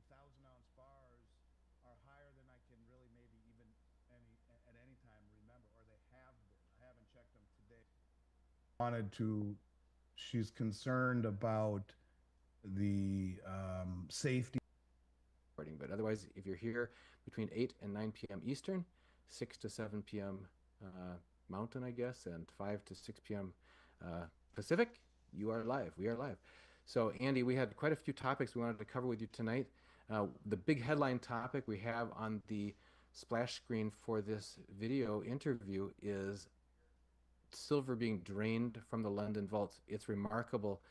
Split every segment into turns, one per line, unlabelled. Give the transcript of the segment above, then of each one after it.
1,000 ounce bars are higher than I can really maybe even at any time remember, or they have been. I haven't checked them today. Wanted to, she's concerned about the safety.
But otherwise, if you're here between 8 and 9 p.m. Eastern, 6 to 7 p.m. Mountain, I guess, and 5 to 6 p.m. Pacific, you are live. We are live. So, Andy, we had quite a few topics we wanted to cover with you tonight. The big headline topic we have on the splash screen for this video interview is silver being drained from the London vaults. It's remarkable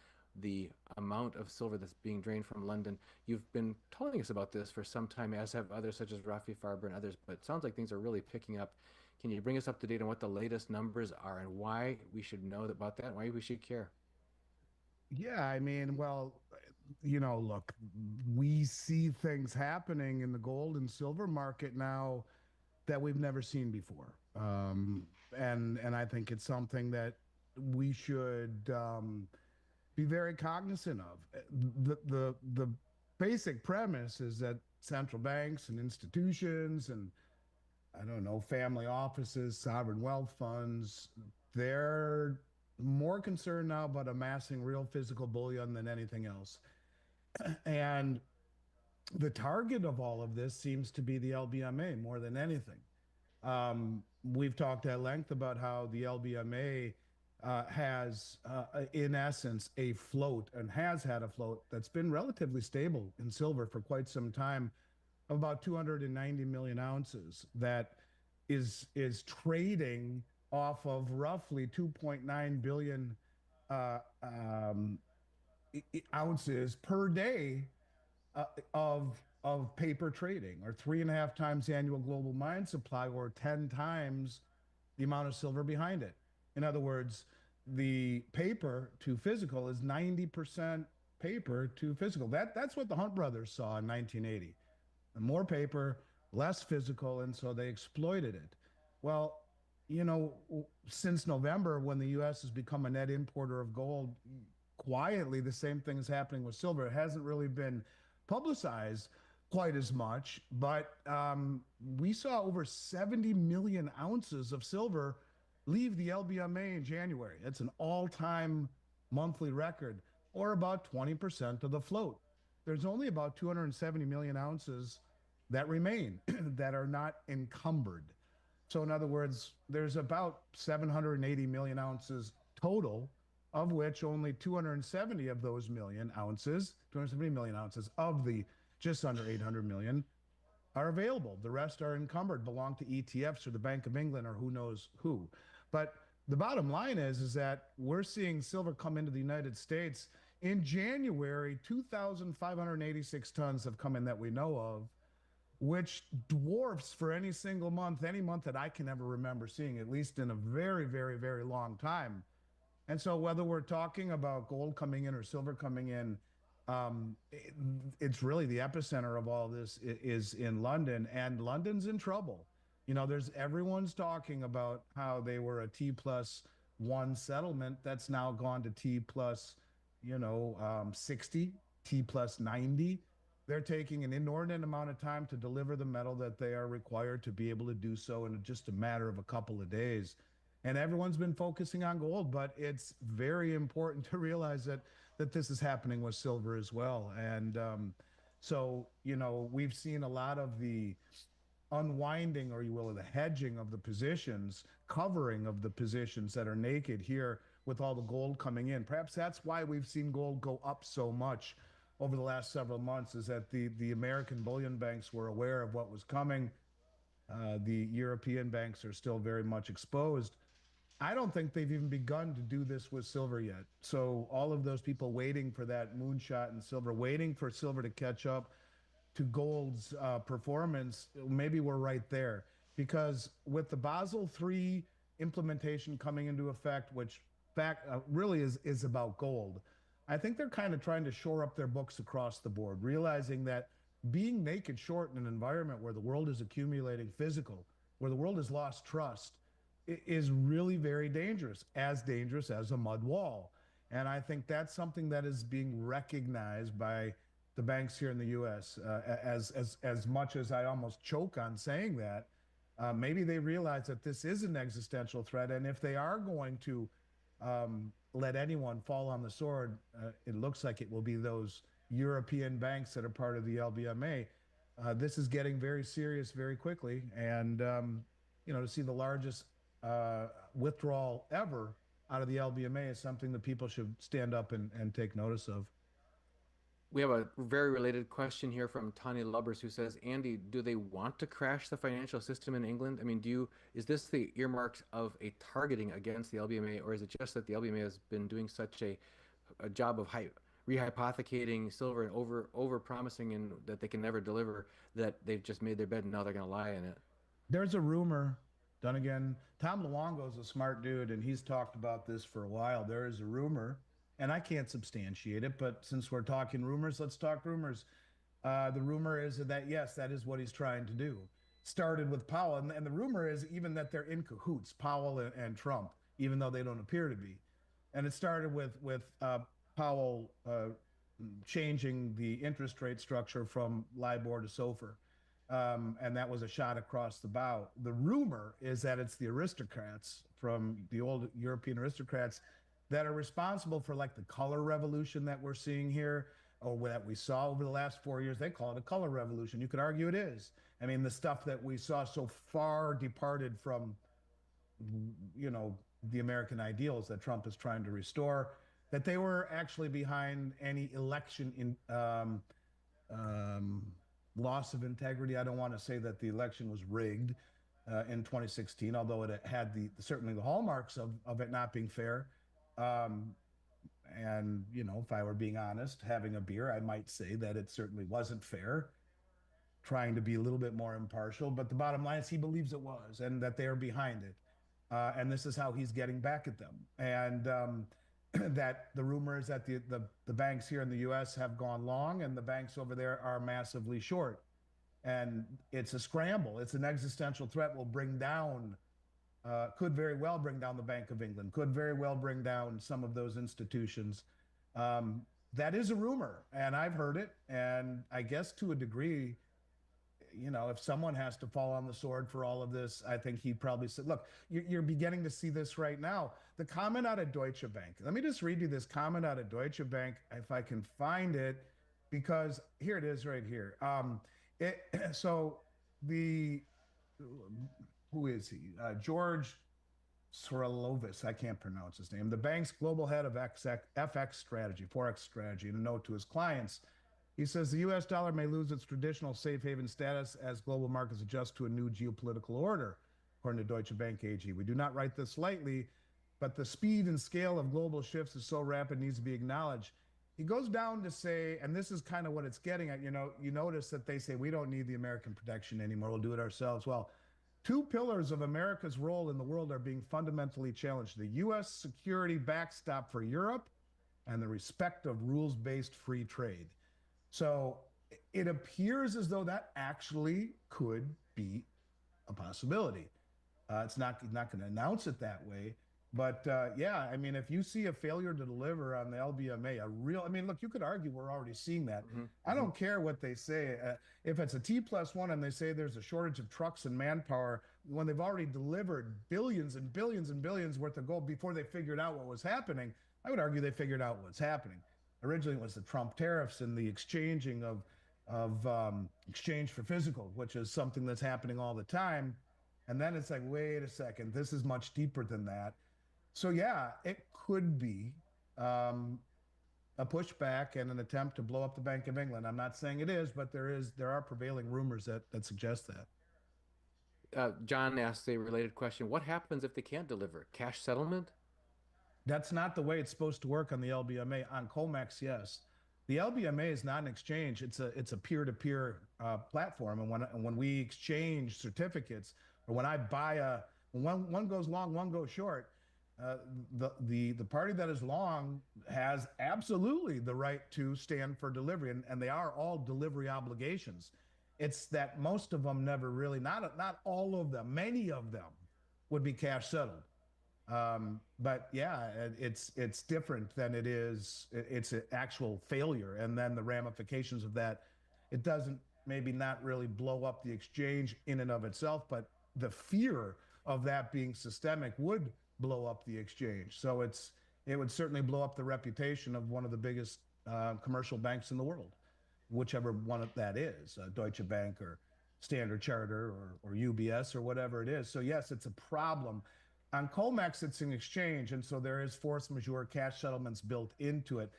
the amount of silver that's being drained from London. You've been telling us about this for some time, as have others such as Rafi Farber and others, but it sounds like things are really picking up. Can you bring us up to date on what the latest numbers are and why we should know about that, and why we should care?
Yeah, I mean, well, look, we see things happening in the gold and silver market now that we've never seen before. And I think it's something that we should be very cognizant of. The basic premise is that central banks and institutions and I don't know, family offices, sovereign wealth funds, they're more concerned now about amassing real physical bullion than anything else. And the target of all of this seems to be the LBMA more than anything. We've talked at length about how the LBMA has, in essence, a float and has had a float that's been relatively stable in silver for quite some time, of about 290 million ounces that is trading off of roughly 2.9 billion uh, um, ounces per day of paper trading, or 3.5 times annual global mine supply, or 10 times the amount of silver behind it. In other words, the paper to physical is 90% paper to physical. That's what the Hunt brothers saw in 1980. More paper, less physical, and so they exploited it. Well, since November, when the U.S. has become a net importer of gold, quietly the same thing is happening with silver. It hasn't really been publicized quite as much, but we saw over 70 million ounces of silver leave the LBMA in January. That's an all-time monthly record, or about 20% of the float. There's only about 270 million ounces that remain that are not encumbered. So, in other words, there's about 780 million ounces total, of which only 270 of those million ounces, 270 million ounces of the just under 800 million, are available. The rest are encumbered, belong to ETFs or the Bank of England or who knows who. But the bottom line is that we're seeing silver come into the United States. In January, 2,586 tons have come in that we know of, which dwarfs for any single month, any month that I can ever remember seeing, at least in a very, very, very long time. And so, whether we're talking about gold coming in or silver coming in, it's really the epicenter of all this is in London, and London's in trouble. There's everyone's talking about how they were a T+1 settlement that's now gone to T plus, 60, T plus 90. They're taking an inordinate amount of time to deliver the metal that they are required to be able to do so in just a matter of a couple of days. And everyone's been focusing on gold, but it's very important to realize that this is happening with silver as well. And so, we've seen a lot of the unwinding, or you will, the hedging of the positions, covering of the positions that are naked here with all the gold coming in. Perhaps that's why we've seen gold go up so much over the last several months, is that the American bullion banks were aware of what was coming. The European banks are still very much exposed. I don't think they've even begun to do this with silver yet. So all of those people waiting for that moonshot in silver, waiting for silver to catch up to gold's performance, maybe we're right there. Because with the Basel III implementation coming into effect, which fact really is about gold, I think they're kind of trying to shore up their books across the board, realizing that being naked short in an environment where the world is accumulating physical, where the world has lost trust, is really very dangerous as a mud wall. And I think that's something that is being recognized by the banks here in the U.S. As much as I almost choke on saying that, maybe they realize that this is an existential threat, and if they are going to let anyone fall on the sword, it looks like it will be those European banks that are part of the LBMA. This is getting very serious very quickly, and to see the largest withdrawal ever out of the LBMA is something that people should stand up and take notice of.
We have a very related question here from Tanya Lubbers who says, Andy, do they want to crash the financial system in England? I mean, is this the earmarks of a targeting against the LBMA, or is it just that the LBMA has been doing such a job of rehypothecating silver and over promising and that they can never deliver, that they've just made their bed and now they're going to lie in it?
There's a rumor, done again. Tom Luongo is a smart dude, and he's talked about this for a while. There is a rumor, and I can't substantiate it, but since we're talking rumors, let's talk rumors. The rumor is that, yes, that is what he's trying to do. Started with Powell, and the rumor is even that they're in cahoots, Powell and Trump, even though they don't appear to be. And it started with Powell changing the interest rate structure from LIBOR to SOFR. And that was a shot across the bow. The rumor is that it's the aristocrats from the old European aristocrats that are responsible for like the color revolution that we're seeing here, or that we saw over the last 4 years. They call it a color revolution. You could argue it is. I mean, the stuff that we saw so far departed from, the American ideals that Trump is trying to restore, that they were actually behind any election in loss of integrity. I don't want to say that the election was rigged in 2016, although it had certainly the hallmarks of it not being fair. And if I were being honest, having a beer, I might say that it certainly wasn't fair, trying to be a little bit more impartial. But the bottom line is he believes it was, and that they are behind it. And this is how he's getting back at them. And that the rumor is that the banks here in the U.S. have gone long, and the banks over there are massively short. And it's a scramble. It's an existential threat. Will bring down, could very well bring down the Bank of England. Could very well bring down some of those institutions. That is a rumor, and I've heard it. And I guess to a degree, if someone has to fall on the sword for all of this, I think he probably said, look, you're beginning to see this right now. The comment out of Deutsche Bank. Let me just read you this comment out of Deutsche Bank, if I can find it, because here it is right here. So who is he? George Sorolovitz, I can't pronounce his name, the bank's global head of FX strategy, Forex strategy, in a note to his clients. He says the U.S. dollar may lose its traditional safe haven status as global markets adjust to a new geopolitical order, according to Deutsche Bank AG. We do not write this lightly, but the speed and scale of global shifts is so rapid, needs to be acknowledged. He goes down to say, and this is kind of what it's getting at, you notice that they say we don't need the American protection anymore, we'll do it ourselves. Well, two pillars of America's role in the world are being fundamentally challenged: the U.S. security backstop for Europe and the respect of rules-based free trade. So it appears as though that actually could be a possibility. It's not going to announce it that way. But yeah, I mean, if you see a failure to deliver on the LBMA, look, you could argue we're already seeing that.
Mm-hmm.
I don't care what they say. If it's a T+1 and they say there's a shortage of trucks and manpower, when they've already delivered billions and billions and billions worth of gold before they figured out what was happening, I would argue they figured out what's happening. Originally, it was the Trump tariffs and the exchanging of exchange for physical, which is something that's happening all the time. And then it's like, wait a second, this is much deeper than that. So yeah, it could be a pushback and an attempt to blow up the Bank of England. I'm not saying it is, but there are prevailing rumors that suggest that.
John asks a related question. What happens if they can't deliver? Cash settlement?
That's not the way it's supposed to work on the LBMA. On COMEX, yes. The LBMA is not an exchange. It's a peer-to-peer platform. And when we exchange certificates, or when I buy when one goes long, one goes short, the party that is long has absolutely the right to stand for delivery, and they are all delivery obligations. It's that most of them never really, not all of them, many of them would be cash settled. But yeah, it's different than it is. It's an actual failure, and then the ramifications of that. It doesn't maybe not really blow up the exchange in and of itself, but the fear of that being systemic would blow up the exchange. So it would certainly blow up the reputation of one of the biggest commercial banks in the world, whichever one of that is, Deutsche Bank or Standard Charter or UBS or whatever it is. So yes, it's a problem. On Comex, it's an exchange, and so there is force majeure cash settlements built into it.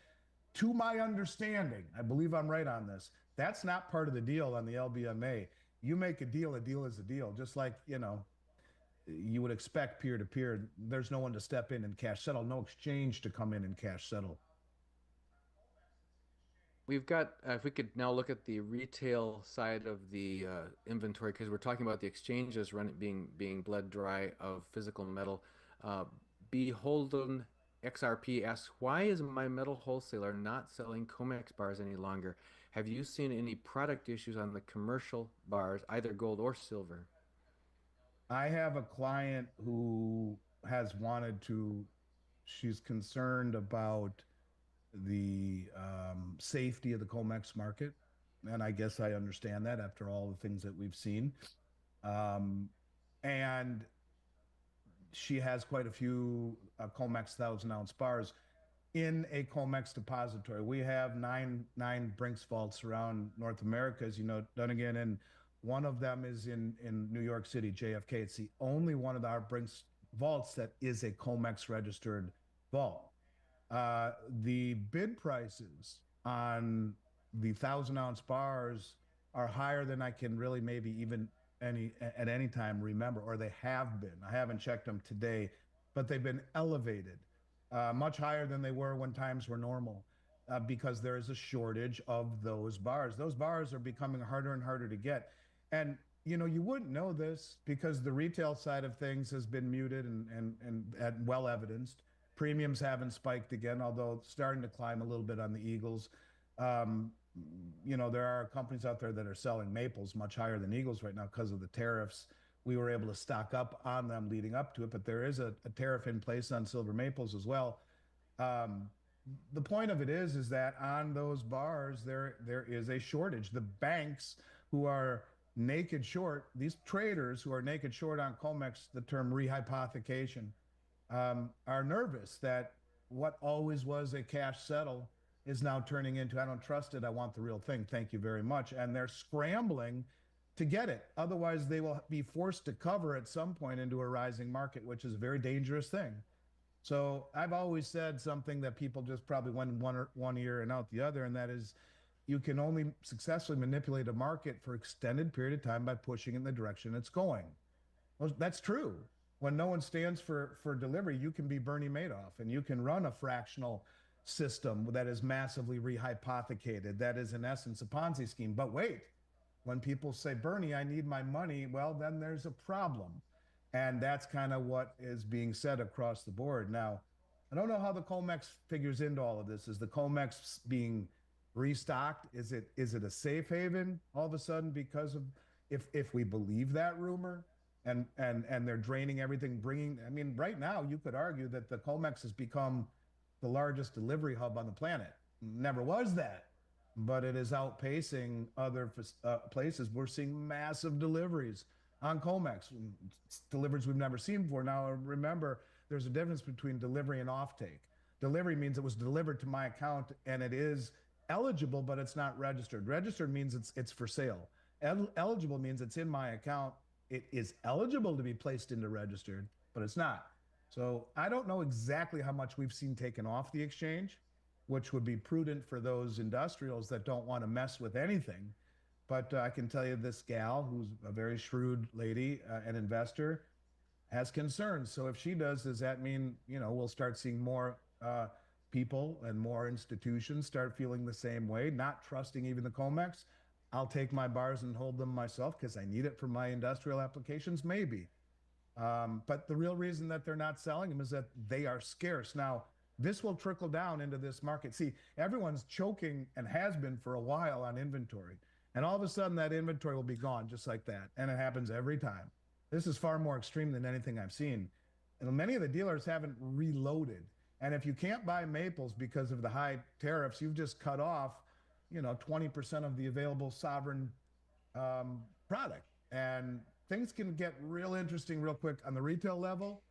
To my understanding, I believe I'm right on this. That's not part of the deal on the LBMA. You make a deal is a deal. Just like, you would expect peer to peer. There's no one to step in and cash settle, no exchange to come in and cash settle.
We've got, if we could now look at the retail side of the inventory, because we're talking about the exchanges being bled dry of physical metal. Uh, Beholden XRP asks, why is my metal wholesaler not selling Comex bars any longer? Have you seen any product issues on the commercial bars, either gold or silver?
I have a client who has wanted to, she's concerned about the safety of the Comex market. And I guess I understand that after all the things that we've seen. Um, and she has quite a few Comex 1,000 ounce bars in a Comex depository. We have nine Brinks vaults around North America, as you know, Dunnigan, and one of them is in New York City, JFK. It's the only one of our Brinks vaults that is a Comex registered vault. The bid prices on the 1,000 ounce bars are higher than I can really maybe even any at any time remember, or they have been. I haven't checked them today, but they've been elevated, much higher than they were when times were normal, because there is a shortage of those bars. Those bars are becoming harder and harder to get, and you wouldn't know this because the retail side of things has been muted and well evidenced. Premiums haven't spiked again, although starting to climb a little bit on the Eagles. Um, there are companies out there that are selling maples much higher than Eagles right now because of the tariffs. We were able to stock up on them leading up to it, but there is a tariff in place on silver maples as well. Um, the point of it is that on those bars there is a shortage. The banks who are naked short, these traders who are naked short on Comex, the term rehypothecation, are nervous that what always was a cash settle is now turning into, I don't trust it, I want the real thing, thank you very much, and they're scrambling to get it. Otherwise they will be forced to cover at some point into a rising market, which is a very dangerous thing. So I've always said something that people just probably went one ear and out the other, and that is, you can only successfully manipulate a market for extended period of time by pushing in the direction it's going. Well, that's true. When no one stands for delivery, you can be Bernie Madoff and you can run a fractional system that is massively rehypothecated. That is, in essence, a Ponzi scheme. But wait, when people say, Bernie, I need my money, well, then there's a problem. And that's kind of what is being said across the board. Now, I don't know how the Comex figures into all of this. Is the Comex being restocked? Is it a safe haven all of a sudden because of, if we believe that rumor, and they're draining everything, bringing, I mean, right now you could argue that the Comex has become the largest delivery hub on the planet. Never was that, but it is outpacing other places. We're seeing massive deliveries on Comex, deliveries we've never seen before. Now, remember, there's a difference between delivery and offtake. Delivery means it was delivered to my account and it is eligible, but it's not registered. Registered means it's for sale. Eligible means it's in my account. It is eligible to be placed into registered, but it's not. So I don't know exactly how much we've seen taken off the exchange, which would be prudent for those industrials that don't want to mess with anything. But I can tell you this gal, who's a very shrewd lady, an investor, has concerns. So if she does that mean, we'll start seeing more people and more institutions start feeling the same way, not trusting even the Comex? I'll take my bars and hold them myself because I need it for my industrial applications, maybe. But the real reason that they're not selling them is that they are scarce. Now, this will trickle down into this market. See, everyone's choking and has been for a while on inventory. And all of a sudden, that inventory will be gone just like that. And it happens every time. This is far more extreme than anything I've seen. and many of the dealers haven't reloaded. And if you can't buy maples because of the high tariffs, you've just cut off, 20% of the available sovereign product. And things can get real interesting real quick on the retail level.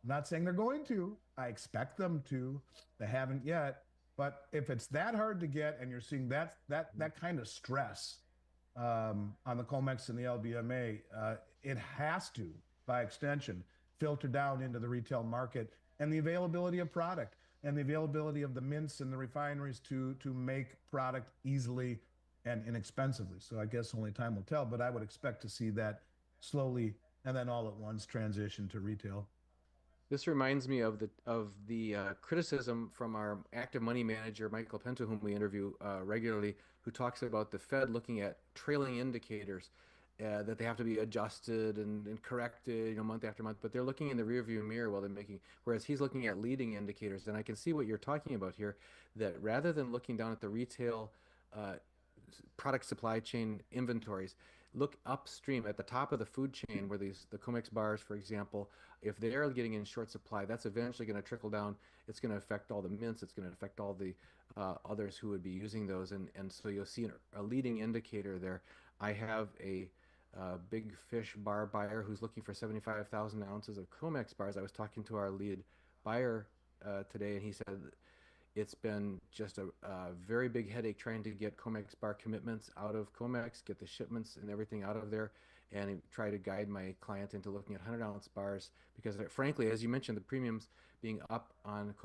I'm not saying they're going to. I expect them to. They haven't yet. But if it's that hard to get, and you're seeing that kind of stress on the Comex and the LBMA, it has to, by extension, filter down into the retail market and the availability of product and the availability of the mints and the refineries to make product easily and inexpensively. So I guess only time will tell, but I would expect to see that slowly and then all at once transition to retail.
This reminds me of the criticism from our active money manager, Michael Pinto, whom we interview regularly, who talks about the Fed looking at trailing indicators that they have to be adjusted and corrected, month after month. But they're looking in the rearview mirror while they're making, whereas he's looking at leading indicators. And I can see what you're talking about here, that rather than looking down at the retail uh, product supply chain inventories, look upstream at the top of the food chain where the Comex bars, for example, if they're getting in short supply, that's eventually going to trickle down. It's going to affect all the mints. It's going to affect all the others who would be using those. And so you'll see a leading indicator there. I have a big fish bar buyer who's looking for 75,000 ounces of Comex bars. I was talking to our lead buyer today, and he said it's been just a very big headache trying to get Comex bar commitments out of Comex, get the shipments and everything out of there, and try to guide my client into looking at 100-ounce bars because, frankly, as you mentioned, the premiums being up on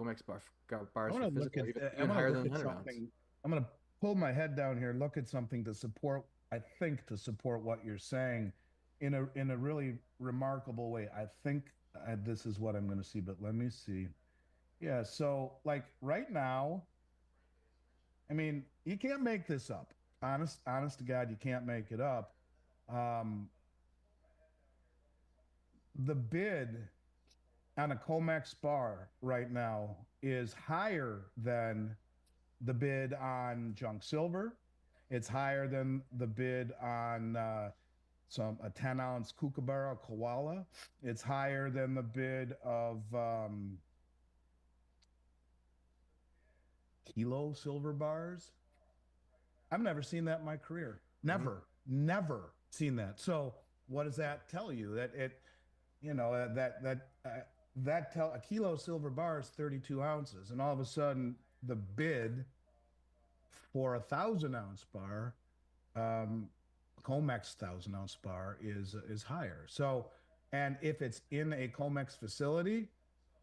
I
bars
want
for
to look
physical
at.
are even
I'm going to
higher
look
than
at
100-ounce.
something. I'm going to pull my head down here, look at something to support. I think to support what you're saying, in a really remarkable way. I think this is what I'm going to see, but let me see. Yeah. So like right now, I mean, you can't make this up. Honest to God, you can't make it up. Um, the bid on a Comex bar right now is higher than the bid on junk silver. It's higher than the bid on some a 10-ounce kookaburra koala. It's higher than the bid of kilo silver bars. I've never seen that in my career.
Hmm.
Never seen that. So what does that tell you? That it, that tell a kilo silver bar is 32 ounces, and all of a sudden the bid for 1,000-ounce bar, um, Comex 1,000-ounce bar is higher. So, and if it's in a Comex facility,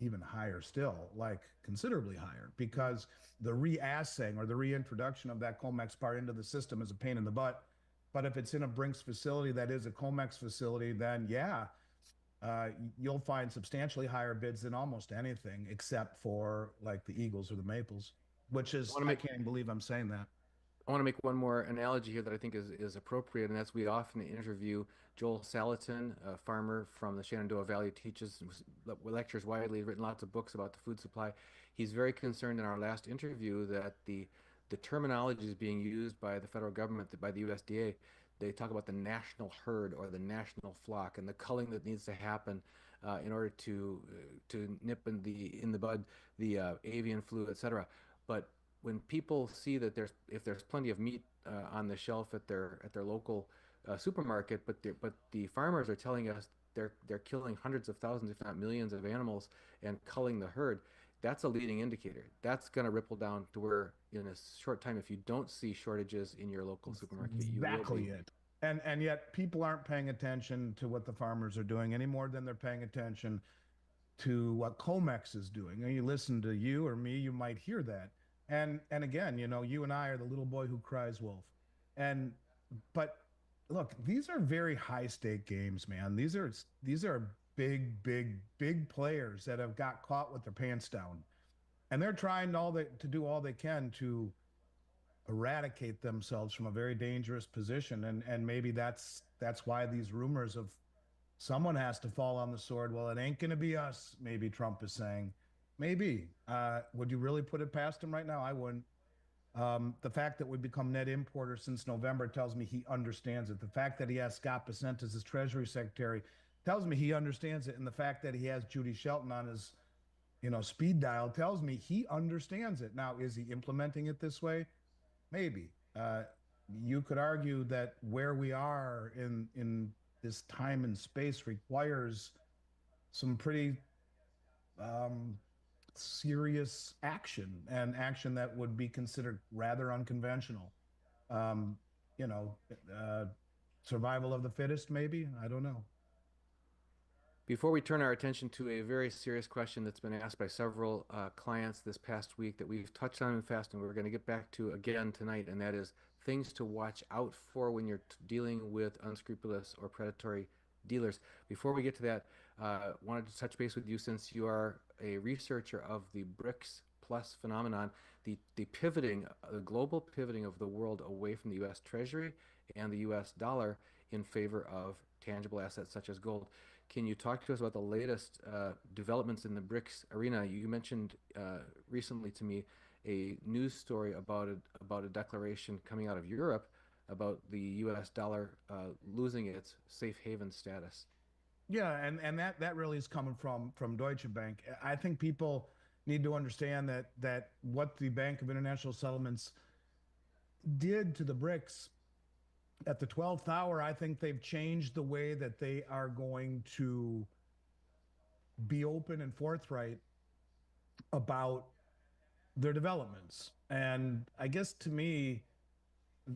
even higher still, like considerably higher, because the reassaying or the reintroduction of that Comex bar into the system is a pain in the butt. But if it's in a Brinks facility that is a Comex facility, then yeah, you'll find substantially higher bids than almost anything, except for like the Eagles or the Maples, which
I
is,
want to
I
make
can't believe I'm saying that.
I want to make one more analogy here that I think is appropriate, and that's we often interview Joel Salatin, a farmer from the Shenandoah Valley, teaches lectures widely, written lots of books about the food supply. He's very concerned in our last interview that the terminology is being used by the federal government, by the USDA. They talk about the national herd or the national flock and the culling that needs to happen in order to nip in the bud the avian flu, etc. But when people see that if there's plenty of meat on the shelf at their local supermarket, but the farmers are telling us they're killing hundreds of thousands, if not millions, of animals and culling the herd. That's a leading indicator. That's going to ripple down to where, in a short time, if you don't see shortages in your local supermarket, you will
Exactly
be.
it. And yet people aren't paying attention to what the farmers are doing any more than they're paying attention to what Comex is doing. And you listen to you or me, you might hear that. And again, you and I are the little boy who cries wolf. And but look, these are very high stake games, man. These are big players that have got caught with their pants down. And they're trying to do all they can to eradicate themselves from a very dangerous position. And maybe that's why these rumors of someone has to fall on the sword. Well, it ain't going to be us. Maybe Trump is saying. Maybe. Would you really put it past him right now? I wouldn't. The fact that we become net importers since November tells me he understands it. The fact that he has Scott Bessent as his Treasury Secretary tells me he understands it. And the fact that he has Judy Shelton on his, speed dial tells me he understands it. Now, is he implementing it this way? Maybe. You could argue that where we are in this time and space requires some pretty um, serious action, and action that would be considered rather unconventional. Um, you know, uh, Survival of the fittest, maybe. I don't know.
Before we turn our attention to a very serious question that's been asked by several clients this past week that we've touched on in fast and we're going to get back to again tonight, and that is things to watch out for when you're dealing with unscrupulous or predatory dealers. Before we get to that, wanted to touch base with you since you are a researcher of the BRICS plus phenomenon, the pivoting, the global pivoting of the world away from the U.S. Treasury and the U.S. dollar in favor of tangible assets such as gold. Can you talk to us about the latest developments in the BRICS arena? You mentioned recently to me a news story about a declaration coming out of Europe about the U.S. dollar losing its safe haven status.
Yeah, and that really is coming from Deutsche Bank. I think people need to understand that what the Bank of International Settlements did to the BRICS at the 12th hour, I think they've changed the way that they are going to be open and forthright about their developments. And I guess to me,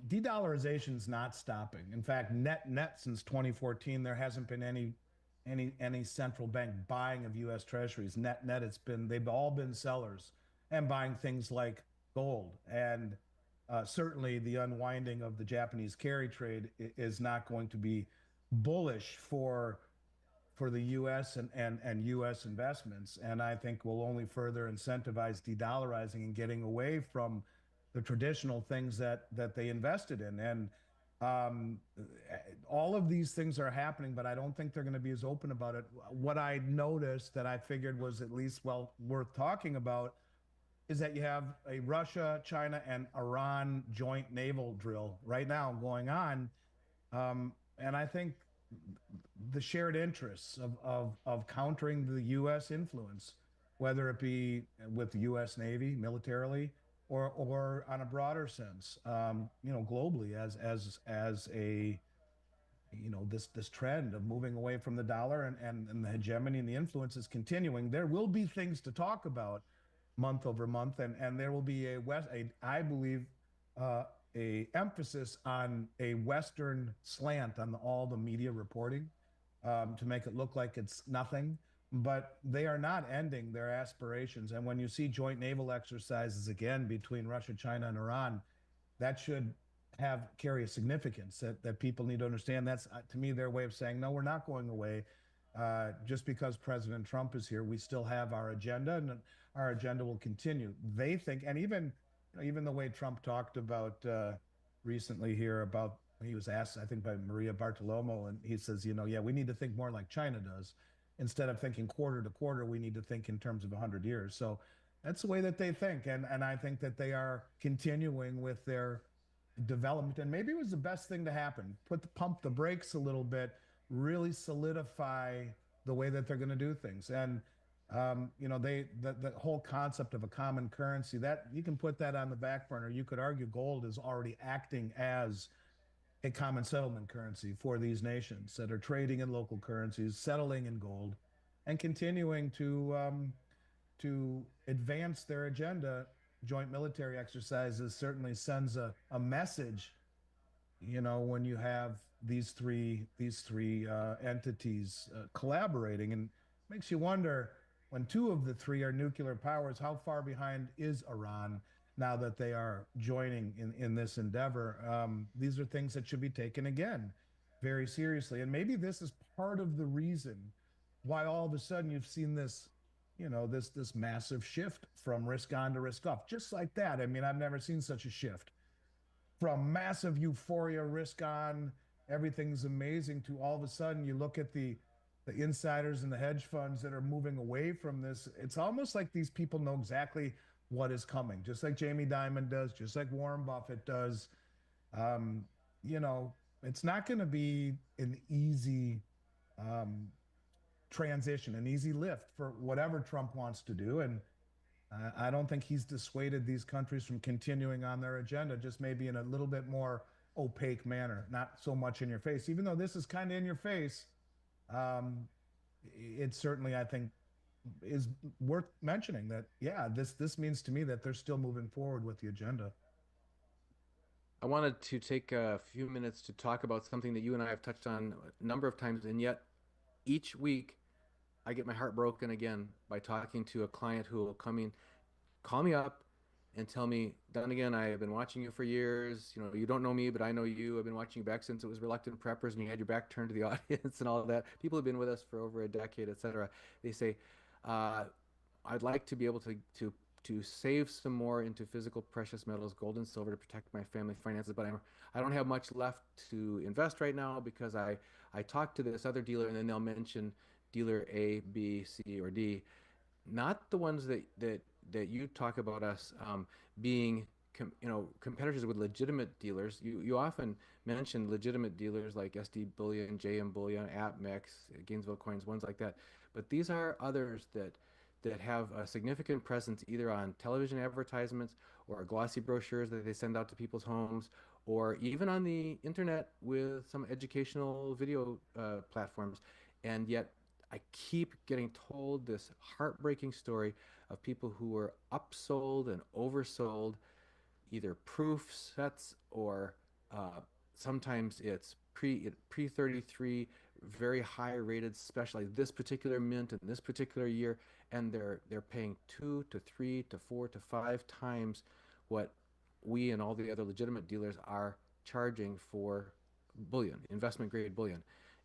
de-dollarization is not stopping. In fact, net since 2014, there hasn't been any central bank buying of U.S. Treasuries. Net, they've all been sellers and buying things like gold. And certainly, the unwinding of the Japanese carry trade is not going to be bullish for the U.S. and U.S. investments, and I think will only further incentivize de-dollarizing and getting away from the traditional things that they invested in. And um, all of these things are happening, but I don't think they're going to be as open about it. What I noticed that I figured was at least well worth talking about is that you have a Russia, China, and Iran joint naval drill right now going on. And I think the shared interests of countering the U.S. influence, whether it be with the U.S. Navy militarily or on a broader sense, globally as a this trend of moving away from the dollar and the hegemony and the influence is continuing. There will be things to talk about month over month, and there will be I believe uh, a emphasis on a Western slant on all the media reporting to make it look like it's nothing. But they are not ending their aspirations. And when you see joint naval exercises again between Russia, China, and Iran, that should have carry a significance that people need to understand. That's to me their way of saying no, we're not going away. Just because President Trump is here, we still have our agenda, and our agenda will continue. They think, and even the way Trump talked about recently here about he was asked, I think, by Maria Bartiromo, and he says, yeah, we need to think more like China does. Instead of thinking quarter to quarter, we need to think in terms of 100 years. So that's the way that they think, and I think that they are continuing with their development. And maybe it was the best thing to happen. Pump the brakes a little bit, really solidify the way that they're going to do things. And the whole concept of a common currency, that you can put that on the back burner. You could argue gold is already acting as a common settlement currency for these nations that are trading in local currencies, settling in gold, and continuing to advance their agenda. Joint military exercises certainly sends a message, when you have these three entities collaborating, and makes you wonder, when two of the three are nuclear powers, how far behind is Iran now that they are joining in this endeavor? These are things that should be taken again very seriously, and maybe this is part of the reason why all of a sudden you've seen this massive shift from risk on to risk off, just like that. I mean, I've never seen such a shift from massive euphoria, risk on, everything's amazing, to all of a sudden you look at the insiders and the hedge funds that are moving away from this. It's almost like these people know exactly what is coming, just like Jamie Dimon does, just like Warren Buffett does. Um, you know, it's not going to be an easy transition, an easy lift for whatever Trump wants to do. And I don't think he's dissuaded these countries from continuing on their agenda, just maybe in a little bit more opaque manner, not so much in your face. Even though this is kind of in your face, um, it certainly, I think, is worth mentioning that, yeah, this means to me that they're still moving forward with the agenda.
I wanted to take a few minutes to talk about something that you and I have touched on a number of times, and yet each week I get my heart broken again by talking to a client who will call me up and tell me, Dunnigan, I have been watching you for years. You know, you don't know me, but I know you. I've been watching you back since it was Reluctant Preppers and you had your back turned to the audience and all of that. People have been with us for over a decade, et cetera. They say, uh, I'd like to be able to save some more into physical precious metals, gold and silver, to protect my family finances, but I don't have much left to invest right now because I talked to this other dealer and then they'll mention dealer A, B, C, or D, not the ones that you talk about us being competitors with legitimate dealers. You often mention legitimate dealers like SD Bullion, JM Bullion, AppMex, Gainesville Coins, ones like that. But these are others that have a significant presence either on television advertisements or glossy brochures that they send out to people's homes, or even on the internet with some educational video platforms. And yet I keep getting told this heartbreaking story of people who were upsold and oversold, either proof sets or sometimes it's pre 33 very high rated special, like this particular mint in this particular year, and they're paying 2 to 3 to 4 to 5 times what we and all the other legitimate dealers are charging for bullion, investment grade bullion.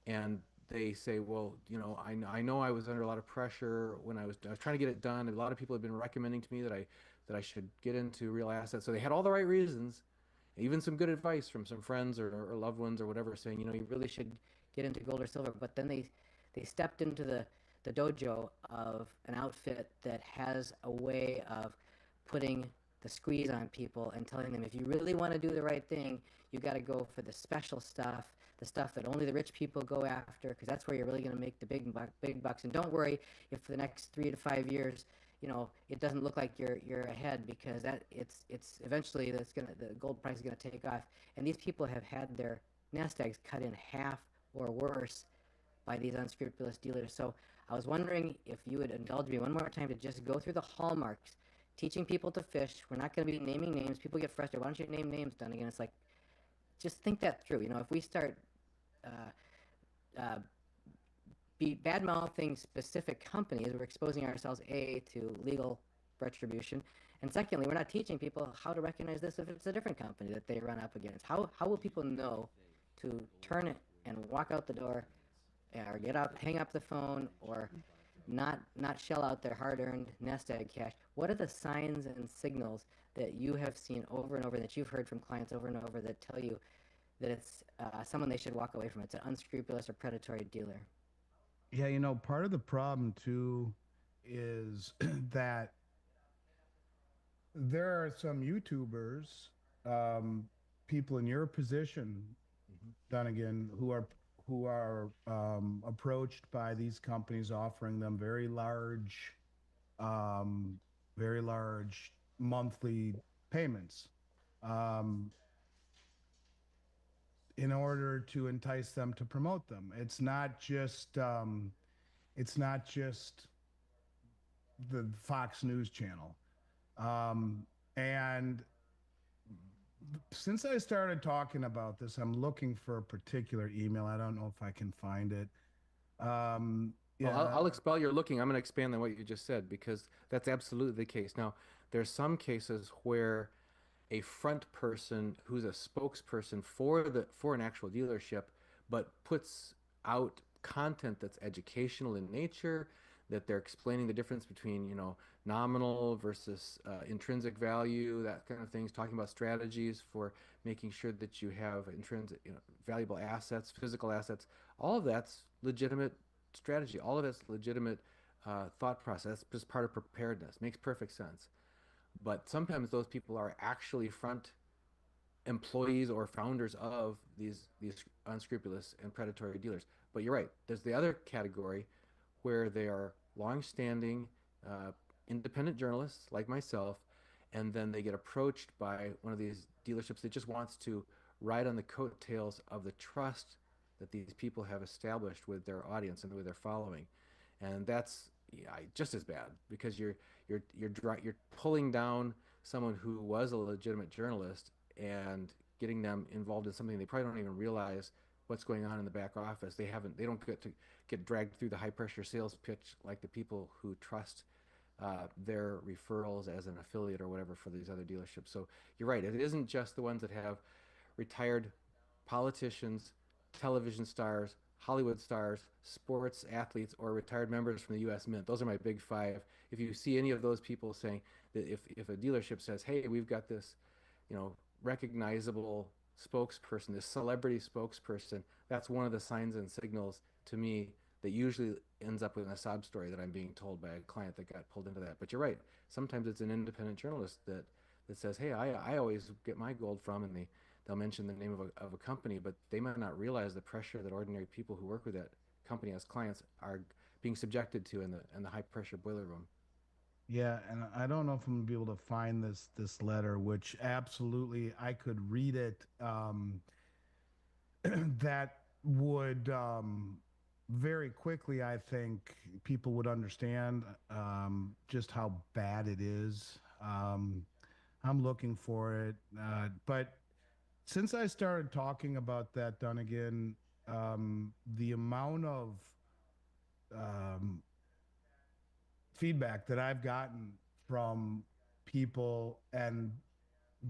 And they say, well, I know I was under a lot of pressure when I was trying to get it done. A lot of people have been recommending to me that I should get into real assets. So they had all the right reasons, even some good advice from some friends or loved ones or whatever, saying, you really should get into gold or silver. But then they stepped into the dojo of an outfit that has a way of putting the squeeze on people and telling them, if you really want to do the right thing, you got to go for the special stuff, the stuff that only the rich people go after, because that's where you're really going to make the big bucks. And don't worry if for the next 3 to 5 years, it doesn't look like you're ahead, because it's eventually the gold price is gonna take off. And these people have had their nest eggs cut in half or worse by these unscrupulous dealers. So I was wondering if you would indulge me one more time to just go through the hallmarks, teaching people to fish. We're not going to be naming names. People get frustrated. Why don't you name names, Dunnigan? It's like, just think that through. If we start uh, be bad mouthing specific companies, we're exposing ourselves, A, to legal retribution, and secondly, we're not teaching people how to recognize this if it's a different company that they run up against. How will people know to turn it and walk out the door, or get up, hang up the phone, or not shell out their hard-earned nest egg cash? What are the signs and signals that you have seen over and over, that you've heard from clients over and over, that tell you that it's someone they should walk away from? It's an unscrupulous or predatory dealer.
Yeah, part of the problem too is that there are some YouTubers, people in your position,
Mhm.
Dunnigan, who are approached by these companies offering them um, very large monthly payments, um, in order to entice them to promote them. It's not just the Fox News channel. And since I started talking about this, I'm looking for a particular email. I don't know if I can find it.
Well,
Yeah,
I'll expel your looking. I'm going to expand on what you just said because that's absolutely the case. Now, there's some cases where a front person who's a spokesperson for an actual dealership, but puts out content that's educational in nature, that they're explaining the difference between, nominal versus intrinsic value, that kind of things, talking about strategies for making sure that you have intrinsic, valuable assets, physical assets. All of that's legitimate strategy. All of that's legitimate thought process. Just part of preparedness. Makes perfect sense. But sometimes those people are actually front employees or founders of these unscrupulous and predatory dealers. But you're right. There's the other category where they are long-standing uh, independent journalists like myself, and then they get approached by one of these dealerships that just wants to ride on the coattails of the trust that these people have established with their audience and with their following, and that's, yeah, just as bad because you're pulling down someone who was a legitimate journalist and getting them involved in something they probably don't even realize what's going on in the back office. They don't get to get dragged through the high pressure sales pitch like the people who trust their referrals as an affiliate or whatever for these other dealerships. So you're right. It isn't just the ones that have retired politicians, television stars, Hollywood stars, sports athletes, or retired members from the U.S. Mint. Those are my big five. If you see any of those people saying that, if a dealership says, "Hey, we've got this, you know, recognizable spokesperson, this celebrity spokesperson," that's one of the signs and signals to me that usually ends up with a sob story that I'm being told by a client that got pulled into that. But you're right. Sometimes it's an independent journalist that says, "Hey, I always get my gold from," and they'll mention the name of a company, but they might not realize the pressure that ordinary people who work with that company as clients are being subjected to in the high pressure boiler room.
Yeah, and I don't know if I'm gonna be able to find this letter, which absolutely I could read it. That would very quickly, I think, people would understand just how bad it is. I'm looking for it, but since I started talking about that, Dunnigan, the amount of um, feedback that I've gotten from people and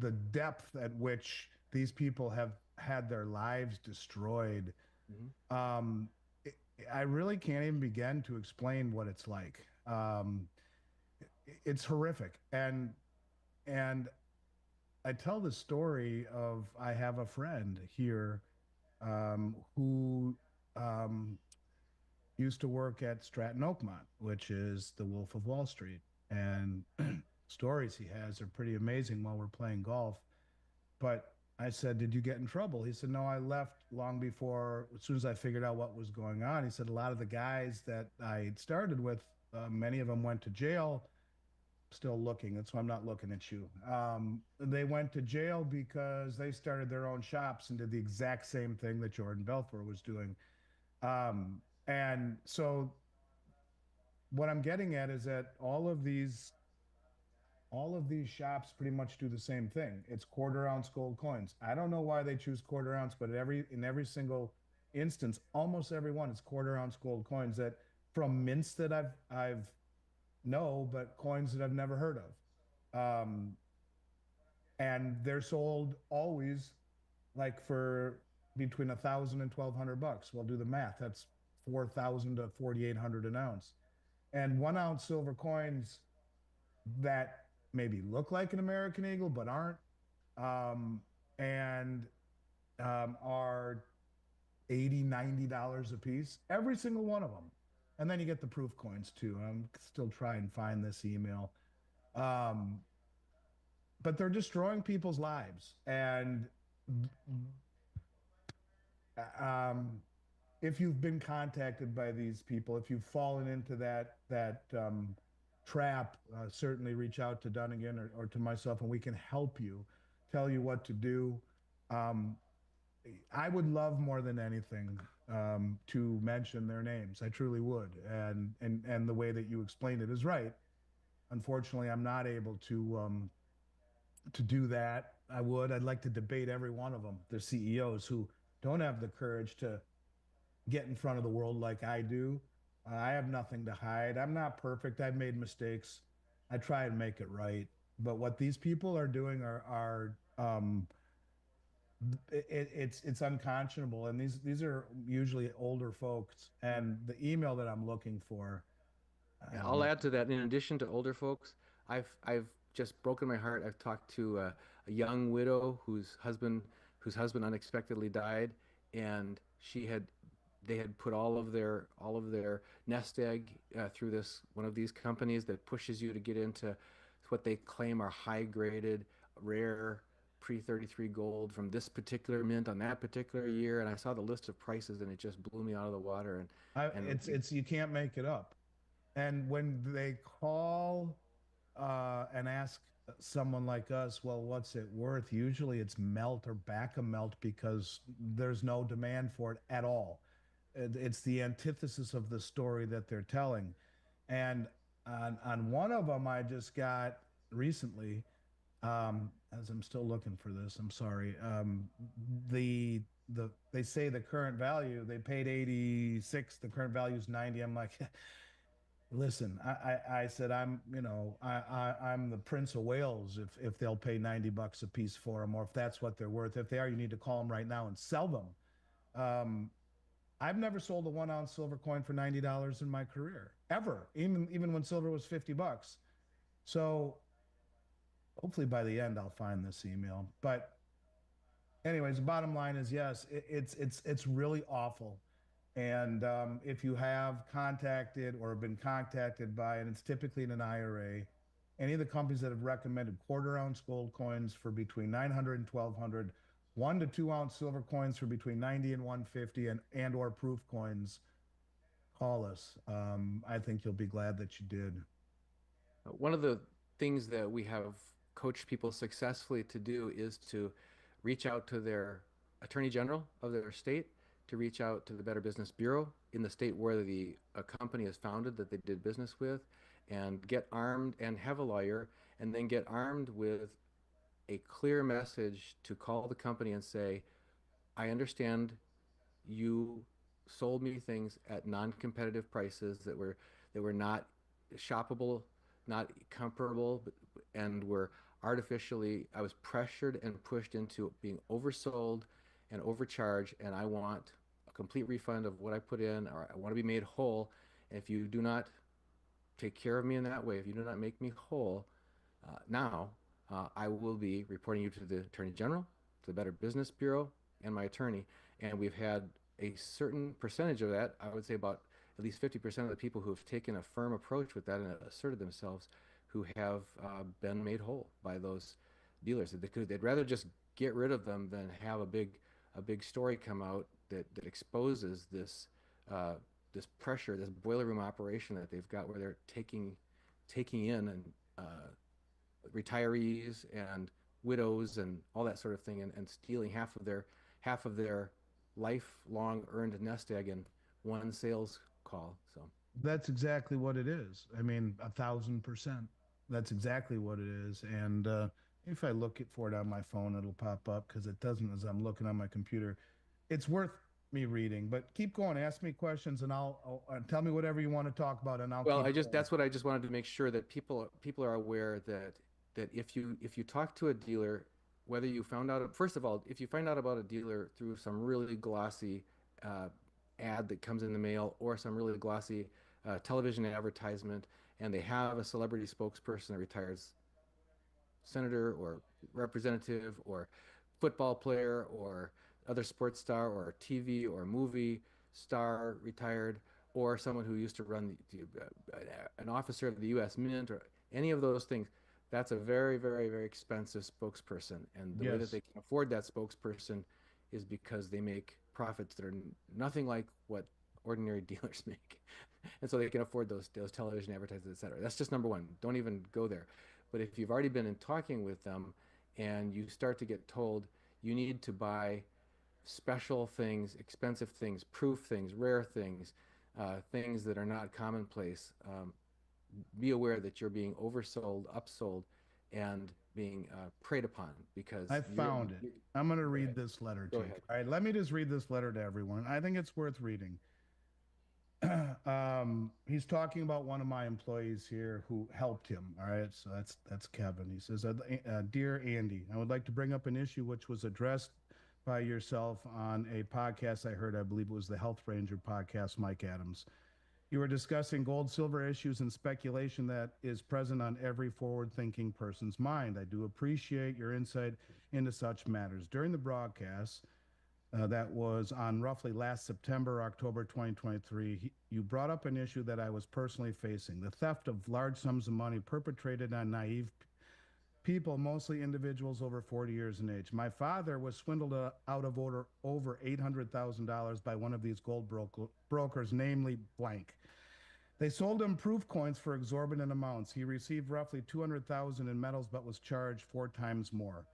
the depth at which these people have had their lives destroyed,
Mm-hmm.
um, it, I really can't even begin to explain what it's like. It's horrific, and I tell the story of I have a friend here who um, used to work at Stratton Oakmont, which is the Wolf of Wall Street. And stories he has are pretty amazing while we're playing golf. But I said, "Did you get in trouble?" He said, "No, I left long before, as soon as I figured out what was going on." He said, "A lot of the guys that I started with, many of them went to jail." Still looking. That's why I'm not looking at you. They went to jail because they started their own shops and did the exact same thing that Jordan Belfort was doing. And so what I'm getting at is that all of these shops pretty much do the same thing. It's quarter ounce gold coins. I don't know why they choose quarter ounce, but in every single instance, almost everyone is quarter ounce gold coins that from mints that I've know, but coins that I've never heard of. And they're sold always like for between 1,000 and 1,200 bucks. Well, do the math. That's 4,000 to 4,800 an ounce. And 1 ounce silver coins that maybe look like an American Eagle but aren't, um, and are 80, $90 a piece. Every single one of them. And then you get the proof coins too. I'm still trying to find this email. Um, but they're destroying people's lives. And um, if you've been contacted by these people, if you've fallen into that trap, certainly reach out to Dunnigan or to myself, and we can help you, tell you what to do. Um, I would love more than anything to mention their names. I truly would, and the way that you explained it is right. Unfortunately, I'm not able to do that. I would. I'd like to debate every one of them. The CEOs who don't have the courage to get in front of the world like I do. I have nothing to hide. I'm not perfect. I've made mistakes. I try and make it right. But what these people are doing it's unconscionable. And these are usually older folks. And the email that I'm looking for,
Yeah, I'll
um,
add to that. In addition to older folks, I've just broken my heart. I've talked to a young widow whose husband unexpectedly died, and they had put all of their nest egg through this one of these companies that pushes you to get into what they claim are high graded, rare pre-33 gold from this particular mint on that particular year, and I saw the list of prices, and it just blew me out of the water. And
it's you can't make it up. And when they call and ask someone like us, well, what's it worth? Usually it's melt or back a melt because there's no demand for it at all. It's the antithesis of the story that they're telling. And on one of them, I just got recently, as I'm still looking for this, I'm sorry. The they say the current value they paid 86, the current value is 90. I'm like, listen, I said I'm the Prince of Wales if they'll pay 90 bucks a piece for them, or if that's what they're worth. If they are, you need to call them right now and sell them. I've never sold a 1 ounce silver coin for $90 in my career ever, even when silver was 50 bucks. So hopefully by the end I'll find this email. But anyways, the bottom line is yes, it's really awful. And if you have contacted or been contacted by, and it's typically in an IRA, any of the companies that have recommended quarter-ounce gold coins for between 900 and 1200, 1 to 2 ounce silver coins for between 90 and 150, and or proof coins, call us. I think you'll be glad that you did.
one of the things that we have coached people successfully to do is to reach out to their attorney general of their state, to reach out to the Better Business Bureau in the state where the a company is founded that they did business with, and get armed and have a lawyer, and then get armed with a clear message to call the company and say, I understand you sold me things at non-competitive prices that were not shoppable, not comparable, and were artificially. I was pressured and pushed into being oversold and overcharged, and I want a complete refund of what I put in, or I want to be made whole. And if you do not take care of me in that way, if you do not make me whole, now I will be reporting you to the Attorney General, to the Better Business Bureau, and my attorney. And we've had a certain percentage of that, I would say about at least 50% of the people who have taken a firm approach with that and asserted themselves, who have been made whole by those dealers. They'd rather just get rid of them than have a big story come out that exposes this pressure, this boiler room operation that they've got, where they're taking in and retirees and widows and all that sort of thing, and stealing half of their lifelong earned nest egg in one sales call. So
That's exactly what it is. I mean, 1,000%. That's exactly what it is. And if I look for it on my phone, it'll pop up because it doesn't as I'm looking on my computer. It's worth me reading, but keep going. Ask me questions, and I'll tell me whatever you want to talk about, and I'll
well,
keep
I just
going.
that's what I just wanted to make sure that people are aware that if you talk to a dealer, whether you found out, first of all, if you find out about a dealer through some really glossy uh, ad that comes in the mail, or some really glossy television advertisement, and they have a celebrity spokesperson that retires senator or representative or football player or other sports star or TV or movie star retired, or someone who used to run an officer of the U.S. Mint, or any of those things, that's a very, very, very expensive spokesperson. And the way that
Yes,
they can afford that spokesperson is because they make profits that are nothing like what ordinary dealers make. And so they can afford those television advertisements, et cetera. That's just number one. Don't even go there. But if you've already been in talking with them, and you start to get told you need to buy special things, expensive things, proof things, rare things, things that are not commonplace, be aware that you're being oversold, upsold, and being preyed upon, because
I found it. I'm going to
go
read
ahead.
this letter
Go
to you.
ahead.
All right, let me just read this letter to everyone. I think it's worth reading. He's talking about one of my employees here who helped him. All right, so that's Kevin. He says, "Dear Andy, I would like to bring up an issue which was addressed by yourself on a podcast I heard. I believe it was the Health Ranger podcast, Mike Adams. You were discussing gold, silver issues and speculation that is present on every forward-thinking person's mind. I do appreciate your insight into such matters. During the broadcast, that was on roughly last September, October 2023, you brought up an issue that I was personally facing, the theft of large sums of money perpetrated on naive people, mostly individuals over 40 years in age. My father was swindled out of order over $800,000 by one of these brokers, namely blank. They sold him proof coins for exorbitant amounts. He received roughly 200,000 in medals, but was charged 4 times more.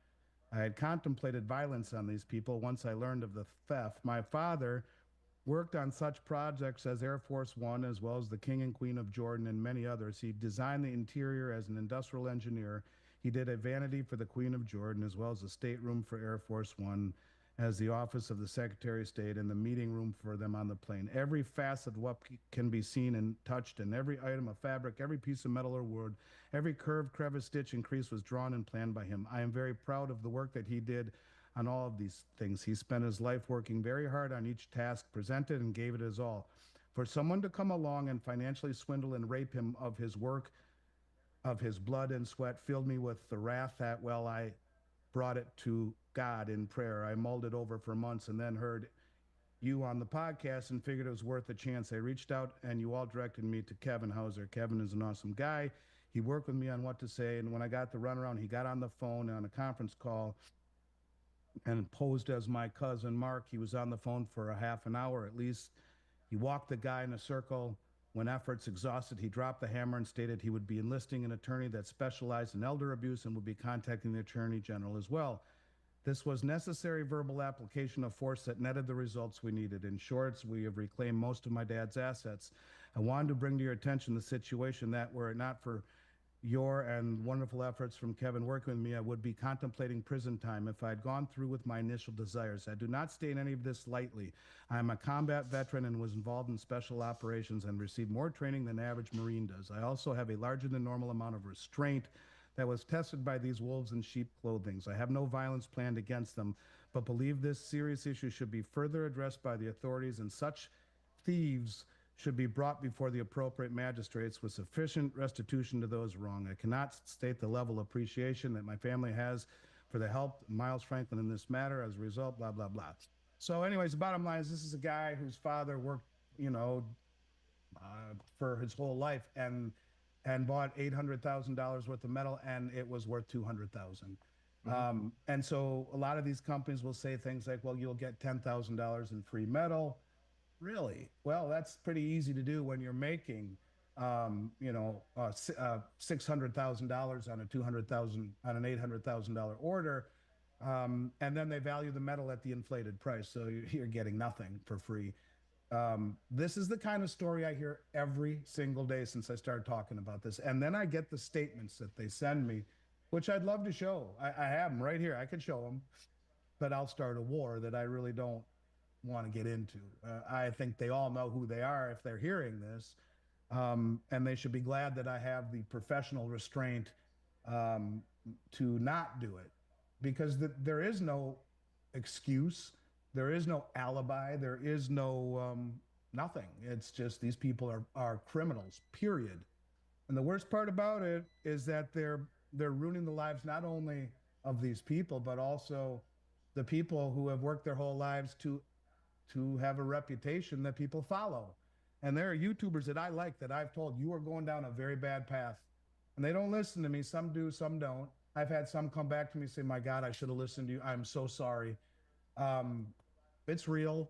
I had contemplated violence on these people once I learned of the theft. My father worked on such projects as Air Force One, as well as the King and Queen of Jordan and many others. He designed the interior as an industrial engineer. He did a vanity for the Queen of Jordan, as well as a stateroom for Air Force One, as the office of the Secretary of State, and the meeting room for them on the plane. Every facet of what can be seen and touched, and every item of fabric, every piece of metal or wood, every curve, crevice, stitch, and crease was drawn and planned by him. I am very proud of the work that he did on all of these things. He spent his life working very hard on each task presented and gave it his all. For someone to come along and financially swindle and rape him of his work, of his blood and sweat, filled me with the wrath that, well, I brought it to God in prayer. I mulled it over for months and then heard you on the podcast and figured it was worth a chance. I reached out and you all directed me to Kevin Hauser. Kevin is an awesome guy. He worked with me on what to say. And when I got the runaround, he got on the phone on a conference call and posed as my cousin Mark. He was on the phone for a half an hour at least. He walked the guy in a circle. When efforts exhausted, he dropped the hammer and stated he would be enlisting an attorney that specialized in elder abuse and would be contacting the Attorney General as well. This was necessary verbal application of force that netted the results we needed. In short, we have reclaimed most of my dad's assets. I wanted to bring to your attention the situation that, were it not for your and wonderful efforts from Kevin working with me, I would be contemplating prison time if I had gone through with my initial desires. I do not state any of this lightly. I am a combat veteran and was involved in special operations and received more training than average Marine does. I also have a larger than normal amount of restraint that was tested by these wolves in sheep clothing. I have no violence planned against them, but believe this serious issue should be further addressed by the authorities, and such thieves should be brought before the appropriate magistrates with sufficient restitution to those wrong. I cannot state the level of appreciation that my family has for the help of Miles Franklin in this matter. As a result, blah, blah, blah. So anyways, the bottom line is this is a guy whose father worked, for his whole life and bought $800,000 worth of metal, and it was worth 200,000. And so a lot of these companies will say things like, well, you'll get $10,000 in free metal. Really? Well, that's pretty easy to do when you're making, $600,000 on a 200,000 on an $800,000 order, and then they value the metal at the inflated price, so you're getting nothing for free. This is the kind of story I hear every single day since I started talking about this, and then I get the statements that they send me, which I'd love to show. I have them right here. I could show them, but I'll start a war that I really don't want to get into. I think they all know who they are if they're hearing this, and they should be glad that I have the professional restraint to not do it, because there is no excuse, there is no alibi, there is no nothing. It's just these people are criminals, period. And the worst part about it is that they're ruining the lives not only of these people, but also the people who have worked their whole lives to have a reputation that people follow. And there are YouTubers that I like that I've told, you are going down a very bad path. And they don't listen to me. Some do, some don't. I've had some come back to me and say, my God, I should have listened to you. I'm so sorry. It's real.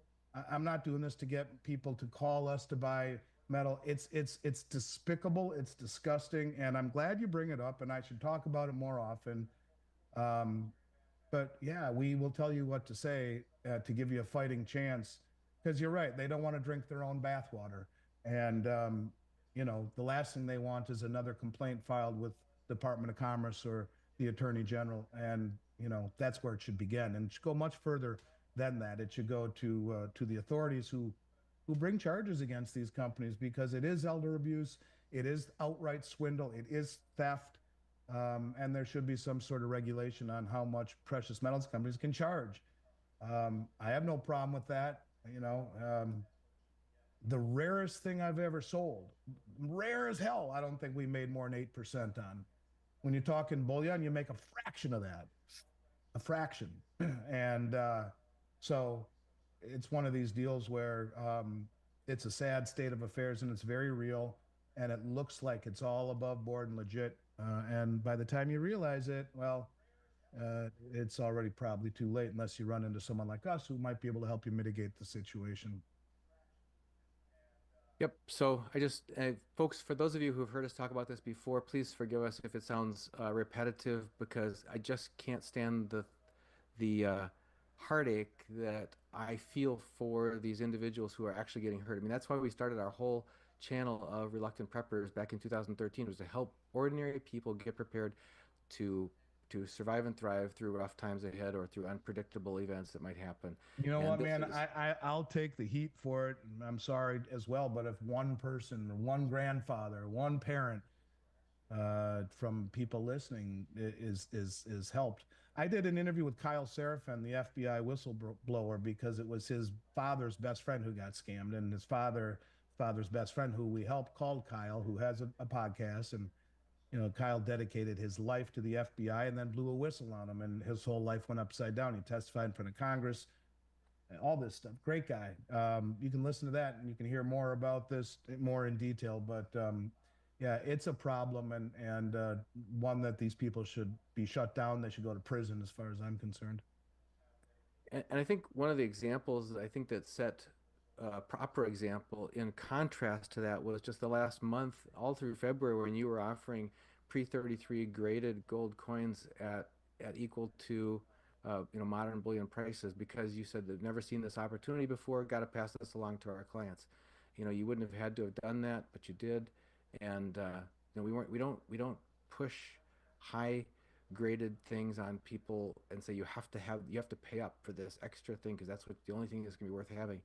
I'm not doing this to get people to call us to buy metal. It's despicable. It's disgusting. And I'm glad you bring it up, and I should talk about it more often. Um, but yeah, we will tell you what to say to give you a fighting chance. Because you're right, they don't want to drink their own bathwater, and the last thing they want is another complaint filed with Department of Commerce or the Attorney General, and that's where it should begin. And it should go much further than that. It should go to the authorities who bring charges against these companies, because it is elder abuse, it is outright swindle, it is theft. And there should be some sort of regulation on how much precious metals companies can charge. I have no problem with that. The rarest thing I've ever sold, rare as hell, I don't think we made more than 8% on. When you're talking bullion, you make a fraction of that, a fraction. And so it's one of these deals where it's a sad state of affairs, and it's very real, and it looks like it's all above board and legit. And by the time you realize it, well, it's already probably too late unless you run into someone like us who might be able to help you mitigate the situation.
Yep. So I just, folks, for those of you who have heard us talk about this before, please forgive us if it sounds repetitive because I just can't stand the heartache that I feel for these individuals who are actually getting hurt. I mean, that's why we started our whole channel of Reluctant Preppers back in 2013 was to help ordinary people get prepared to to survive and thrive through rough times ahead or through unpredictable events that might happen.
You know
And
what,
this
man?
is
I'll take the heat for it. I'm sorry as well, but if one person, one grandfather, one parent from people listening is helped. I did an interview with Kyle Seraphin, the FBI whistleblower, because it was his father's best friend who got scammed, and his father's best friend who we helped called Kyle, who has a podcast, and Kyle dedicated his life to the FBI and then blew a whistle on him, and his whole life went upside down. He testified in front of Congress, all this stuff. Great guy. You can listen to that and you can hear more about this more in detail. But yeah, it's a problem and one that these people should be shut down. They should go to prison, as far as I'm concerned.
and I think one of the examples I think that set a proper example in contrast to that was just the last month, all through February, when you were offering pre-33 graded gold coins at equal to modern bullion prices because you said they've never seen this opportunity before, got to pass this along to our clients. You wouldn't have had to have done that, but you did, and we don't push high graded things on people and say you have to pay up for this extra thing because that's what the only thing that's going to be worth having.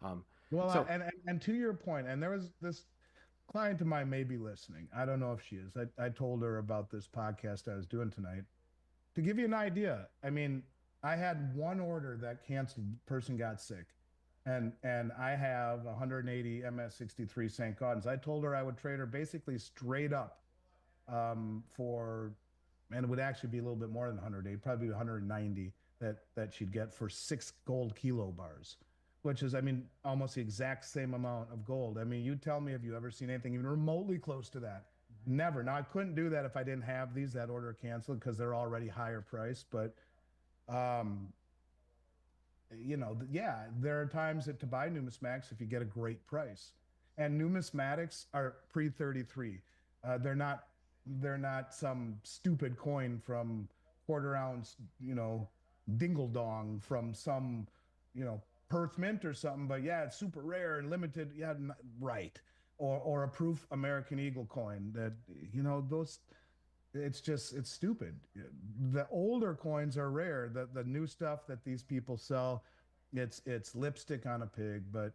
Um,
Well,
so
and to your point, and there was this client of mine may be listening. I don't know if she is. I told her about this podcast I was doing tonight. To give you an idea, I mean, I had one order that canceled, person got sick. And I have 180 MS63 St. Gaudens. I told her I would trade her basically straight up for, and it would actually be a little bit more than 180, probably 190 that she'd get for 6 gold kilo bars, which is, I mean, almost the exact same amount of gold. I mean, you tell me, have you ever seen anything even remotely close to that? Never. Now I couldn't do that if I didn't have these. That order canceled because they're already higher priced. But um, yeah, there are times that to buy numismatics if you get a great price. And numismatics are pre-33. They're not some stupid coin from quarter ounce, dingle dong from some, you know, Perth Mint or something. But yeah, it's super rare and limited. Yeah, right. Or a proof American Eagle coin that, those, it's stupid. The older coins are rare. The new stuff that these people sell, it's lipstick on a pig. But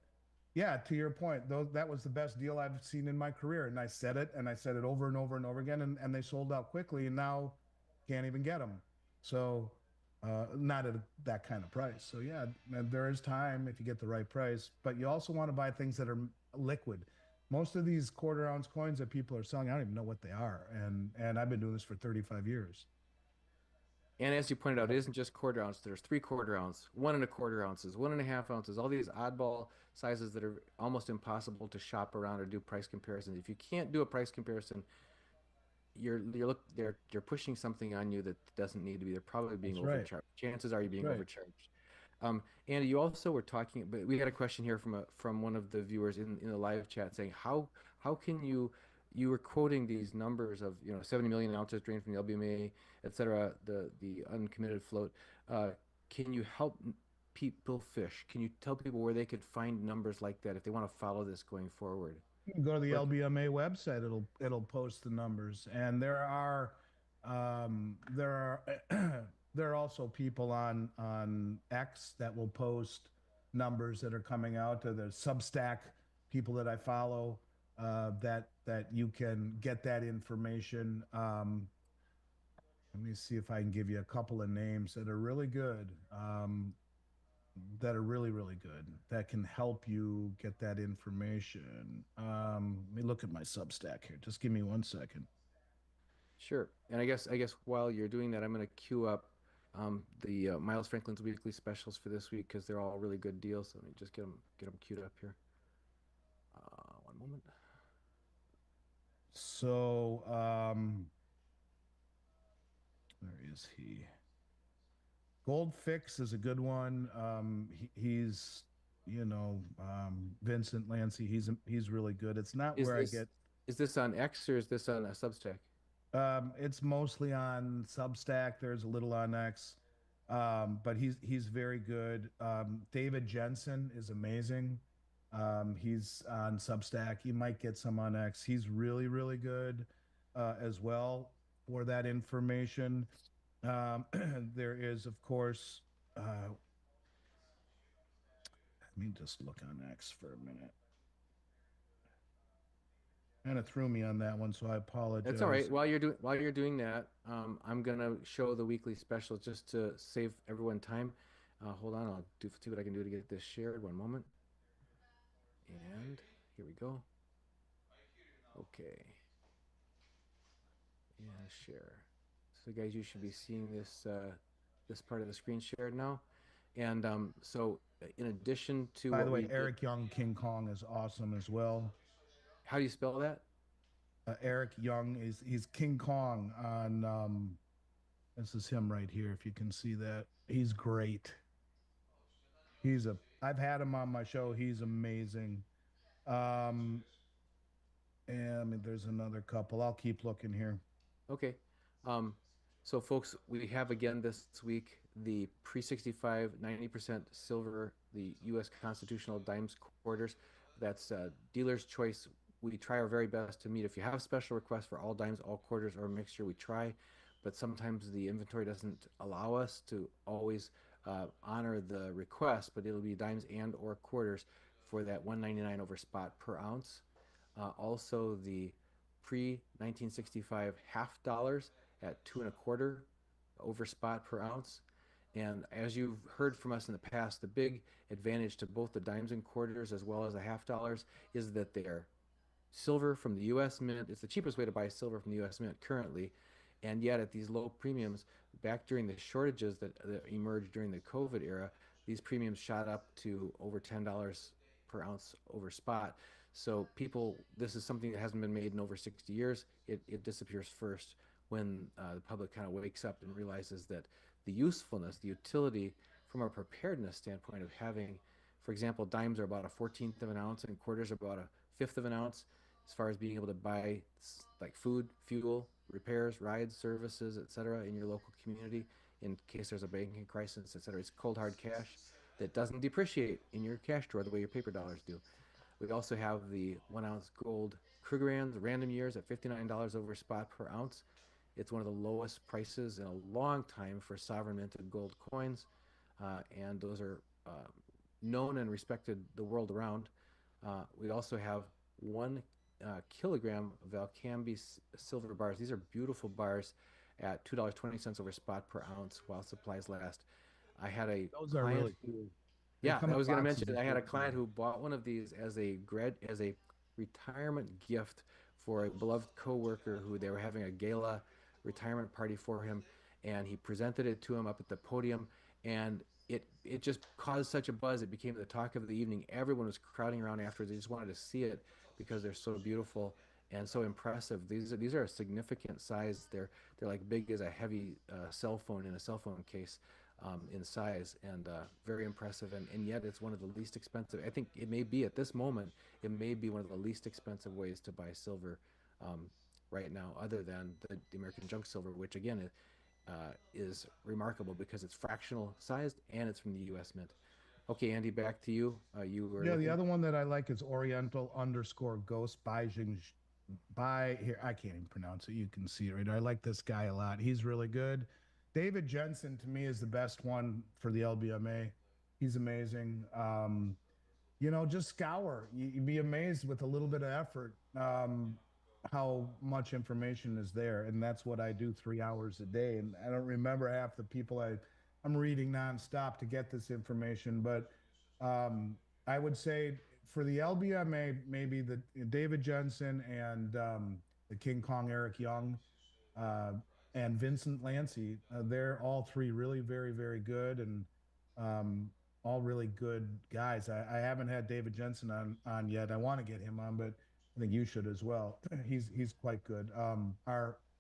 yeah, to your point, though, that was the best deal I've seen in my career. And I said it over and over and over again, and they sold out quickly, and now can't even get them. So not at that kind of price. So yeah, there is time if you get the right price, but you also want to buy things that are liquid. Most of these quarter ounce coins that people are selling, I don't even know what they are. And I've been doing this for 35 years.
and as you pointed out, it isn't just quarter ounce. There's 3/4 ounce, 1 1/4 ounces, 1.5 ounces, all these oddball sizes that are almost impossible to shop around or do price comparisons. If you can't do a price comparison, they're pushing something on you that doesn't need to be. They're probably being
That's right.
overcharged. Chances are you're
That's
being
right.
overcharged. Andy, you also were talking, but we had a question here from one of the viewers in the live chat saying how can you were quoting these numbers of 70 million ounces drained from the LBMA, et cetera, the uncommitted float. Uh, can you help people fish? Can you tell people where they could find numbers like that if they want to follow this going forward?
You can go to the
Where
LBMA website. It'll post the numbers, and there are there are also people on X that will post numbers that are coming out. There's Substack people that I follow that you can get that information. Let me see if I can give you a couple of names that are really good. That are really, really good that can help you get that information. Let me look at my Substack here. Just give me 1 second.
Sure. And I guess while you're doing that, I'm going to queue up the Miles Franklin's weekly specials for this week because they're all really good deals. So let me just get them queued up here. One moment.
So, Where is he? Gold Fix is a good one. He's, Vincent Lancy. He's really good. It's not
Is
where I
this
get.
is this on X or is this on a Substack?
It's mostly on Substack. There's a little on X, but he's very good. David Jensen is amazing. He's on Substack. You might get some on X. He's really really good as well for that information. Um, there is, of course. Let me just look on X for a minute. Kind of threw me on that one, so I
That's all right.
apologize.
While you're doing that, I'm gonna show the weekly special just to save everyone time. Hold on, I'll see what I can do to get this shared. One moment, and here we go. Okay, and share. So, guys, you should be seeing this part of the screen shared now. And in addition to
By the
what
way,
we did,
Eric Young King Kong is awesome as well.
how do you spell that?
Eric Young is he's King Kong on this is him right here if you can see that. He's great. I've had him on my show. He's amazing. Um and I mean there's another couple. I'll keep looking here.
Okay. Um, so, folks, we have again this week the pre 65 90% silver, the U.S. Constitutional Dimes quarters. That's dealer's choice. We try our very best to meet. If you have special requests for all dimes, all quarters, or a mixture, we try. But sometimes the inventory doesn't allow us to always honor the request, but it'll be dimes and or quarters for that 199 over spot per ounce. Also, the pre 1965 half dollars at two and a quarter over spot per ounce. And as you've heard from us in the past, the big advantage to both the dimes and quarters as well as the half dollars is that they're silver from the U.S. Mint. It's the cheapest way to buy silver from the U.S. Mint currently. And yet, at these low premiums, back during the shortages that emerged during the COVID era, these premiums shot up to over $10 per ounce over spot. So, people, this is something that hasn't been made in over 60 years. It disappears first when the public kind of wakes up and realizes that the usefulness, the utility from a preparedness standpoint of having, for example, dimes are about a 14th of an ounce and quarters are about a fifth of an ounce as far as being able to buy like food, fuel, repairs, rides, services, etc. in your local community in case there's a banking crisis, etc. It's cold hard cash that doesn't depreciate in your cash drawer the way your paper dollars do. We also have the 1 ounce gold Krugerrands random years at $59 over spot per ounce. It's one of the lowest prices in a long time for sovereign minted gold coins, and those are known and respected the world around. We also have 1 kilogram of Valcambi silver bars. These are beautiful bars at $2.20 over spot per ounce while supplies last. I had a
Those are
client
really cool. They
yeah,
come
I
in
was going to
boxes
mention
of
I had a
14.
client who bought one of these as a retirement gift for a beloved coworker who they were having a gala retirement party for him, and he presented it to him up at the podium, and it just caused such a buzz. It became the talk of the evening. Everyone was crowding around afterwards. They just wanted to see it because they're so beautiful and so impressive. These are a significant size. They're like big as a heavy cell phone in a cell phone case in size, and very impressive. And yet it's one of the least expensive. I think it may be at this moment, it may be one of the least expensive ways to buy silver um, right now, other than the American junk silver, which again is remarkable because it's fractional sized and it's from the U.S. Mint. Okay, Andy, back to you. You were
Yeah, the
looking.
other one that I like is Oriental underscore Ghost by here. I can't even pronounce it. You can see it right. I like this guy a lot. He's really good. David Jensen to me is the best one for the LBMA. He's amazing. Just scour. You'd be amazed with a little bit of effort how much information is there, and that's what I do 3 hours a day. And I don't remember half the people I'm reading nonstop to get this information, but um, I would say for the LBMA, maybe the David Jensen and the King Kong Eric Young uh, and Vincent Lancy. They're all three really very, very good and um, all really good guys. I haven't had David Jensen on yet. I want to get him on, but I think you should as well. He's quite good.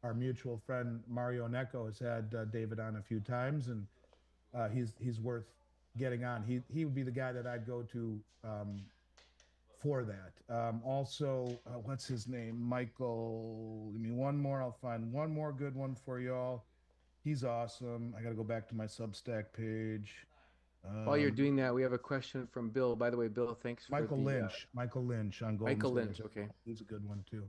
our mutual friend Mario Necco has had David on a few times, and he's worth getting on. He would be the guy that I'd go to for that. Also, what's his name? Michael. Give me one more. I'll find one more good one for y'all. He's awesome. I got to go back to my Substack page.
While you're
Um,
doing that, we have a question from Bill. By the way, Bill, thanks for
Michael
the
Lynch. Michael Lynch on Golden
Michael
State
Lynch.
Institute.
Okay.
He's a good one too.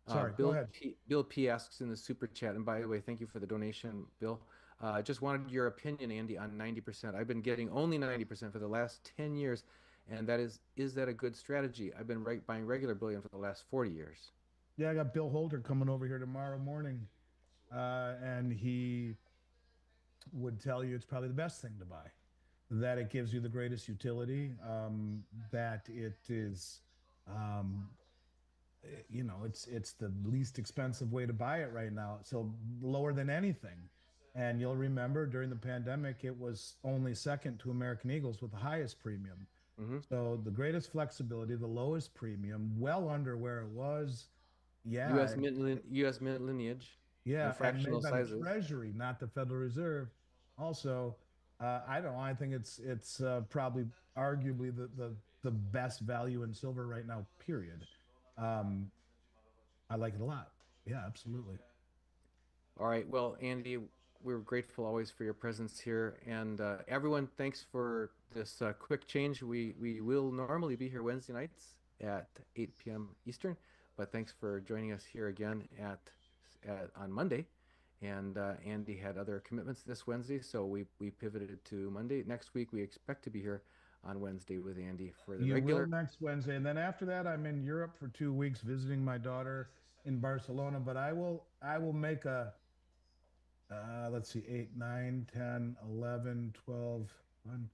Sorry, go
Bill
ahead.
Bill P asks in the super chat, and by the way, thank you for the donation, Bill. I just wanted your opinion, Andy, on 90%. I've been getting only 90% for the last 10 years, and is that a good strategy? I've been buying regular bullion for the last 40 years.
Yeah, I got Bill Holder coming over here tomorrow morning, and he would tell you it's probably the best thing to buy. That it gives you the greatest utility. That it is, um, it's the least expensive way to buy it right now. So lower than anything. And you'll remember during the pandemic, it was only second to American Eagles with the highest premium.
Hmm.
So the greatest flexibility, the lowest premium, well under where it was. Yeah,
U.S. mint lineage,
yeah,
and
and made
fractional
by the
sizes.
Treasury, not the Federal Reserve. Also, I don't know. I think it's probably arguably the best value in silver right now. Period. Um, I like it a lot. Yeah, absolutely.
All right. Well, Andy, we're grateful always for your presence here. And everyone, thanks for this quick change. We will normally be here Wednesday nights at 8 p.m. Eastern, but thanks for joining us here again on Monday. And Andy had other commitments this Wednesday, so we pivoted to Monday. Next week, we expect to be here on Wednesday with Andy for the
You will
regular.
next Wednesday, and then after that, I'm in Europe for 2 weeks visiting my daughter in Barcelona. But I will make a let's see, 8, 9, 10, 11, 12. 1,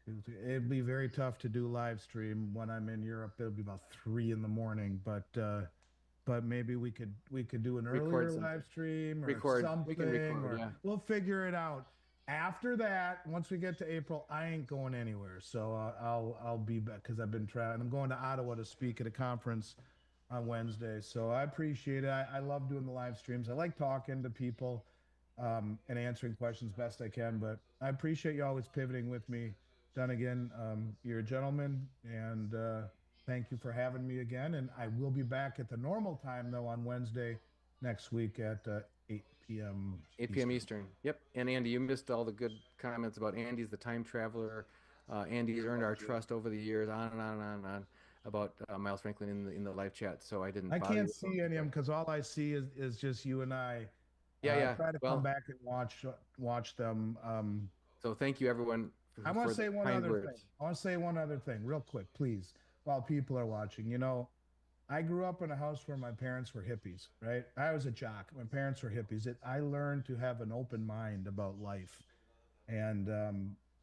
2, 3. It'd be very tough to do live stream when I'm in Europe. It'll be about 3 in the morning, but maybe we could do an
Record
earlier live
something.
stream or
Record. We can
something,
record.
or
Yeah.
we'll figure it out. After that, once we get to April, I ain't going anywhere. So I'll be back because I've been traveling. I'm going to Ottawa to speak at a conference on Wednesday. So I appreciate it. I love doing the live streams. I like talking to people and answering questions best I can. But I appreciate you always pivoting with me. Done again. You're a gentleman, and thank you for having me again. And I will be back at the normal time though on Wednesday next week at 8 p.m.
8 p.m.
Eastern.
Eastern. Yep. And Andy, you missed all the good comments about Andy's the time traveler. Andy's earned our trust over the years, on and on and on and on about Miles Franklin in the live chat. So I didn't
I
bother
can't
you about
see any of them
that.
because all I see is just you and I.
Yeah,
I
yeah.
try to come
Well,
back and watch them.
so thank you everyone
I want
for
to
the
say one
kind
other thing.
words.
I want to say one other thing, real quick, please, while people are watching. I grew up in a house where my parents were hippies, right? I was a jock. My parents were hippies. I learned to have an open mind about life. And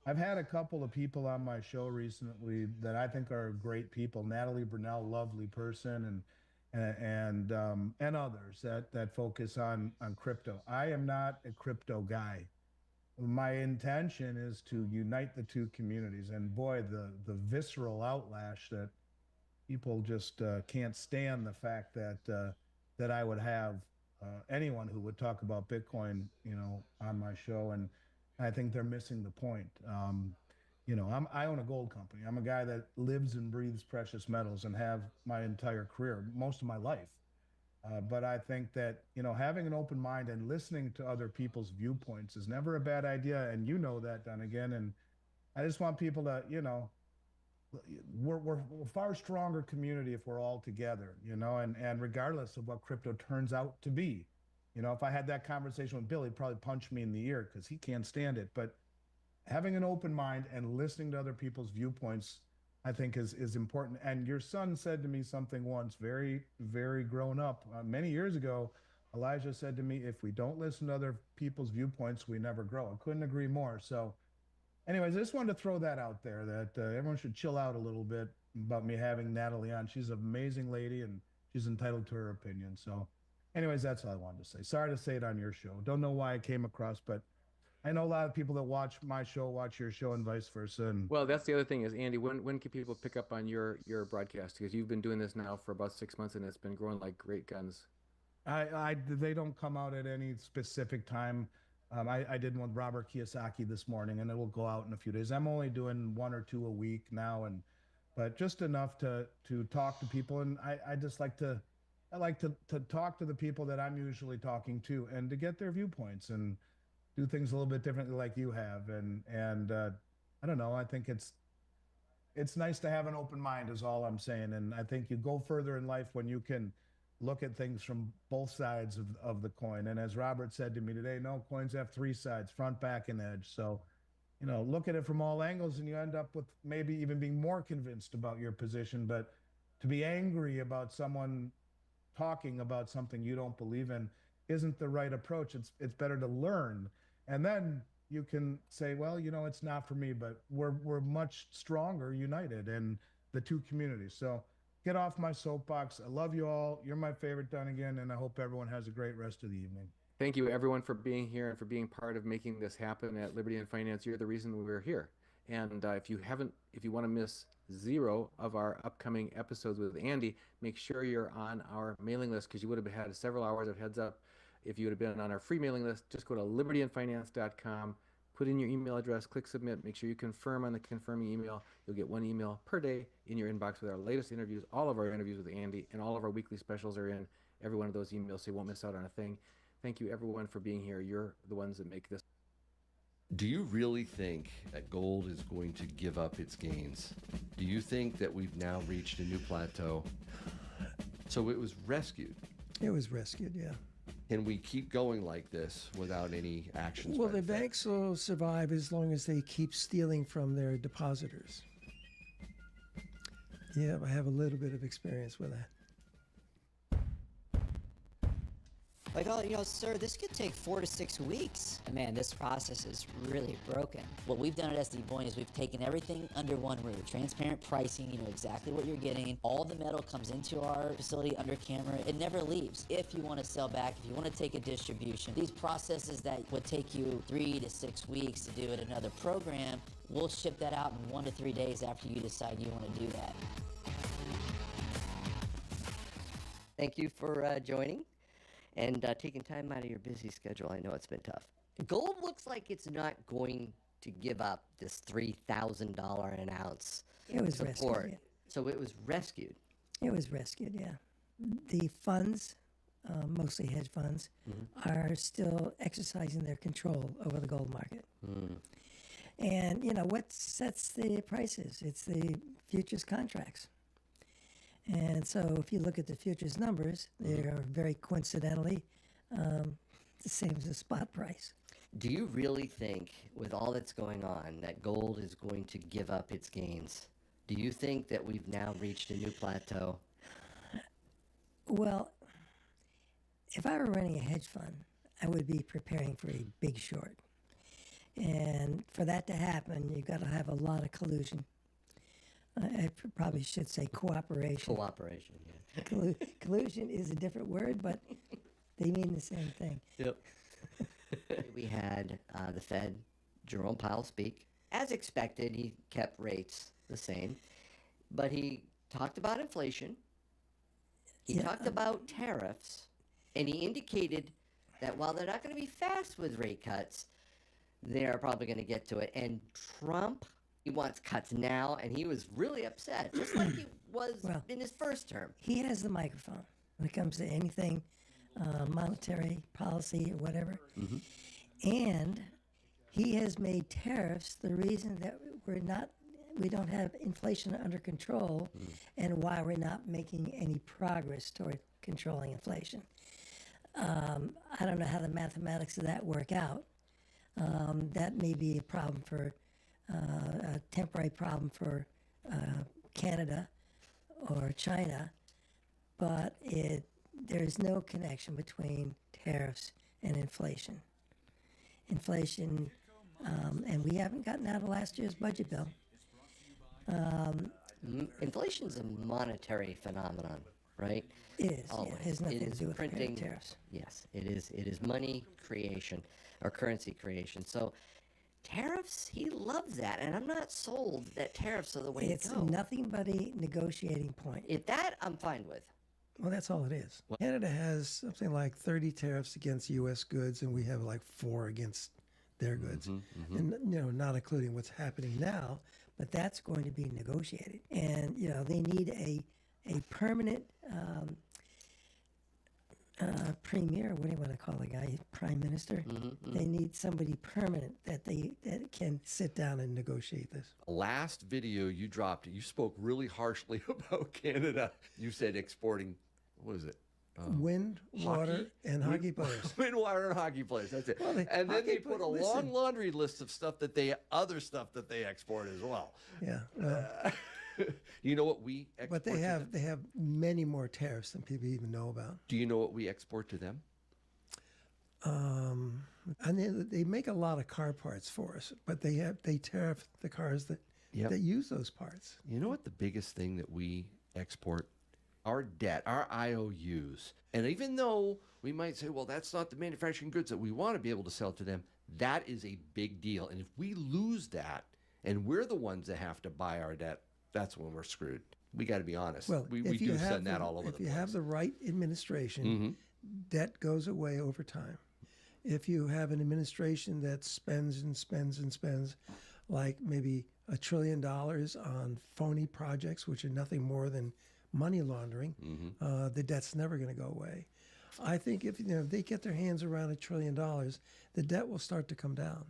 I've had a couple of people on my show recently that I think are great people. Natalie Brunell, lovely person, and others that focus on crypto. I am not a crypto guy. My intention is to unite the two communities. And boy, the visceral outlash that people just can't stand the fact that I would have anyone who would talk about Bitcoin, on my show, and I think they're missing the point. I own a gold company. I'm a guy that lives and breathes precious metals and have my entire career, most of my life. But I think that having an open mind and listening to other people's viewpoints is never a bad idea, and you know that, Don, again. And I just want people to, we're a far stronger community if we're all together, and regardless of what crypto turns out to be. If I had that conversation with Bill, he'd probably punch me in the ear because he can't stand it. But having an open mind and listening to other people's viewpoints, I think is important. And your son said to me something once, very, very grown up, many years ago. Elijah said to me, if we don't listen to other people's viewpoints, we never grow. I couldn't agree more. So anyways, I just wanted to throw that out there that everyone should chill out a little bit about me having Natalie on. She's an amazing lady and she's entitled to her opinion. So, anyways, that's all I wanted to say. Sorry to say it on your show. Don't know why I came across, but I know a lot of people that watch my show watch your show and vice versa. And
Well, that's the other thing is Andy, when can people pick up on your broadcast? Because you've been doing this now for about 6 months and it's been growing like great guns.
They don't come out at any specific time. I did one with Robert Kiyosaki this morning, and it will go out in a few days. I'm only doing one or two a week now, and but just enough to talk to people. And I just like to I like to talk to the people that I'm usually talking to, and to get their viewpoints and do things a little bit differently, like you have. And I don't know. I think it's nice to have an open mind, is all I'm saying. And I think you go further in life when you can look at things from both sides of the coin. And as Robert said to me today, no, coins have three sides: front, back, and edge. So, look at it from all angles, and you end up with maybe even being more convinced about your position. But to be angry about someone talking about something you don't believe in isn't the right approach. It's better to learn, and then you can say, well, it's not for me. But we're much stronger united in the two communities. So get off my soapbox. I love you all. You're my favorite, Dunnigan, and I hope everyone has a great rest of the evening.
Thank you, everyone, for being here and for being part of making this happen at Liberty and Finance. You're the reason we're here. And if you want to miss zero of our upcoming episodes with Andy, make sure you're on our mailing list, because you would have had several hours of heads up if you would have been on our free mailing list. Just go to libertyandfinance.com, put in your email address, click submit, make sure you confirm on the confirming email. You'll get one email per day in your inbox with our latest interviews. All of our interviews with Andy and all of our weekly specials are in every one of those emails, so you won't miss out on a thing. Thank you, everyone, for being here. You're the ones that make this.
Do you really think that gold is going to give up its gains? Do you think that we've now reached a new plateau? So it was rescued.
It was rescued, yeah.
Can we keep going like this without any actions?
Well,
by
the
the Fed?
banks will survive as long as they keep stealing from their depositors. Yeah, I have a little bit of experience with that.
Like, oh, sir, this could take 4 to 6 weeks.
And man, this process is really broken. What we've done at SD Bullion is we've taken everything under one roof. Transparent pricing, you know exactly what you're getting. All the metal comes into our facility under camera. It never leaves. If you want to sell back, if you want to take a distribution, these processes that would take you 3 to 6 weeks to do at another program, we'll ship that out in 1 to 3 days after you decide you want to do that.
Thank you for joining and taking time out of your busy schedule. I know it's been tough. Gold looks like it's not going to give up this $3,000 an ounce
It was
support.
rescued. Yeah.
So it was rescued.
It was rescued, yeah. The funds, mostly hedge funds, are still exercising their control over the gold market. And, what sets the prices? It's the futures contracts. And so if you look at the futures numbers, they are very coincidentally the same as the spot price.
Do you really think, with all that's going on, that gold is going to give up its gains? Do you think that we've now reached a new plateau?
Well, if I were running a hedge fund, I would be preparing for a big short. And for that to happen, you've got to have a lot of collusion. I probably should say cooperation.
Cooperation, yeah.
Collusion is a different word, but they mean the same thing.
Yep. We had the Fed, Jerome Powell, speak. As expected, he kept rates the same, but he talked about inflation. He talked about tariffs, and he indicated that while they're not going to be fast with rate cuts, they're probably going to get to it. And Trump, he wants cuts now, and he was really upset, just like he was in his first term.
He has the microphone when it comes to anything monetary policy or whatever. And he has made tariffs the reason that we don't have inflation under control, and why we're not making any progress toward controlling inflation. I don't know how the mathematics of that work out. That may be a problem for a temporary problem for Canada or China, but there's no connection between tariffs and inflation. And we haven't gotten out of last year's budget bill.
Inflation's a monetary phenomenon, right?
It is.
Always.
Yeah, it has nothing
It
to
is
do with
printing
tariffs.
Yes, it is. It is money creation or currency creation. So tariffs, he loves that, and I'm not sold that tariffs are the way
It's
to go.
nothing but a negotiating point.
If that, I'm fine with.
Well, that's all it is. Canada has something like 30 tariffs against U.S. goods, and we have like 4 against their goods. And, not including what's happening now, but that's going to be negotiated. And, they need a permanent premier, what do you want to call the guy, prime minister? They need somebody permanent that can sit down and negotiate this.
Last video you dropped, you spoke really harshly about Canada. You said exporting, what is it?
Wind, water, and hockey players.
Wind, water, and hockey players. That's it.
Well,
and then they put a long
listen.
laundry list of other stuff that they export as well.
Yeah. Well,
You know what we export?
but they have many more tariffs than people even know about.
Do you know what we export to them?
And they make a lot of car parts for us, but they tariff the cars that use those parts.
You know what the biggest thing that we export? Our debt, our IOUs. And even though we might say, well, that's not the manufacturing goods that we want to be able to sell to them, that is a big deal. And if we lose that and we're the ones that have to buy our debt, that's when we're screwed. We got to be honest.
Well,
we do send that all over the place.
If you have the right administration, debt goes away over time. If you have an administration that spends and spends and spends, like maybe $1 trillion on phony projects, which are nothing more than money laundering, the debt's never going to go away. I think if they get their hands around $1 trillion, the debt will start to come down.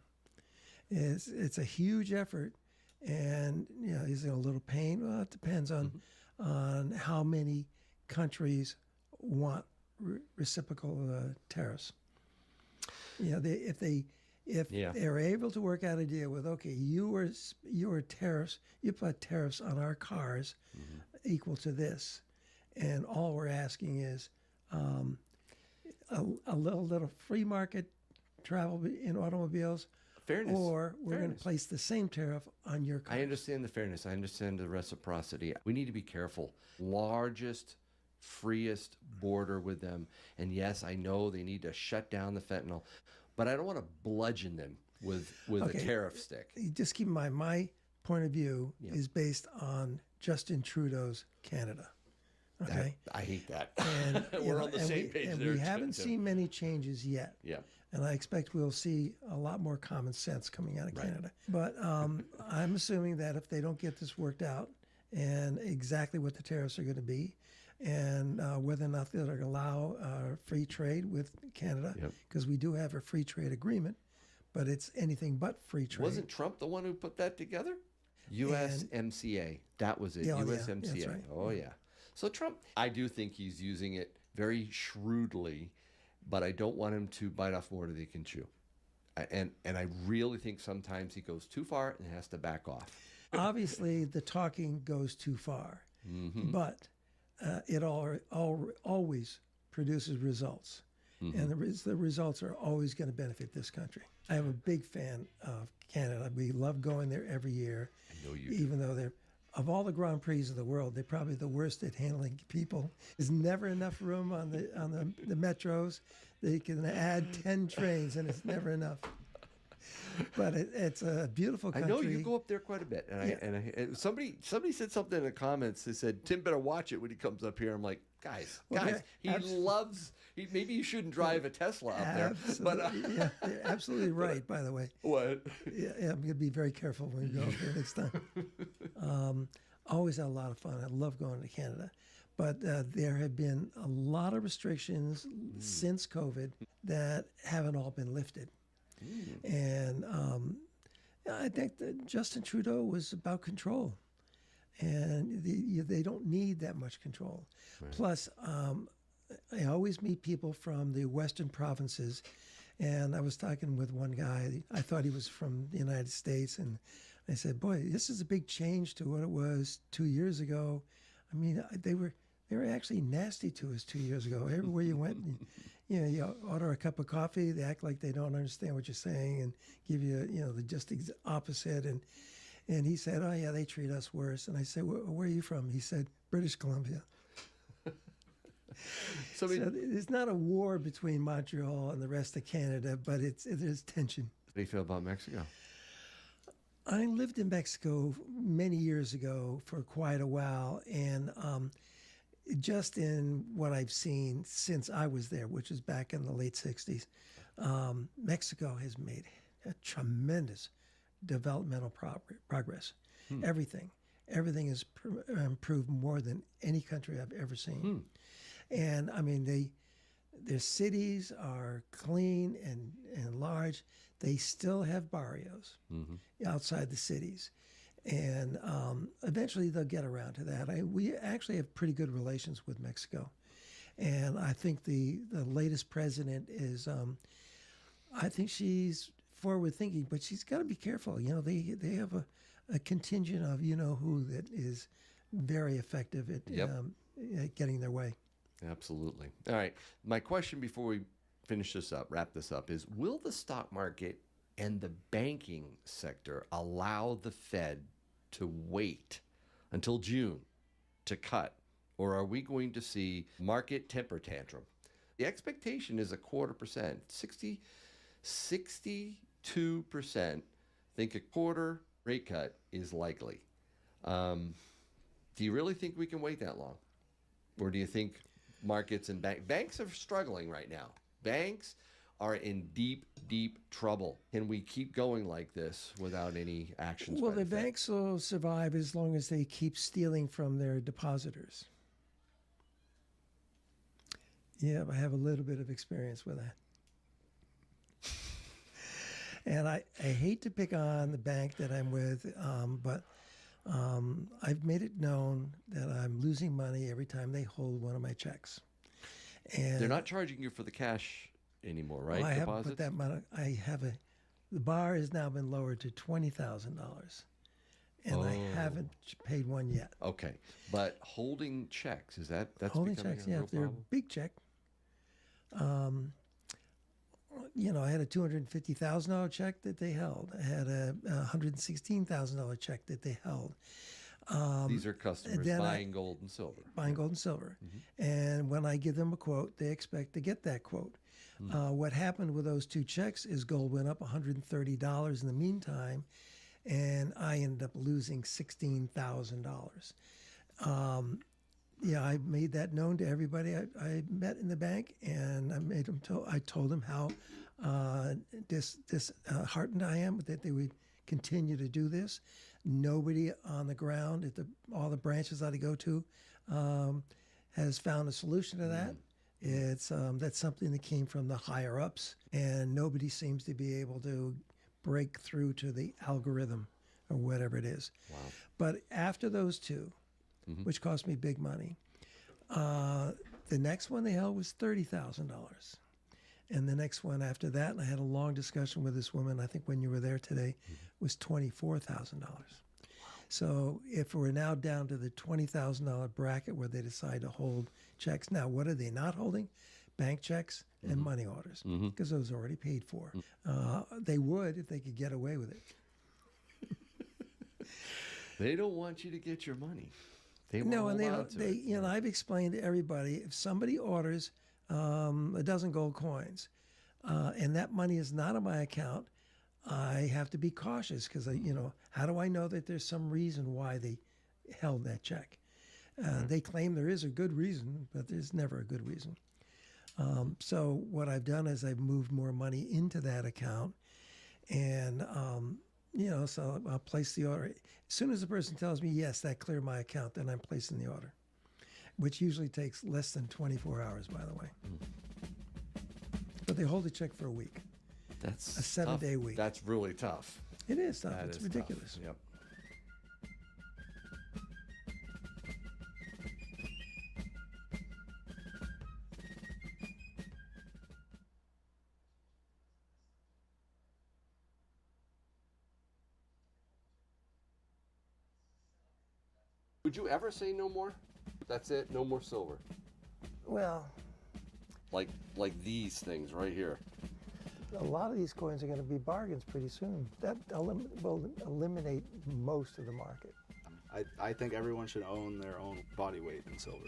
It's a huge effort, and is it a little pain? Well, it depends on how many countries want reciprocal tariffs. If they're able to work out a deal with, okay, your tariffs, you put tariffs on our cars equal to this, and all we're asking is a little free market travel in automobiles,
fairness,
or we're going to place the same tariff on your cars.
I understand the fairness. I understand the reciprocity. We need to be careful. Largest, freest border with them. And yes, I know they need to shut down the fentanyl, but I don't want to bludgeon them with a tariff stick.
Just keep in mind, my point of view is based on Justin Trudeau's Canada. Okay,
I hate that.
And
We're on the same page
and
there.
we haven't seen many changes yet.
Yeah.
And I expect we'll see a lot more common sense coming out of Canada. But I'm assuming that if they don't get this worked out and exactly what the tariffs are going to be, and whether or not they're going to allow free trade with Canada, because we do have a free trade agreement, but it's anything but free trade.
Wasn't Trump the one who put that together? USMCA. That was it. USMCA.
That's right.
Oh, yeah. So Trump, I do think he's using it very shrewdly, but I don't want him to bite off more than he can chew. And I really think sometimes he goes too far and has to back off.
Obviously, the talking goes too far, but it always produces results. And the results are always going to benefit this country. I am a big fan of Canada. We love going there every year.
I know you do.
Even though they're, of all the Grand Prix of the world, they're probably the worst at handling people. There's never enough room on the metros. They can add 10 trains, and it's never enough. But it's a beautiful country.
I know you go up there quite a bit, and somebody said something in the comments. They said Tim better watch it when he comes up here. I'm like, guys, maybe you shouldn't drive a Tesla up there. But
you're absolutely right. By the way,
what?
Yeah, I'm going to be very careful when we go up there next time. Always had a lot of fun. I love going to Canada. But there have been a lot of restrictions since COVID that haven't all been lifted. And I think that Justin Trudeau was about control. And they don't need that much control. Right. Plus, I always meet people from the Western provinces. And I was talking with one guy. I thought he was from the United States. And I said, boy, this is a big change to what it was 2 years ago. I mean, they were actually nasty to us 2 years ago. Everywhere you went, you order a cup of coffee, they act like they don't understand what you're saying and give you, the just opposite. And he said, oh, yeah, they treat us worse. And I said, where are you from? He said, British Columbia. So it's not a war between Montreal and the rest of Canada, but there's tension.
How do you feel about Mexico?
I lived in Mexico many years ago for quite a while, and just in what I've seen since I was there, which is back in the late 60s, Mexico has made a tremendous developmental progress. Everything has improved more than any country I've ever seen. And I mean, their cities are clean and large. They still have barrios outside the cities. And eventually they'll get around to that. We actually have pretty good relations with Mexico. And I think the latest president is, I think she's forward thinking, but she's got to be careful. You know, they have a contingent of, you know, who that is very effective at getting their way.
Absolutely. All right. My question before we wrap this up, is will the stock market and the banking sector allow the Fed to wait until June to cut? Or are we going to see market temper tantrum? The expectation is 0.25%. 62% think a quarter rate cut is likely. Do you really think we can wait that long? Or do you think markets and banks are struggling right now? Banks are in deep, deep trouble. Can we keep going like this without any actions?
Well, the banks will survive as long as they keep stealing from their depositors. Yeah, I have a little bit of experience with that. And I hate to pick on the bank that I'm with, but I've made it known that I'm losing money every time they hold one of my checks. And
they're not charging you for the cash anymore, right?
I
Deposits?
haven't put that money. The bar has now been lowered to $20,000, and I haven't paid one yet.
Okay, but holding checks, that's
holding
becoming
checks?
a
Yeah,
real
if they're a
problem?
big check. You know, I had a $250,000 check that they held. I had a $116,000 check that they held.
These are customers buying gold and silver.
Buying gold and silver. And when I give them a quote, they expect to get that quote. What happened with those two checks is gold went up $130 in the meantime, and I ended up losing $16,000. Yeah, I made that known to everybody I met in the bank, and I told them how disheartened I am that they would continue to do this. Nobody on the ground at all the branches that I go to has found a solution to that. It's that's something that came from the higher ups, and nobody seems to be able to break through to the algorithm or whatever it is.
Wow.
But after those two, which cost me big money, the next one they held was $30,000. And the next one after that, and I had a long discussion with this woman, I think when you were there today, was $24,000. So if we're now down to the $20,000 bracket where they decide to hold checks, now what are they not holding? Bank checks and money orders, because those are already paid for. They would if they could get away with it.
They don't want you to get your money. They
No,
want
and
to hold on to it.
you know, I've explained to everybody, if somebody orders a dozen gold coins, and that money is not on my account, I have to be cautious because you know, how do I know that there's some reason why they held that check? They claim there is a good reason, but there's never a good reason. So what I've done is I've moved more money into that account, and you know, so I'll place the order. As soon as the person tells me, yes, that cleared my account, then I'm placing the order, which usually takes less than 24 hours, by the way. But they hold a check for a week.
That's
a 7-day week.
That's really tough.
It is tough.
That
It's
is
ridiculous.
tough. Yep. Would you ever say no more? That's it, no more silver.
Well,
Like these things right here.
a lot of these coins are going to be bargains pretty soon. That will eliminate most of the market.
I think everyone should own their own body weight in silver.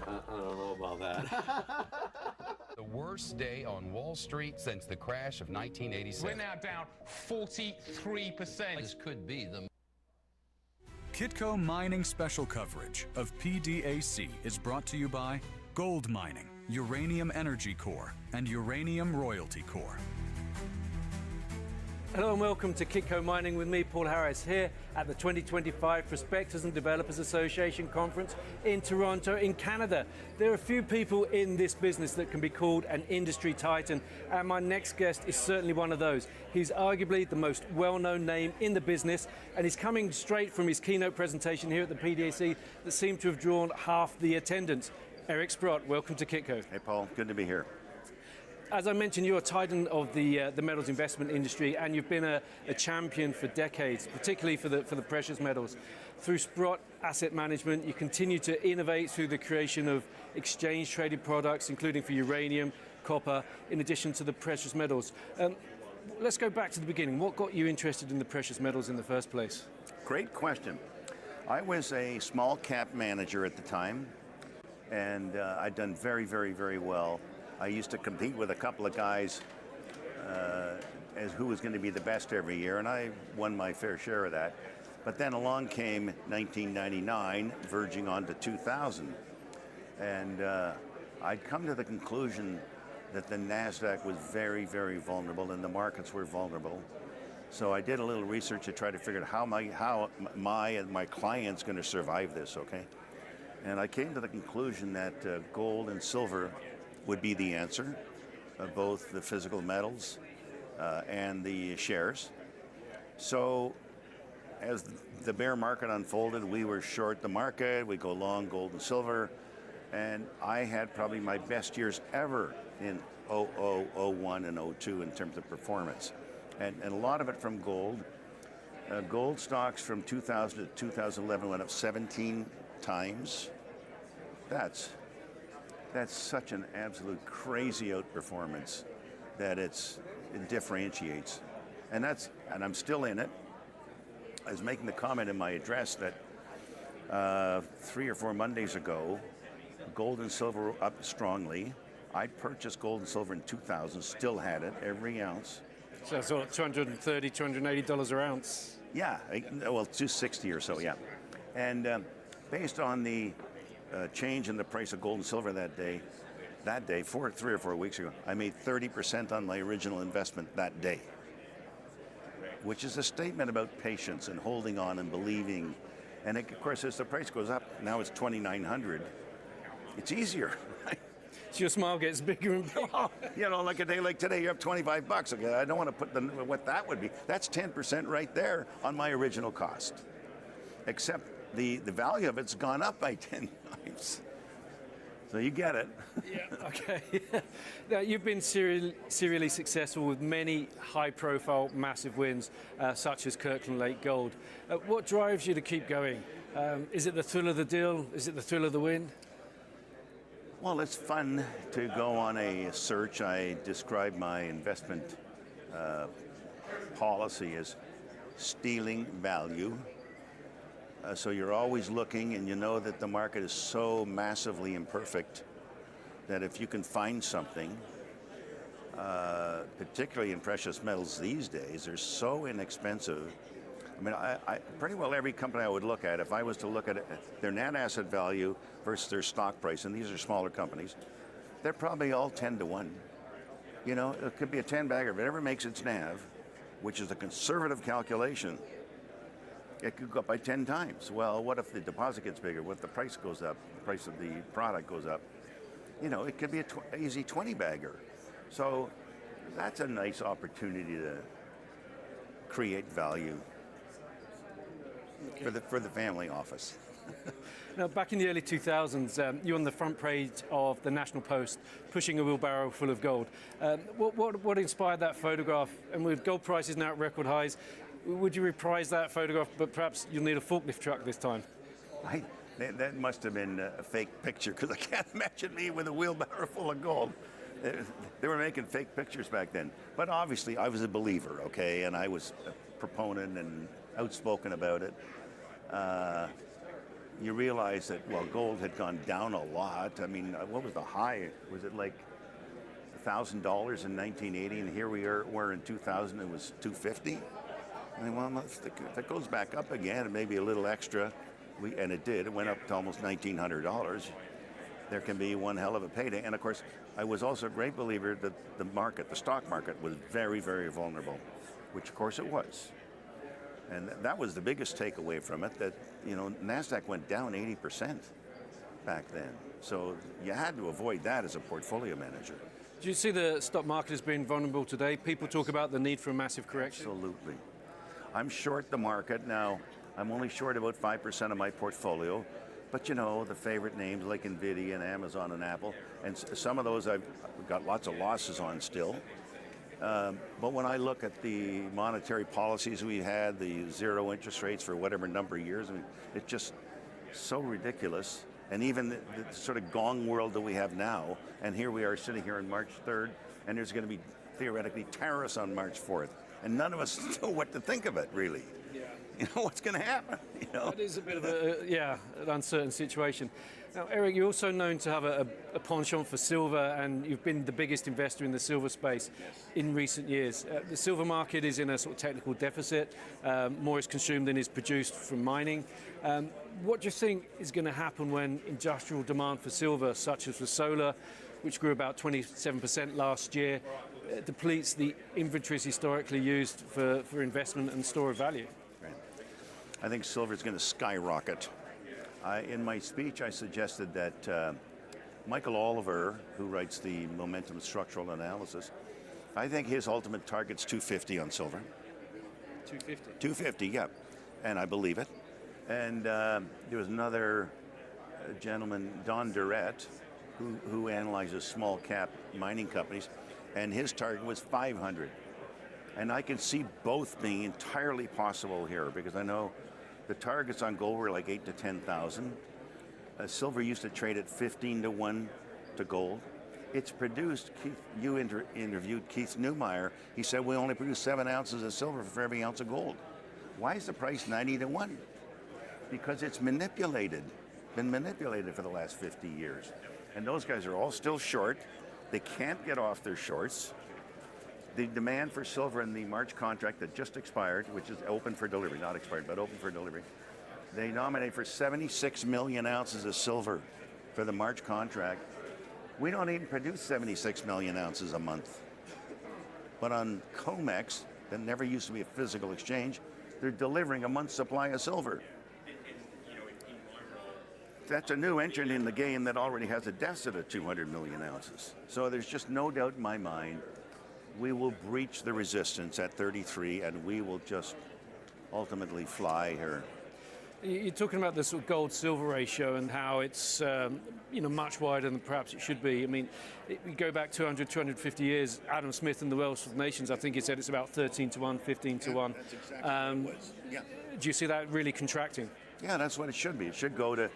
I don't know about that.
The worst day on Wall Street since the crash of 1987.
We're now down 43%.
This could be the
Kitco Mining special coverage of PDAC is brought to you by Gold Mining, Uranium Energy Corps, and Uranium Royalty Corps.
Hello and welcome to Kitco Mining with me, Paul Harris, here at the 2025 Prospectors and Developers Association Conference in Toronto, in Canada. There are a few people in this business that can be called an industry titan, and my next guest is certainly one of those. He's arguably the most well-known name in the business, and he's coming straight from his keynote presentation here at the PDAC that seemed to have drawn half the attendance. Eric Sprott, welcome to Kitco.
Hey, Paul. Good to be here.
As I mentioned, you're a titan of the metals investment industry, and you've been a champion for decades, particularly for the precious metals. Through Sprott Asset Management, you continue to innovate through the creation of exchange-traded products, including for uranium, copper, in addition to the precious metals. Let's go back to the beginning. What got you interested in the precious metals in the first place?
Great question. I was a small cap manager at the time, and I'd done very, very, very well. I used to compete with a couple of guys as who was going to be the best every year, and I won my fair share of that. But then along came 1999, verging on to 2000, and I'd come to the conclusion that the NASDAQ was very, very vulnerable, and the markets were vulnerable. So I did a little research to try to figure out how my and my clients going to survive this. Okay, and I came to the conclusion that gold and silver would be the answer, both the physical metals and the shares. So as the bear market unfolded, we were short the market, we go long gold and silver, and I had probably my best years ever in 00, 01, and 02 in terms of performance. And a lot of it from gold. Gold stocks from 2000 to 2011 went up 17 times. That's such an absolute crazy outperformance that it differentiates. And I'm still in it. I was making the comment in my address that 3 or 4 Mondays ago, gold and silver were up strongly. I purchased gold and silver in 2000, still had it, every ounce.
So it's sort of $230, $280 an ounce.
Yeah, well, 260 or so, yeah. And based on the change in the price of gold and silver that day, 3 or 4 weeks ago, I made 30% on my original investment that day, which is a statement about patience and holding on and believing. And of course, as the price goes up, now it's 2,900. It's easier.
So your smile gets bigger and bigger.
You know, like a day like today, you have $25. Okay, I don't want to put what that would be. That's 10% right there on my original cost. Except the value of it's gone up by 10 times. So you get it.
Yeah, okay. Now, you've been serially successful with many high-profile, massive wins, such as Kirkland Lake Gold. What drives you to keep going? Is it the thrill of the deal? Is it the thrill of the win?
Well, it's fun to go on a search. I describe my investment policy as stealing value. So you're always looking, and you know that the market is so massively imperfect that if you can find something, particularly in precious metals these days, they're so inexpensive. I mean, I pretty well every company I would look at, if I was to look at it, their net asset value versus their stock price, and these are smaller companies, they're probably all 10 to 1. You know, it could be a 10 bagger, but whatever makes its NAV, which is a conservative calculation, it could go up by 10 times. Well, what if the deposit gets bigger? What if the price goes up, the price of the product goes up? You know, it could be an easy 20 bagger. So that's a nice opportunity to create value. Okay. For the family office.
Now, back in the early 2000s, you were on the front page of the National Post, pushing a wheelbarrow full of gold. What inspired that photograph? And with gold prices now at record highs, would you reprise that photograph, but perhaps you'll need a forklift truck this time?
That must have been a fake picture, because I can't imagine me with a wheelbarrow full of gold. They were making fake pictures back then. But obviously, I was a believer, okay, and I was a proponent and outspoken about it. You realize that, well, gold had gone down a lot. I mean, what was the high? Was it like $1,000 in 1980, and here we were in 2000, it was $250? And well, if it goes back up again, and maybe a little extra, and it did. It went up to almost $1,900. There can be one hell of a payday. And of course, I was also a great believer that the stock market was very, very vulnerable, which of course it was. And that was the biggest takeaway from it, that, NASDAQ went down 80% back then. So you had to avoid that as a portfolio manager.
Do you see the stock market as being vulnerable today? People talk about the need for a massive correction.
Absolutely. I'm short the market now. I'm only short about 5% of my portfolio. But the favorite names like NVIDIA and Amazon and Apple, and some of those I've got lots of losses on still. But when I look at the monetary policies we had, the zero interest rates for whatever number of years, it's just so ridiculous. And even the sort of gong world that we have now, and here we are sitting here on March 3rd, and there's going to be theoretically tariffs on March 4th, and none of us know what to think of it, really. What's going to happen?
It is a bit of an uncertain situation. Now, Eric, you're also known to have a penchant for silver, and you've been the biggest investor in the silver space in recent years. The silver market is in a sort of technical deficit. More is consumed than is produced from mining. What do you think is going to happen when industrial demand for silver, such as for solar, which grew about 27% last year, depletes the inventories historically used for investment and store of value?
I think silver is going to skyrocket. In my speech, I suggested that Michael Oliver, who writes the Momentum Structural Analysis, I think his ultimate target's 250 on silver.
250?
250, yeah. And I believe it. And there was another gentleman, Don Durrett, who analyzes small cap mining companies, and his target was 500. And I can see both being entirely possible here, because I know the targets on gold were like 8 to 10,000. Silver used to trade at 15 to 1 to gold. It's produced, you interviewed Keith Neumeyer. He said we only produce 7 ounces of silver for every ounce of gold. Why is the price 90 to 1? Because it's been manipulated for the last 50 years. And those guys are all still short. They can't get off their shorts. The demand for silver in the March contract that just expired, which is open for delivery, not expired, but open for delivery, they nominate for 76 million ounces of silver for the March contract. We don't even produce 76 million ounces a month. But on COMEX, that never used to be a physical exchange, they're delivering a month's supply of silver. That's a new entrant in the game that already has a deficit of 200 million ounces. So there's just no doubt in my mind we will breach the resistance at 33, and we will just ultimately fly here.
You're talking about the sort of gold-silver ratio and how it's much wider than perhaps it should be. I mean, we go back 200, 250 years. Adam Smith in the Wealth of Nations, I think he said it's about 13 to 1, 15 to 1.
That's exactly what it was. Yeah.
Do you see that really contracting?
Yeah, that's what it should be. It should go to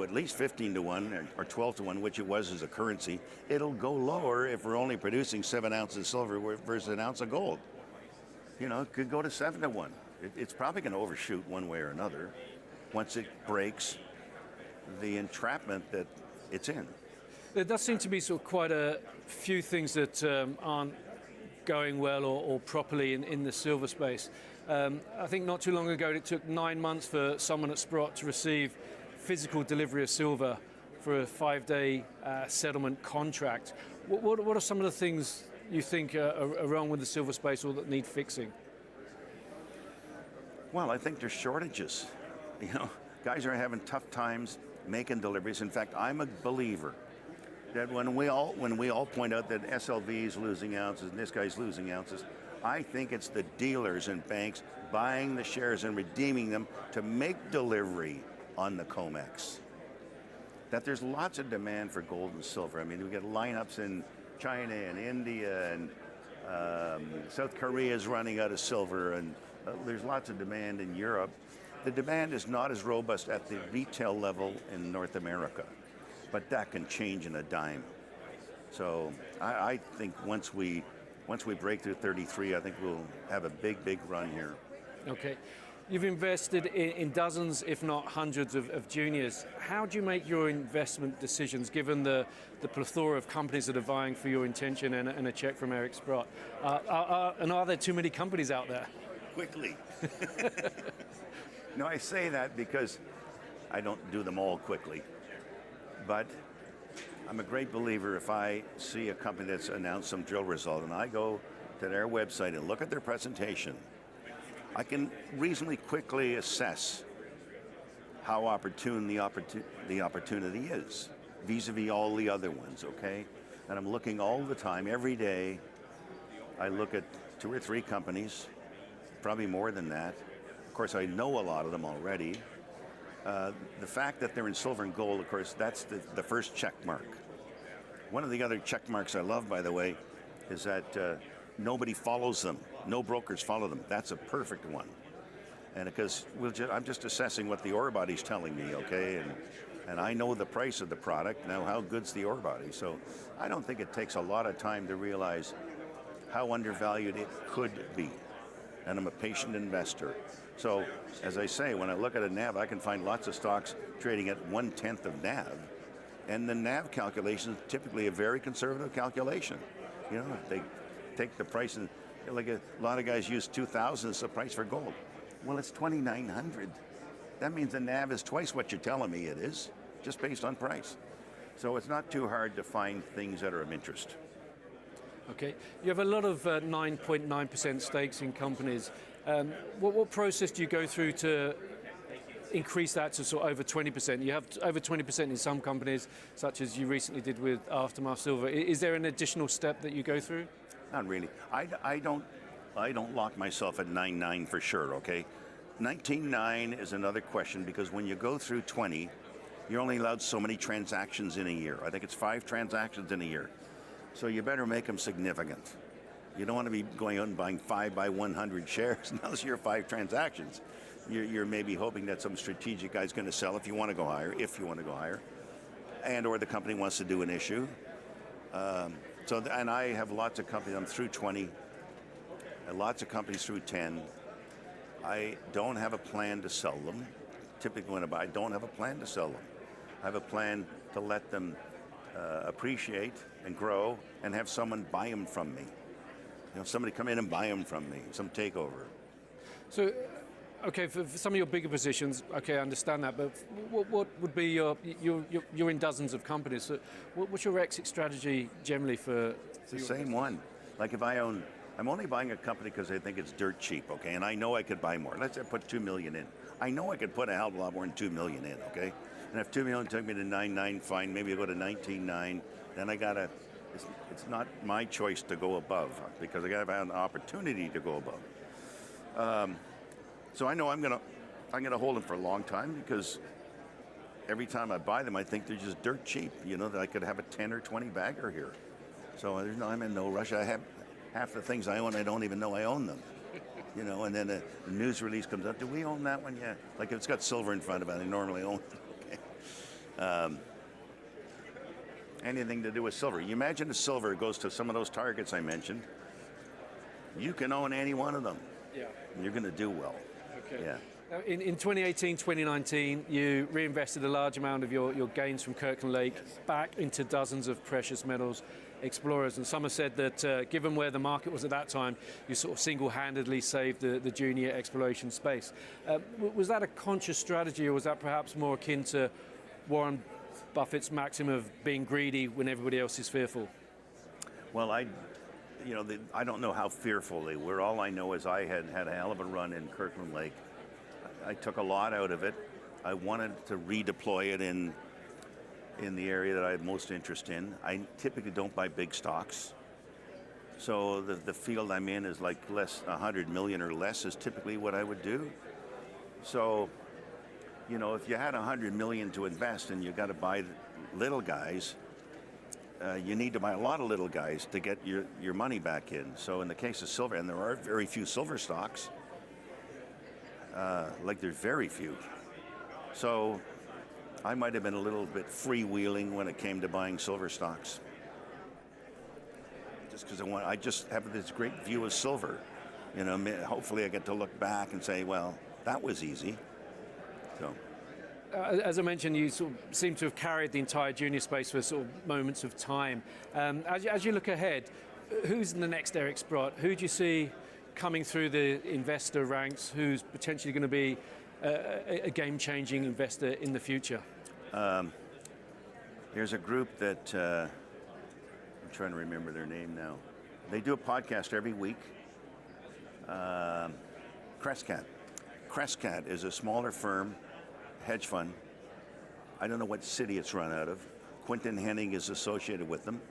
at least 15 to 1 or 12 to 1, which it was as a currency. It'll go lower if we're only producing 7 ounces of silver versus an ounce of gold. It could go to 7 to 1. It's probably going to overshoot one way or another once it breaks the entrapment that it's in.
There does seem to be sort of quite a few things that aren't going well or properly in the silver space. I think not too long ago it took 9 months for someone at Sprott to receive physical delivery of silver for a 5-day settlement contract. What are some of the things you think are wrong with the silver space or that need fixing?
Well, I think there's shortages. Guys are having tough times making deliveries. In fact, I'm a believer that when we all point out that SLV is losing ounces and this guy's losing ounces, I think it's the dealers and banks buying the shares and redeeming them to make delivery on the COMEX. That there's lots of demand for gold and silver. I mean, we get lineups in China and India, and South Korea is running out of silver, and there's lots of demand in Europe. The demand is not as robust at the retail level in North America, but that can change in a dime. So I think once we break through 33, I think we'll have a big run here.
Okay. You've invested in dozens, if not hundreds, of juniors. How do you make your investment decisions, given the plethora of companies that are vying for your attention and a check from Eric Sprott? And are there too many companies out there?
quickly. No, I say that because I don't do them all quickly. But I'm a great believer if I see a company that's announced some drill result and I go to their website and look at their presentation, I can reasonably quickly assess how opportune the opportunity is vis-a-vis all the other ones, okay? And I'm looking all the time, every day. I look at 2 or 3 companies, probably more than that. Of course, I know a lot of them already. The fact that they're in silver and gold, of course, that's the first check mark. One of the other check marks I love, by the way, is that nobody follows them. No brokers follow them. That's a perfect one. And because I'm just assessing what the ore body's telling me, okay? And I know the price of the product. Now, how good's the ore body? So I don't think it takes a lot of time to realize how undervalued it could be. And I'm a patient investor. So, as I say, when I look at a NAV, I can find lots of stocks trading at 1/10 of NAV. And the NAV calculation is typically a very conservative calculation. You know, they take the price and, like a lot of guys use 2,000 as the price for gold. Well, it's 2,900. That means the NAV is twice what you're telling me it is, just based on price. So it's not too hard to find things that are of interest.
Okay, you have a lot of 9.9% stakes in companies. What process do you go through to increase that to sort of over 20%? You have over 20% in some companies, such as you recently did with Aftermath Silver. Is there an additional step that you go through?
Not really. I don't lock myself at 9.9 for sure, okay? 19.9 is another question because when you go through 20, you're only allowed so many transactions in a year. I think it's 5 transactions in a year. So you better make them significant. You don't want to be going out and buying 5 by 100 shares unless you're 5 transactions. You're maybe hoping that some strategic guy's going to sell if you want to go higher, and or the company wants to do an issue. And I have lots of companies. I'm through 20, and lots of companies through 10. I don't have a plan to sell them. Typically when I buy, I don't have a plan to sell them. I have a plan to let them appreciate and grow and have someone buy them from me. You know, somebody come in and buy them from me, some takeover.
So, okay, for some of your bigger positions, okay, I understand that, but what would be you're in dozens of companies, so what's your exit strategy generally for?
It's the same one. Like if I'm only buying a company because I think it's dirt cheap, okay, and I know I could buy more. Let's say I put $2 million in. I know I could put a hell of a lot more than $2 million in, okay? And if $2 million took me to 9.9, fine, maybe I go to 19.9, then I gotta, it's not my choice to go above because I gotta have an opportunity to go above. So I know I'm gonna hold them for a long time because every time I buy them, I think they're just dirt cheap. You know that I could have a 10 or 20 bagger here. So I'm in no rush. I have half the things I own. I don't even know I own them. You know, and then a news release comes up. Do we own that one? Yeah. Like if it's got silver in front of it, I normally own it. Okay. Anything to do with silver. You imagine if silver goes to some of those targets I mentioned. You can own any one of them.
Yeah.
And you're going to do well.
Okay.
Yeah.
Now, in 2018, 2019, you reinvested a large amount of your gains from Kirkland Lake back into dozens of precious metals explorers. And some have said that given where the market was at that time, you sort of single-handedly saved the junior exploration space. Was that a conscious strategy, or was that perhaps more akin to Warren Buffett's maxim of being greedy when everybody else is fearful?
Well, I don't know how fearful they were. All I know is I had a hell of a run in Kirkland Lake. I took a lot out of it. I wanted to redeploy it in the area that I have most interest in. I typically don't buy big stocks. So the field I'm in is like less, 100 million or less is typically what I would do. So, you know, if you had 100 million to invest and you got to buy little guys, you need to buy a lot of little guys to get your money back in. So in the case of silver, and there are very few silver stocks, like there's very few. So I might have been a little bit freewheeling when it came to buying silver stocks. Just because I just have this great view of silver. You know, hopefully I get to look back and say, well, that was easy. So.
As I mentioned, you sort of seem to have carried the entire junior space for sort of moments of time. As you look ahead, who's the next Eric Sprott? Who do you see coming through the investor ranks who's potentially going to be a game-changing investor in the future?
There's a group that, I'm trying to remember their name now. They do a podcast every week. Crescat. Crescat is a smaller firm, hedge fund. I don't know what city it's run out of. Quinton Henning is associated with them.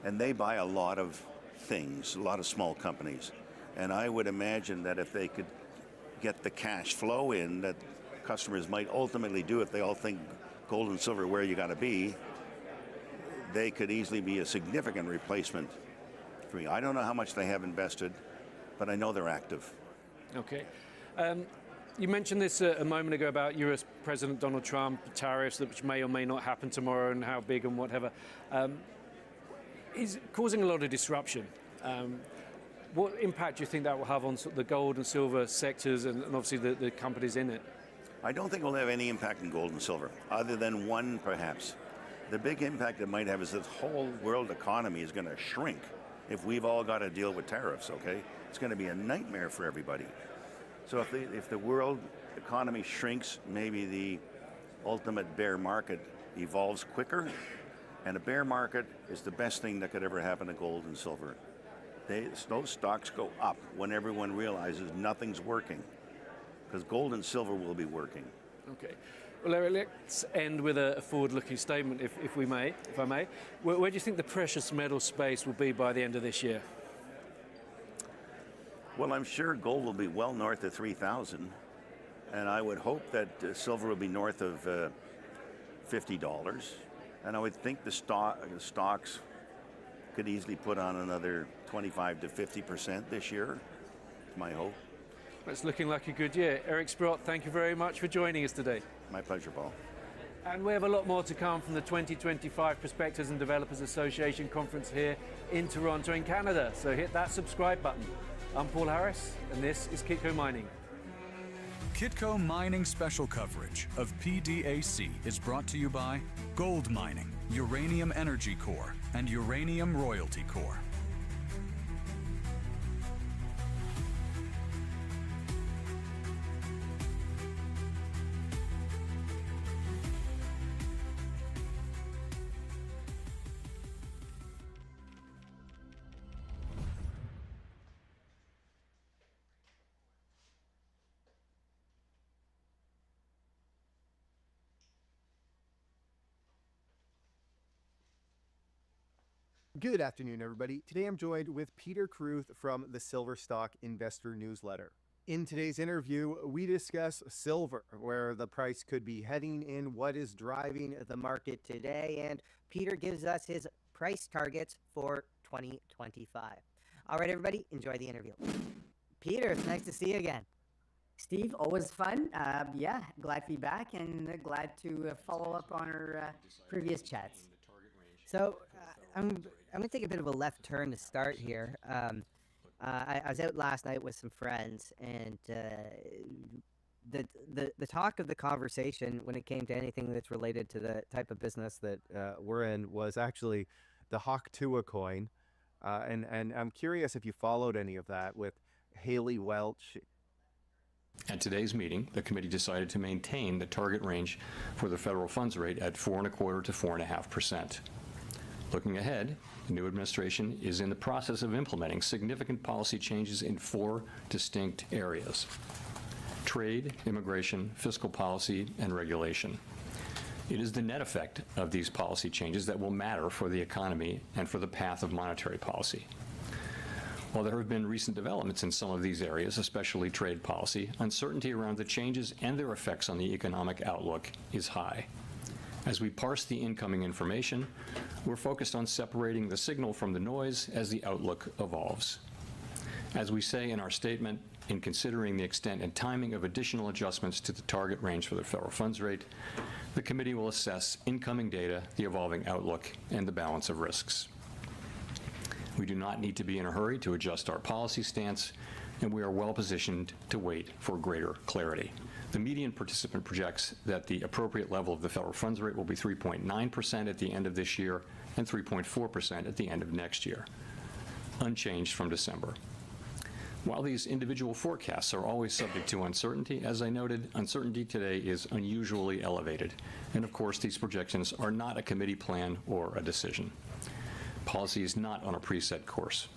And they buy a lot of things, a lot of small companies. And I would imagine that if they could get the cash flow in that customers might ultimately do if they all think gold and silver where you got to be, they could easily be a significant replacement for me. I don't know how much they have invested, but I know they're active.
Okay. You mentioned this a moment ago about US President Donald Trump, tariffs, which may or may not happen tomorrow and how big and whatever. Is causing a lot of disruption. What impact do you think that will have on the gold and silver sectors and obviously the companies in it?
I don't think it will have any impact in gold and silver, other than one perhaps. The big impact it might have is that the whole world economy is going to shrink if we've all got to deal with tariffs, okay? It's going to be a nightmare for everybody. So if the world economy shrinks, maybe the ultimate bear market evolves quicker. And a bear market is the best thing that could ever happen to gold and silver. Those stocks go up when everyone realizes nothing's working, because gold and silver will be working.
Okay. Well, Larry, let's end with a forward-looking statement, if I may. Where do you think the precious metal space will be by the end of this year?
Well, I'm sure gold will be well north of 3,000, and I would hope that silver will be north of $50. And I would think the stocks could easily put on another 25 to 50% this year. It's my hope.
It's looking like a good year. Eric Sprott, thank you very much for joining us today.
My pleasure, Paul.
And we have a lot more to come from the 2025 Prospectors and Developers Association Conference here in Toronto in Canada. So hit that subscribe button. I'm Paul Harris, and this is Kitco Mining.
Kitco Mining special coverage of PDAC is brought to you by Gold Mining, Uranium Energy Corps, and Uranium Royalty Corps.
Good afternoon, everybody. Today I'm joined with Peter Kruth from the Silver Stock Investor Newsletter. In today's interview, we discuss silver, where the price could be heading in, what is driving the market today, and Peter gives us his price targets for 2025. All right, everybody, enjoy the interview. Peter, it's nice to see you again.
Steve, always fun. Yeah, glad to be back and glad to follow up on our previous chats.
So I'm going to take a bit of a left turn to start here. I was out last night with some friends, and the talk of the conversation when it came to anything that's related to the type of business that
we're in was actually the Hawk-Tuah coin. And I'm curious if you followed any of that with Haley Welch.
At today's meeting, the committee decided to maintain the target range for the federal funds rate at 4.25% to 4.5%. Looking ahead, the new administration is in the process of implementing significant policy changes in 4 distinct areas: trade, immigration, fiscal policy, and regulation. It is the net effect of these policy changes that will matter for the economy and for the path of monetary policy. While there have been recent developments in some of these areas, especially trade policy, uncertainty around the changes and their effects on the economic outlook is high. As we parse the incoming information, we're focused on separating the signal from the noise as the outlook evolves. As we say in our statement, in considering the extent and timing of additional adjustments to the target range for the federal funds rate, the committee will assess incoming data, the evolving outlook, and the balance of risks. We do not need to be in a hurry to adjust our policy stance, and we are well positioned to wait for greater clarity. The median participant projects that the appropriate level of the federal funds rate will be 3.9% at the end of this year and 3.4% at the end of next year, unchanged from December. While these individual forecasts are always subject to uncertainty, as I noted, uncertainty today is unusually elevated. And of course, these projections are not a committee plan or a decision. Policy is not on a preset course.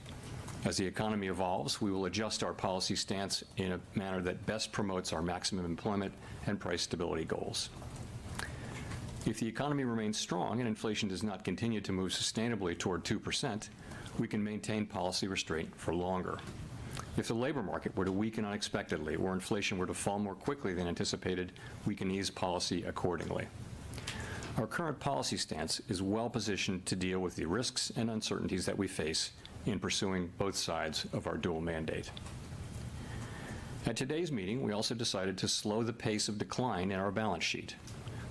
As the economy evolves, we will adjust our policy stance in a manner that best promotes our maximum employment and price stability goals. If the economy remains strong and inflation does not continue to move sustainably toward 2%, we can maintain policy restraint for longer. If the labor market were to weaken unexpectedly or inflation were to fall more quickly than anticipated, we can ease policy accordingly. Our current policy stance is well positioned to deal with the risks and uncertainties that we face in pursuing both sides of our dual mandate. At today's meeting, we also decided to slow the pace of decline in our balance sheet.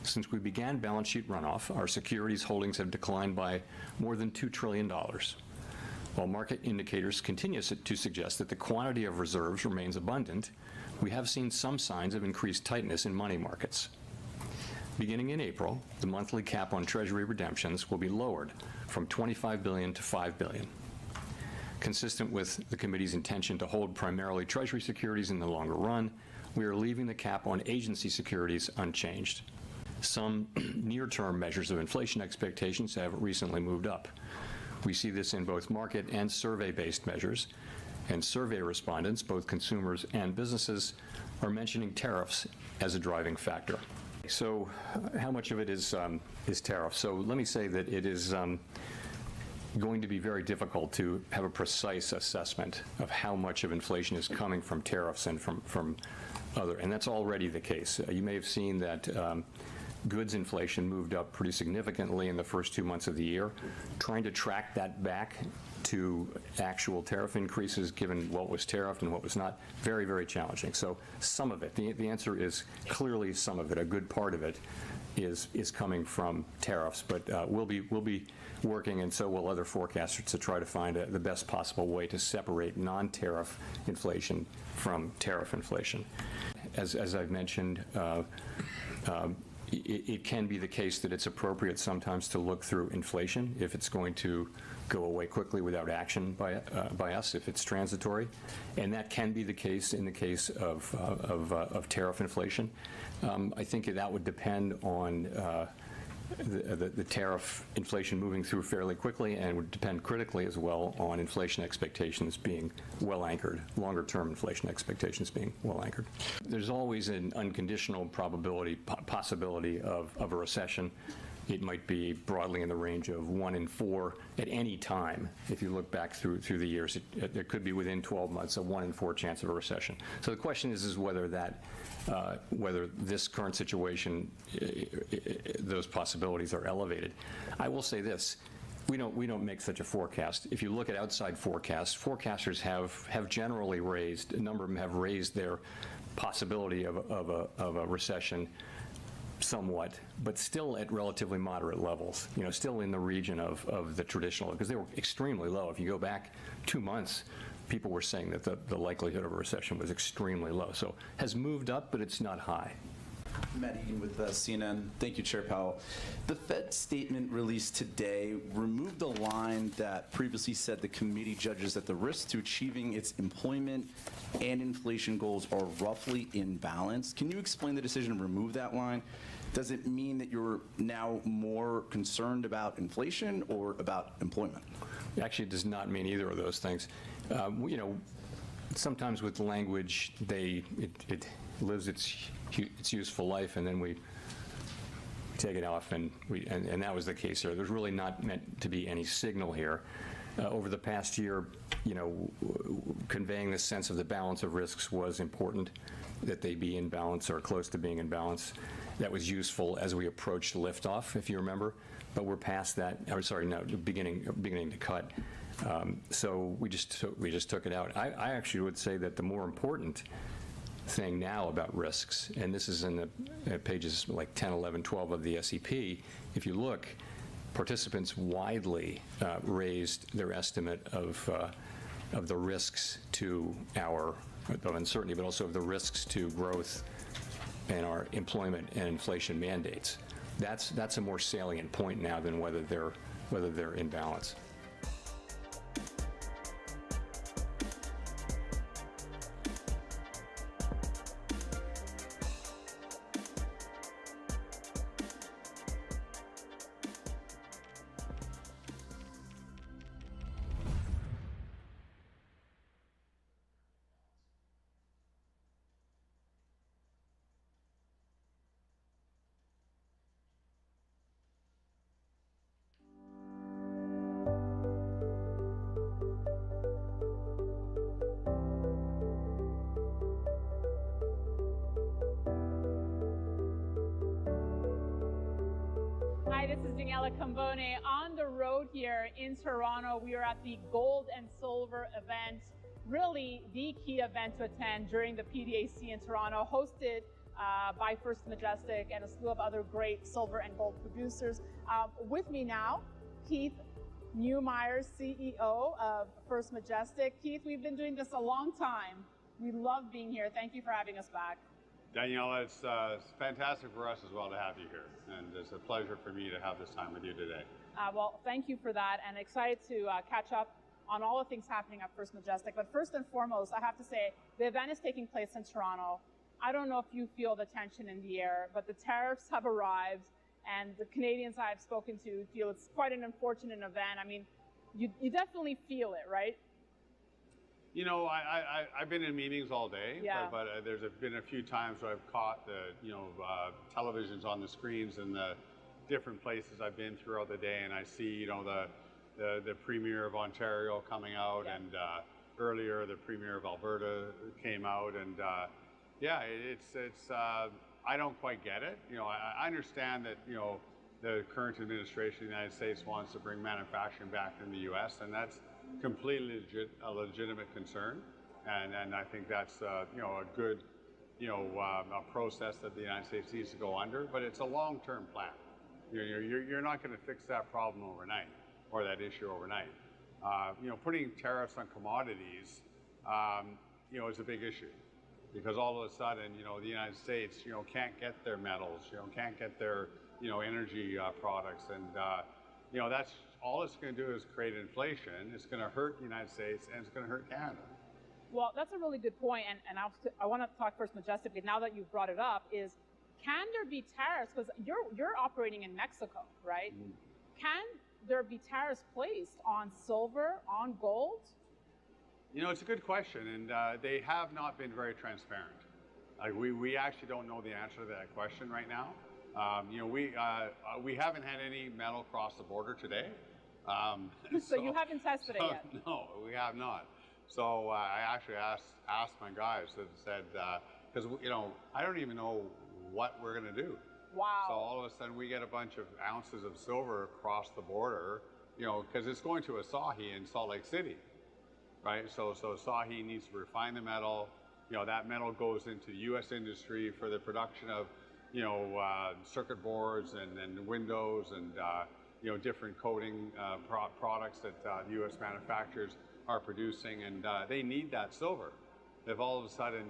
Since we began balance sheet runoff, our securities holdings have declined by more than $2 trillion. While market indicators continue to suggest that the quantity of reserves remains abundant, we have seen some signs of increased tightness in money markets. Beginning in April, the monthly cap on Treasury redemptions will be lowered from $25 billion to $5 billion. Consistent with the committee's intention to hold primarily Treasury securities in the longer run, we are leaving the cap on agency securities unchanged. Some near-term measures of inflation expectations have recently moved up. We see this in both market and survey-based measures, and survey respondents, both consumers and businesses, are mentioning tariffs as a driving factor. So how much of it is tariffs? So let me say that it is going to be very difficult to have a precise assessment of how much of inflation is coming from tariffs and from other, and that's already the case. You may have seen that goods inflation moved up pretty significantly in the first 2 months of the year. Trying to track that back to actual tariff increases, given what was tariffed and what was not, very, very challenging. So some of it, the answer is clearly some of it. A good part of it is coming from tariffs, but we'll be working, and so will other forecasters, to try to find the best possible way to separate non-tariff inflation from tariff inflation. As I've mentioned, it can be the case that it's appropriate sometimes to look through inflation if it's going to go away quickly without action by us, if it's transitory, and that can be the case in the case of tariff inflation. I think that would depend on the tariff inflation moving through fairly quickly, and would depend critically as well on inflation expectations being well anchored, longer term inflation expectations being well anchored. There's always an unconditional possibility of a recession. It might be broadly in the range of 1 in 4 at any time. If you look back through the years, there could be within 12 months a 1 in 4 chance of a recession. So the question is whether whether this current situation, those possibilities are elevated. I will say this: we don't make such a forecast. If you look at outside forecasts, forecasters have generally raised, a number of them have raised their possibility of a recession somewhat, but still at relatively moderate levels, still in the region of the traditional, because they were extremely low. If you go back 2 months, people were saying that the likelihood of a recession was extremely low. So has moved up, but it's not high.
Matt Eaton with CNN. Thank you, Chair Powell. The Fed statement released today removed the line that previously said the committee judges that the risks to achieving its employment and inflation goals are roughly in balance. Can you explain the decision to remove that line? Does it mean that you're now more concerned about inflation or about employment?
Actually, it does not mean either of those things. Sometimes with language, it lives its useful life, and then we take it off, and that was the case here. There's really not meant to be any signal here. Over the past year, conveying the sense of the balance of risks was important, that they be in balance or close to being in balance. That was useful as we approached liftoff, if you remember, but we're past that. Or sorry, no, beginning to cut. So we just took it out. I actually would say that the more important thing now about risks, and this is in the pages like 10, 11, 12 of the SEP, if you look, participants widely raised their estimate of the risks to of uncertainty, but also of the risks to growth and our employment and inflation mandates. That's a more salient point now than whether they're in balance.
this is Daniela Cambone on the road here in Toronto. We are at the Gold and Silver event, really the key event to attend during the PDAC in Toronto, hosted by First Majestic and a slew of other great silver and gold producers. With me now, Keith Neumeyer, CEO of First Majestic. Keith, we've been doing this a long time. We love being here. Thank you for having us back.
Daniela, it's fantastic for us as well to have you here, and it's a pleasure for me to have this time with you today.
Well, thank you for that, and excited to catch up on all the things happening at First Majestic. But first and foremost, I have to say, the event is taking place in Toronto. I don't know if you feel the tension in the air, but the tariffs have arrived, and the Canadians I've spoken to feel it's quite an unfortunate event. I mean, you definitely feel it, right?
You know, I've been in meetings all day,
Yeah.
but there's been a few times where I've caught the, televisions on the screens in the different places I've been throughout the day, and I see, the Premier of Ontario coming out, yeah. And earlier the Premier of Alberta came out, and it's I don't quite get it. I understand that, the current administration of the United States wants to bring manufacturing back in the U.S., and that's completely a legitimate concern, and I think that's a good a process that the United States needs to go under, but it's a long-term plan. You're not going to fix that problem overnight or that issue overnight. Putting tariffs on commodities is a big issue, because all of a sudden the United States can't get their metals, can't get their energy products, and that's all it's going to do is create inflation. It's going to hurt the United States, and it's going to hurt Canada.
Well, that's a really good point, and I want to talk First Majestic, but now that you've brought it up, is can there be tariffs? Because you're operating in Mexico, right? Mm. Can there be tariffs placed on silver, on gold?
It's a good question, and they have not been very transparent. Like we actually don't know the answer to that question right now. We haven't had any metal cross the border today.
So you haven't tested it yet?
No, we have not. So I actually asked my guys and said, because I don't even know what we're going to do.
Wow.
So all of a sudden we get a bunch of ounces of silver across the border, because it's going to Asahi in Salt Lake City, right? So Asahi needs to refine the metal. That metal goes into U.S. industry for the production of circuit boards and windows and different coating products that U.S. manufacturers are producing, and they need that silver. If all of a sudden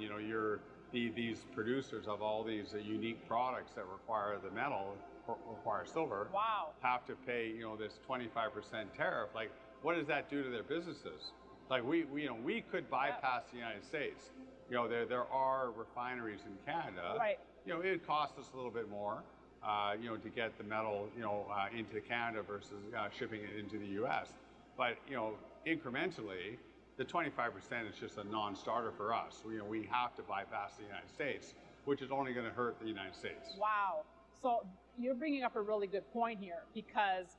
these producers of all these unique products that require the metal, require silver,
wow,
have to pay this 25% tariff, like what does that do to their businesses? Like we could bypass the United States. There are refineries in Canada.
Right.
It costs us a little bit more, to get the metal, into Canada versus shipping it into the U.S. But incrementally, the 25% is just a non-starter for us. We have to bypass the United States, which is only going to hurt the United States.
Wow. So you're bringing up a really good point here, because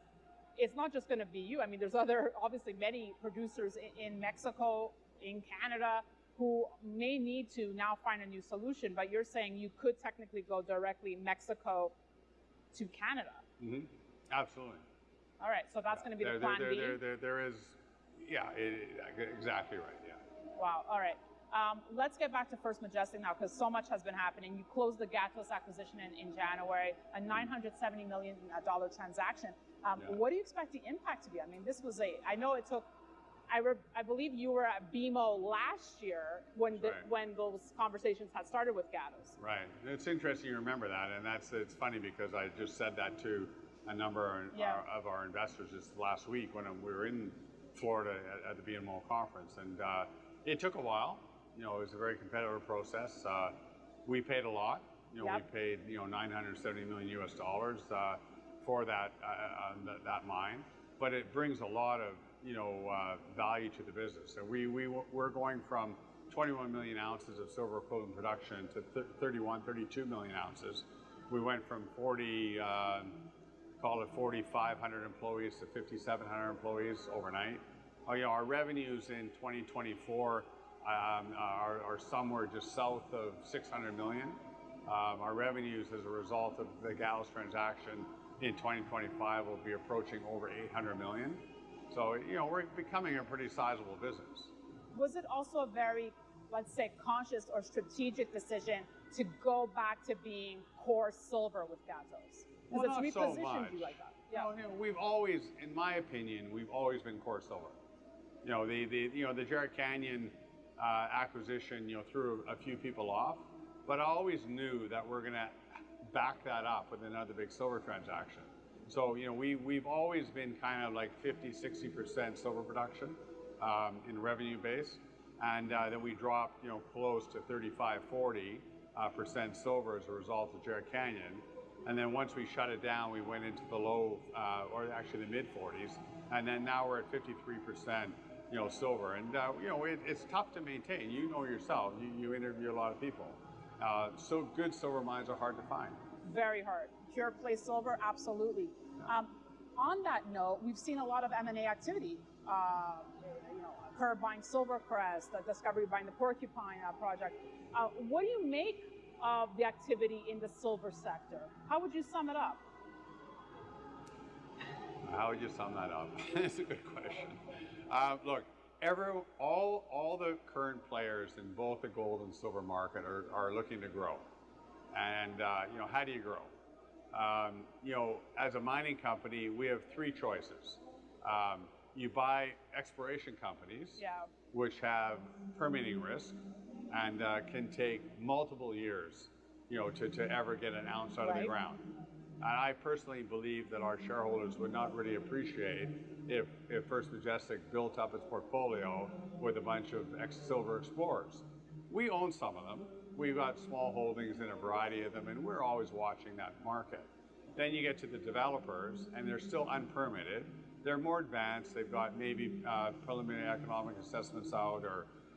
it's not just going to be you. I mean, there's obviously many producers in Mexico, in Canada, who may need to now find a new solution, but you're saying you could technically go directly Mexico to Canada.
Mm-hmm. Absolutely.
All right, so that's going to be the plan B?
There is, exactly right, yeah.
Wow, all right. Let's get back to First Majestic now, because so much has been happening. You closed the Gatos acquisition in January, a $970 million transaction. What do you expect the impact to be? I mean, this was I know it took, I believe you were at BMO last year when those conversations had started with Gatos.
Right. It's interesting you remember that, and it's funny because I just said that to a number of our investors just last week when we were in Florida at the BMO conference, and it took a while. It was a very competitive process. We paid a lot. We paid $970 million US for that mine, but it brings a lot of value to the business. And we're going from 21 million ounces of silver equivalent production to 32 million ounces. We went from 4,500 employees to 5,700 employees overnight. Our revenues in 2024 are somewhere just south of 600 million. Our revenues as a result of the Gatos transaction in 2025 will be approaching over 800 million. So, you know, we're becoming a pretty sizable business.
Was it also a very, let's say, conscious or strategic decision to go back to being core silver with Gatos?
Well,
Because
not
it's
so
repositioned
much.
you like that.
Yeah. You know, we've always, in my opinion, we've always been core silver. You know, the Jerritt Canyon acquisition, you know, threw a few people off, but I always knew that we're going to back that up with another big silver transaction. So, you know, we've always been kind of like 50-60% silver production in revenue base, and then we dropped, you know, close to 35-40% silver as a result of Jerritt Canyon. And then once we shut it down, we went into the low, or actually the mid 40s, and then now we're at 53%, you know, silver. And you know, it's tough to maintain. You know yourself. You interview a lot of people. So good silver mines are hard to find.
Very hard. Pure play silver, absolutely. On that note, we've seen a lot of M&A activity. You know, Curve buying Silvercrest, Discovery buying the Porcupine project. What do you make of the activity in the silver sector? How would you sum it up?
How would you sum that up? That's a good question. Look, all the current players in both the gold and silver market are looking to grow. And you know, how do you grow? You know, as a mining company, we have three choices. You buy exploration companies, which have permitting risk and can take multiple years, you know, to ever get an ounce out of the ground. And I personally believe that our shareholders would not really appreciate if First Majestic built up its portfolio with a bunch of silver explorers. We own some of them. We've got small holdings in a variety of them, and we're always watching that market. Then you get to the developers, and they're still unpermitted. They're more advanced. They've got maybe preliminary economic assessments out,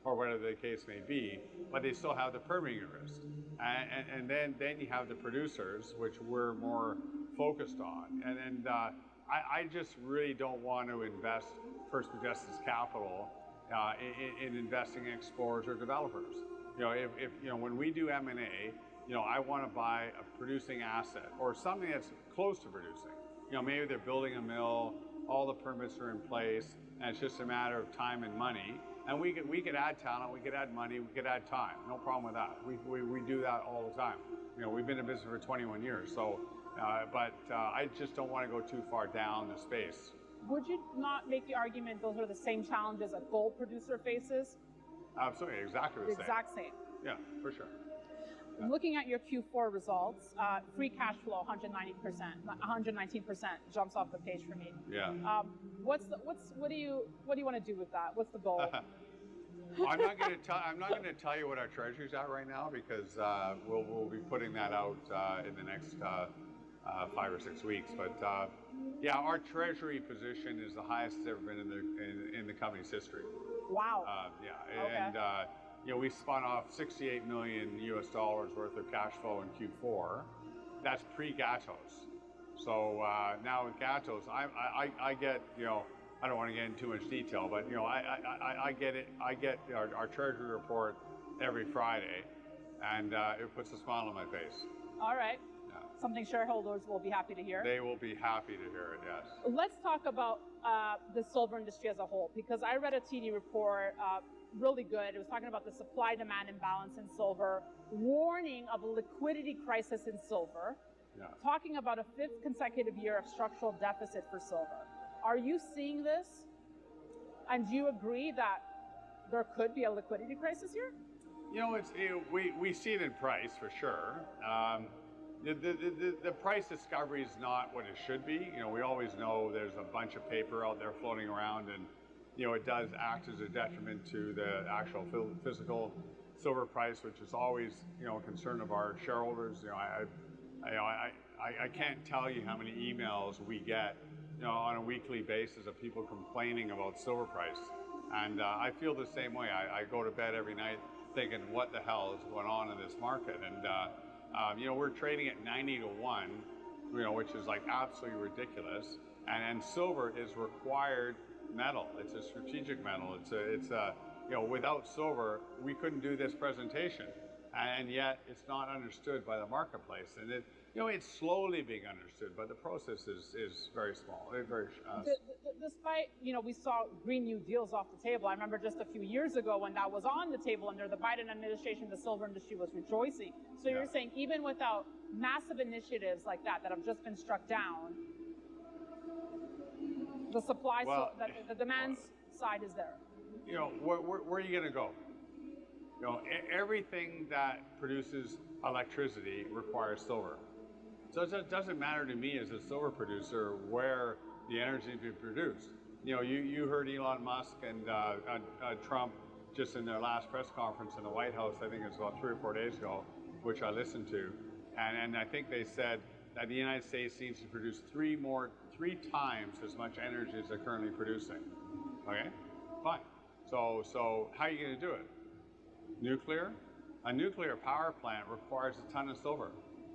or whatever the case may be, but they still have the permitting risk. And then you have the producers, which we're more focused on. And I just really don't want to invest First Majestic's capital in investing in explorers or developers. You know, if you know, when we do M&A, you know, I want to buy a producing asset or something that's close to producing. You know, maybe they're building a mill, all the permits are in place, and it's just a matter of time and money. And we could add talent, we could add money, we could add time. No problem with that. We do that all the time. You know, we've been in business for 21 years. So, but I just don't want to go too far down the space.
Would you not make the argument those are the same challenges a gold producer faces?
Absolutely, exactly the same.
Exact same.
Yeah, for sure.
Looking at your Q4 results, free cash flow 119% jumps off the page for me.
Yeah.
What do you want to do with that? What's the goal?
I'm not going to tell you what our treasury's at right now because we'll be putting that out in the next 5 or 6 weeks. But yeah, our treasury position is the highest it's ever been in the company's history.
Wow.
Yeah,
okay.
And you know, we spun off $68 million worth of cash flow in Q4. That's pre-Gatos. So now with Gatos, I get, you know, I don't want to get into too much detail, but you know, I get it. I get our treasury report every Friday, and it puts a smile on my face.
All right. Yeah. Something shareholders will be happy to hear.
They will be happy to hear it. Yes.
Let's talk about the silver industry as a whole, because I read a TD report. Really good. It was talking about the supply-demand imbalance in silver, warning of a liquidity crisis in silver, talking about a 5th consecutive year of structural deficit for silver. Are you seeing this? And do you agree that there could be a liquidity crisis here?
You know, we see it in price for sure. The price discovery is not what it should be. You know, we always know there's a bunch of paper out there floating around, and you know, it does act as a detriment to the actual physical silver price, which is always, you know, a concern of our shareholders. You know, I can't tell you how many emails we get, you know, on a weekly basis of people complaining about silver price. And I feel the same way. I go to bed every night thinking, what the hell is going on in this market? And, you know, we're trading at 90 to 1, you know, which is like absolutely ridiculous. And silver is required metal. It's a strategic metal. It's a you know, without silver, we couldn't do this presentation. and yet it's not understood by the marketplace. And it, it's slowly being understood, but the process is very small. Very.
Despite, we saw Green New Deals off the table. I remember just a few years ago when that was on the table under the Biden administration, the silver industry was rejoicing. So you're saying even without massive initiatives like that have just been struck down, the supply, the demand side is there.
Where are you going to go? Everything that produces electricity requires silver. So it doesn't matter to me as a silver producer where the energy is being produced. You heard Elon Musk and Trump just in their last press conference in the White House, I think it was about 3 or 4 days ago, which I listened to. And I think they said that the United States needs to produce 3 times as much energy as they're currently producing. Okay, fine. So how are you going to do it? Nuclear? A nuclear power plant requires a ton of silver.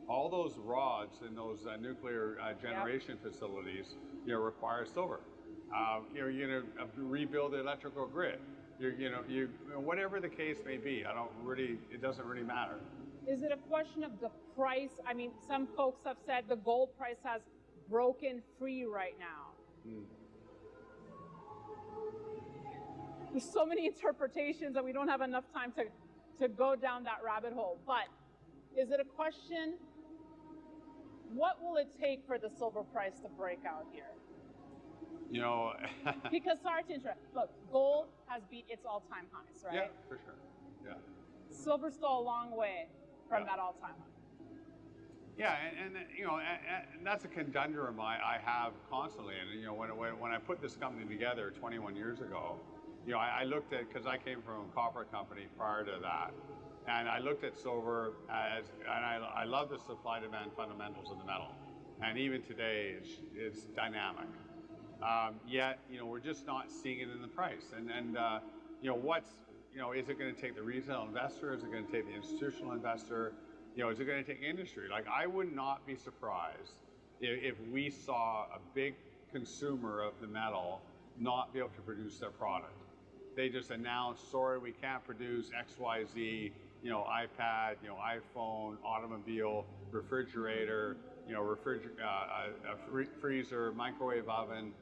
All those rods in those nuclear generation facilities, require silver. You're going to rebuild the electrical grid. Whatever the case may be, it doesn't really matter.
Is it a question of the price? I mean, some folks have said the gold price has broken free right now. There's so many interpretations and we don't have enough time to go down that rabbit hole. But is it a question, what will it take for the silver price to break out here? Because sorry to interrupt, look, gold has beat its all-time highs, right?
Yeah, for sure. Yeah.
Silver's still a long way from that all-time high.
Yeah, and that's a conundrum I have constantly. And when I put this company together 21 years ago, I looked at, because I came from a copper company prior to that, and I looked at silver and I love the supply-demand fundamentals of the metal, and even today it's dynamic. Yet we're just not seeing it in the price. And is it going to take the retail investor? Is it going to take the institutional investor? Is it going to take industry? Like, I would not be surprised if we saw a big consumer of the metal not be able to produce their product. They just announced, sorry, we can't produce XYZ, iPad, iPhone, automobile, refrigerator, freezer, microwave oven,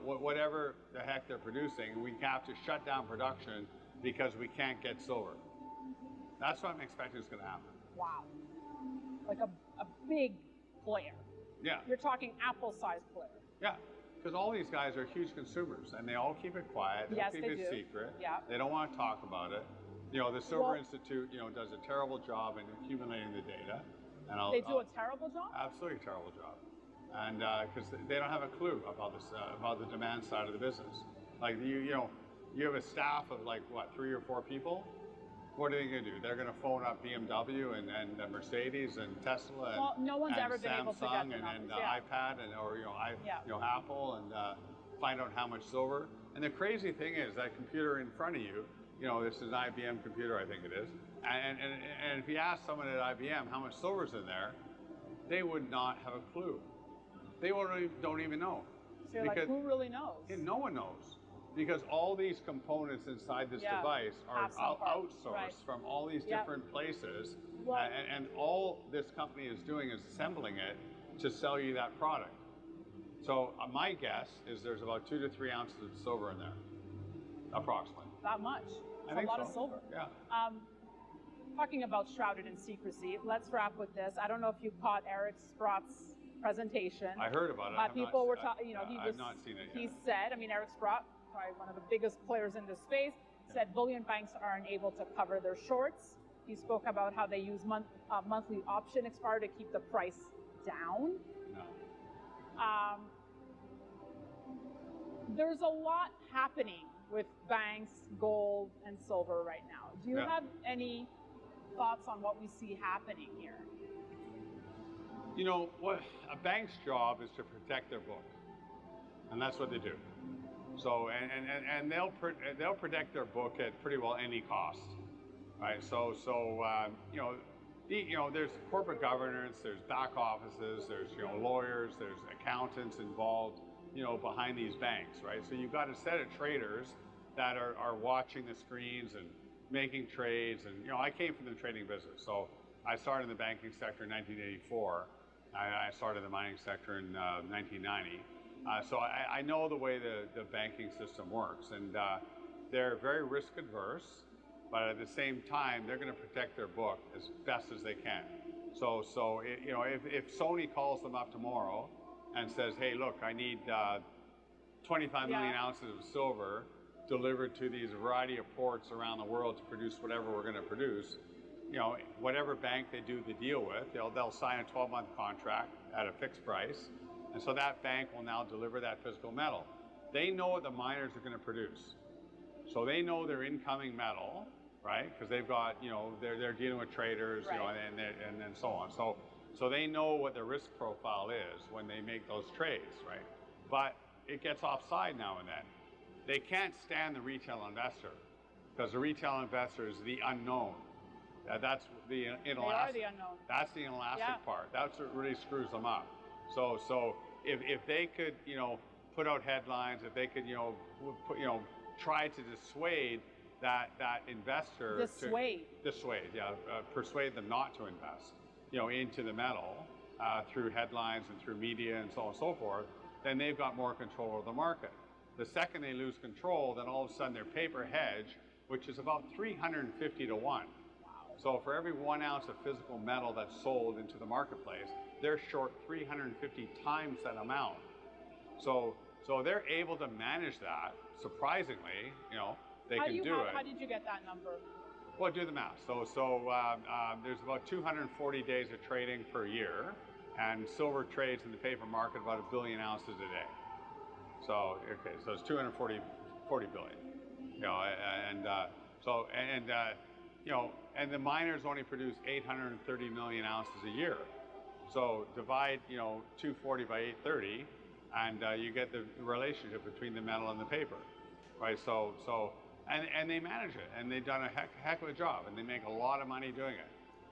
whatever the heck they're producing. We have to shut down production because we can't get silver. That's what I'm expecting is going to happen.
Wow. Like a big player.
Yeah.
You're talking Apple-sized player.
Yeah. Because all these guys are huge consumers, and they all keep it quiet. They keep it secret.
Yeah.
They don't want to talk about it. The Silver Institute, does a terrible job in accumulating the data. And
they do a terrible job?
Absolutely terrible job. And because they don't have a clue about this, about the demand side of the business. Like you have a staff of 3 or 4 people. What are they going to do? They're going to phone up BMW and Mercedes and Tesla and,
no one's
and
ever been able to get
Samsung
the
and
numbers, yeah.
iPad or Apple and find out how much silver. And the crazy thing is that computer in front of you, this is an IBM computer, I think it is. And if you ask someone at IBM how much silver's in there, they would not have a clue. They don't even know.
So you're who really knows?
No one knows. Because all these components inside this device are outsourced from all these different places. Well, and all this company is doing is assembling it to sell you that product. So my guess is there's about 2 to 3 ounces of silver in there, approximately.
That much? That's a lot of silver.
Yeah.
Talking about shrouded in secrecy, let's wrap with this. I don't know if you caught Eric Sprott's presentation.
I heard about it.
People were talking,
I've not seen it yet.
He said, Eric Sprott, probably one of the biggest players in this space, said bullion banks aren't able to cover their shorts. He spoke about how they use monthly option expiry to keep the price down.
No.
There's a lot happening with banks, gold, and silver right now. Do you have any thoughts on what we see happening here?
What a bank's job is to protect their book, and that's what they do. So, and they'll protect their book at pretty well any cost, right? So there's corporate governance, there's back offices, there's lawyers, there's accountants involved, behind these banks, right? So you've got a set of traders that are watching the screens and making trades, and I came from the trading business. So I started in the banking sector in 1984. I started the mining sector in 1990. So I know the way the banking system works, and they're very risk adverse, but at the same time, they're going to protect their book as best as they can. So if Sony calls them up tomorrow and says, hey, look, I need 25 million ounces of silver delivered to these variety of ports around the world to produce whatever we're going to produce, whatever bank they do the deal with, they'll sign a 12-month contract at a fixed price, and so that bank will now deliver that physical metal. They know what the miners are going to produce, so they know their incoming metal, right? Because they've got, they're dealing with traders, and then so on. So they know what the risk profile is when they make those trades, right? But it gets offside now and then. They can't stand the retail investor, because the retail investor is the unknown. That's the inelastic.
They are the unknown.
That's the inelastic part. That's what really screws them up. So if they could, put out headlines, if they could, try to dissuade that investor. Persuade them not to invest, into the metal through headlines and through media and so on and so forth, then they've got more control of the market. The second they lose control, then all of a sudden their paper hedge, which is about 350 to 1. So for every 1 ounce of physical metal that's sold into the marketplace, they're short 350 times that amount. So they're able to manage that. Surprisingly, they can do it.
How did you get that number?
Well, do the math. So there's about 240 days of trading per year, and silver trades in the paper market about 1 billion ounces a day. So it's 240 billion. And the miners only produce 830 million ounces a year. So divide 240 by 830, and you get the relationship between the metal and the paper, right? And they manage it, and they've done a heck of a job, and they make a lot of money doing it.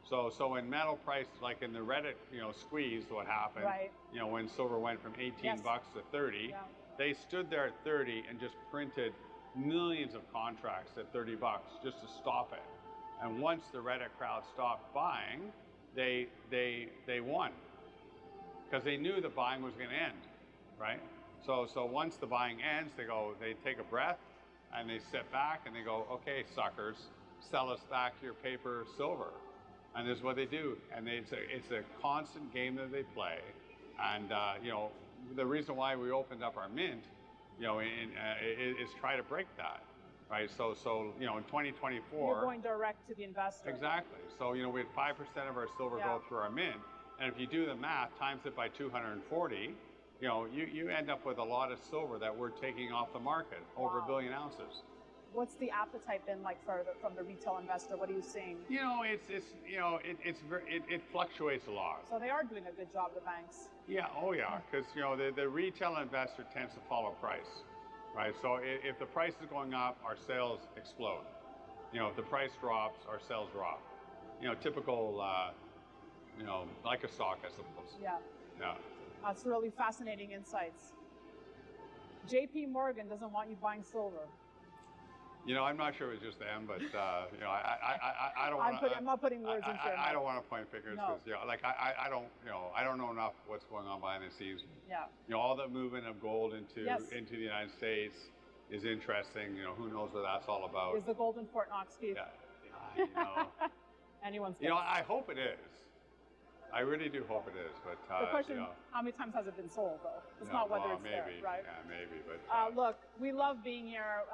So when metal prices, like in the Reddit, squeeze, what happened, when silver went from 18 bucks to 30, they stood there at 30 and just printed millions of contracts at 30 bucks just to stop it. And once the Reddit crowd stopped buying, they won, because they knew the buying was going to end, right? So once the buying ends, they take a breath, and they sit back and they go, okay, suckers, sell us back your paper silver. And this is what they do. And it's a constant game that they play. And the reason why we opened up our mint, is try to break that, right? So in 2024,
you're going direct to the investor.
Exactly. So we had 5% of our silver go through our mint, and if you do the math, times it by 240. You end up with a lot of silver that we're taking off the market, over 1 billion ounces.
What's the appetite been like from the retail investor? What are you seeing?
It fluctuates a lot.
So they are doing a good job, the banks.
Yeah, because the retail investor tends to follow price, right? So if the price is going up, our sales explode. If the price drops, our sales drop. Typical, like a stock, I suppose.
Yeah.
Yeah.
That's really fascinating insights. JP Morgan doesn't want you buying silver.
I'm not sure it was just them, but I don't.
I'm not putting words into your mouth.
I don't want to point fingers, because I don't know enough what's going on behind the scenes.
Yeah.
All the movement of gold into the United States is interesting. Who knows what that's all about?
Is the gold in Fort Knox, Keith?
Yeah.
Anyone's guess.
I hope it is. I really do hope it is, but
the question: how many times has it been sold, though? It's not whether it's there, right?
Yeah, maybe. But
look, we love being here.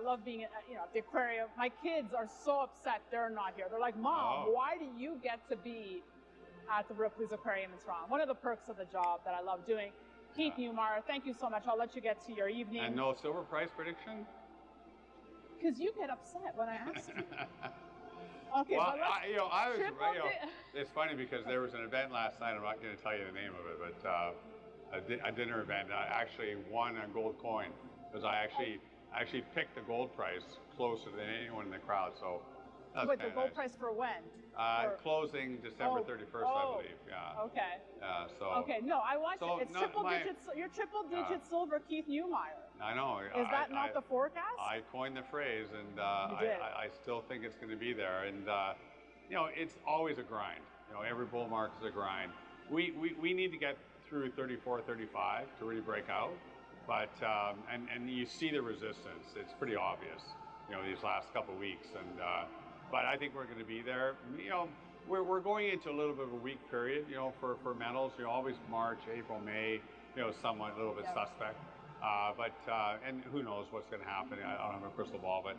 Love being at the aquarium. My kids are so upset they're not here. They're like, Mom, why do you get to be at the Ripley's Aquarium in Toronto? One of the perks of the job that I love doing. Keith Newmar, thank you so much. I'll let you get to your evening.
And no silver price prediction?
Because you get upset when I ask you. Okay,
well, it's funny because there was an event last night. I'm not going to tell you the name of it, but a dinner event. I actually won a gold coin because I actually picked the gold price closer than anyone in the crowd. So
wait, the gold price for when?
Closing December 31st, I believe. Yeah.
Okay.
So.
Okay. No, I watched
So
it. It's
not
triple
my-
digits. You're triple digit silver, Keith Newmeyer.
I know.
Is that not the forecast?
I coined the phrase, and
You did.
I still think it's going to be there. And it's always a grind. Every bull market is a grind. We need to get through 34, 35 to really break out. But and you see the resistance. It's pretty obvious. These last couple of weeks, and but I think we're going to be there. We're going into a little bit of a weak period. For metals. Always March, April, May. Somewhat a little bit suspect. But and who knows what's going to happen? I don't have a crystal ball, but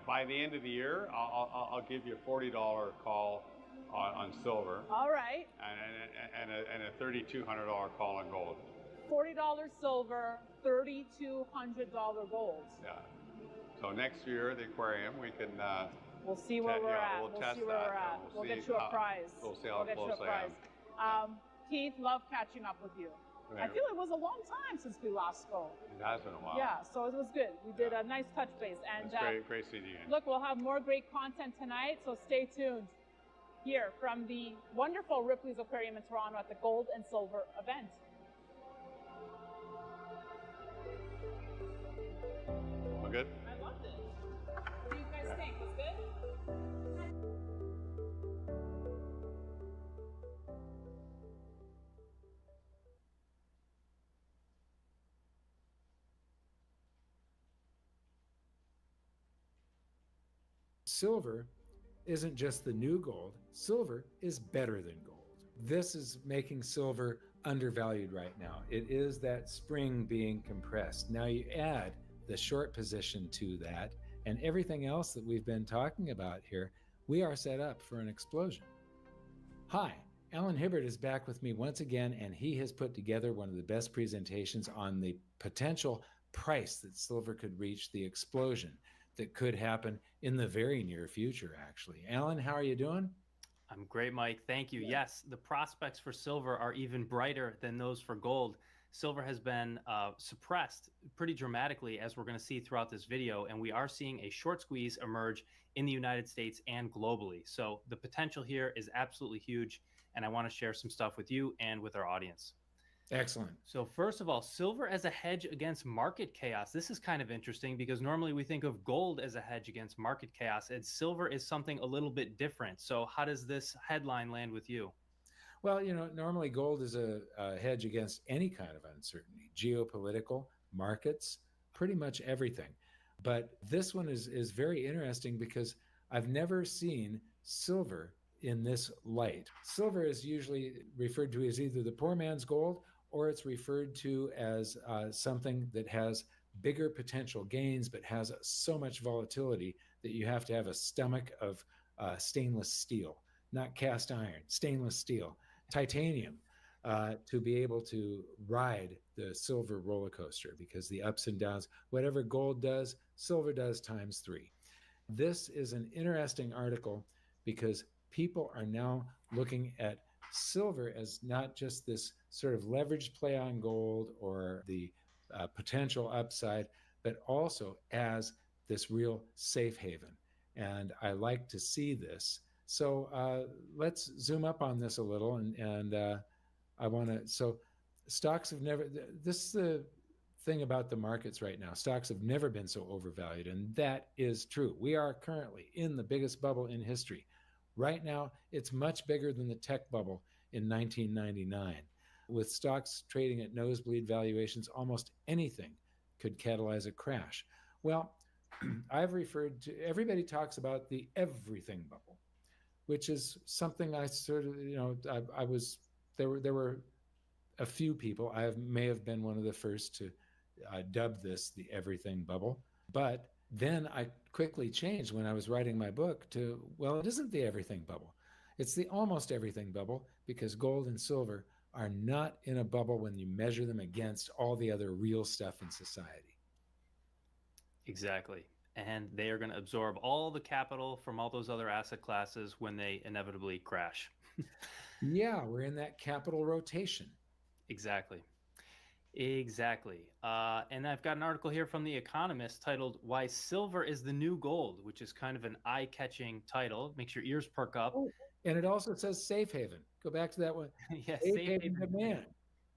by the end of the year, I'll give you a $40 call on silver.
All right.
And a $3,200 call on gold.
$40 silver, $3,200 gold.
Yeah. So next year, the aquarium, we can.
We'll see where we're at.
We'll test
see where
that.
we're at. We'll
see
get you a prize.
We'll see how close I am.
Keith, love catching up with you. I feel it was a long time since we last spoke.
It has been a while.
Yeah, so it was good. We did a nice touch base. And
it's great seeing you again.
Look, we'll have more great content tonight, so stay tuned here from the wonderful Ripley's Aquarium in Toronto at the Gold and Silver event.
All good?
I loved it. What do you guys think? Was good?
Silver isn't just the new gold. Silver is better than gold. This is making silver undervalued right now. It is that spring being compressed. Now you add the short position to that and everything else that we've been talking about here, we are set up for an explosion. Hi, Alan Hibbert is back with me once again, and he has put together one of the best presentations on the potential price that silver could reach, the explosion that could happen in the very near future, actually. Alan, how are you doing?
I'm great, Mike. Thank you. Yes, the prospects for silver are even brighter than those for gold. Silver has been suppressed pretty dramatically, as we're going to see throughout this video, and we are seeing a short squeeze emerge in the United States and globally. So the potential here is absolutely huge, and I want to share some stuff with you and with our audience.
Excellent.
So first of all, silver as a hedge against market chaos. This is kind of interesting because normally we think of gold as a hedge against market chaos, and silver is something a little bit different. So how does this headline land with you?
Well, normally gold is a hedge against any kind of uncertainty, geopolitical, markets, pretty much everything. But this one is very interesting because I've never seen silver in this light. Silver is usually referred to as either the poor man's gold, or it's referred to as something that has bigger potential gains, but has so much volatility that you have to have a stomach of stainless steel, not cast iron, stainless steel, titanium, to be able to ride the silver roller coaster, because the ups and downs, whatever gold does, silver does times 3. This is an interesting article because people are now looking at silver as not just this sort of leveraged play on gold or the potential upside, but also as this real safe haven. And I like to see this. So let's zoom up on this a little. And I want to, so stocks have never, this is the thing about the markets right now. Stocks have never been so overvalued. And that is true. We are currently in the biggest bubble in history. Right now, it's much bigger than the tech bubble in 1999. With stocks trading at nosebleed valuations, almost anything could catalyze a crash. Well, I've referred to, everybody talks about the everything bubble, which is something I sort of, there were a few people, I may have been one of the first to dub this the everything bubble. But then I quickly changed when I was writing my book to, well, it isn't the everything bubble. It's the almost everything bubble, because gold and silver are not in a bubble when you measure them against all the other real stuff in society.
Exactly. And they are going to absorb all the capital from all those other asset classes when they inevitably crash.
Yeah, we're in that capital rotation.
Exactly. Exactly. And I've got an article here from The Economist titled Why Silver is the New Gold, which is kind of an eye-catching title. Makes your ears perk up.
Oh, and it also says safe haven. Go back to that one.
Yeah,
Safe
safe
haven
haven
demand.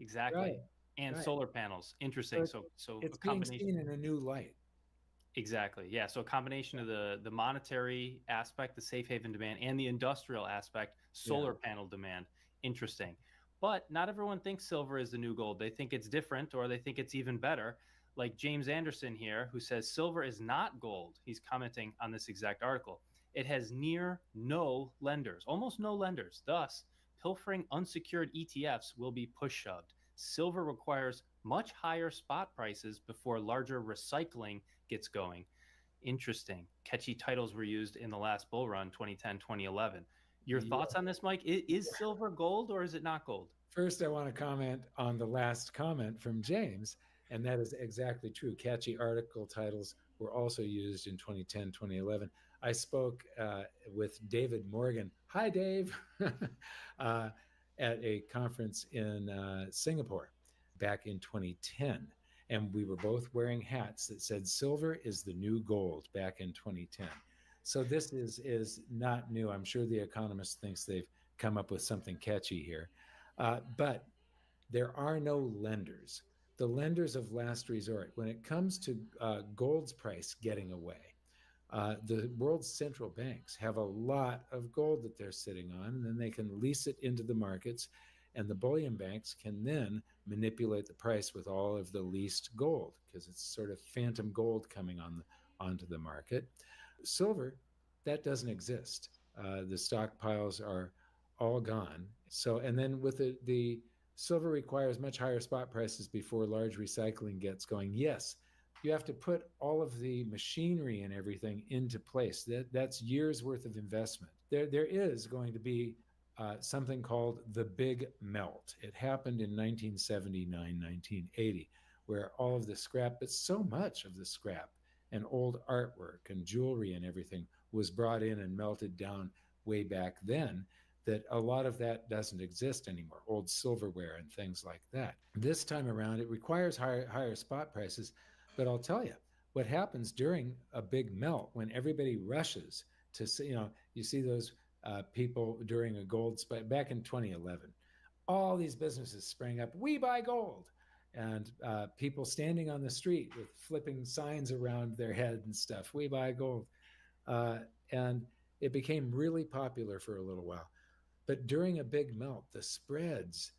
Exactly.
Right.
And
Right.
solar panels. Interesting. So
it's
a
being
combination.
seen in a new light.
Exactly. Yeah. So a combination of the monetary aspect, the safe haven demand, and the industrial aspect, solar panel demand. Interesting. But not everyone thinks silver is the new gold. They think it's different, or they think it's even better. Like James Anderson here, who says silver is not gold. He's commenting on this exact article. It has near no lenders, almost no lenders. Thus, pilfering unsecured ETFs will be push shoved. Silver requires much higher spot prices before larger recycling gets going. Interesting. Catchy titles were used in the last bull run, 2010, 2011. Your thoughts on this, Mike? Is silver gold or is it not gold?
First, I want to comment on the last comment from James, and that is exactly true. Catchy article titles were also used in 2010, 2011. I spoke with David Morgan. Hi, Dave. At a conference in Singapore back in 2010. And we were both wearing hats that said silver is the new gold back in 2010. So this is not new. I'm sure The Economist thinks they've come up with something catchy here. But there are no lenders. The lenders of last resort, when it comes to gold's price getting away, the world's central banks have a lot of gold that they're sitting on, and then they can lease it into the markets, and the bullion banks can then manipulate the price with all of the leased gold, because it's sort of phantom gold coming onto the market. Silver, that doesn't exist. The stockpiles are all gone. So, and then with the silver requires much higher spot prices before large recycling gets going. Yes, you have to put all of the machinery and everything into place. That's years worth of investment. There is going to be something called the Big Melt. It happened in 1979, 1980, where all of the scrap, but so much of the scrap and old artwork and jewelry and everything was brought in and melted down way back then, that a lot of that doesn't exist anymore, old silverware and things like that. This time around, it requires higher spot prices, but I'll tell you, what happens during a big melt when everybody rushes to see, you see those people during a gold spike back in 2011, all these businesses sprang up, we buy gold, and people standing on the street with flipping signs around their head and stuff, we buy gold. And it became really popular for a little while. But during a big melt, the spreads,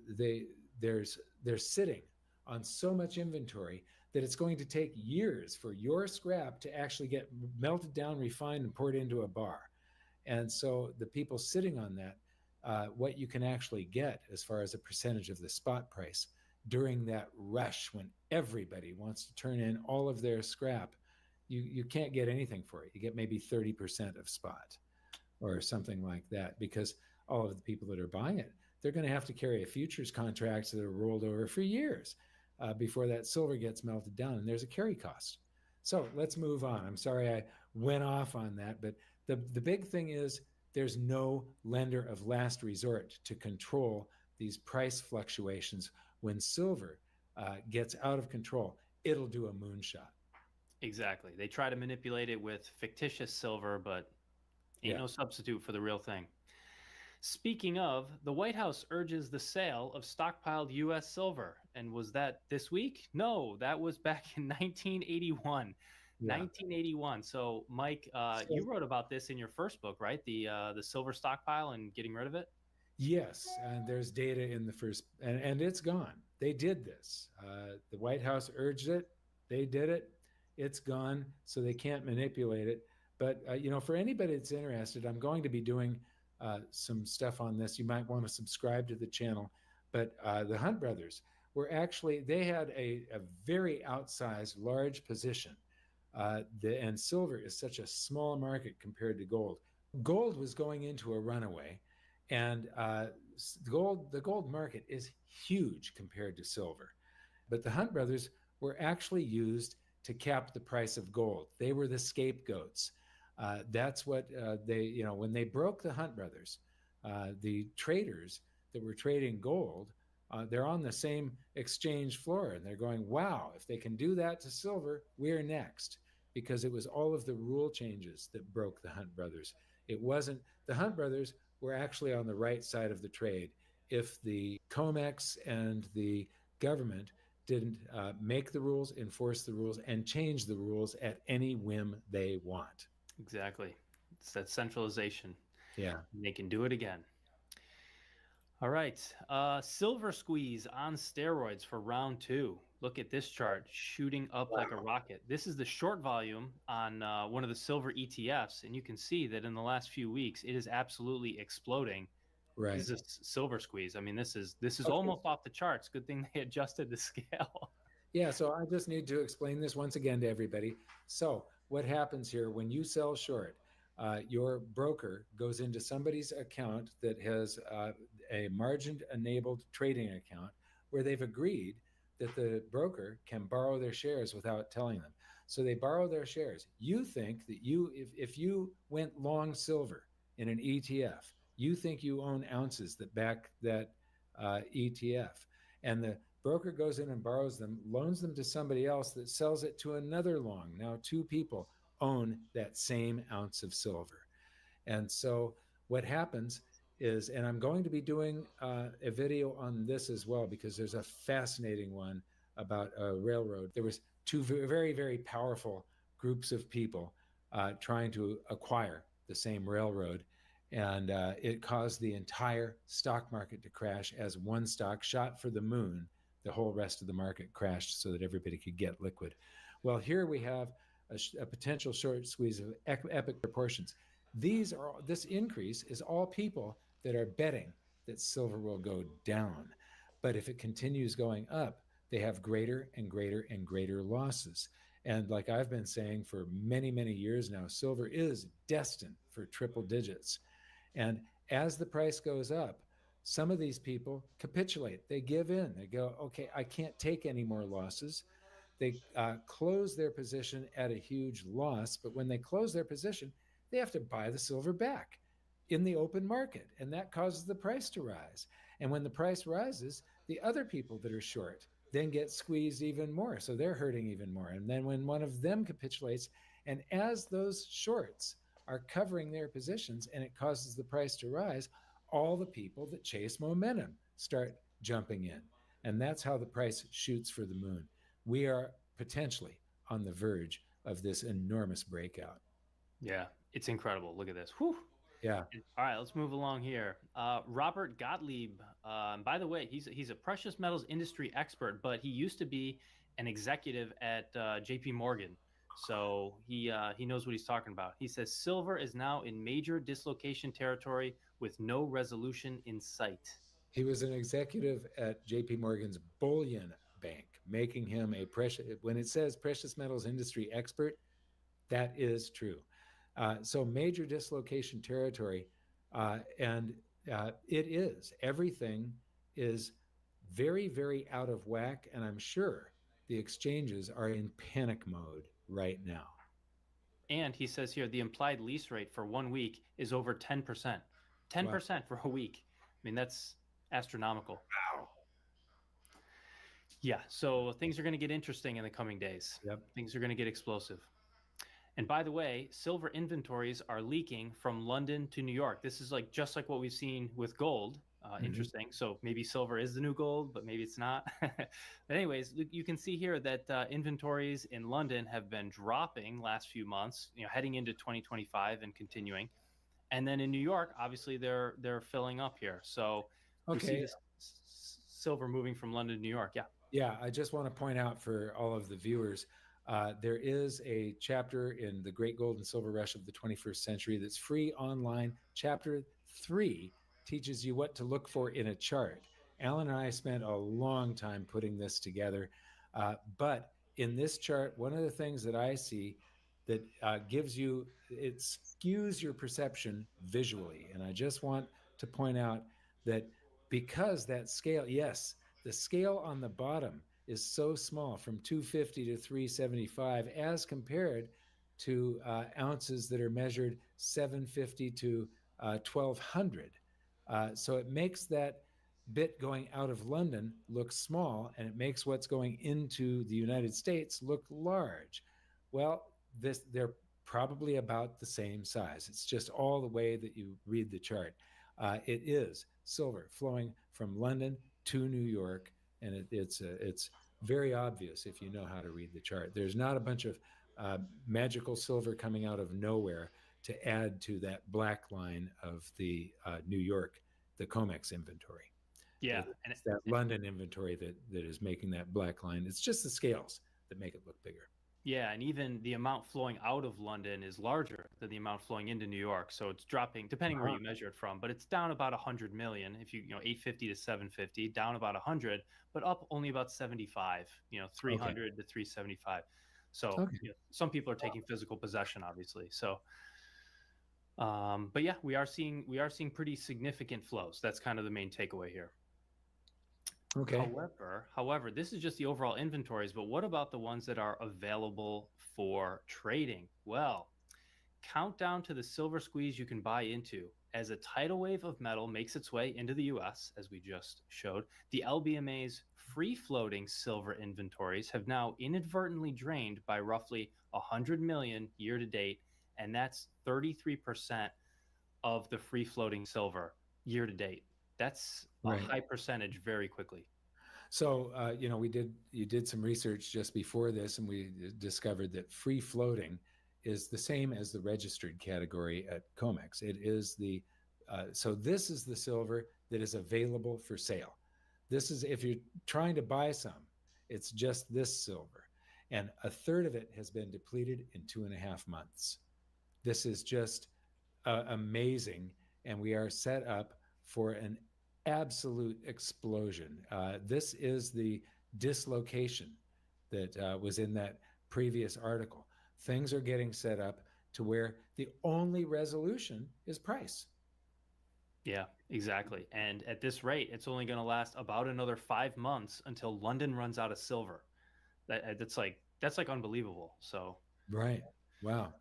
they're sitting on so much inventory that it's going to take years for your scrap to actually get melted down, refined, and poured into a bar. And so the people sitting on that, what you can actually get as far as a percentage of the spot price during that rush when everybody wants to turn in all of their scrap, you can't get anything for it. You get maybe 30% of spot or something like that, because all of the people that are buying it, they're going to have to carry a futures contracts that are rolled over for years before that silver gets melted down, and there's a carry cost. So let's move on. I'm sorry I went off on that, but the big thing is there's no lender of last resort to control these price fluctuations. When silver gets out of control, it'll do a moonshot.
Exactly. They try to manipulate it with fictitious silver, but ain't no substitute for the real thing. Speaking of, the White House urges the sale of stockpiled U.S. silver. And was that this week? No, that was back in 1981. Yeah. 1981. So, Mike, you wrote about this in your first book, right? The silver stockpile and getting rid of it?
Yes, and there's data in the first, and it's gone. They did this. The White House urged it. They did it. It's gone, so they can't manipulate it. But, for anybody that's interested, I'm going to be doing some stuff on this. You might want to subscribe to the channel. But the Hunt brothers they had a very outsized, large position. And silver is such a small market compared to gold. Gold was going into a runaway, and the gold market is huge compared to silver. But the Hunt brothers were actually used to cap the price of gold. They were the scapegoats. That's what when they broke the Hunt brothers, the traders that were trading gold they're on the same exchange floor, and they're going, wow, if they can do that to silver, we're next. Because it was all of the rule changes that broke the Hunt brothers. It wasn't, the Hunt brothers were actually on the right side of the trade. If the COMEX and the government didn't make the rules, enforce the rules, and change the rules at any whim they want.
Exactly. It's that centralization.
Yeah.
And they can do it again. All right. Silver squeeze on steroids for round 2. Look at this chart shooting up like a rocket. This is the short volume on one of the silver ETFs. And you can see that in the last few weeks, it is absolutely exploding.
Right.
This is silver squeeze. I mean, this is
Okay.
almost off the charts. Good thing they adjusted the scale.
Yeah, so I just need to explain this once again to everybody. So what happens here when you sell short? Your broker goes into somebody's account that has a margin-enabled trading account where they've agreed that the broker can borrow their shares without telling them. So they borrow their shares. You think that if you went long silver in an ETF, you think you own ounces that back that ETF. And the broker goes in and borrows them, loans them to somebody else that sells it to another long. Now, two people own that same ounce of silver. And so what happens is, and I'm going to be doing a video on this as well, because there's a fascinating one about a railroad. There was two very, very powerful groups of people trying to acquire the same railroad. And it caused the entire stock market to crash as one stock shot for the moon. The whole rest of the market crashed so that everybody could get liquid. Well, here we have a potential short squeeze of epic proportions. This increase is all people that are betting that silver will go down. But if it continues going up, they have greater and greater and greater losses. And like I've been saying for many, many years now, silver is destined for triple digits. And as the price goes up, some of these people capitulate. They give in. They go, okay, I can't take any more losses. They close their position at a huge loss. But when they close their position, they have to buy the silver back in the open market. And that causes the price to rise. And when the price rises, the other people that are short then get squeezed even more. So they're hurting even more. And then when one of them capitulates, and as those shorts are covering their positions and it causes the price to rise, all the people that chase momentum start jumping in. And that's how the price shoots for the moon. We are potentially on the verge of this enormous breakout.
Yeah, it's incredible. Look at this. Whew.
Yeah.
All right, let's move along here. Robert Gottlieb. By the way, he's a precious metals industry expert, but he used to be an executive at J.P. Morgan. So he knows what he's talking about. He says silver is now in major dislocation territory with no resolution in sight.
He was an executive at J.P. Morgan's bullion bank, making him a when it says precious metals industry expert, that is true. So major dislocation territory, and it is. Everything is very, very out of whack, and I'm sure the exchanges are in panic mode right now.
And he says here the implied lease rate for 1 week is over 10%. 10% wow. For a week. I mean, that's astronomical.
Wow.
Yeah, so things are going to get interesting in the coming days.
Yep.
Things are going to get explosive. And by the way, silver inventories are leaking from London to New York. This is just like what we've seen with gold. Interesting. So maybe silver is the new gold, but maybe it's not. But anyways, you can see here that inventories in London have been dropping last few months, heading into 2025 and continuing. And then in New York, obviously they're filling up here. So we see this silver moving from London to New York. Yeah.
Yeah, I just want to point out for all of the viewers, there is a chapter in The Great Gold and Silver Rush of the 21st Century that's free online. Chapter 3 teaches you what to look for in a chart. Alan and I spent a long time putting this together. But in this chart, one of the things that I see that gives you, it skews your perception visually. And I just want to point out that because that scale, yes, the scale on the bottom is so small, from 250 to 375, as compared to ounces that are measured 750 to 1200. So it makes that bit going out of London look small, and it makes what's going into the United States look large. Well, they're probably about the same size. It's just all the way that you read the chart. It is silver flowing from London to New York, and it's very obvious if you know how to read the chart. There's not a bunch of magical silver coming out of nowhere to add to that black line of the New York, the COMEX inventory.
Yeah,
It's that London inventory that is making that black line. It's just the scales that make it look bigger.
Yeah, and even the amount flowing out of London is larger than the amount flowing into New York. So it's dropping, depending where you measure it from, but it's down about 100 million. If you 850 to 750, down about 100, but up only about 75. 300 to 375. So some people are taking physical possession, obviously. So, but yeah, we are seeing pretty significant flows. That's kind of the main takeaway here.
Okay.
However, this is just the overall inventories, but what about the ones that are available for trading? Well, countdown to the silver squeeze you can buy into. As a tidal wave of metal makes its way into the US, as we just showed, the LBMA's free-floating silver inventories have now inadvertently drained by roughly 100 million year to date, and that's 33% of the free-floating silver year to date. That's a high percentage very quickly.
So, you did some research just before this, and we discovered that free floating is the same as the registered category at COMEX. It is so this is the silver that is available for sale. This is, if you're trying to buy some, it's just this silver. And a third of it has been depleted in 2.5 months. This is just amazing. And we are set up for an absolute explosion. This is the dislocation that was in that previous article. Things are getting set up to where the only resolution is price.
Yeah, exactly. And at this rate, it's only going to last about another 5 months until London runs out of silver. That's like unbelievable. So
right. Wow.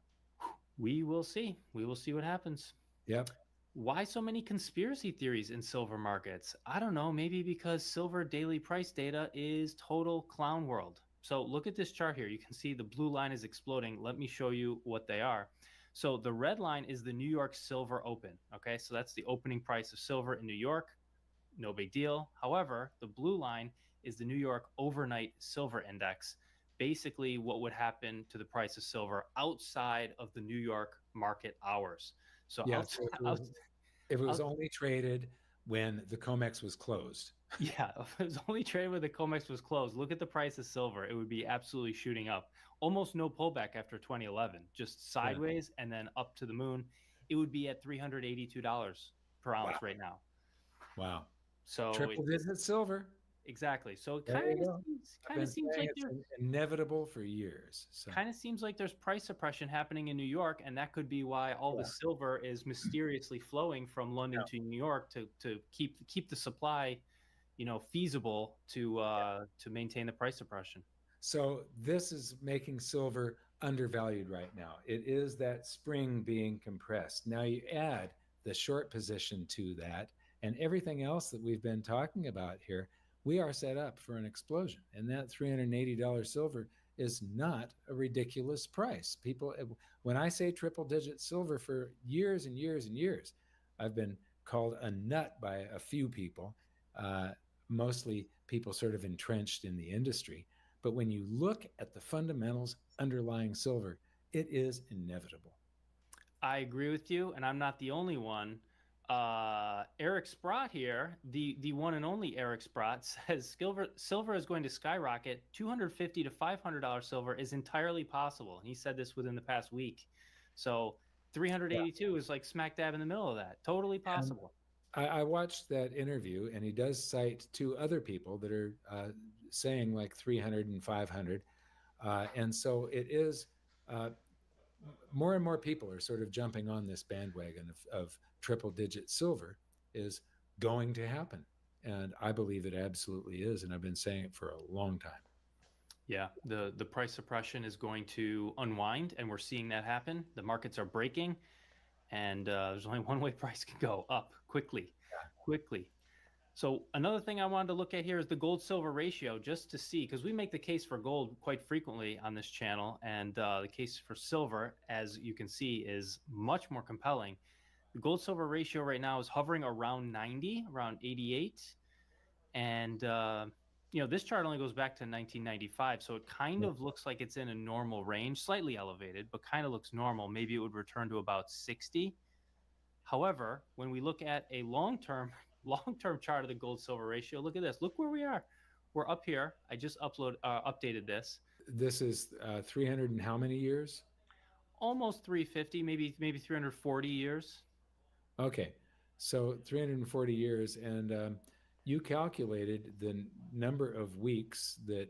We will see. We will see what happens.
Yep.
Why so many conspiracy theories in silver markets? I don't know. Maybe because silver daily price data is total clown world. So look at this chart here. You can see the blue line is exploding. Let me show you what they are. So the red line is the New York Silver Open. Okay, so that's the opening price of silver in New York. No big deal. However, the blue line is the New York Overnight Silver Index. Basically, what would happen to the price of silver outside of the New York market hours. So
yeah, if it was only traded when the COMEX was closed.
Yeah, if it was only traded when the COMEX was closed, look at the price of silver. It would be absolutely shooting up. Almost no pullback after 2011, just sideways and then up to the moon. It would be at $382 per ounce right now.
Wow.
So
triple digit silver.
Exactly. So it kind of seems like
it's inevitable for years. So.
Kind of seems like there's price suppression happening in New York, and that could be why all the silver is mysteriously flowing from London to New York to keep the supply, feasible to maintain the price suppression.
So this is making silver undervalued right now. It is that spring being compressed. Now you add the short position to that, and everything else that we've been talking about here. We are set up for an explosion, and that $380 silver is not a ridiculous price. People, when I say triple digit silver for years and years and years, I've been called a nut by a few people, mostly people sort of entrenched in the industry. But when you look at the fundamentals underlying silver, it is inevitable.
I agree with you, and I'm not the only one. Eric Sprott here, the one and only Eric Sprott, says silver is going to skyrocket. $250 to $500 silver is entirely possible. And he said this within the past week. So 382 is like smack dab in the middle of that. Totally possible.
I watched that interview, and he does cite two other people that are saying like 300 and 500. And so it is more and more people are sort of jumping on this bandwagon of triple digit silver is going to happen. And I believe it absolutely is. And I've been saying it for a long time.
Yeah, the price suppression is going to unwind, and we're seeing that happen. The markets are breaking, and there's only one way price can go up quickly. So another thing I wanted to look at here is the gold-silver ratio, just to see, because we make the case for gold quite frequently on this channel, and the case for silver, as you can see, is much more compelling. The gold-silver ratio right now is hovering around 90, around 88, and this chart only goes back to 1995, so it kind of looks like it's in a normal range, slightly elevated, but kind of looks normal. Maybe it would return to about 60. However, when we look at a long-term chart of the gold-silver ratio, look at this. Look where we are. We're up here. I just updated this.
This is 300 and how many years?
Almost 350, maybe 340 years.
Okay, so 340 years, and you calculated the number of weeks that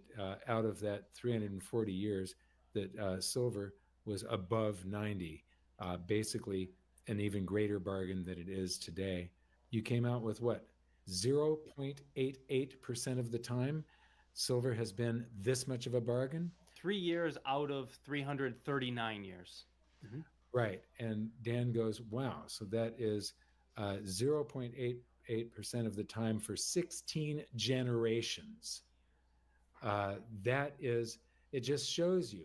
out of that 340 years that silver was above 90, basically an even greater bargain than it is today. You came out with what? 0.88% of the time silver has been this much of a bargain?
3 years out of 339 years. Mm-hmm.
Right. And Dan goes, wow, so that is 0.88% of the time for 16 generations. It just shows you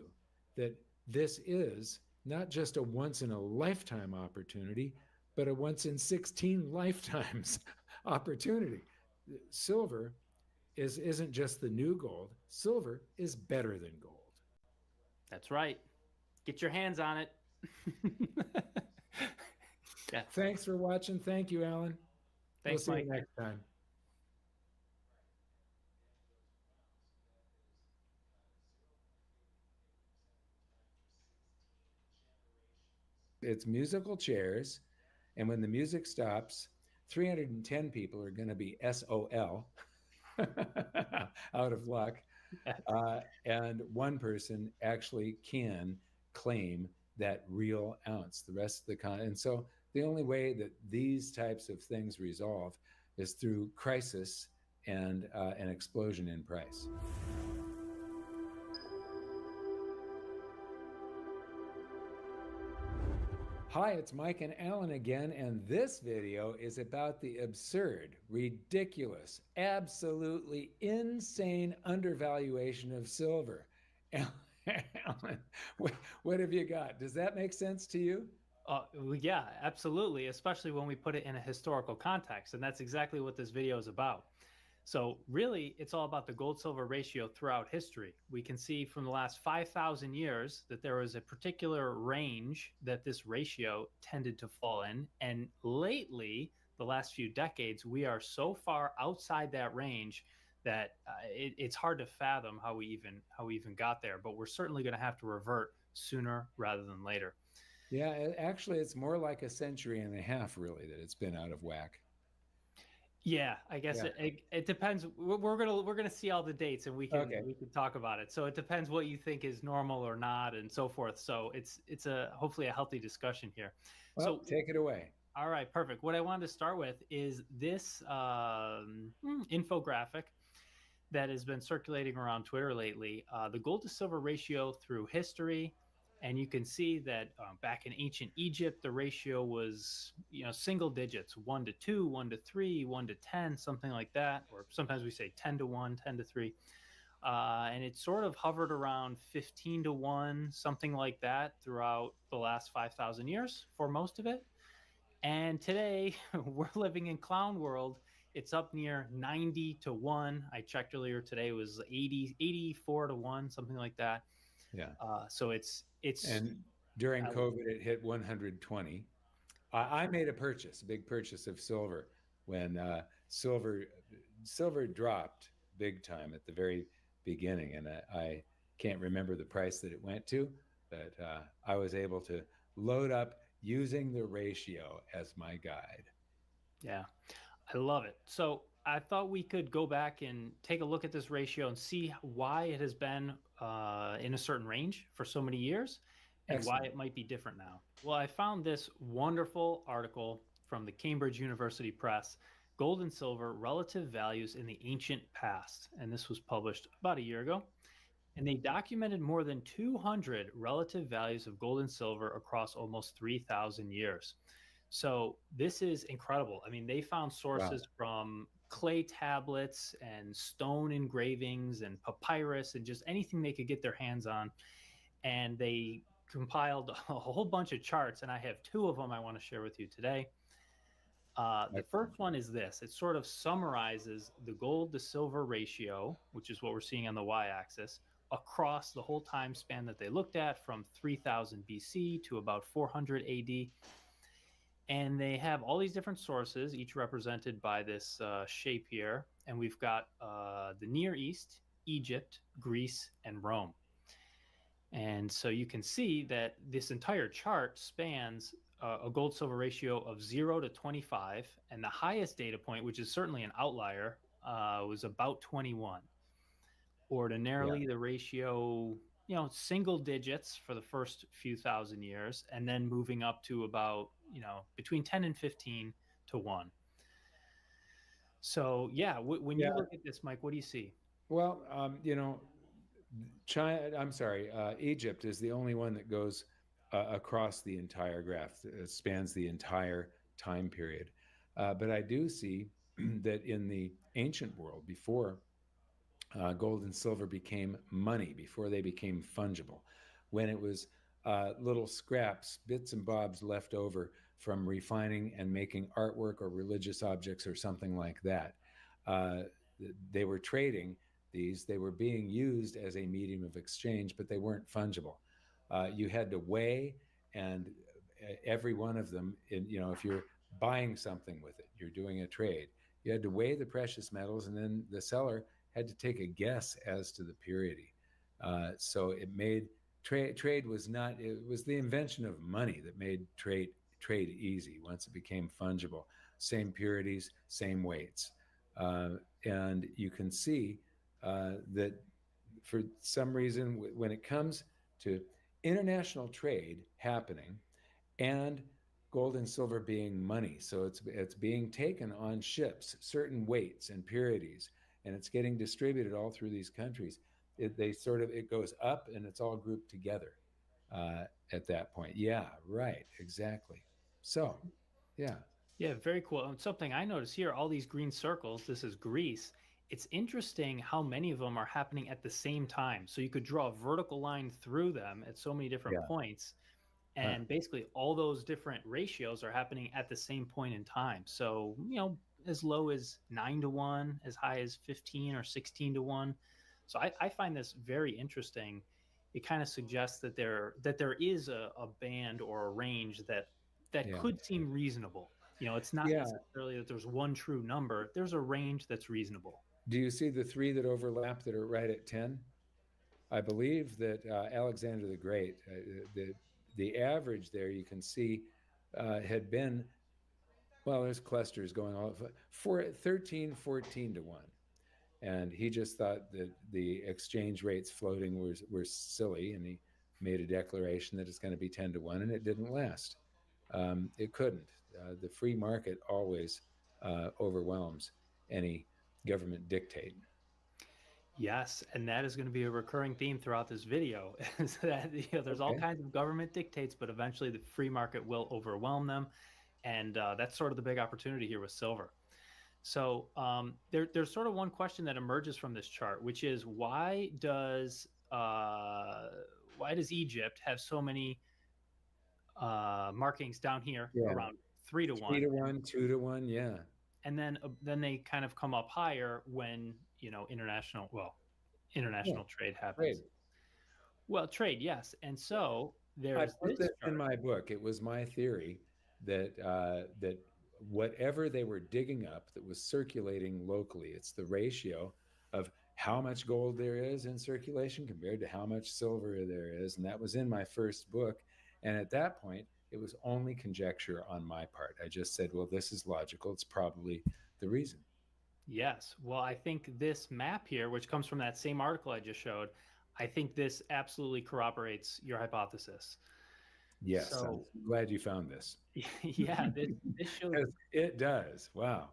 that this is not just a once in a lifetime opportunity, but a once in 16 lifetimes opportunity. Silver isn't just the new gold. Silver is better than gold.
That's right. Get your hands on it.
Yeah. Thanks for watching. Thank you, Alan.
Thanks,
we'll see
Mike.
you next time. It's musical chairs, and when the music stops, 310 people are going to be SOL, out of luck, and one person actually can claim that real ounce. The rest of the and so the only way that these types of things resolve is through crisis and an explosion in price. Hi, it's Mike and Alan again, and this video is about the absurd, ridiculous, absolutely insane undervaluation of silver. Alan, what have you got? Does that make sense to you?
Yeah, absolutely, especially when we put it in a historical context, and that's exactly what this video is about. So really, it's all about the gold-silver ratio throughout history. We can see from the last 5,000 years that there was a particular range that this ratio tended to fall in. And lately, the last few decades, we are so far outside that range that it's hard to fathom how we even got there. But we're certainly going to have to revert sooner rather than later.
Yeah, actually, it's more like a century and a half, really, that it's been out of whack.
Yeah, I guess it depends. We're gonna see all the dates, and we can talk about it. So it depends what you think is normal or not, and so forth. So it's hopefully a healthy discussion here.
Well, so take it away.
All right, perfect. What I wanted to start with is this infographic that has been circulating around Twitter lately. The gold to silver ratio through history. And you can see that back in ancient Egypt, the ratio was, single digits, 1 to 2, 1 to 3, 1 to 10, something like that. Or sometimes we say 10 to 1, 10 to 3. And it sort of hovered around 15 to 1, something like that throughout the last 5,000 years for most of it. And today we're living in clown world. It's up near 90 to 1. I checked earlier today, it was 84 to 1, something like that.
Yeah.
So it's
and during COVID it hit 120. I made a big purchase of silver when silver dropped big time at the very beginning, and I can't remember the price that it went to, but I was able to load up using the ratio as my guide.
Yeah, I love it. So I thought we could go back and take a look at this ratio and see why it has been in a certain range for so many years and why it might be different now. Well, I found this wonderful article from the Cambridge University Press, Gold and Silver Relative Values in the Ancient Past. And this was published about a year ago. And they documented more than 200 relative values of gold and silver across almost 3,000 years. So this is incredible. I mean, they found sources from clay tablets and stone engravings and papyrus and just anything they could get their hands on. And they compiled a whole bunch of charts, and I have two of them I want to share with you today. The first one is this. It sort of summarizes the gold to silver ratio, which is what we're seeing on the y-axis, across the whole time span that they looked at from 3000 BC to about 400 AD. And they have all these different sources, each represented by this shape here. And we've got the Near East, Egypt, Greece, and Rome. And so you can see that this entire chart spans a gold-silver ratio of 0 to 25. And the highest data point, which is certainly an outlier, was about 21. Ordinarily, the ratio, single digits for the first few thousand years, and then moving up to about, between 10 and 15 to 1. So, when you look at this, Mike, what do you see?
Well, Egypt is the only one that goes across the entire graph, spans the entire time period. But I do see that in the ancient world, before gold and silver became money, before they became fungible, when it was little scraps, bits and bobs left over from refining and making artwork or religious objects or something like that. They were trading these, they were being used as a medium of exchange, but they weren't fungible. You had to weigh, and every one of them, if you're buying something with it, you're doing a trade, you had to weigh the precious metals, and then the seller had to take a guess as to the purity. So it made trade was not, it was the invention of money that made trade easy once it became fungible. Same purities, same weights. And you can see that for some reason, when it comes to international trade happening and gold and silver being money, so it's being taken on ships, certain weights and purities, and it's getting distributed all through these countries. It goes up, and it's all grouped together at that point. Yeah, right, exactly. So, yeah.
Yeah, very cool. And something I notice here, all these green circles, this is Greece. It's interesting how many of them are happening at the same time. So you could draw a vertical line through them at so many different points. And basically all those different ratios are happening at the same point in time. So, as low as 9 to 1, as high as 15 or 16 to 1. So I find this very interesting. It kind of suggests that there is a band or a range that could seem reasonable. It's not necessarily that there's one true number. There's a range that's reasonable.
Do you see the three that overlap that are right at 10? I believe that Alexander the Great, the average there you can see had been, well, there's clusters going on for 13, 14 to 1. And he just thought that the exchange rates floating were silly, and he made a declaration that it's going to be 10 to 1, and it didn't last. It couldn't. The free market always overwhelms any government dictate.
Yes, and that is going to be a recurring theme throughout this video. Is that there's all kinds of government dictates, but eventually the free market will overwhelm them, and that's sort of the big opportunity here with silver. So there's sort of one question that emerges from this chart, which is why does Egypt have so many markings down here around 3 to 1?
3 to 1, 2 to 1, yeah.
And then they kind of come up higher when international trade happens. Trade, yes. And so there's
I put this in my book. It was my theory that that whatever they were digging up that was circulating locally, it's the ratio of how much gold there is in circulation compared to how much silver there is. And that was in my first book. And at that point, it was only conjecture on my part. I just said, well, this is logical. It's probably the reason.
Yes. Well, I think this map here, which comes from that same article I just showed, I think this absolutely corroborates your hypothesis.
Yes. I'm glad you found this.
Yeah, this shows
it does. Wow.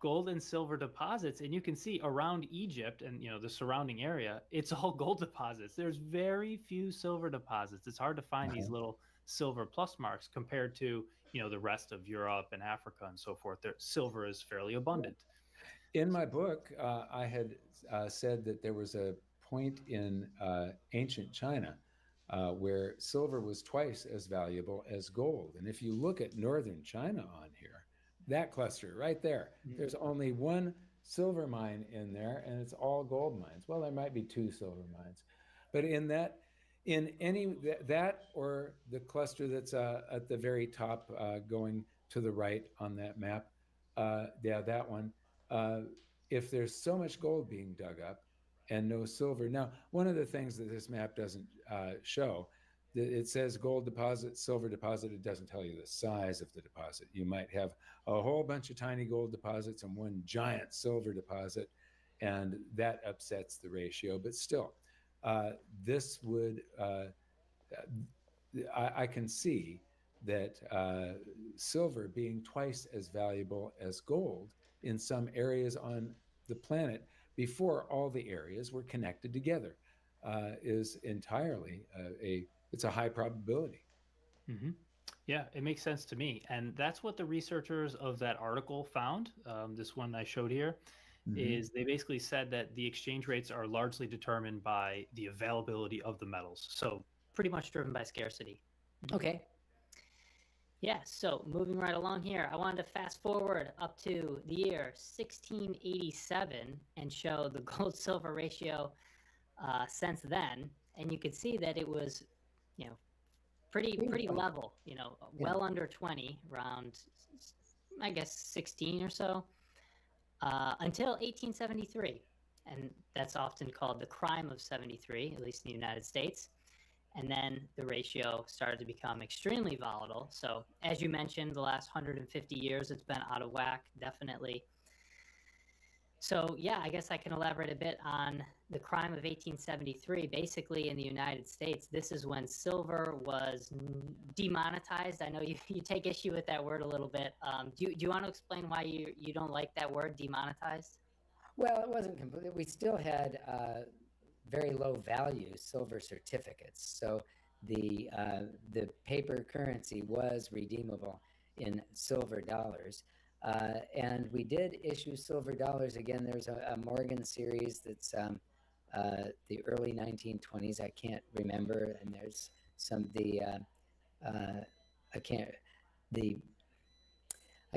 Gold and silver deposits, and you can see around Egypt and the surrounding area, it's all gold deposits. There's very few silver deposits. It's hard to find these little silver plus marks compared to the rest of Europe and Africa and so forth. Silver is fairly abundant.
In my book, I had said that there was a point in ancient China where silver was twice as valuable as gold. And if you look at northern China on here, that cluster right there, there's only one silver mine in there, and it's all gold mines. Well, there might be two silver mines, but in any that or the cluster that's at the very top, going to the right on that map, yeah, that one. If there's so much gold being dug up and no silver. Now, one of the things that this map doesn't show, that it says gold deposit, silver deposit. It doesn't tell you the size of the deposit. You might have a whole bunch of tiny gold deposits and one giant silver deposit, and that upsets the ratio. But still, this would, I can see that silver being twice as valuable as gold in some areas on the planet before all the areas were connected together is entirely it's a high probability.
Mm-hmm. Yeah, it makes sense to me. And that's what the researchers of that article found. This one I showed here is they basically said that the exchange rates are largely determined by the availability of the metals. So
pretty much driven by scarcity. Okay. Yeah, so moving right along here, I wanted to fast forward up to the year 1687 and show the gold-silver ratio since then. And you could see that it was, you know, pretty level, you know, well under 20, around, I guess, 16 or so, until 1873. And that's often called the crime of 73, at least in the United States. And then the ratio started to become extremely volatile. So as you mentioned, the last 150 years, it's been out of whack, definitely. So yeah, I guess I can elaborate a bit on the crime of 1873. Basically, in the United States, this is when silver was demonetized. I know you take issue with that word a little bit. Do you want to explain why you don't like that word, demonetized?
Well, it wasn't complete. We still had very low value silver certificates. So the paper currency was redeemable in silver dollars. And we did issue silver dollars. Again, there's a Morgan series that's the early 1920s. I can't remember. And there's some I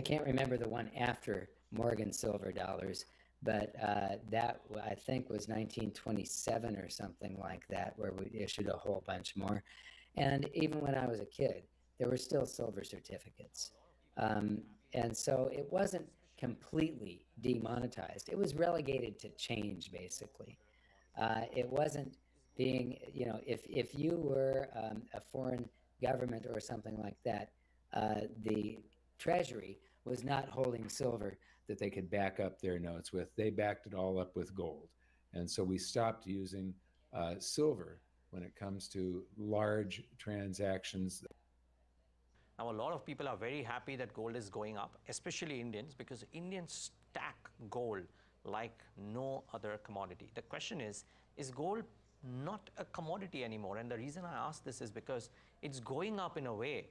can't remember the one after Morgan silver dollars. But that, I think, was 1927 or something like that, where we issued a whole bunch more. And even when I was a kid, there were still silver certificates. And so it wasn't completely demonetized. It was relegated to change, basically. It wasn't being, you know, if you were a foreign government or something like that, the Treasury
was not holding silver that they could back up their notes with. They backed it all up with gold. And so we stopped using silver when it comes to large transactions.
Now, a lot of people are very happy that gold is going up, especially Indians, because Indians stack gold like no other commodity. The question is gold not a commodity anymore? And the reason I ask this is because it's going up in a way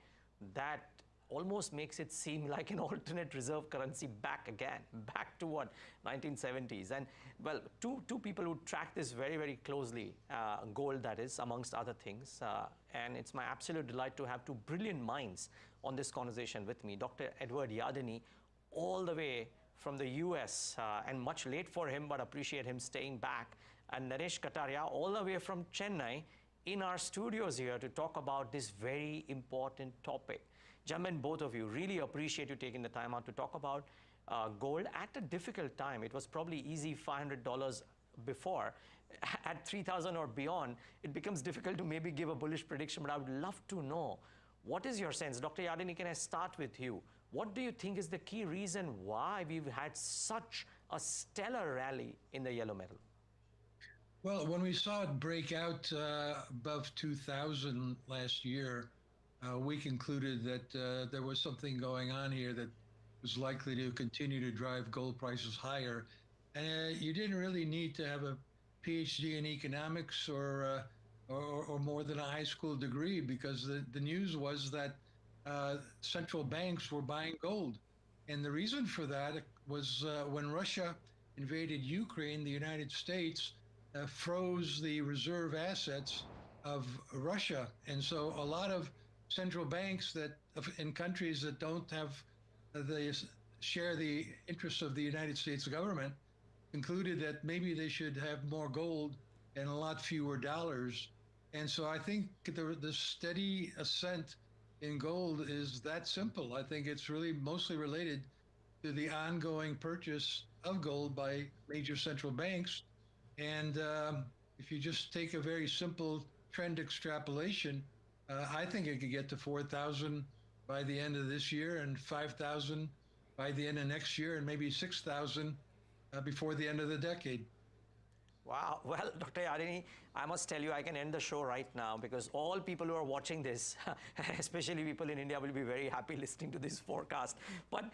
that almost makes it seem like an alternate reserve currency back again, back to what, 1970s. And well, two people who track this very, very closely, gold that is, amongst other things. And it's my absolute delight to have two brilliant minds on this conversation with me. Dr. Edward Yardeni, all the way from the US, and much late for him, but appreciate him staying back. And Naresh Kataria, all the way from Chennai, in our studios here to talk about this very important topic. Gentlemen, both of you, really appreciate you taking the time out to talk about gold at a difficult time. It was probably easy $500 before. At 3,000 or beyond, it becomes difficult to maybe give a bullish prediction, but I would love to know, what is your sense? Dr. Yardeni, can I start with you? What do you think is the key reason why we've had such a stellar rally in the yellow metal?
Well, when we saw it break out above 2,000 last year, we concluded that there was something going on here that was likely to continue to drive gold prices higher. And you didn't really need to have a PhD in economics or more than a high school degree, because the news was that central banks were buying gold. And the reason for that was when Russia invaded Ukraine, the United States froze the reserve assets of Russia. And so a lot of central banks in countries that don't have share the interests of the United States government concluded that maybe they should have more gold and a lot fewer dollars. And so I think the steady ascent in gold is that simple. I think it's really mostly related to the ongoing purchase of gold by major central banks. And if you just take a very simple trend extrapolation, I think it could get to 4,000 by the end of this year and 5,000 by the end of next year and maybe 6,000 before the end of the decade.
Wow. Well, Dr. Yardeni, I must tell you, I can end the show right now because all people who are watching this, especially people in India, will be very happy listening to this forecast. But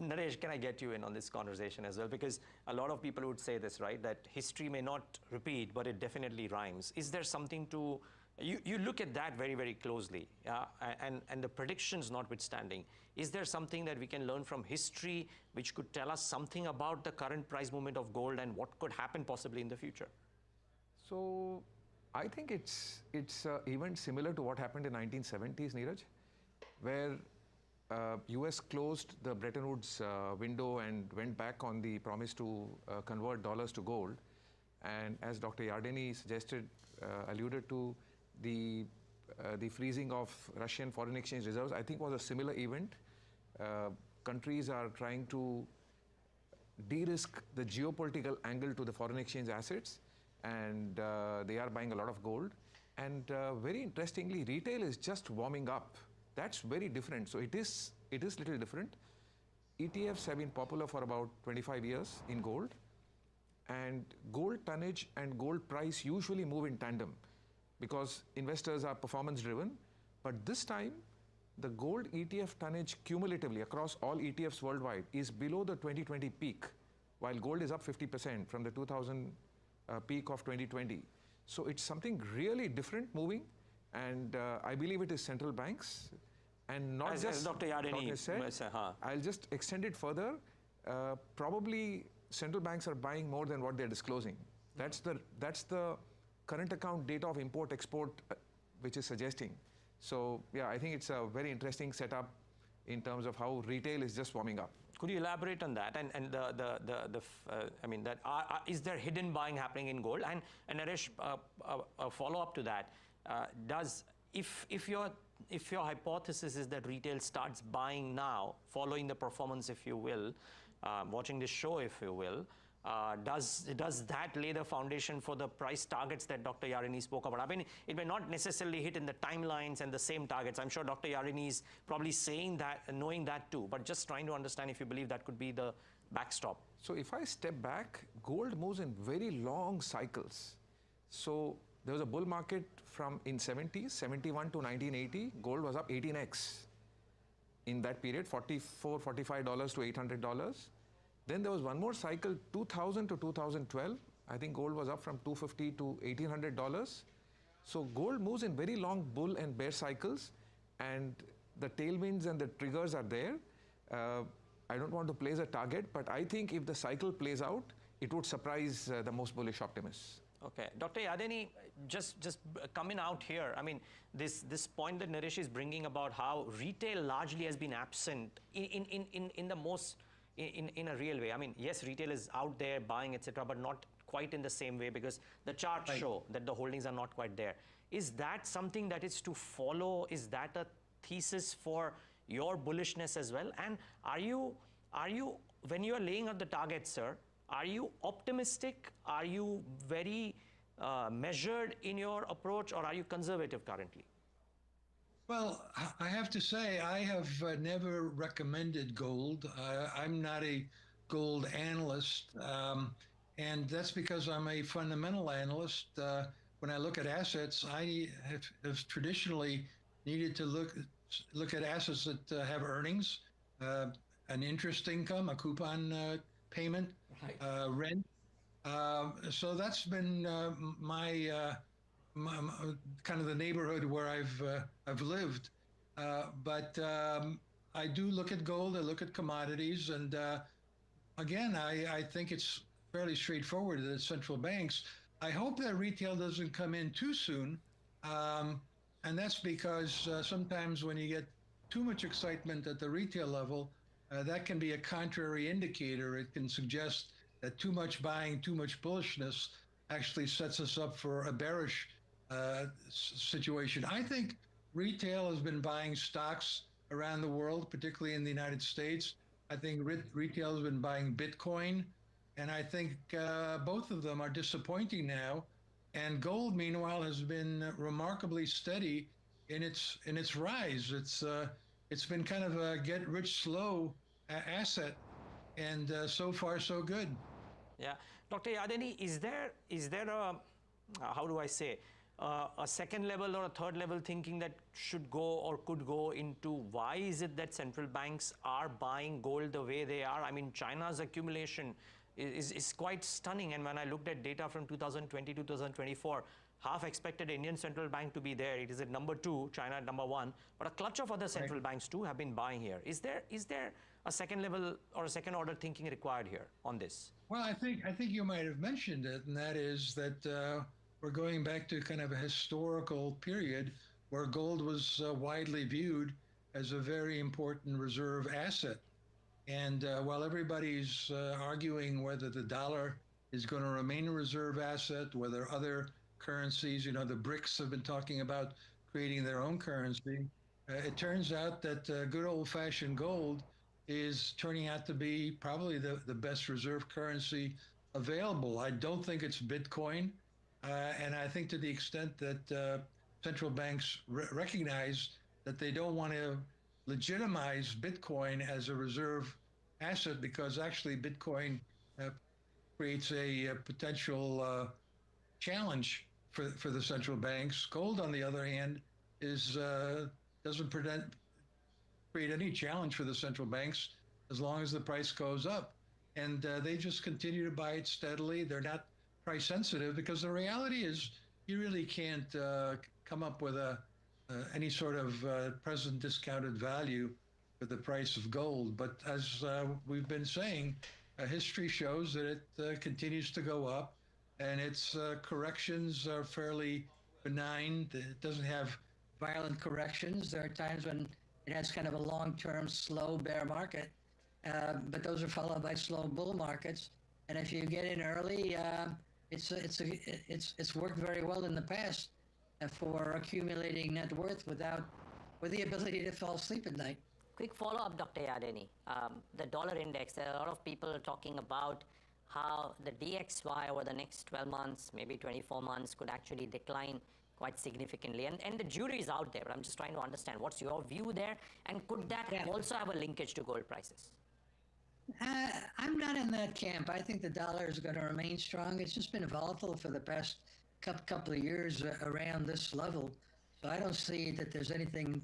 Naresh, can I get you in on this conversation as well? Because a lot of people would say this, right? That history may not repeat, but it definitely rhymes. Is there something to... You look at that very, very closely, and the predictions notwithstanding. Is there something that we can learn from history which could tell us something about the current price movement of gold and what could happen possibly in the future?
So I think it's event similar to what happened in 1970s, Neeraj, where US closed the Bretton Woods window and went back on the promise to convert dollars to gold. And as Dr. Yardeni suggested, alluded to, the freezing of Russian foreign exchange reserves, I think was a similar event. Countries are trying to de-risk the geopolitical angle to the foreign exchange assets, and they are buying a lot of gold. And very interestingly, retail is just warming up. That's very different. So it is little different. ETFs have been popular for about 25 years in gold, and gold tonnage and gold price usually move in tandem, because investors are performance driven. But this time, the gold ETF tonnage cumulatively across all ETFs worldwide is below the 2020 peak, while gold is up 50% from the 2000 peak of 2020. So it's something really different moving, and I believe it is central banks, and not
as Dr. Yardeni
said, I'll just extend it further. Probably central banks are buying more than what they're disclosing. That's the current account data of import-export, which is suggesting. So yeah, I think it's a very interesting setup in terms of how retail is just warming up.
Could you elaborate on that? And I mean, that is there hidden buying happening in gold? And Naresh, a follow up to that, if your hypothesis is that retail starts buying now, following the performance, if you will, watching this show, if you will, does that lay the foundation for the price targets that Dr. Yardeni spoke about? I mean, it may not necessarily hit in the timelines and the same targets. I'm sure Dr. Yardeni is probably saying that, knowing that too, but just trying to understand if you believe that could be the backstop.
So if I step back, gold moves in very long cycles. So there was a bull market in 70s, 71 to 1980, gold was up 18x. In that period, $44, $45 to $800. Then there was one more cycle, 2000 to 2012. I think gold was up from $250 to $1,800. So gold moves in very long bull and bear cycles, and the tailwinds and the triggers are there. I don't want to place a target, but I think if the cycle plays out, it would surprise the most bullish optimists.
Okay, Dr. Yardeni, just coming out here, I mean, this point that Naresh is bringing about how retail largely has been absent in the most, in a real way. I mean, yes, retail is out there buying, etc., but not quite in the same way, because the charts show that the holdings are not quite there. Is that something that is to follow? Is that a thesis for your bullishness as well? And are you, when you are laying out the targets, sir, are you optimistic? Are you very measured in your approach, or are you conservative currently?
Well, I have to say, I have never recommended gold. I'm not a gold analyst, and that's because I'm a fundamental analyst. When I look at assets, I have traditionally needed to look at assets that have earnings, an interest income, a coupon payment, rent. So that's been my kind of the neighborhood where I've lived. But I do look at gold, I look at commodities, and again, I think it's fairly straightforward that central banks. I hope that retail doesn't come in too soon. And that's because sometimes when you get too much excitement at the retail level, that can be a contrary indicator. It can suggest that too much buying, too much bullishness actually sets us up for a bearish situation. I think retail has been buying stocks around the world, particularly in the United States. I think retail has been buying Bitcoin, and I think both of them are disappointing now. And gold, meanwhile, has been remarkably steady in its rise. It's been kind of a get rich slow asset, and so far so good.
Yeah, Dr. Yardeni, is there a how do I say a second level or a third level thinking that should go or could go into why is it that central banks are buying gold the way they are? I mean, China's accumulation is quite stunning, and when I looked at data from 2020 to 2024, half expected Indian central bank to be there. It is at number 2, China at number 1, but a clutch of other central banks too have been buying here. Is there a second level or a second order thinking required here on this?
Well, I think you might have mentioned it, and that is that we're going back to kind of a historical period where gold was widely viewed as a very important reserve asset. And while everybody's arguing whether the dollar is going to remain a reserve asset, whether other currencies, the BRICS have been talking about creating their own currency, it turns out that good old-fashioned gold is turning out to be probably the best reserve currency available. I don't think it's Bitcoin. And I think to the extent that central banks recognize that they don't want to legitimize Bitcoin as a reserve asset, because actually Bitcoin creates a potential challenge for the central banks. Gold, on the other hand, doesn't create any challenge for the central banks as long as the price goes up. And they just continue to buy it steadily. They're not price sensitive, because the reality is you really can't come up with any sort of present discounted value for the price of gold. But as we've been saying, history shows that it continues to go up, and its corrections are fairly benign. It doesn't have violent corrections. There are times when it has kind of a long-term slow bear market, but those are followed by slow bull markets. And if you get in early, it's worked very well in the past for accumulating net worth with the ability to fall asleep at night.
Quick follow-up, Dr. Yardeni. The dollar index, there are a lot of people talking about how the DXY over the next 12 months, maybe 24 months, could actually decline quite significantly. And the jury is out there, but I'm just trying to understand what's your view there, and could that also have a linkage to gold prices?
I'm not in that camp. I think the dollar is going to remain strong. It's just been volatile for the past couple of years around this level. So I don't see that there's anything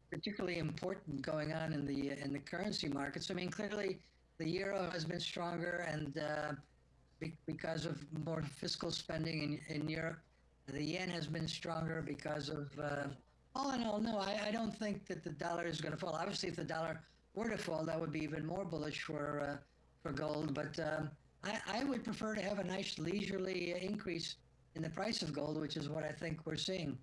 particularly important going on in the currency markets. I mean, clearly the euro has been stronger, and because of more fiscal spending in Europe, the yen has been stronger because of. All in all, no, I don't think that the dollar is going to fall. Obviously, if the dollar were to fall, that would be even more bullish for gold. But I would prefer to have a nice leisurely increase in the price of gold, which is what I think we're seeing.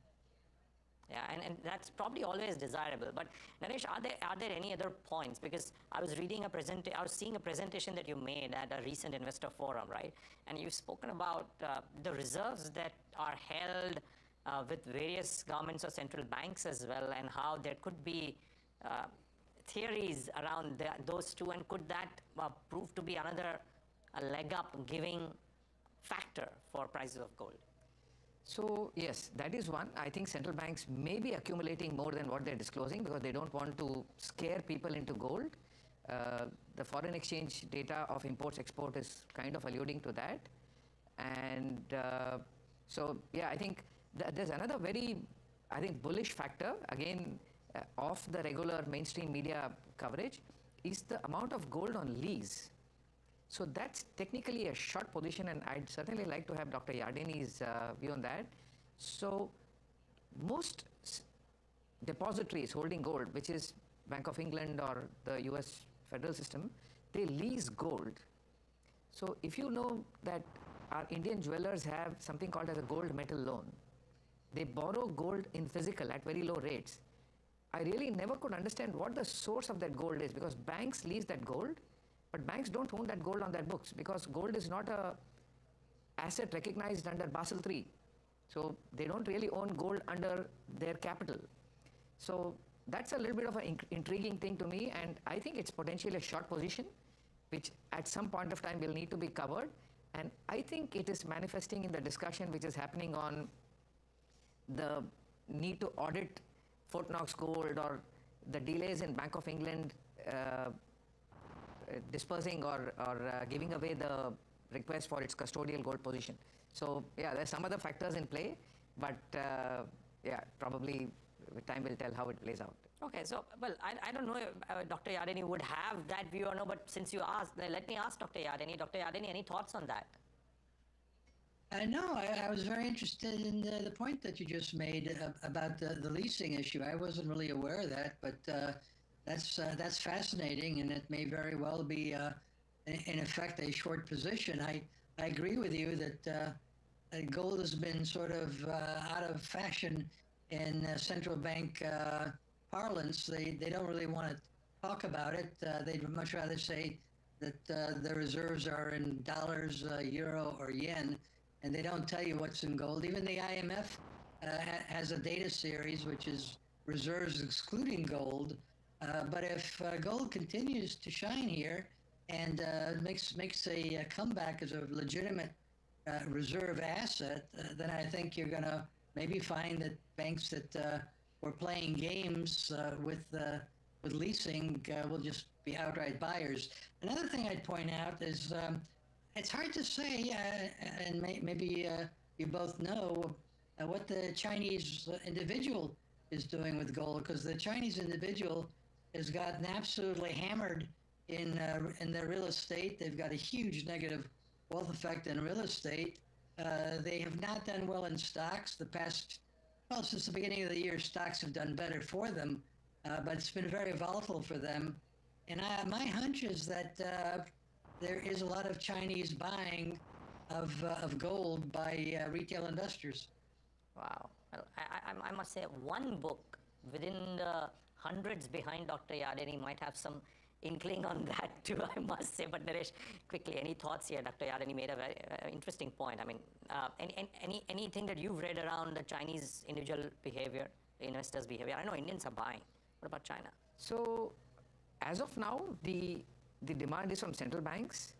Yeah, and that's probably always desirable. But Naresh, are there any other points? Because I was seeing a presentation that you made at a recent investor forum, right? And you've spoken about the reserves that are held with various governments or central banks as well, and how there could be theories around those two, and could that prove to be another leg up giving factor for prices of gold?
So yes, that is one. I think central banks may be accumulating more than what they're disclosing because they don't want to scare people into gold. The foreign exchange data of imports export is kind of alluding to that. And so yeah, I think there's another very, bullish factor again of the regular mainstream media coverage is the amount of gold on lease. So that's technically a short position, and I'd certainly like to have Dr. Yardeni's view on that. So most depositories holding gold, which is Bank of England or the US federal system, they lease gold. So if you know that our Indian jewelers have something called as a gold metal loan, they borrow gold in physical at very low rates. I really never could understand what the source of that gold is, because banks lease that gold, but banks don't own that gold on their books because gold is not a asset recognized under Basel III. So they don't really own gold under their capital. So that's a little bit of an intriguing thing to me, and I think it's potentially a short position, which at some point of time will need to be covered. And I think it is manifesting in the discussion which is happening on the need to audit Fort Knox gold, or the delays in Bank of England dispersing or giving away the request for its custodial gold position. So yeah, there's some other factors in play, but yeah, probably time will tell how it plays out.
Okay, so, well, I don't know if Dr. Yardeni would have that view or no, but since you asked, let me ask Dr. Yardeni. Dr. Yardeni, any thoughts on that?
No, I was very interested in the point that you just made about the leasing issue. I wasn't really aware of that, but that's fascinating, and it may very well be, in effect, a short position. I agree with you that gold has been sort of out of fashion in central bank parlance. They don't really want to talk about it. They'd much rather say that the reserves are in dollars, euro, or yen, and they don't tell you what's in gold. Even the IMF has a data series which is reserves excluding gold. But if gold continues to shine here and makes a comeback as a legitimate reserve asset, then I think you're going to maybe find that banks that were playing games with leasing will just be outright buyers. Another thing I'd point out is it's hard to say, and maybe you both know what the Chinese individual is doing with gold, because the Chinese individual has gotten absolutely hammered in their real estate. They've got a huge negative wealth effect in real estate. They have not done well in stocks. Since the beginning of the year, stocks have done better for them, but it's been very volatile for them. And my hunch is that there is a lot of Chinese buying of gold by retail investors.
Wow. Well, I must say, one book within the hundreds behind Dr. Yardeni might have some inkling on that too, I must say. But Naresh, quickly, any thoughts here? Dr. Yardeni made a very interesting point. I mean, anything that you've read around the Chinese individual behavior, investors' behavior? I know Indians are buying. What about China?
So, as of now, the demand is from central banks.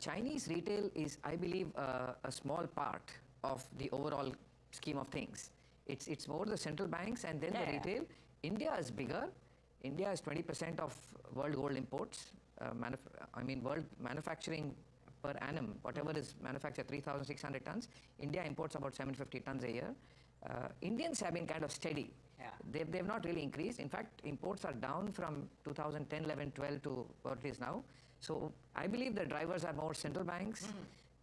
Chinese retail is, I believe, a small part of the overall scheme of things. It's more the central banks and then the retail. India is bigger. India is 20% of world gold imports. World manufacturing per annum, whatever is manufactured, 3,600 tons. India imports about 750 tons a year. Indians have been kind of steady. Yeah. They've not really increased. In fact, imports are down from 2010, 11, 12 to what it is now. So I believe the drivers are more central banks,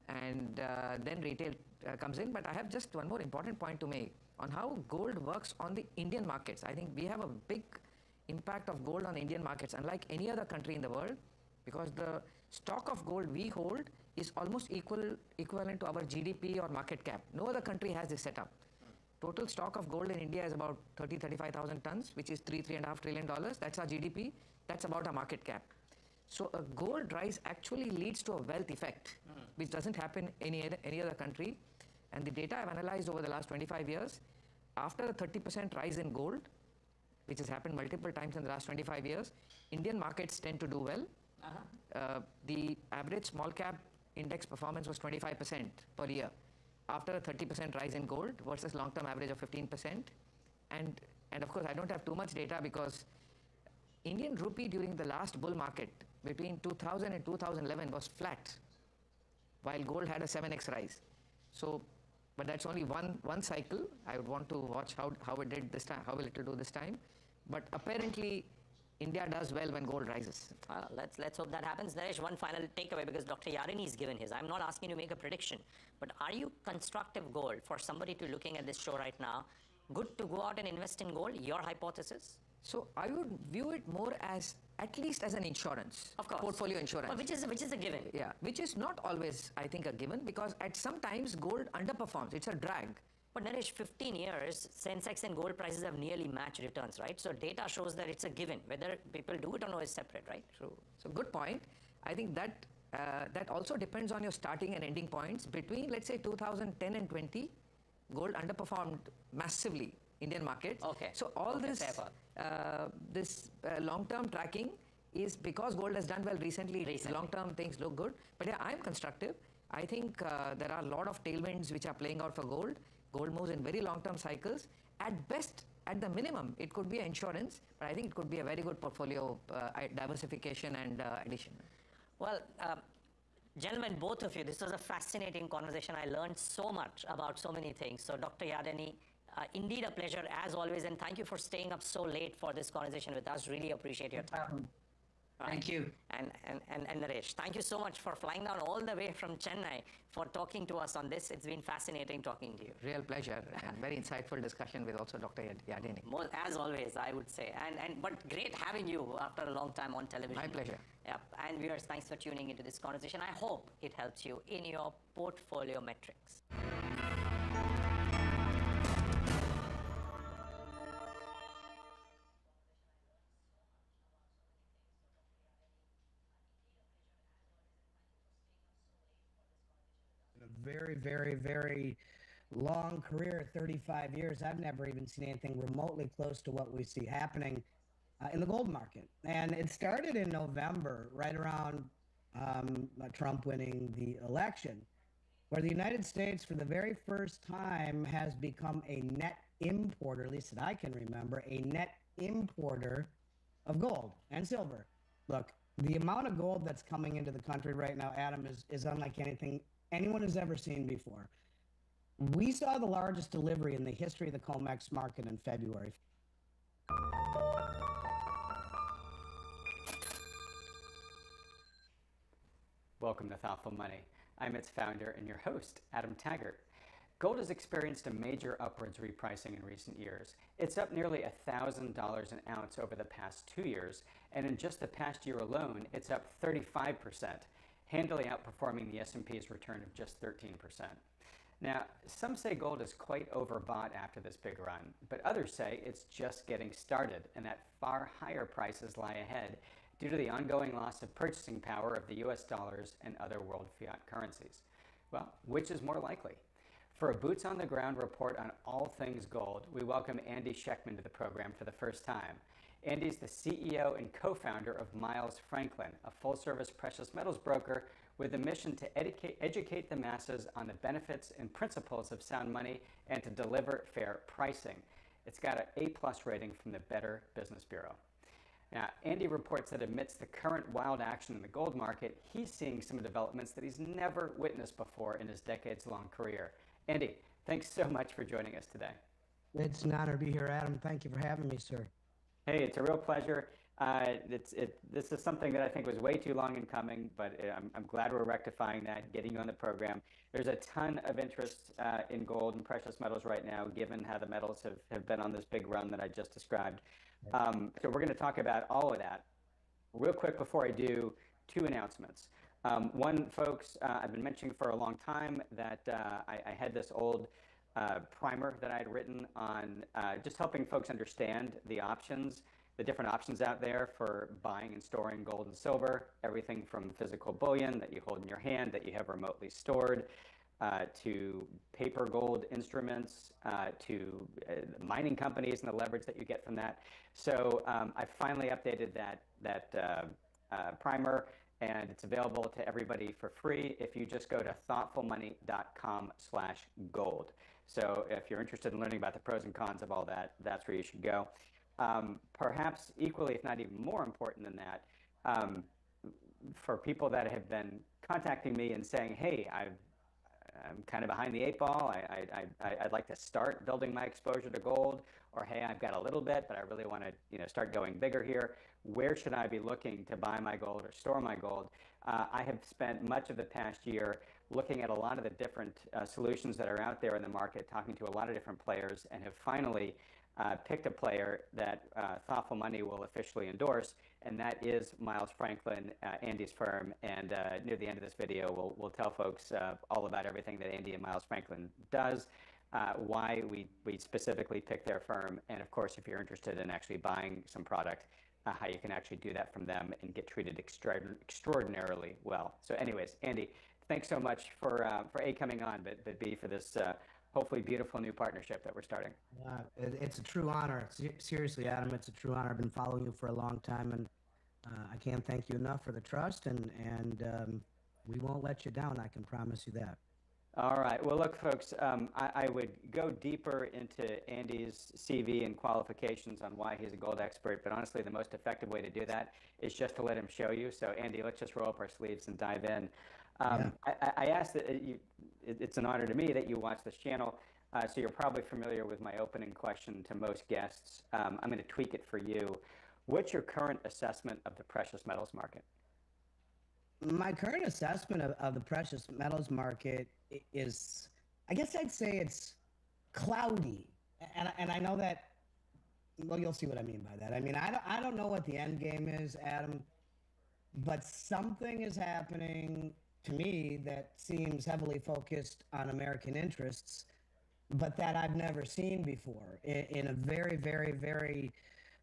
and then retail comes in. But I have just one more important point to make on how gold works on the Indian markets. I think we have a big impact of gold on Indian markets, unlike any other country in the world, because the stock of gold we hold is almost equivalent to our GDP or market cap. No other country has this setup. Total stock of gold in India is about 35,000 tons, which is $3.5 trillion. That's our GDP. That's about our market cap. So a gold rise actually leads to a wealth effect, which doesn't happen in any other country. And the data I've analyzed over the last 25 years, after a 30% rise in gold, which has happened multiple times in the last 25 years, Indian markets tend to do well. The average small cap index performance was 25% per year after a 30% rise in gold versus long-term average of 15%. And of course, I don't have too much data because Indian rupee during the last bull market between 2000 and 2011 was flat, while gold had a 7x rise. So, but that's only one cycle. I would want to watch how it did this time, how will it do this time. But apparently, India does well when gold rises.
Let's hope that happens. Naresh, one final takeaway, because Dr. Yardeni has given his. I'm not asking you to make a prediction, but are you constructive gold for somebody to looking at this show right now? Good to go out and invest in gold, your hypothesis?
So I would view it more as at least as an insurance,
of course,
portfolio insurance.
Well, which is a given.
Yeah, which is not always, I think, a given, because at some times gold underperforms. It's a drag.
But Naresh, 15 years, Sensex and gold prices have nearly matched returns, right? So data shows that it's a given. Whether people do it or no is separate, right?
True. So good point. I think that that also depends on your starting and ending points. Between, let's say, 2010 and 20, gold underperformed massively Indian markets.
Okay.
So all
okay,
this long-term tracking is because gold has done well recently. Long-term things look good. But yeah, I'm constructive. I think there are a lot of tailwinds which are playing out for gold. Gold moves in very long-term cycles. At best, at the minimum, it could be insurance, but I think it could be a very good portfolio diversification and addition.
Well, gentlemen, both of you, this was a fascinating conversation. I learned so much about so many things. So Dr. Yadeni, indeed a pleasure as always, and thank you for staying up so late for this conversation with us. Really appreciate your time.
Thank you.
And Naresh, thank you so much for flying down all the way from Chennai for talking to us on this. It's been fascinating talking to you.
Real pleasure and very insightful discussion with also Dr. Yadeni.
As always, I would say. But great having you after a long time on television.
My pleasure.
Yep. And viewers, thanks for tuning into this conversation. I hope it helps you in your portfolio metrics.
Very, very, very long career, 35 years. I've never even seen anything remotely close to what we see happening in the gold market. And it started in November, right around Trump winning the election, where the United States, for the very first time, has become a net importer, at least that I can remember, a net importer of gold and silver. Look, the amount of gold that's coming into the country right now, Adam, is unlike anything anyone has ever seen before. We saw the largest delivery in the history of the COMEX market in February.
Welcome to Thoughtful Money. I'm its founder and your host, Adam Taggart. Gold has experienced a major upwards repricing in recent years. It's up nearly $1,000 an ounce over the past 2 years, and in just the past year alone, it's up 35%. Handily outperforming the S&P's return of just 13%. Now, some say gold is quite overbought after this big run, but others say it's just getting started and that far higher prices lie ahead due to the ongoing loss of purchasing power of the US dollars and other world fiat currencies. Well, which is more likely? For a boots on the ground report on all things gold, we welcome Andy Schechtman to the program for the first time. Andy's the CEO and co-founder of Miles Franklin, a full-service precious metals broker with a mission to educate the masses on the benefits and principles of sound money and to deliver fair pricing. It's got an A+ rating from the Better Business Bureau. Now, Andy reports that amidst the current wild action in the gold market, he's seeing some developments that he's never witnessed before in his decades-long career. Andy, thanks so much for joining us today.
It's an honor to be here, Adam. Thank you for having me, sir.
Hey, it's a real pleasure. This is something that I think was way too long in coming, but I'm glad we're rectifying that, getting you on the program. There's a ton of interest in gold and precious metals right now, given how the metals have been on this big run that I just described. So we're going to talk about all of that. Real quick before I do, two announcements. One, folks, I've been mentioning for a long time that I had this old primer that I had written on just helping folks understand the options, the different options out there for buying and storing gold and silver, everything from physical bullion that you hold in your hand that you have remotely stored, to paper gold instruments, to mining companies and the leverage that you get from that. So I finally updated that primer, and it's available to everybody for free if you just go to thoughtfulmoney.com/gold. So if you're interested in learning about the pros and cons of all that, that's where you should go. Perhaps equally, if not even more important than that, for people that have been contacting me and saying, hey, I'm kind of behind the eight ball, I'd like to start building my exposure to gold, or hey, I've got a little bit, but I really want to start going bigger here. Where should I be looking to buy my gold or store my gold? I have spent much of the past year looking at a lot of the different solutions that are out there in the market, talking to a lot of different players, and have finally picked a player that Thoughtful Money will officially endorse, and that is Miles Franklin, Andy's firm. And near the end of this video, we'll tell folks all about everything that Andy and Miles Franklin does, why we specifically picked their firm, and of course, if you're interested in actually buying some product, how you can actually do that from them and get treated extraordinarily well. So anyways, Andy, thanks so much for A, coming on, but B, for this hopefully beautiful new partnership that we're starting.
It's a true honor. Seriously, Adam, it's a true honor. I've been following you for a long time, and I can't thank you enough for the trust, and we won't let you down. I can promise you that.
All right. Well, look, folks, I would go deeper into Andy's CV and qualifications on why he's a gold expert, but honestly, the most effective way to do that is just to let him show you. So, Andy, let's just roll up our sleeves and dive in. I asked that it's an honor to me that you watch this channel, so you're probably familiar with my opening question to most guests. I'm going to tweak it for you. What's your current assessment of the precious metals market?
My current assessment of the precious metals market is, I guess I'd say it's cloudy. And I know that, well, you'll see what I mean by that. I mean, I don't know what the end game is, Adam, but something is happening to me that seems heavily focused on American interests, but that I've never seen before. In a very, very, very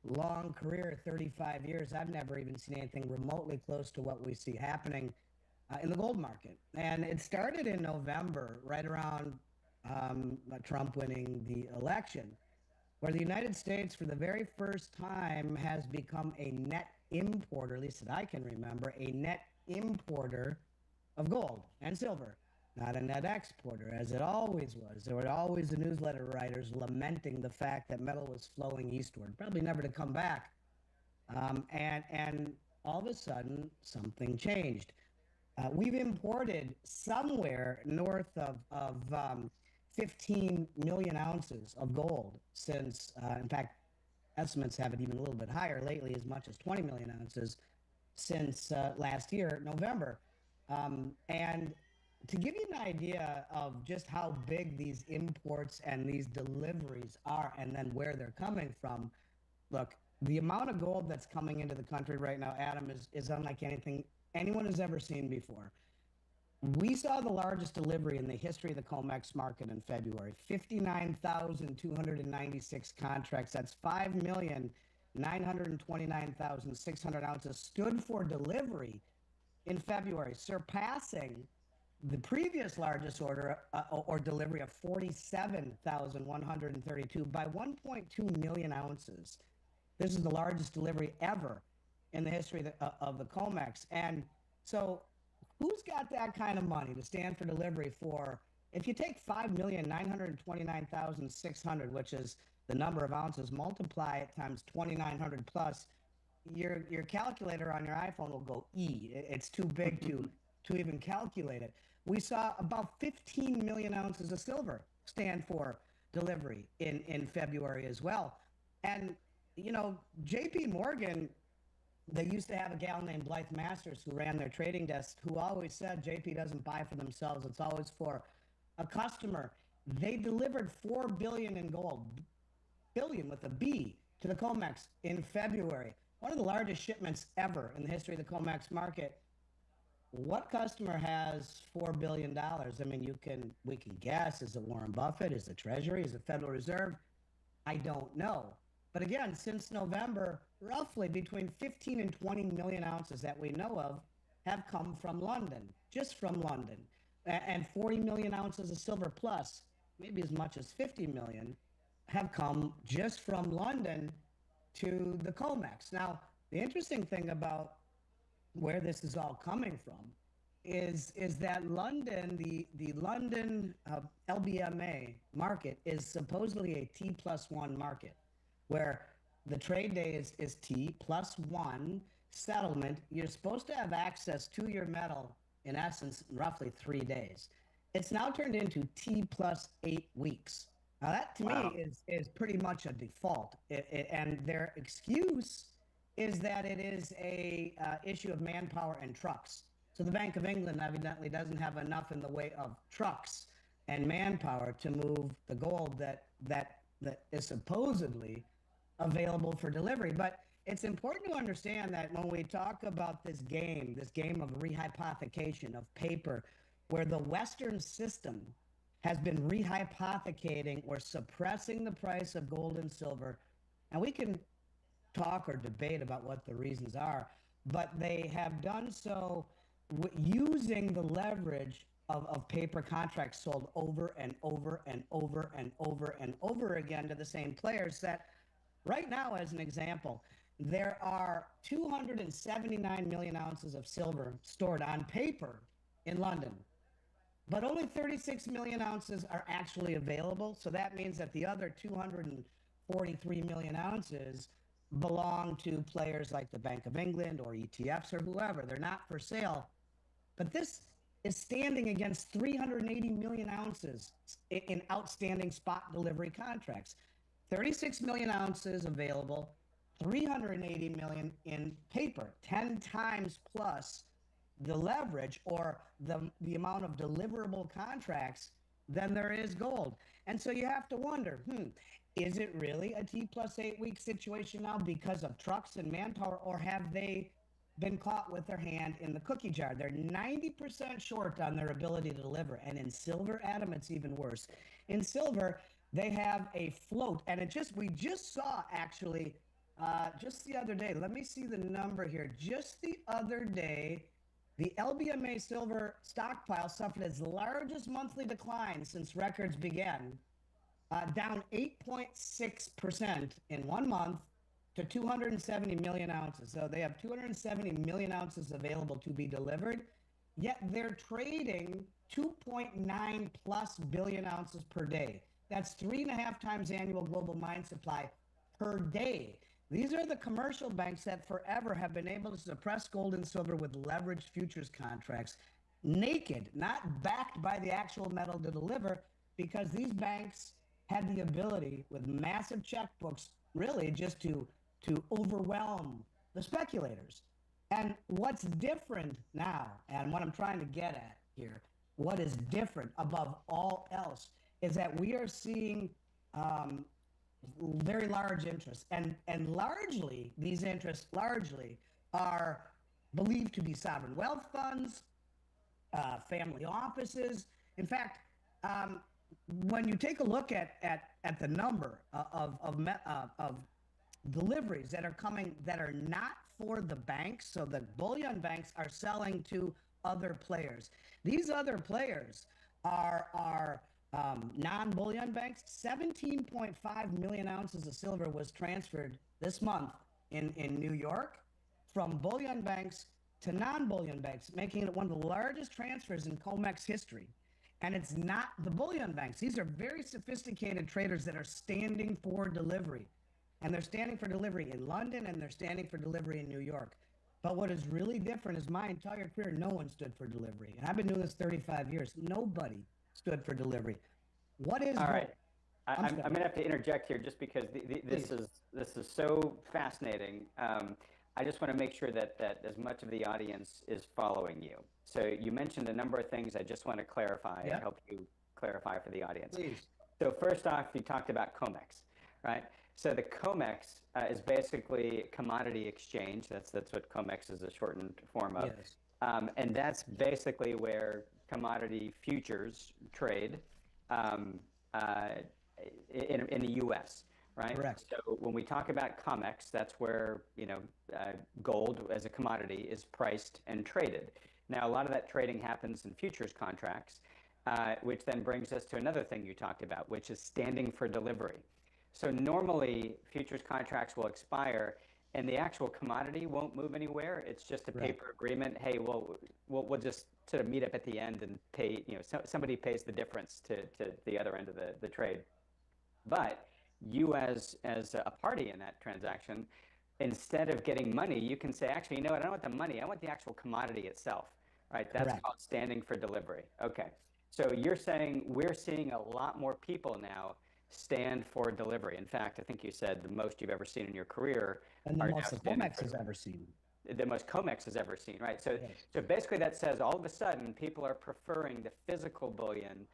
long career, 35 years, I've never even seen anything remotely close to what we see happening in the gold market. And it started in November, right around Trump winning the election, where the United States, for the very first time, has become a net importer, at least that I can remember, a net importer of gold and silver, not a net exporter, as it always was. There were always the newsletter writers lamenting the fact that metal was flowing eastward, probably never to come back. And all of a sudden, something changed. We've imported somewhere north of 15 million ounces of gold since, in fact, estimates have it even a little bit higher lately, as much as 20 million ounces since last year, November. And to give you an idea of just how big these imports and these deliveries are and then where they're coming from, look, the amount of gold that's coming into the country right now, Adam, is unlike anything anyone has ever seen before. We saw the largest delivery in the history of the COMEX market in February, 59,296 contracts. That's 5,929,600 ounces stood for delivery in February, surpassing the previous largest order or delivery of 47,132 by 1.2 million ounces. This is the largest delivery ever in the history of the COMEX. And so who's got that kind of money to stand for delivery for, if you take 5,929,600, which is the number of ounces, multiply it times 2,900 plus, your calculator on your iPhone will go E. It's too big to even calculate it. We saw about 15 million ounces of silver stand for delivery in February as well. And, you know, JP Morgan, they used to have a gal named Blythe Masters who ran their trading desk, who always said JP doesn't buy for themselves, it's always for a customer. They delivered $4 billion in gold, billion with a B, to the COMEX in February. One of the largest shipments ever in the history of the COMEX market. What customer has $4 billion? I mean, we can guess. Is it Warren Buffett? Is it Treasury? Is it Federal Reserve? I don't know. But again, since November, roughly between 15 and 20 million ounces that we know of have come from London, just from London. And 40 million ounces of silver plus, maybe as much as 50 million, have come just from London to the COMEX. Now, the interesting thing about where this is all coming from is that London, the London LBMA market is supposedly a T+1 market, where the trade day is T+1 settlement. You're supposed to have access to your metal, in essence, roughly 3 days. It's now turned into T+8 weeks. Now that to me is pretty much a default. And their excuse is that it is a issue of manpower and trucks. So the Bank of England evidently doesn't have enough in the way of trucks and manpower to move the gold that that is supposedly available for delivery. But it's important to understand that when we talk about this game of rehypothecation of paper, where the Western system has been rehypothecating or suppressing the price of gold and silver, and we can talk or debate about what the reasons are, but they have done so using the leverage of paper contracts sold over and over and over and over and over again to the same players. That right now, as an example, there are 279 million ounces of silver stored on paper in London, but only 36 million ounces are actually available. So that means that the other 243 million ounces belong to players like the Bank of England or ETFs or whoever. They're not for sale. But this is standing against 380 million ounces in outstanding spot delivery contracts. 36 million ounces available, 380 million in paper, 10 times plus the leverage or the amount of deliverable contracts than there is gold. And so you have to wonder, is it really a T+8 week situation now because of trucks and manpower, or have they been caught with their hand in the cookie jar? They're 90% short on their ability to deliver. And in silver, Adam, it's even worse. In silver, they have a float, and we just saw actually just the other day, let me see the number here. Just the other day, the LBMA silver stockpile suffered its largest monthly decline since records began, down 8.6% in 1 month to 270 million ounces. So they have 270 million ounces available to be delivered, yet they're trading 2.9 plus billion ounces per day. That's 3.5 times annual global mine supply per day. These are the commercial banks that forever have been able to suppress gold and silver with leveraged futures contracts, naked, not backed by the actual metal to deliver, because these banks had the ability with massive checkbooks really just to overwhelm the speculators. And what's different now, and what I'm trying to get at here, what is different above all else is that we are seeing very large interests, and largely these interests are believed to be sovereign wealth funds, family offices. In fact, when you take a look at the number of deliveries that are coming that are not for the banks, so the bullion banks are selling to other players. These other players are non-bullion banks. 17.5 million ounces of silver was transferred this month in New York from bullion banks to non-bullion banks, making it one of the largest transfers in COMEX history. And it's not the bullion banks. These are very sophisticated traders that are standing for delivery. And they're standing for delivery in London, and they're standing for delivery in New York. But what is really different is my entire career, no one stood for delivery. And I've been doing this 35 years. Nobody stood for delivery. What is...
All right. I'm going to have to interject here just because this is so fascinating. I just want to make sure that as much of the audience is following you. So you mentioned a number of things I just want to clarify and help you clarify for the audience.
Please.
So first off, you talked about COMEX, right? So the COMEX is basically commodity exchange. That's what COMEX is a shortened form of.
Yes.
And that's basically where commodity futures trade in the U.S., right?
Correct.
So when we talk about COMEX, that's where gold as a commodity is priced and traded. Now, a lot of that trading happens in futures contracts, which then brings us to another thing you talked about, which is standing for delivery. So normally, futures contracts will expire, and the actual commodity won't move anywhere. It's just a paper agreement. Hey, we'll just sort of meet up at the end and pay. Somebody pays the difference to the other end of the trade. But you, as a party in that transaction, instead of getting money, you can say, actually, you know what? I don't want the money. I want the actual commodity itself. Right? That's called standing for delivery. Okay. So you're saying we're seeing a lot more people now stand for delivery. In fact, I think you said the most you've ever seen in your career.
And the most COMEX has ever seen.
The most COMEX has ever seen, right? So, so basically that says all of a sudden people are preferring the physical bullion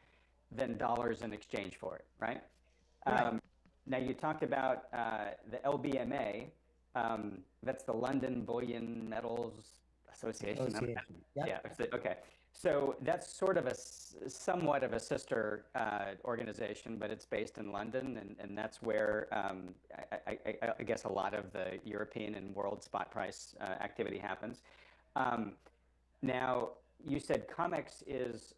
than dollars in exchange for it, right? Now, you talked about the LBMA. That's the London Bullion Metals Association.
Yep.
Yeah. Okay. So that's sort of somewhat of a sister organization, but it's based in London, and that's where I guess a lot of the European and world spot price activity happens. Now, you said COMEX is,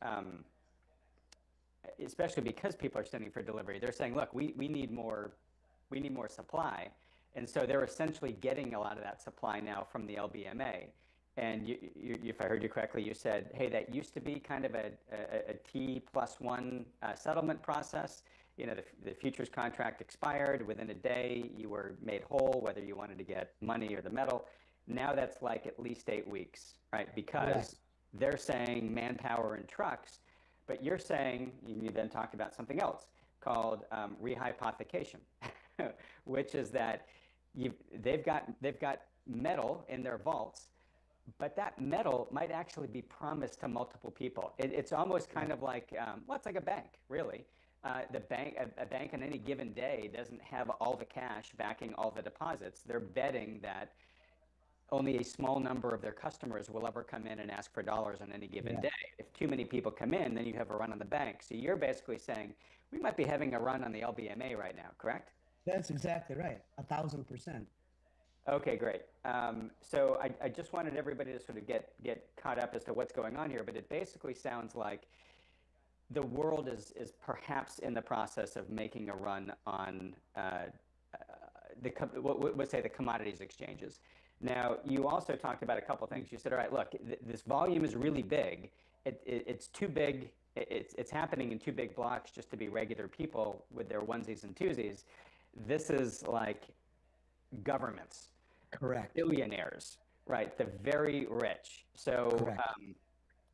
especially because people are sending for delivery, they're saying, look, we need more supply. And so they're essentially getting a lot of that supply now from the LBMA. And if I heard you correctly, you said, hey, that used to be kind of a T+1 settlement process. You know, the futures contract expired. Within a day, you were made whole, whether you wanted to get money or the metal. Now that's like at least 8 weeks, right? Because they're saying manpower and trucks, but you're saying, you then talked about something else called rehypothecation, which is that they've got metal in their vaults, but that metal might actually be promised to multiple people. It's almost kind of like, well, it's like a bank, really. A bank on any given day doesn't have all the cash backing all the deposits. They're betting that only a small number of their customers will ever come in and ask for dollars on any given day. If too many people come in, then you have a run on the bank. So you're basically saying, we might be having a run on the LBMA right now, correct?
That's exactly right, 1,000%.
Okay, great. So I just wanted everybody to sort of get caught up as to what's going on here, but it basically sounds like the world is perhaps in the process of making a run on let's say the commodities exchanges. Now, you also talked about a couple things. You said, all right, look, this volume is really big. It's too big. It's happening in too big blocks just to be regular people with their onesies and twosies. This is like governments.
Correct.
Billionaires, right? The very rich. So,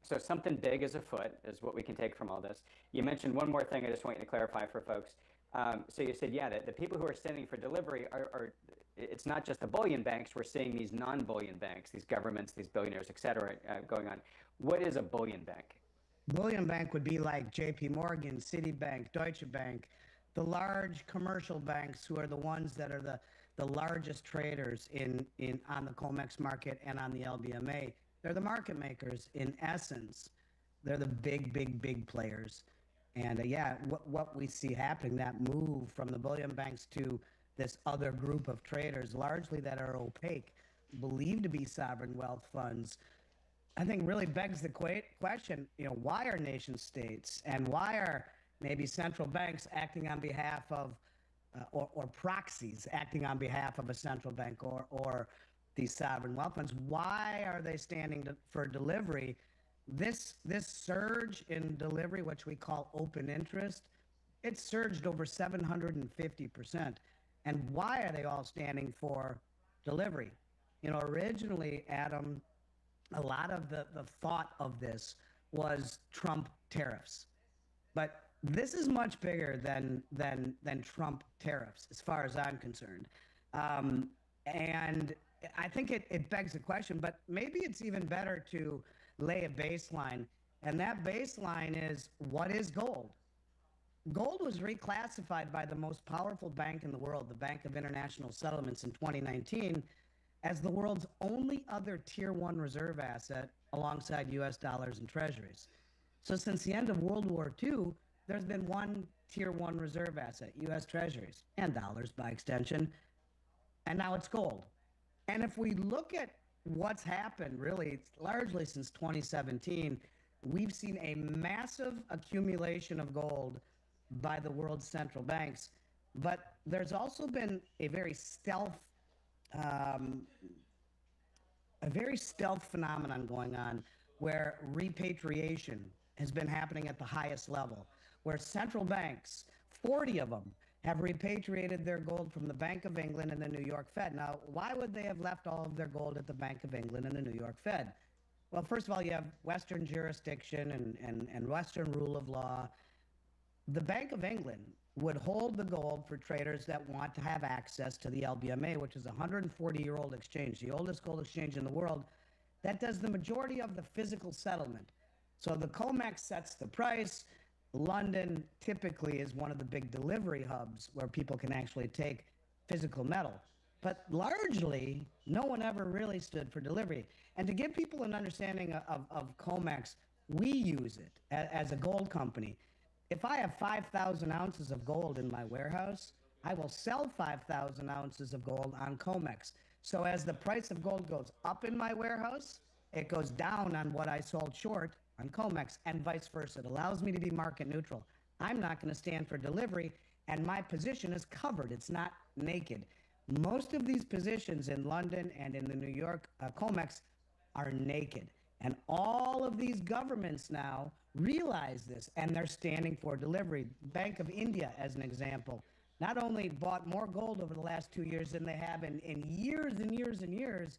so something big is afoot is what we can take from all this. You mentioned one more thing I just want you to clarify for folks. So you said, yeah, that the people who are sending for delivery are it's not just the bullion banks. We're seeing these non-bullion banks, these governments, these billionaires, et cetera, going on. What is a bullion bank?
Bullion bank would be like JP Morgan, Citibank, Deutsche Bank, the large commercial banks who are the ones that are the largest traders on the COMEX market and on the LBMA. They're the market makers in essence. They're the big players. And yeah, what we see happening, that move from the bullion banks to this other group of traders, largely that are opaque, believed to be sovereign wealth funds, I think really begs the question, why are nation states and why are maybe central banks acting on behalf of, or proxies acting on behalf of a central bank or these sovereign wealth funds? Why are they standing for delivery? This surge in delivery, which we call open interest, it surged over 750%. And why are they all standing for delivery? Originally, Adam, a lot of the thought of this was Trump tariffs. But this is much bigger than Trump tariffs, as far as I'm concerned. And I think it begs the question, but maybe it's even better to lay a baseline. And that baseline is, what is gold? Gold was reclassified by the most powerful bank in the world, the Bank of International Settlements, in 2019 as the world's only other Tier 1 reserve asset alongside U.S. dollars and treasuries. So since the end of World War II, there's been one Tier 1 reserve asset, U.S. treasuries, and dollars by extension, and now it's gold. And if we look at what's happened, really, largely since 2017, we've seen a massive accumulation of gold by the world's central banks. But there's also been a very stealth phenomenon going on where repatriation has been happening at the highest level, where central banks, 40 of them, have repatriated their gold from the Bank of England and the New York Fed. Now, why would they have left all of their gold at the Bank of England and the New York Fed? Well, first of all, you have Western jurisdiction and Western rule of law. The Bank of England would hold the gold for traders that want to have access to the LBMA, which is a 140-year-old exchange, the oldest gold exchange in the world, that does the majority of the physical settlement. So the COMEX sets the price. London typically is one of the big delivery hubs where people can actually take physical metal. But largely, no one ever really stood for delivery. And to give people an understanding of COMEX, we use it as a gold company. If I have 5,000 ounces of gold in my warehouse, I will sell 5,000 ounces of gold on COMEX. So as the price of gold goes up in my warehouse, it goes down on what I sold short on COMEX, and vice versa. It allows me to be market neutral. I'm not going to stand for delivery, and my position is covered. It's not naked. Most of these positions in London and in the New York COMEX are naked. And all of these governments now realize this, and they're standing for delivery. Bank of India, as an example, not only bought more gold over the last 2 years than they have in years and years and years,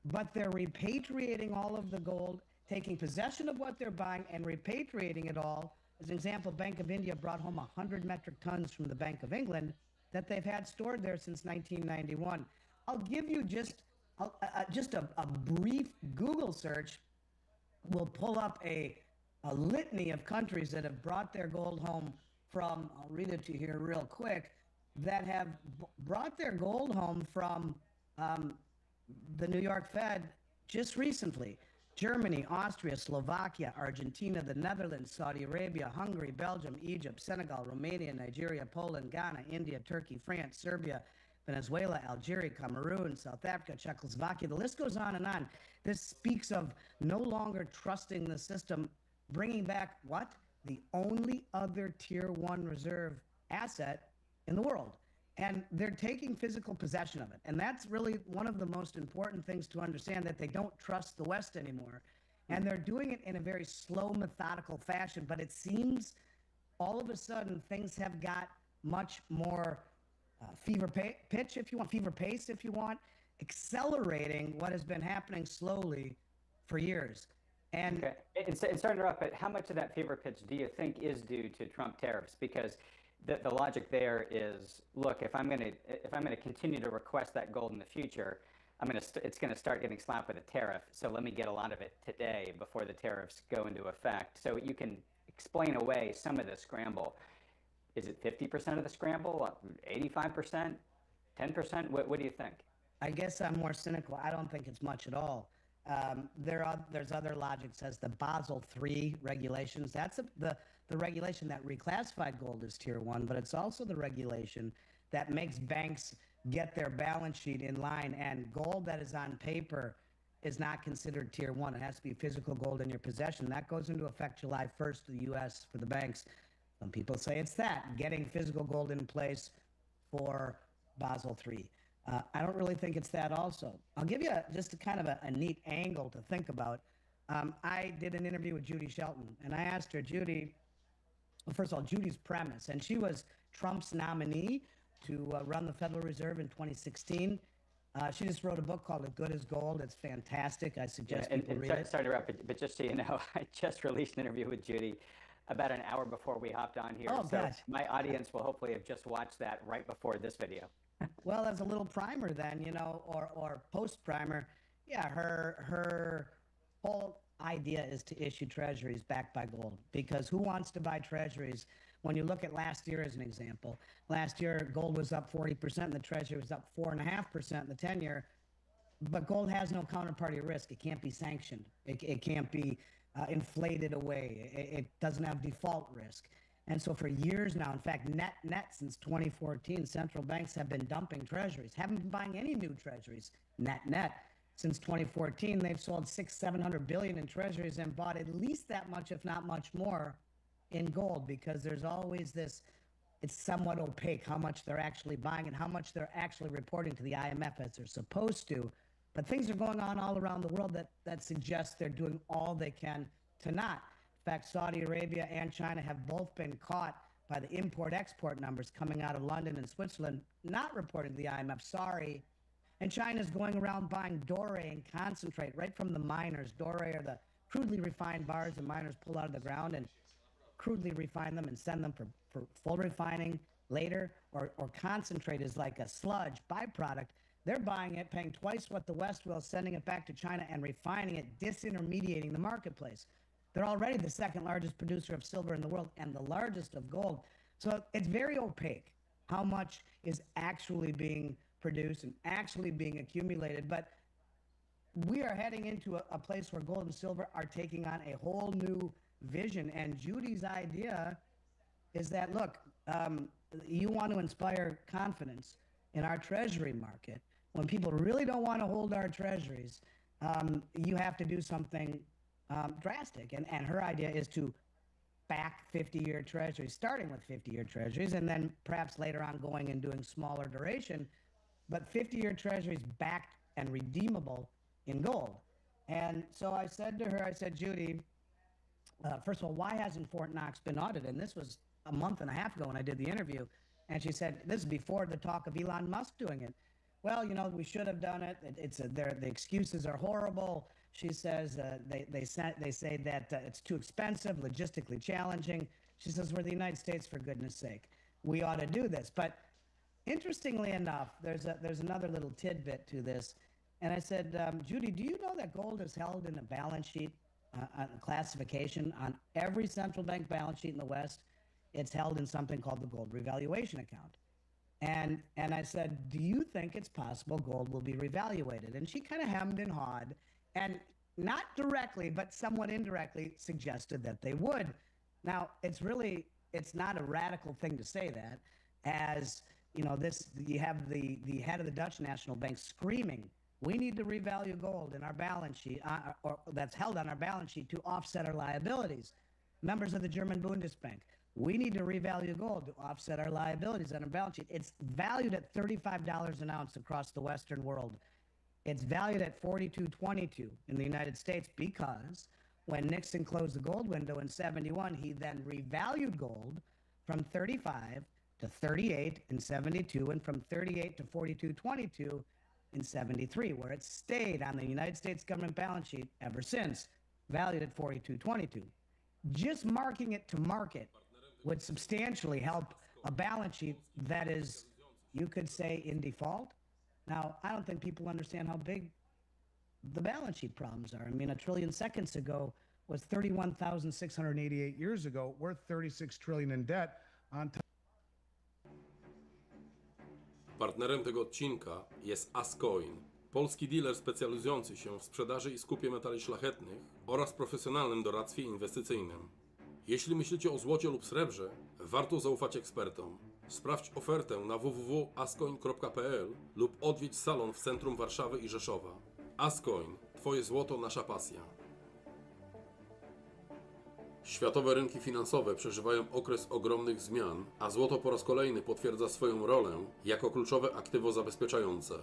but they're repatriating all of the gold, taking possession of what they're buying and repatriating it all. As an example, Bank of India brought home 100 metric tons from the Bank of England that they've had stored there since 1991. I'll give you just a brief Google search. Will pull up a litany of countries that have brought their gold home from, I'll read it to you here real quick, that have brought their gold home from the New York Fed just recently. Germany, Austria, Slovakia, Argentina, the Netherlands, Saudi Arabia, Hungary, Belgium, Egypt, Senegal, Romania, Nigeria, Poland, Ghana, India, Turkey, France, Serbia, Venezuela, Algeria, Cameroon, South Africa, Czechoslovakia. The list goes on and on. This speaks of no longer trusting the system, bringing back what? The only other tier 1 reserve asset in the world. And they're taking physical possession of it. And that's really one of the most important things to understand, that they don't trust the West anymore. And they're doing it in a very slow, methodical fashion. But it seems all of a sudden things have got much more fever pace, if you want, accelerating what has been happening slowly for years. And
okay. And sorry to interrupt, but how much of that fever pitch do you think is due to Trump tariffs? Because the logic there is, look, if I'm going to continue to request that gold in the future, it's going to start getting slapped with a tariff. So let me get a lot of it today before the tariffs go into effect. So you can explain away some of the scramble. Is it 50% of the scramble? 85%? 10%? What do you think?
I guess I'm more cynical. I don't think it's much at all. There's other logic, says the Basel III regulations. That's the regulation that reclassified gold as tier 1, but it's also the regulation that makes banks get their balance sheet in line, and gold that is on paper is not considered tier 1. It has to be physical gold in your possession. That goes into effect July 1st in the U.S. for the banks. Some people say it's that, getting physical gold in place for Basel III. I don't really think it's that also. I'll give you just a kind of a neat angle to think about. I did an interview with Judy Shelton, and I asked her, Judy, well, first of all, Judy's premise, and she was Trump's nominee to run the Federal Reserve in 2016. She just wrote a book called "As Good as Gold." It's fantastic. I suggest people read it.
Sorry to interrupt, but just so you know, I just released an interview with Judy about an hour before we hopped on here.
Oh,
so
gosh.
My audience will hopefully have just watched that right before this video.
Well, as a little primer then, or post-primer, yeah, her whole idea is to issue treasuries backed by gold, because who wants to buy treasuries? When you look at last year as an example, last year gold was up 40% and the treasury was up 4.5% in the 10-year, but gold has no counterparty risk. It can't be sanctioned. It can't be inflated away. It doesn't have default risk. And so for years now, in fact, net since 2014, central banks have been dumping treasuries, haven't been buying any new treasuries, net. Since 2014, they've sold $600-700 billion in treasuries and bought at least that much, if not much more, in gold, because there's always this, it's somewhat opaque how much they're actually buying and how much they're actually reporting to the IMF as they're supposed to. But things are going on all around the world that suggests they're doing all they can to not. In fact, Saudi Arabia and China have both been caught by the import-export numbers coming out of London and Switzerland, not reporting to the IMF, sorry. And China's going around buying doré and concentrate right from the miners. Doré are the crudely refined bars the miners pull out of the ground and crudely refine them and send them for full refining later. Or concentrate is like a sludge byproduct. They're buying it, paying twice what the West will, sending it back to China and refining it, disintermediating the marketplace. They're already the second largest producer of silver in the world and the largest of gold. So it's very opaque how much is actually being produced and actually being accumulated. But we are heading into a place where gold and silver are taking on a whole new vision. And Judy's idea is that, look, you want to inspire confidence in our treasury market. When people really don't want to hold our treasuries, you have to do something drastic. And her idea is to back 50-year treasuries, starting with 50-year treasuries, and then perhaps later on going and doing smaller duration, but 50-year treasuries backed and redeemable in gold. And so I said to her, I said, Judy, first of all, why hasn't Fort Knox been audited? And this was a month and a half ago when I did the interview. And she said, this is before the talk of Elon Musk doing it. Well, you know, we should have done it. The excuses are horrible. She says they say that it's too expensive, logistically challenging. She says, we're the United States, for goodness sake. We ought to do this. But interestingly enough, there's another little tidbit to this. And I said, Judy, do you know that gold is held in a balance sheet, a classification on every central bank balance sheet in the West? It's held in something called the gold revaluation account. And I said, do you think it's possible gold will be revaluated? And she kind of hemmed and hawed, and not directly, but somewhat indirectly suggested that they would. Now, it's not a radical thing to say that, as you know, you have the head of the Dutch National Bank screaming, we need to revalue gold in our balance sheet, or that's held on our balance sheet, to offset our liabilities. Members of the German Bundesbank, we need to revalue gold to offset our liabilities on our balance sheet. It's valued at $35 an ounce across the Western world. It's valued at $42.22 in the United States because when Nixon closed the gold window in '71, he then revalued gold from 35 to 38 in '72 and from 38 to 42.22 in '73, where it stayed on the United States government balance sheet ever since, valued at 42.22. Just marking it to market would substantially help a balance sheet that is, you could say, in default. Now, I don't think people understand how big the balance sheet problems are. I mean, 1 trillion seconds ago was 31,688 years ago. We're 36 trillion in debt on top.
Partnerem tego odcinka jest Ascoin, polski dealer specjalizujący się w sprzedaży i skupie metali szlachetnych oraz profesjonalnym doradztwie inwestycyjnym. Jeśli myślicie o złocie lub srebrze, warto zaufać ekspertom. Sprawdź ofertę na www.ascoin.pl lub odwiedź salon w centrum Warszawy i Rzeszowa. Ascoin. Twoje złoto, nasza pasja. Światowe rynki finansowe przeżywają okres ogromnych zmian, a złoto po raz kolejny potwierdza swoją rolę jako kluczowe aktywo zabezpieczające.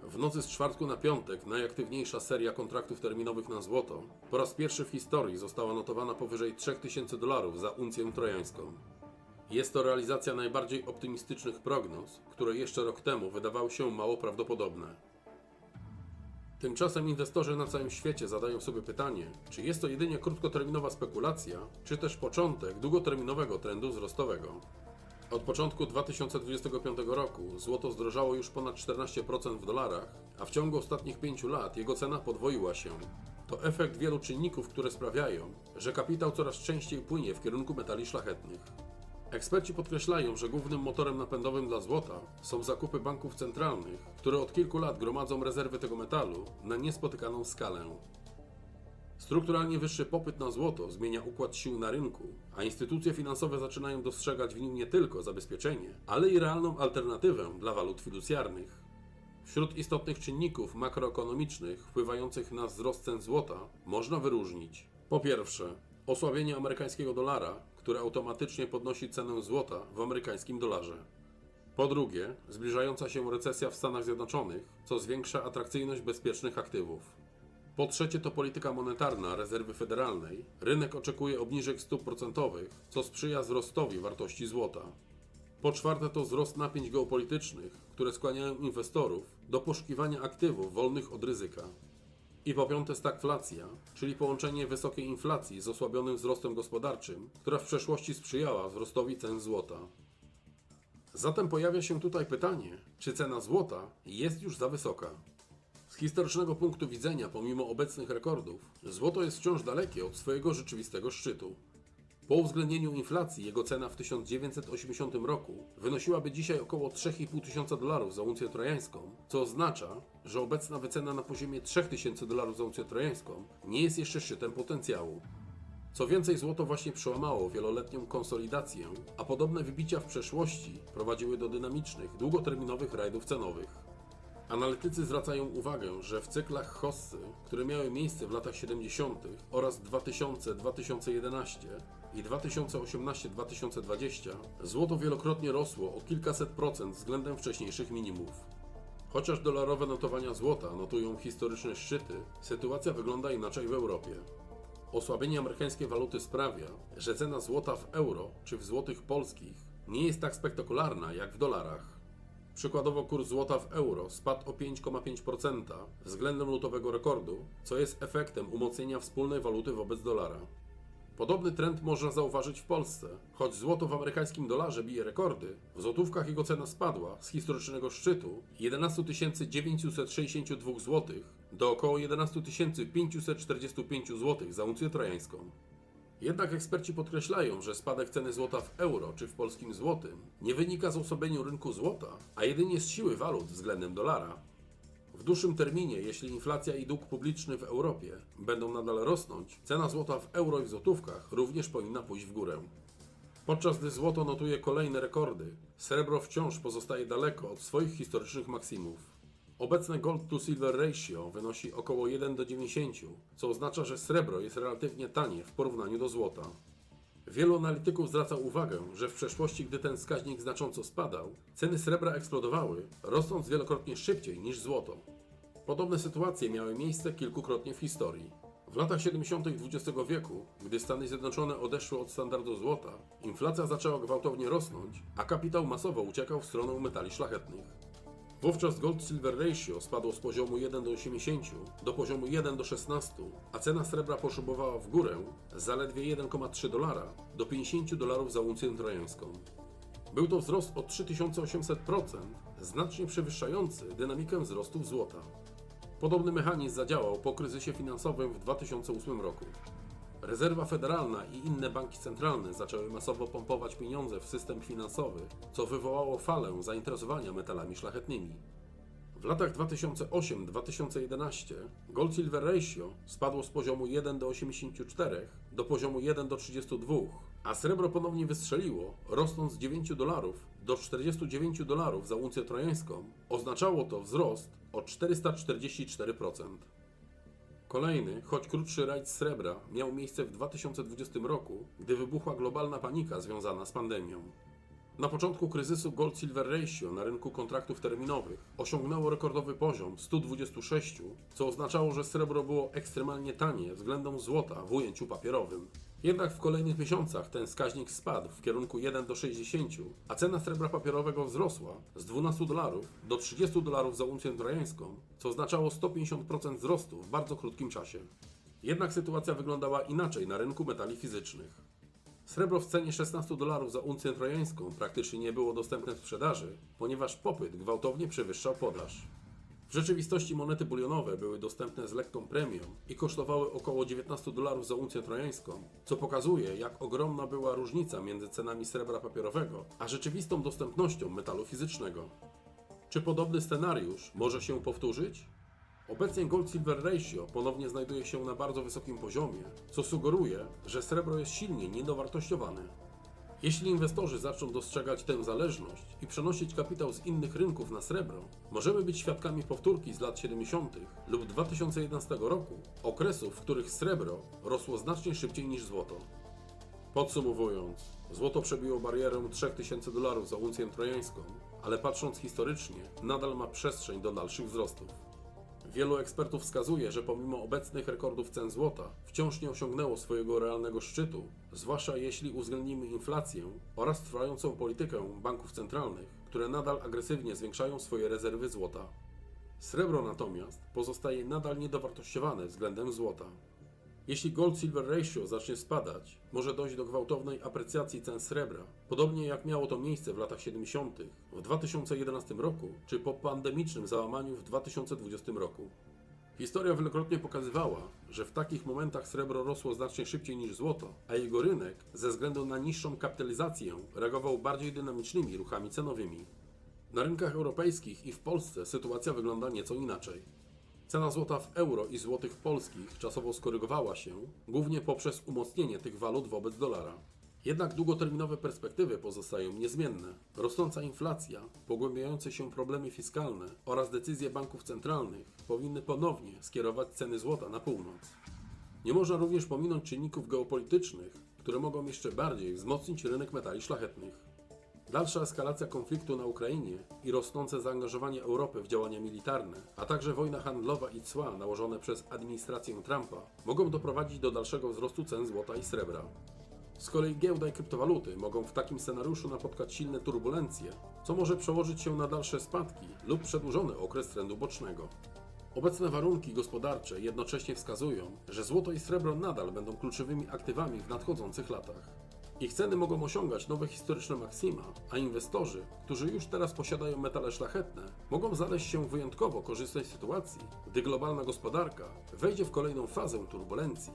W nocy z czwartku na piątek najaktywniejsza seria kontraktów terminowych na złoto po raz pierwszy w historii została notowana powyżej $3000 za uncję trojańską. Jest to realizacja najbardziej optymistycznych prognoz, które jeszcze rok temu wydawały się mało prawdopodobne. Tymczasem inwestorzy na całym świecie zadają sobie pytanie, czy jest to jedynie krótkoterminowa spekulacja, czy też początek długoterminowego trendu wzrostowego. Od początku 2025 roku złoto zdrożało już ponad 14% w dolarach, a w ciągu ostatnich 5 lat jego cena podwoiła się. To efekt wielu czynników, które sprawiają, że kapitał coraz częściej płynie w kierunku metali szlachetnych. Eksperci podkreślają, że głównym motorem napędowym dla złota są zakupy banków centralnych, które od kilku lat gromadzą rezerwy tego metalu na niespotykaną skalę. Strukturalnie wyższy popyt na złoto zmienia układ sił na rynku, a instytucje finansowe zaczynają dostrzegać w nim nie tylko zabezpieczenie, ale i realną alternatywę dla walut fiducjarnych. Wśród istotnych czynników makroekonomicznych wpływających na wzrost cen złota można wyróżnić: po pierwsze, osłabienie amerykańskiego dolara, które automatycznie podnosi cenę złota w amerykańskim dolarze. Po drugie, zbliżająca się recesja w Stanach Zjednoczonych, co zwiększa atrakcyjność bezpiecznych aktywów. Po trzecie, to polityka monetarna rezerwy federalnej. Rynek oczekuje obniżek stóp procentowych, co sprzyja wzrostowi wartości złota. Po czwarte, to wzrost napięć geopolitycznych, które skłaniają inwestorów do poszukiwania aktywów wolnych od ryzyka. I po piąte, stagflacja, czyli połączenie wysokiej inflacji z osłabionym wzrostem gospodarczym, która w przeszłości sprzyjała wzrostowi cen złota. Zatem pojawia się tutaj pytanie, czy cena złota jest już za wysoka? historycznego punktu widzenia, pomimo obecnych rekordów, złoto jest wciąż dalekie od swojego rzeczywistego szczytu. Po uwzględnieniu inflacji jego cena w 1980 roku wynosiłaby dzisiaj około $3,500 za uncję trojańską, co oznacza, że obecna wycena na poziomie $3000 za uncję trojańską nie jest jeszcze szczytem potencjału. Co więcej, złoto właśnie przełamało wieloletnią konsolidację, a podobne wybicia w przeszłości prowadziły do dynamicznych, długoterminowych rajdów cenowych. Analitycy zwracają uwagę, że w cyklach hossy, które miały miejsce w latach 70. oraz 2000-2011 i 2018-2020, złoto wielokrotnie rosło o kilkaset procent względem wcześniejszych minimów. Chociaż dolarowe notowania złota notują historyczne szczyty, sytuacja wygląda inaczej w Europie. Osłabienie amerykańskiej waluty sprawia, że cena złota w euro czy w złotych polskich nie jest tak spektakularna jak w dolarach. Przykładowo kurs złota w euro spadł o 5,5% względem lutowego rekordu, co jest efektem umocnienia wspólnej waluty wobec dolara. Podobny trend można zauważyć w Polsce. Choć złoto w amerykańskim dolarze bije rekordy, w złotówkach jego cena spadła z historycznego szczytu 11 962 zł do około 11 545 zł za uncję trojańską. Jednak eksperci podkreślają, że spadek ceny złota w euro czy w polskim złotym nie wynika z osłabienia rynku złota, a jedynie z siły walut względem dolara. W dłuższym terminie, jeśli inflacja i dług publiczny w Europie będą nadal rosnąć, cena złota w euro i w złotówkach również powinna pójść w górę. Podczas gdy złoto notuje kolejne rekordy, srebro wciąż pozostaje daleko od swoich historycznych maksimów. Obecne gold to silver ratio wynosi około 1 do 90, co oznacza, że srebro jest relatywnie tanie w porównaniu do złota. Wielu analityków zwraca uwagę, że w przeszłości, gdy ten wskaźnik znacząco spadał, ceny srebra eksplodowały, rosnąc wielokrotnie szybciej niż złoto. Podobne sytuacje miały miejsce kilkukrotnie w historii. W latach 70. XX wieku, gdy Stany Zjednoczone odeszły od standardu złota, inflacja zaczęła gwałtownie rosnąć, a kapitał masowo uciekał w stronę metali szlachetnych. Wówczas gold-silver ratio spadło z poziomu 1 do 80 do poziomu 1 do 16, a cena srebra poszybowała w górę z zaledwie $1,3 do $50 za uncję trojańską. Był to wzrost o 3800%, znacznie przewyższający dynamikę wzrostu złota. Podobny mechanizm zadziałał po kryzysie finansowym w 2008 roku. Rezerwa Federalna i inne banki centralne zaczęły masowo pompować pieniądze w system finansowy, co wywołało falę zainteresowania metalami szlachetnymi. W latach 2008-2011 gold-silver ratio spadło z poziomu 1 do 84 do poziomu 1 do 32, a srebro ponownie wystrzeliło, rosnąc z $9 do $49 za uncję trojańską. Oznaczało to wzrost o 444%. Kolejny, choć krótszy rajd srebra miał miejsce w 2020 roku, gdy wybuchła globalna panika związana z pandemią. Na początku kryzysu gold-silver ratio na rynku kontraktów terminowych osiągnęło rekordowy poziom 126, co oznaczało, że srebro było ekstremalnie tanie względem złota w ujęciu papierowym. Jednak w kolejnych miesiącach ten wskaźnik spadł w kierunku 1 do 60, a cena srebra papierowego wzrosła z $12 do $30 za uncję trojańską, co oznaczało 150% wzrostu w bardzo krótkim czasie. Jednak sytuacja wyglądała inaczej na rynku metali fizycznych. Srebro w cenie $16 za uncję trojańską praktycznie nie było dostępne w sprzedaży, ponieważ popyt gwałtownie przewyższał podaż. W rzeczywistości monety bulionowe były dostępne z lekką premią i kosztowały około $19 za uncję trojańską, co pokazuje, jak ogromna była różnica między cenami srebra papierowego a rzeczywistą dostępnością metalu fizycznego. Czy podobny scenariusz może się powtórzyć? Obecnie gold-silver ratio ponownie znajduje się na bardzo wysokim poziomie, co sugeruje, że srebro jest silnie niedowartościowane. Jeśli inwestorzy zaczną dostrzegać tę zależność i przenosić kapitał z innych rynków na srebro, możemy być świadkami powtórki z lat 70. lub 2011 roku, okresów, w których srebro rosło znacznie szybciej niż złoto. Podsumowując, złoto przebiło barierę $3000 za uncję trojańską, ale patrząc historycznie, nadal ma przestrzeń do dalszych wzrostów. Wielu ekspertów wskazuje, że pomimo obecnych rekordów cen złota wciąż nie osiągnęło swojego realnego szczytu, zwłaszcza jeśli uwzględnimy inflację oraz trwającą politykę banków centralnych, które nadal agresywnie zwiększają swoje rezerwy złota. Srebro natomiast pozostaje nadal niedowartościowane względem złota. Jeśli gold-silver ratio zacznie spadać, może dojść do gwałtownej aprecjacji cen srebra, podobnie jak miało to miejsce w latach 70., w 2011 roku czy po pandemicznym załamaniu w 2020 roku. Historia wielokrotnie pokazywała, że w takich momentach srebro rosło znacznie szybciej niż złoto, a jego rynek, ze względu na niższą kapitalizację, reagował bardziej dynamicznymi ruchami cenowymi. Na rynkach europejskich i w Polsce sytuacja wygląda nieco inaczej. Cena złota w euro i złotych polskich czasowo skorygowała się, głównie poprzez umocnienie tych walut wobec dolara. Jednak długoterminowe perspektywy pozostają niezmienne. Rosnąca inflacja, pogłębiające się problemy fiskalne oraz decyzje banków centralnych powinny ponownie skierować ceny złota na północ. Nie można również pominąć czynników geopolitycznych, które mogą jeszcze bardziej wzmocnić rynek metali szlachetnych. Dalsza eskalacja konfliktu na Ukrainie i rosnące zaangażowanie Europy w działania militarne, a także wojna handlowa i cła nałożone przez administrację Trumpa mogą doprowadzić do dalszego wzrostu cen złota i srebra. Z kolei giełda i kryptowaluty mogą w takim scenariuszu napotkać silne turbulencje, co może przełożyć się na dalsze spadki lub przedłużony okres trendu bocznego. Obecne warunki gospodarcze jednocześnie wskazują, że złoto i srebro nadal będą kluczowymi aktywami w nadchodzących latach. Ich ceny mogą osiągać nowe historyczne maksima, a inwestorzy, którzy już teraz posiadają metale szlachetne, mogą znaleźć się w wyjątkowo korzystnej sytuacji, gdy globalna gospodarka wejdzie w kolejną fazę turbulencji.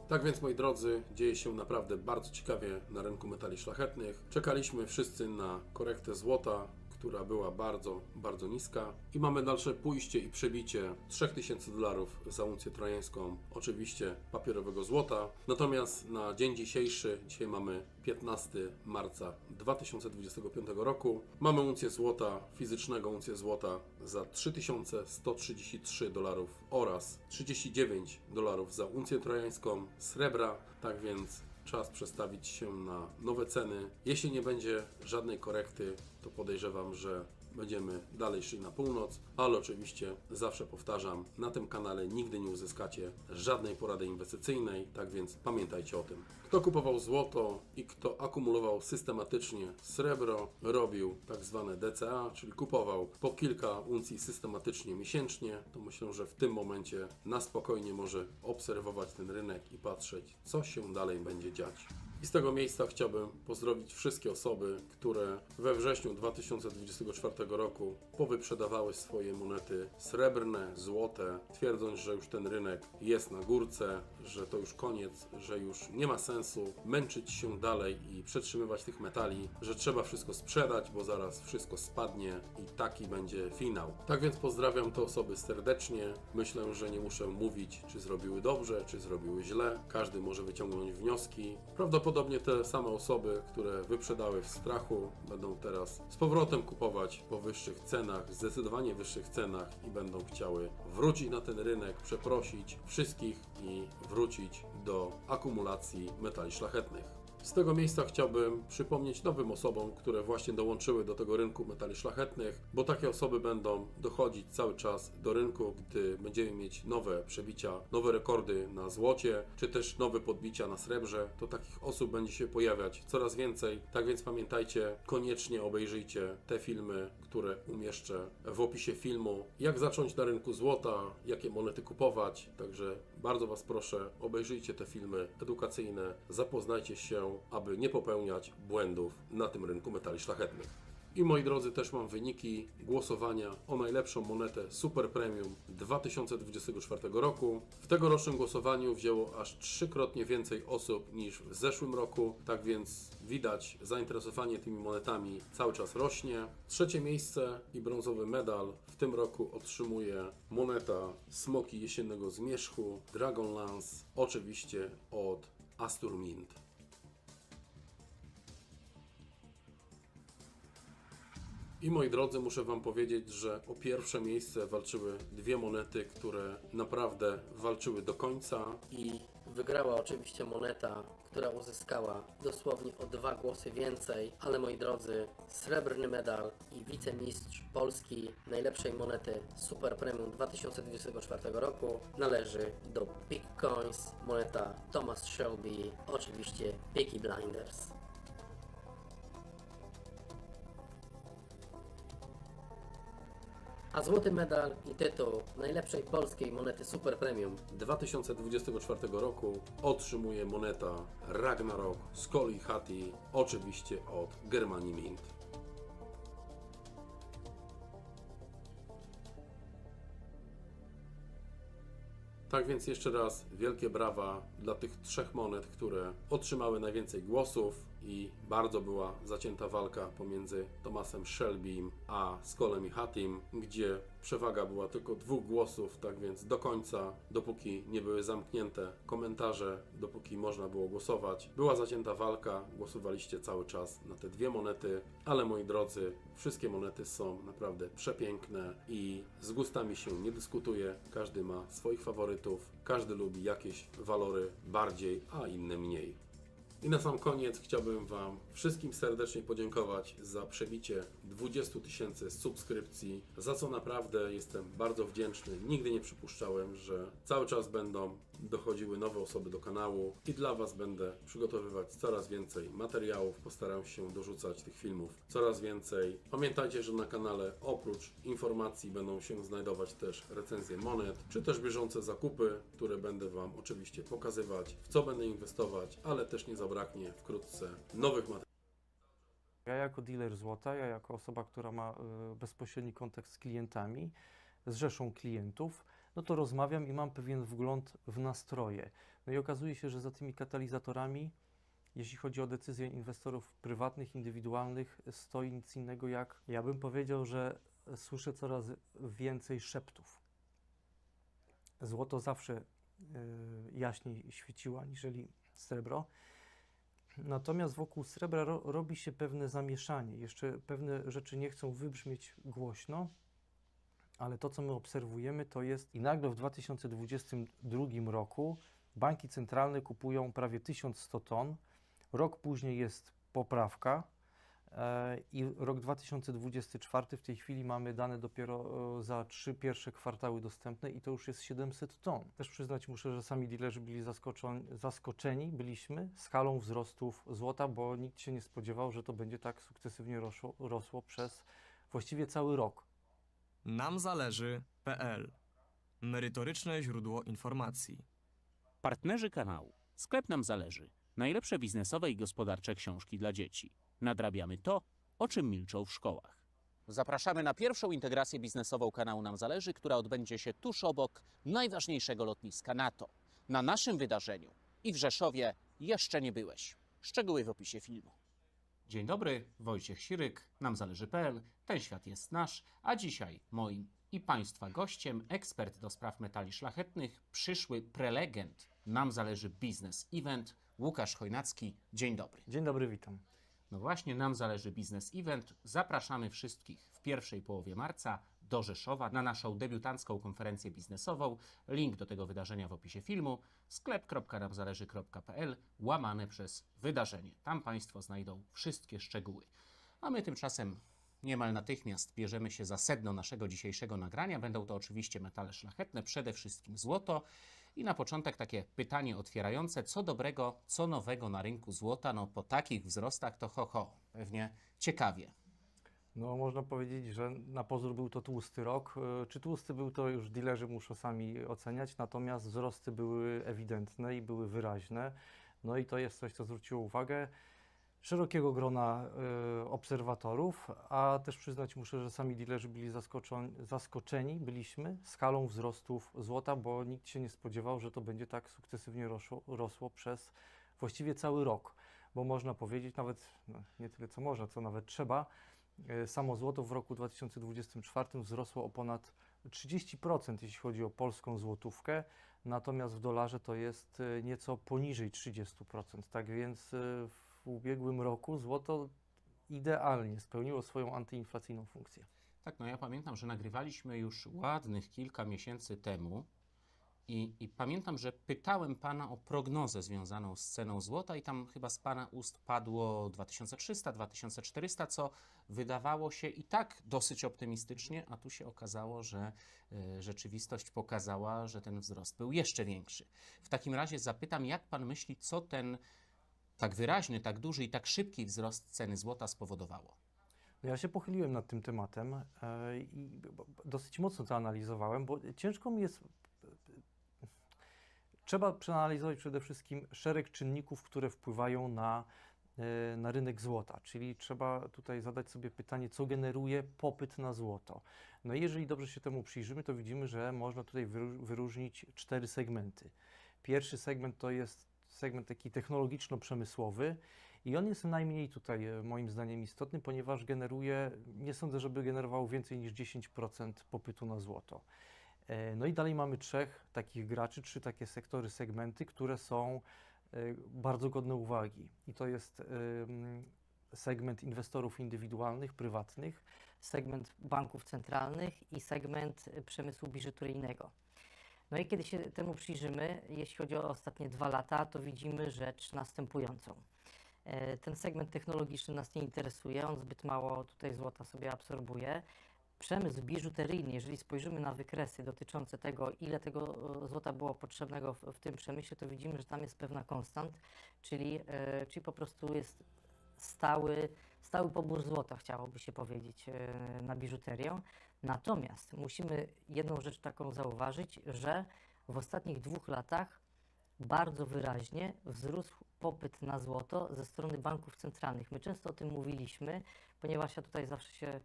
Tak więc, moi drodzy, dzieje się naprawdę bardzo ciekawie na rynku metali szlachetnych. Czekaliśmy wszyscy na korektę złota, która była bardzo, bardzo niska i mamy dalsze pójście i przebicie $3000 za uncję trojańską, oczywiście papierowego złota. Natomiast na dzień dzisiejszy, dzisiaj mamy 15 marca 2025 roku, mamy uncję złota, fizycznego uncję złota za $3133 oraz $39 za uncję trojańską srebra, tak więc czas przestawić się na nowe ceny. Jeśli nie będzie żadnej korekty, to podejrzewam, że będziemy dalej szli na północ, ale oczywiście zawsze powtarzam, na tym kanale nigdy nie uzyskacie żadnej porady inwestycyjnej, tak więc pamiętajcie o tym. Kto kupował złoto i kto akumulował systematycznie srebro, robił tak zwane DCA, czyli kupował po kilka uncji systematycznie miesięcznie, to myślę, że w tym momencie na spokojnie może obserwować ten rynek i patrzeć, co się dalej będzie dziać. I z tego miejsca chciałbym pozdrowić wszystkie osoby, które we wrześniu 2024 roku powyprzedawały swoje monety srebrne, złote, twierdząc, że już ten rynek jest na górce, że to już koniec, że już nie ma sensu męczyć się dalej i przetrzymywać tych metali, że trzeba wszystko sprzedać, bo zaraz wszystko spadnie i taki będzie finał. Tak więc pozdrawiam te osoby serdecznie. Myślę, że nie muszę mówić, czy zrobiły dobrze, czy zrobiły źle. Każdy może wyciągnąć wnioski. Prawdopodobnie te same osoby, które wyprzedały w strachu, będą teraz z powrotem kupować po wyższych cenach, zdecydowanie wyższych cenach i będą chciały wrócić na ten rynek, przeprosić wszystkich i wrócić do akumulacji metali szlachetnych. Z tego miejsca chciałbym przypomnieć nowym osobom, które właśnie dołączyły do tego rynku metali szlachetnych, bo takie osoby będą dochodzić cały czas do rynku, gdy będziemy mieć nowe przebicia, nowe rekordy na złocie, czy też nowe podbicia na srebrze, to takich osób będzie się pojawiać coraz więcej. Tak więc pamiętajcie, koniecznie obejrzyjcie te filmy, które umieszczę w opisie filmu, jak zacząć na rynku złota, jakie monety kupować, także bardzo Was proszę, obejrzyjcie te filmy edukacyjne, zapoznajcie się, aby nie popełniać błędów na tym rynku metali szlachetnych. I moi drodzy, też mam wyniki głosowania o najlepszą monetę Super Premium 2024 roku. W tegorocznym głosowaniu wzięło aż 3-krotnie więcej osób niż w zeszłym roku, tak więc widać, zainteresowanie tymi monetami cały czas rośnie. Trzecie miejsce i brązowy medal w tym roku otrzymuje moneta Smoki Jesiennego Zmierzchu Dragonlance, oczywiście od Astur Mint. I moi drodzy, muszę Wam powiedzieć, że o pierwsze miejsce walczyły dwie monety, które naprawdę walczyły do końca.
I wygrała oczywiście moneta, która uzyskała dosłownie o 2 głosy więcej, ale moi drodzy, srebrny medal i wicemistrz Polski najlepszej monety Super Premium 2024 roku należy do Big Coins, moneta Thomas Shelby, oczywiście Peaky Blinders. A złoty medal i tytuł najlepszej polskiej monety Super Premium
2024 roku otrzymuje moneta Ragnarok z Koli Hati, oczywiście od Germanii Mint. Tak więc jeszcze raz wielkie brawa dla tych 3 monet, które otrzymały najwięcej głosów i bardzo była zacięta walka pomiędzy Thomasem Shelbym a Skolem i Hatim, gdzie przewaga była tylko 2 głosów, tak więc do końca, dopóki nie były zamknięte komentarze, dopóki można było głosować, była zacięta walka, głosowaliście cały czas na te 2 monety, ale moi drodzy, wszystkie monety są naprawdę przepiękne i z gustami się nie dyskutuje, każdy ma swoich faworytów, każdy lubi jakieś walory bardziej, a inne mniej. I na sam koniec chciałbym Wam wszystkim serdecznie podziękować za przebicie 20 000 subskrypcji, za co naprawdę jestem bardzo wdzięczny. Nigdy nie przypuszczałem, że cały czas będą dochodziły nowe osoby do kanału i dla Was będę przygotowywać coraz więcej materiałów, postaram się dorzucać tych filmów coraz więcej. Pamiętajcie, że na kanale oprócz informacji będą się znajdować też recenzje monet, czy też bieżące zakupy, które będę Wam oczywiście pokazywać, w co będę inwestować, ale też nie zabraknie wkrótce nowych materiałów.
Ja jako dealer złota, ja jako osoba, która ma bezpośredni kontakt z klientami, z rzeszą klientów, no to rozmawiam i mam pewien wgląd w nastroje. No i okazuje się, że za tymi katalizatorami, jeśli chodzi o decyzje inwestorów prywatnych, indywidualnych, stoi nic innego jak, ja bym powiedział, że słyszę coraz więcej szeptów. Złoto zawsze jaśniej świeciło aniżeli srebro. Natomiast wokół srebra robi się pewne zamieszanie. Jeszcze pewne rzeczy nie chcą wybrzmieć głośno, ale to, co my obserwujemy, to jest i nagle w 2022 roku banki centralne kupują prawie 1100 ton, rok później jest poprawka i rok 2024 w tej chwili mamy dane dopiero za 3 pierwsze kwartały dostępne i to już jest 700 ton. Też przyznać muszę, że sami dealerzy byli zaskoczeni byliśmy skalą wzrostów złota, bo nikt się nie spodziewał, że to będzie tak sukcesywnie rosło przez właściwie cały rok.
Namzależy.pl. Merytoryczne źródło informacji.
Partnerzy kanału. Sklep Nam Zależy. Najlepsze biznesowe i gospodarcze książki dla dzieci. Nadrabiamy to, o czym milczą w szkołach. Zapraszamy na pierwszą integrację biznesową kanału Nam Zależy, która odbędzie się tuż obok najważniejszego lotniska NATO. Na naszym wydarzeniu i w Rzeszowie jeszcze nie byłeś. Szczegóły w opisie filmu. Dzień dobry, Wojciech Siryk, namzależy.pl. Ten świat jest nasz, a dzisiaj moim i Państwa gościem ekspert do spraw metali szlachetnych, przyszły prelegent Nam Zależy Business Event, Łukasz Chojnacki. Dzień dobry.
Dzień dobry, witam.
No właśnie, Nam Zależy Business Event. Zapraszamy wszystkich w pierwszej połowie marca do Rzeszowa na naszą debiutancką konferencję biznesową. Link do tego wydarzenia w opisie filmu. sklep.namzależy.pl /wydarzenie. Tam Państwo znajdą wszystkie szczegóły. A my tymczasem niemal natychmiast bierzemy się za sedno naszego dzisiejszego nagrania. Będą to oczywiście metale szlachetne, przede wszystkim złoto. I na początek takie pytanie otwierające, co dobrego, co nowego na rynku złota? No po takich wzrostach to pewnie ciekawie.
No można powiedzieć, że na pozór był to tłusty rok. Czy tłusty był, to już dealerzy muszą sami oceniać, natomiast wzrosty były ewidentne i były wyraźne. No i to jest coś, co zwróciło uwagę szerokiego grona obserwatorów, a też przyznać muszę, że sami dealerzy byli zaskoczeni byliśmy skalą wzrostów złota, bo nikt się nie spodziewał, że to będzie tak sukcesywnie rosło przez właściwie cały rok, bo można powiedzieć nawet, no, nie tyle co można, co nawet trzeba, samo złoto w roku 2024 wzrosło o ponad 30%, jeśli chodzi o polską złotówkę, natomiast w dolarze to jest nieco poniżej 30%, tak więc w ubiegłym roku złoto idealnie spełniło swoją antyinflacyjną funkcję.
Tak, no ja pamiętam, że nagrywaliśmy już ładnych kilka miesięcy temu i pamiętam, że pytałem Pana o prognozę związaną z ceną złota i tam chyba z Pana ust padło 2300, 2400, co wydawało się i tak dosyć optymistycznie, a tu się okazało, że rzeczywistość pokazała, że ten wzrost był jeszcze większy. W takim razie zapytam, jak Pan myśli, co ten tak wyraźny, tak duży i tak szybki wzrost ceny złota spowodowało?
Ja się pochyliłem nad tym tematem i dosyć mocno to analizowałem, bo ciężko mi jest... Trzeba przeanalizować przede wszystkim szereg czynników, które wpływają na na rynek złota, czyli trzeba tutaj zadać sobie pytanie, co generuje popyt na złoto. No i jeżeli dobrze się temu przyjrzymy, to widzimy, że można tutaj wyróżnić 4 segmenty. Pierwszy segment to jest segment taki technologiczno-przemysłowy i on jest najmniej tutaj moim zdaniem istotny, ponieważ generuje, nie sądzę, żeby generował więcej niż 10% popytu na złoto. No i dalej mamy 3 takich graczy, 3 takie sektory, segmenty, które są bardzo godne uwagi. I to jest segment inwestorów indywidualnych, prywatnych,
segment banków centralnych i segment przemysłu biżuteryjnego. No i kiedy się temu przyjrzymy, jeśli chodzi o ostatnie 2 lata, to widzimy rzecz następującą. Ten segment technologiczny nas nie interesuje, on zbyt mało tutaj złota sobie absorbuje. Przemysł biżuteryjny, jeżeli spojrzymy na wykresy dotyczące tego, ile tego złota było potrzebnego w tym przemyśle, to widzimy, że tam jest pewna konstant, czyli po prostu jest stały pobór złota, chciałoby się powiedzieć, na biżuterię. Natomiast musimy jedną rzecz taką zauważyć, że w ostatnich 2 latach bardzo wyraźnie wzrósł popyt na złoto ze strony banków centralnych. My często o tym mówiliśmy, ponieważ ja tutaj zawsze się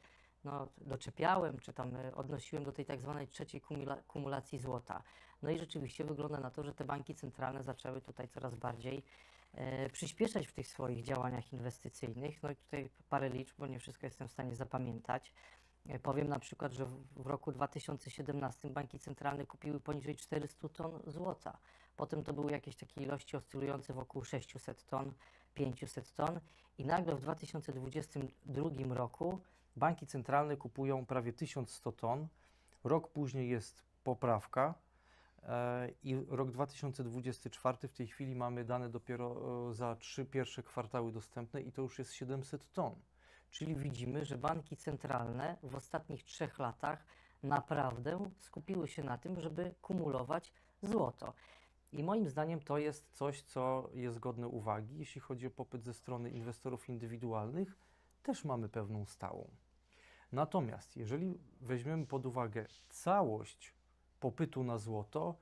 doczepiałem, czy tam odnosiłem do tej tak zwanej trzeciej kumulacji złota. No i rzeczywiście wygląda na to, że te banki centralne zaczęły tutaj coraz bardziej przyspieszać w tych swoich działaniach inwestycyjnych. No i tutaj parę liczb, bo nie wszystko jestem w stanie zapamiętać. Powiem na przykład, że w roku 2017 banki centralne kupiły poniżej 400 ton złota. Potem to były jakieś takie ilości oscylujące wokół 600 ton, 500 ton i nagle w 2022 roku banki centralne kupują prawie 1100 ton. Rok później jest poprawka i rok 2024 w tej chwili mamy dane dopiero za 3 pierwsze kwartały dostępne i to już jest 700 ton. Czyli widzimy, że banki centralne w ostatnich 3 latach naprawdę skupiły się na tym, żeby kumulować złoto. I moim zdaniem to jest coś, co jest godne uwagi. Jeśli chodzi o popyt ze strony inwestorów indywidualnych, też mamy pewną stałą. Natomiast jeżeli weźmiemy pod uwagę całość popytu na złoto,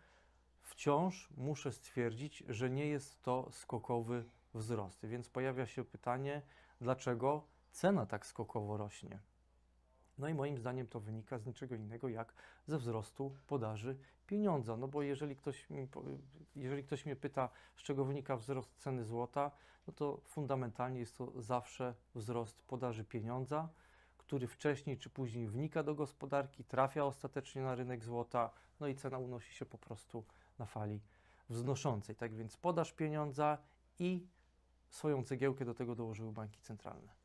wciąż muszę stwierdzić, że nie jest to skokowy wzrost. Więc pojawia się pytanie, dlaczego cena tak skokowo rośnie? No i moim zdaniem to wynika z niczego innego jak ze wzrostu podaży pieniądza. No bo jeżeli ktoś mnie pyta, z czego wynika wzrost ceny złota, no to fundamentalnie jest to zawsze wzrost podaży pieniądza, który wcześniej czy później wnika do gospodarki, trafia ostatecznie na rynek złota, no i cena unosi się po prostu na fali wznoszącej. Tak więc podaż pieniądza i swoją cegiełkę do tego dołożyły banki centralne.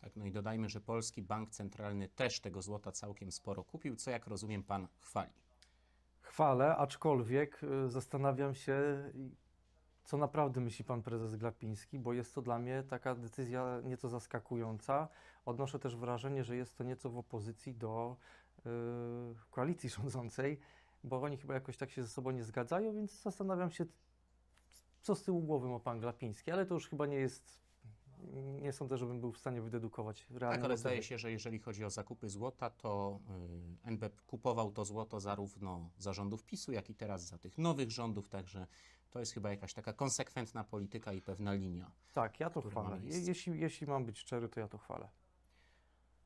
Tak, no i dodajmy, że polski bank centralny też tego złota całkiem sporo kupił, co jak rozumiem pan chwali.
Chwalę, aczkolwiek zastanawiam się, co naprawdę myśli pan prezes Glapiński, bo jest to dla mnie taka decyzja nieco zaskakująca. Odnoszę też wrażenie, że jest to nieco w opozycji do koalicji rządzącej, bo oni chyba jakoś tak się ze sobą nie zgadzają, więc zastanawiam się, co z tyłu głowy ma pan Glapiński, ale to już chyba nie sądzę, żebym był w stanie wydedukować realnie.
Tak, ale zdaje się, że jeżeli chodzi o zakupy złota, to NBP kupował to złoto zarówno za rządów PiS-u, jak i teraz za tych nowych rządów, także to jest chyba jakaś taka konsekwentna polityka i pewna linia.
Tak, ja to chwalę. Jeśli mam być szczery, to ja to chwalę.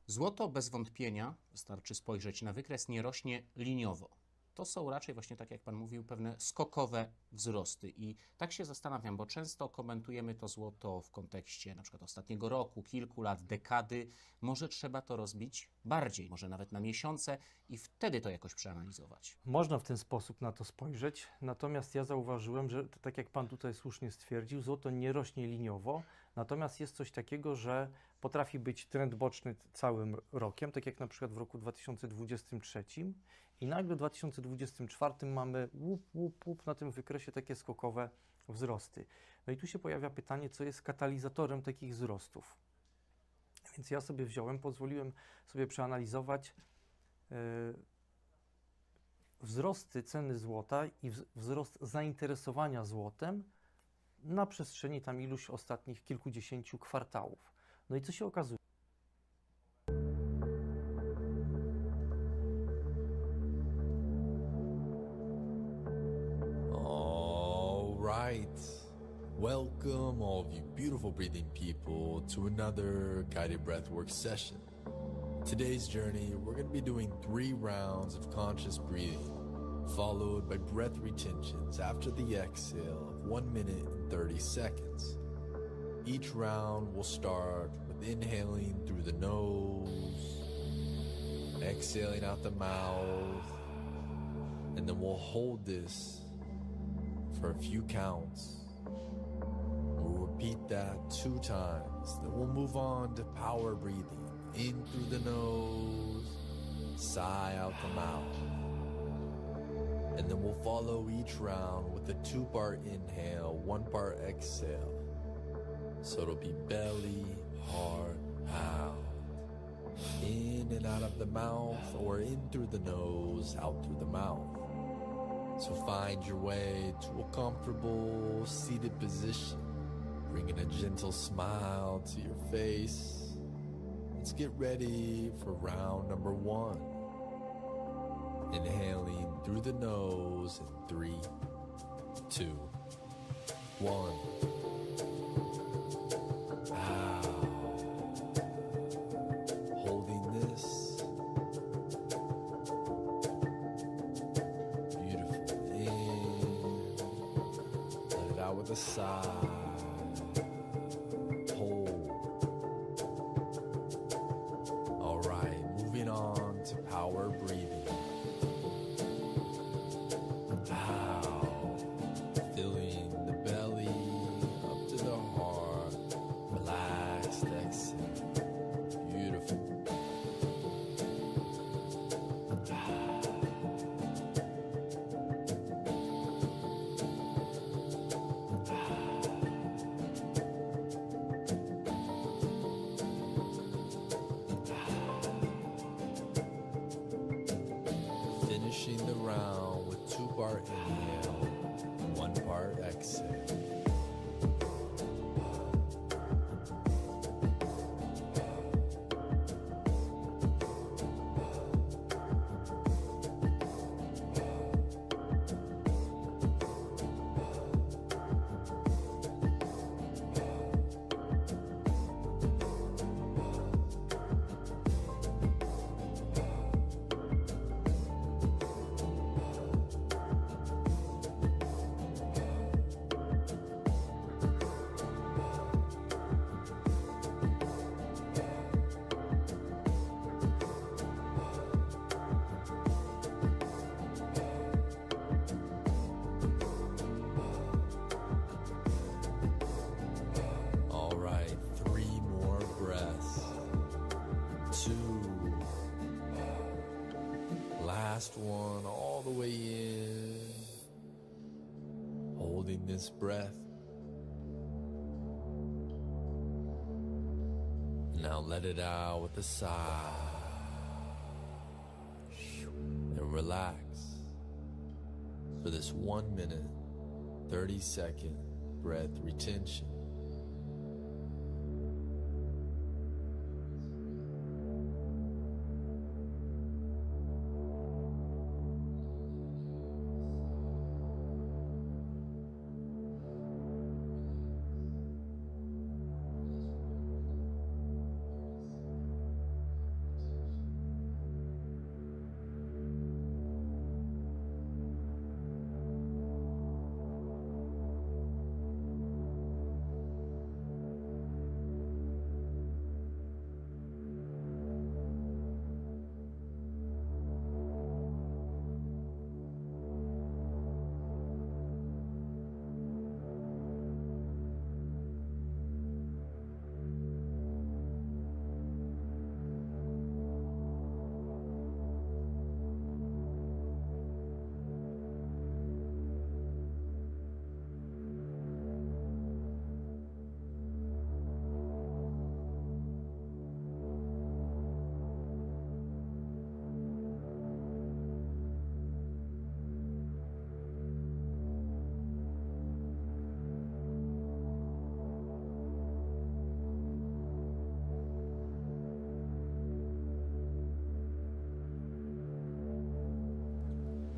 Złoto bez wątpienia, wystarczy spojrzeć na wykres, nie rośnie liniowo. To są raczej właśnie, tak jak pan mówił, pewne skokowe wzrosty. I tak się zastanawiam, bo często komentujemy to złoto w kontekście na przykład ostatniego roku, kilku lat, dekady. Może trzeba to rozbić bardziej, może nawet na miesiące i wtedy to jakoś przeanalizować.
Można w ten sposób na to spojrzeć, natomiast ja zauważyłem, że tak jak pan tutaj słusznie stwierdził, złoto nie rośnie liniowo, natomiast jest coś takiego, że potrafi być trend boczny całym rokiem, tak jak na przykład w roku 2023 i nagle w 2024 mamy łup na tym wykresie takie skokowe wzrosty. No i tu się pojawia pytanie, co jest katalizatorem takich wzrostów. Więc ja sobie pozwoliłem sobie przeanalizować wzrosty ceny złota i wzrost zainteresowania złotem na przestrzeni tam iluś ostatnich kilkudziesięciu kwartałów. No i co się okazuje?
Welcome, all of you beautiful breathing people, to another guided breathwork session. Today's journey, we're going to be doing 3 rounds of conscious breathing, followed by breath retentions after the exhale of 1 minute and 30 seconds. Each round will start with inhaling through the nose, exhaling out the mouth, and then we'll hold this for a few counts. We'll repeat that 2 times. Then we'll move on to power breathing. In through the nose, sigh out the mouth. And then we'll follow each round with a 2-part inhale, 1-part exhale. So it'll be belly, heart, out. In and out of the mouth, or in through the nose, out through the mouth. So find your way to a comfortable seated position, bringing a gentle smile to your face. Let's get ready for round number 1. Inhaling through the nose in 3, 2, 1. Out. Holding this. Beautiful. In. Let it out with a sigh. Hold. All right, moving on to power breathing. Out. Filling the belly up to the heart. Relaxed exhale. Beautiful. Finishing the round with 2-part inhale, 1-part exhale. All right, 3 more breaths. 2. Last one, all the way in. Holding this breath. Now let it out with a sigh. And relax for this 1 minute, 30-second breath retention.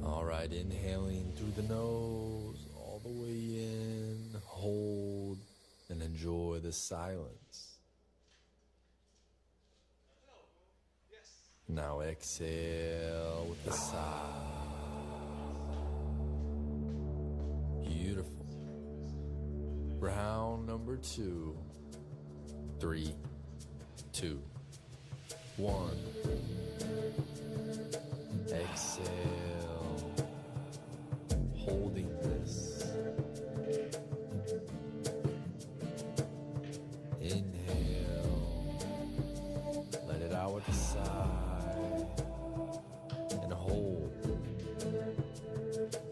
All right, inhaling through the nose, all the way in, hold. enjoy the silence. Now exhale with a sigh. Beautiful. Round number 2. 3, 2, 1. Exhale. Holding this. Inhale. Let it out with a sigh. And hold.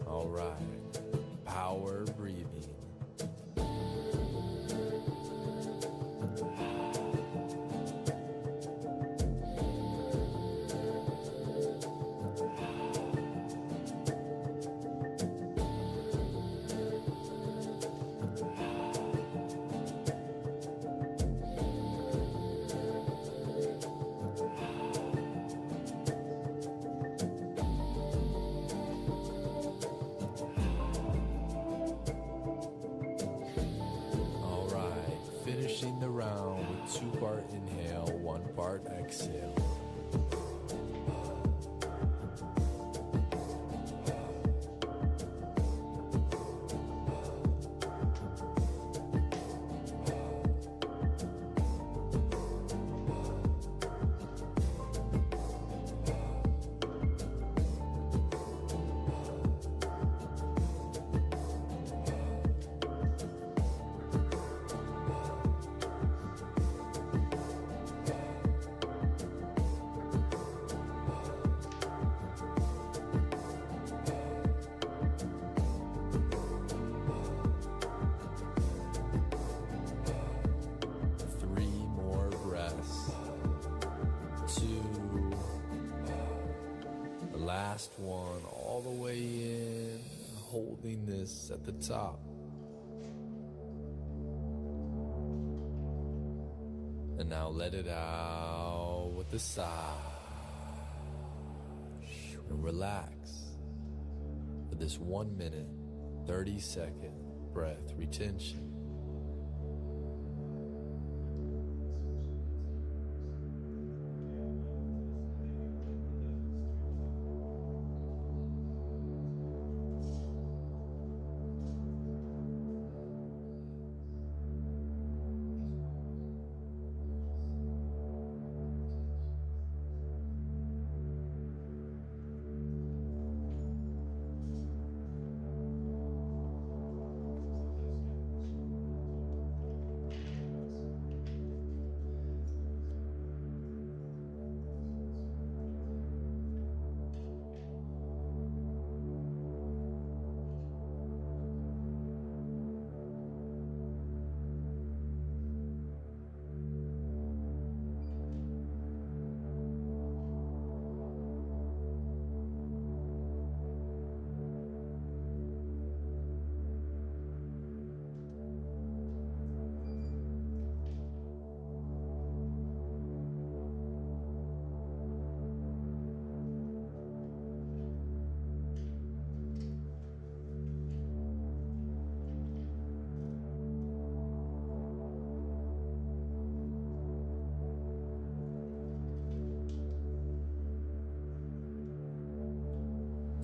All right. Power breathing. Finishing the round with 2-part inhale, 1-part exhale. Last one, all the way in, holding this at the top. And now let it out with a sigh. And relax for this 1 minute, 30-second breath retention.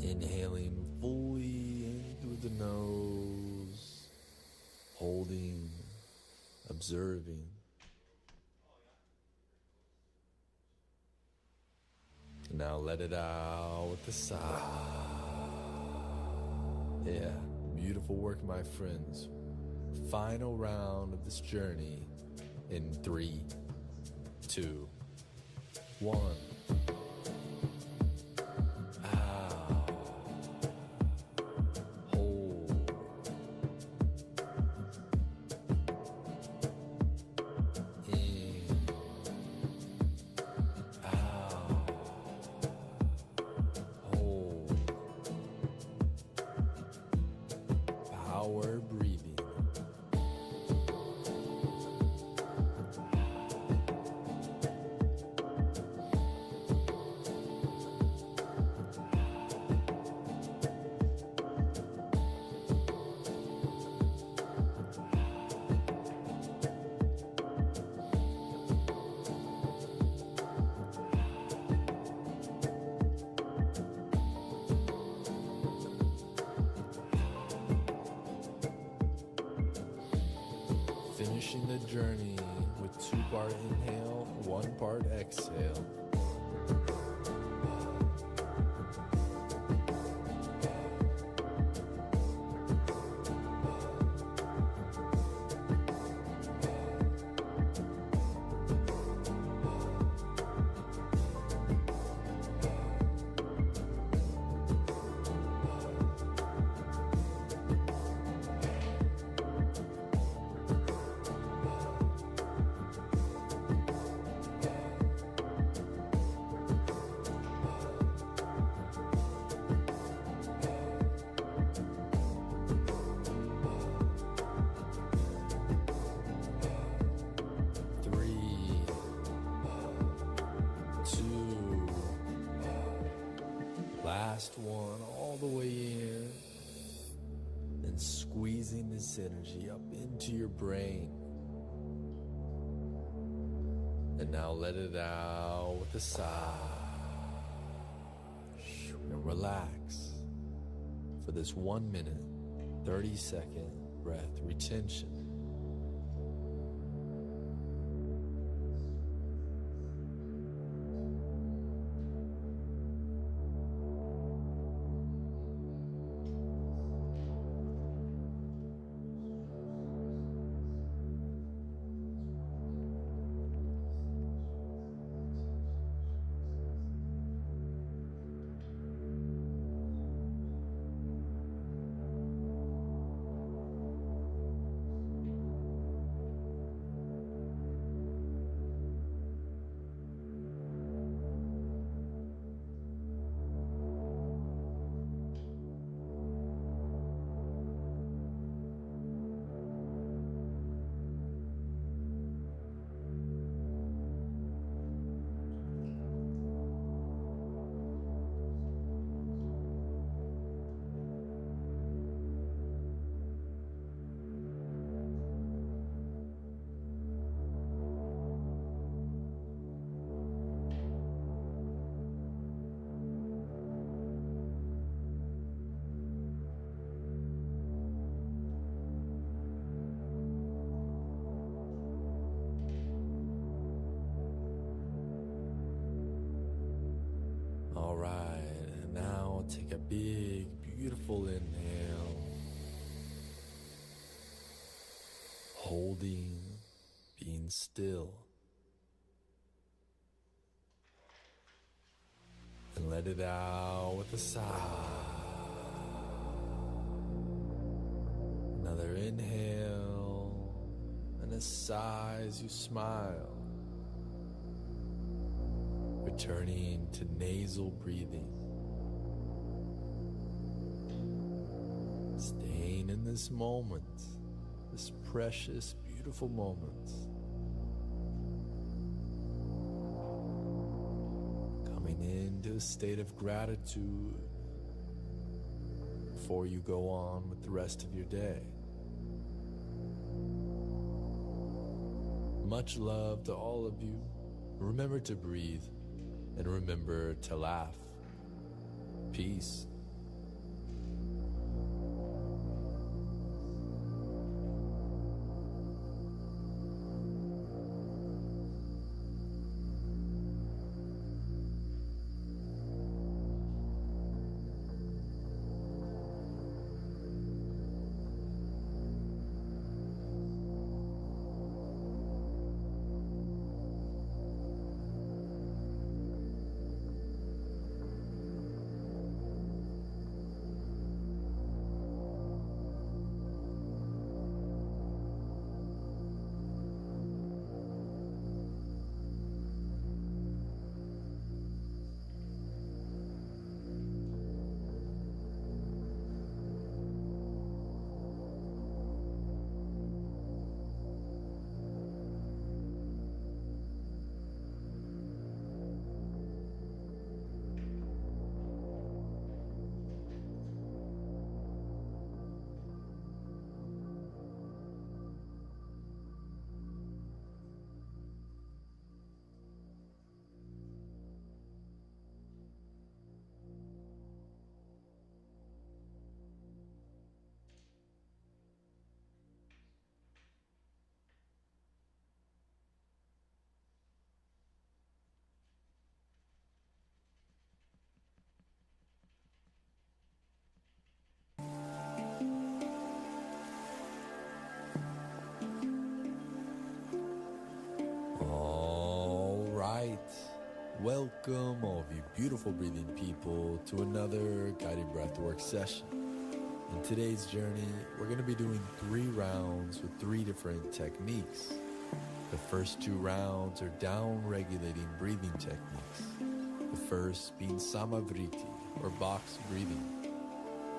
Inhaling fully in through the nose, holding, observing. Now let it out with a sigh. Yeah, beautiful work, my friends. Final round of this journey in 3, 2, 1. Power breathing. journey with 2-part inhale, 1-part exhale. Last one, all the way in, and squeezing this energy up into your brain. And now let it out with a sigh. And relax for this 1 minute, 30-second breath retention. All right, and now take a big, beautiful inhale. Holding, being still. And let it out with a sigh. Another inhale and a sigh as you smile. Returning to nasal breathing. Staying in this moment, this precious, beautiful moment. Coming into a state of gratitude before you go on with the rest of your day. Much love to all of you. Remember to breathe. And remember to laugh. Peace. Welcome, all of you beautiful breathing people, to another guided breathwork session. In today's journey, we're going to be doing 3 rounds with 3 different techniques. The first 2 rounds are down-regulating breathing techniques. The first being samavriti, or box breathing,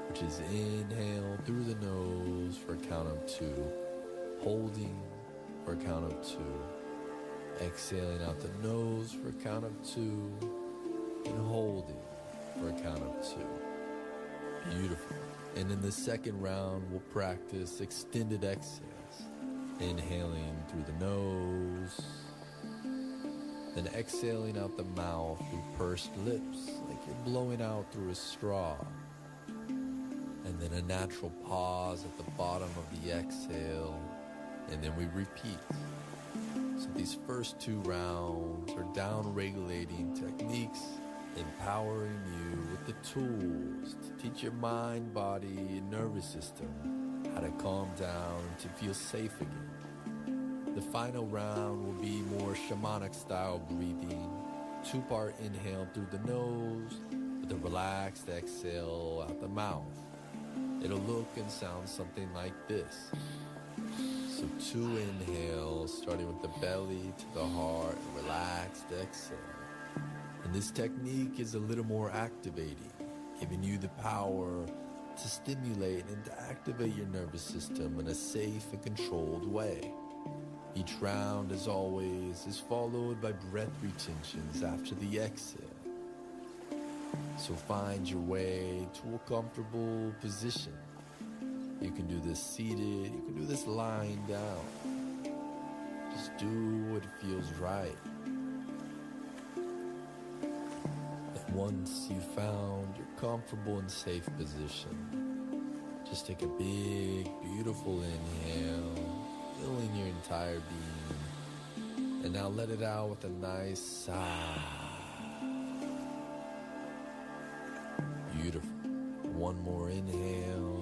which is inhale through the nose for a count of 2, holding for a count of 2, exhaling out the nose for a count of 2, and holding for a count of 2. Beautiful. And in the second round, we'll practice extended exhales, inhaling through the nose, then exhaling out the mouth through pursed lips, like you're blowing out through a straw. And then a natural pause at the bottom of the exhale, and then we repeat. So these first 2 rounds are down-regulating techniques, empowering you with the tools to teach your mind, body, and nervous system how to calm down and to feel safe again. The final round will be more shamanic style breathing, 2-part inhale through the nose with a relaxed exhale out the mouth. It'll look and sound something like this. So 2 inhales, starting with the belly to the heart, and relaxed exhale. And this technique is a little more activating, giving you the power to stimulate and to activate your nervous system in a safe and controlled way. Each round, as always, is followed by breath retentions after the exhale. So find your way to a comfortable position. You can do this seated, you can do this lying down. Just do what feels right. And once you've found your comfortable and safe position, just take a big, beautiful inhale, filling your entire being. And now let it out with a nice sigh. Beautiful. One more inhale.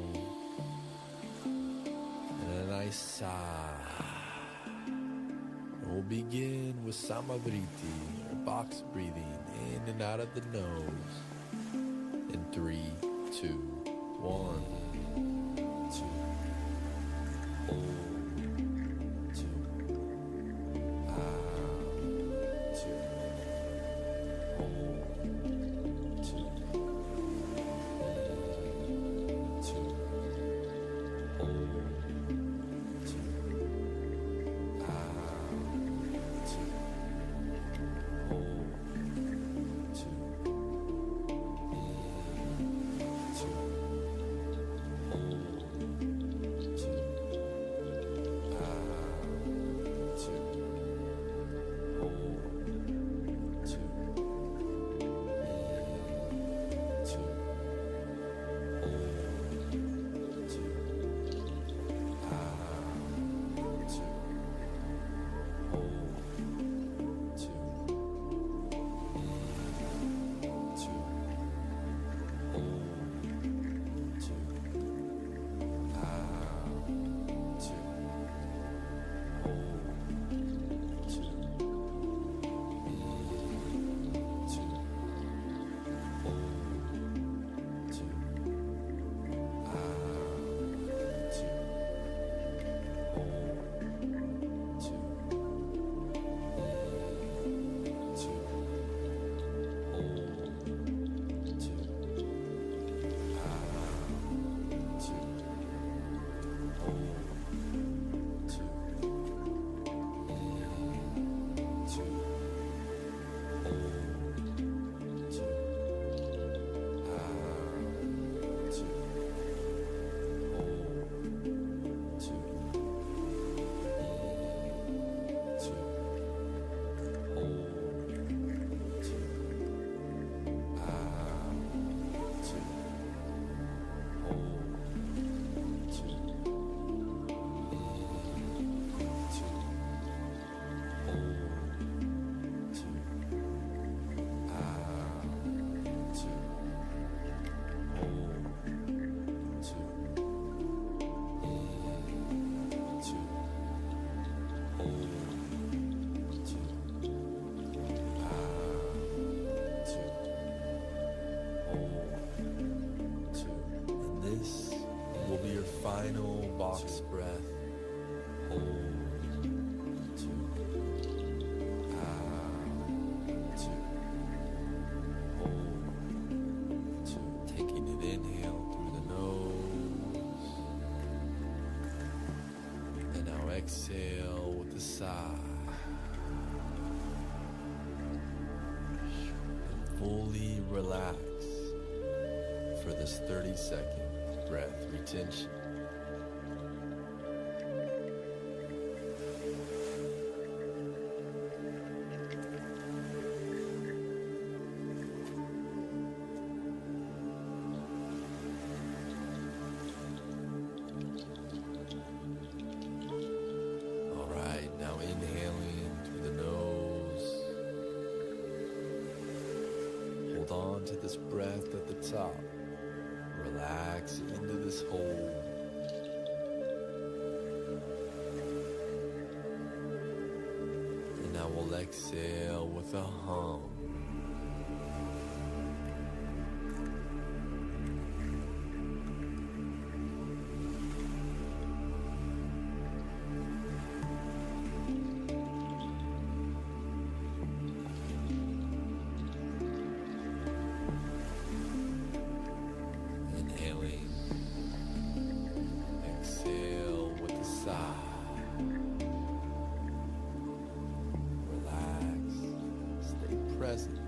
And a nice sigh. And we'll begin with samavriti, or box breathing, in and out of the nose. In 3, 2, 1, 2. Hold. Box breath. Hold. 2. Out. 2. Hold. 2. Taking an inhale through the nose. And now exhale with a sigh. And fully relax for this 30-second breath retention. All right, now inhaling through the nose. Hold on to this breath at the top. Relax into this hole. And now we'll exhale with a hum. Inhaling. Exhale with a sigh. Relax. Stay present.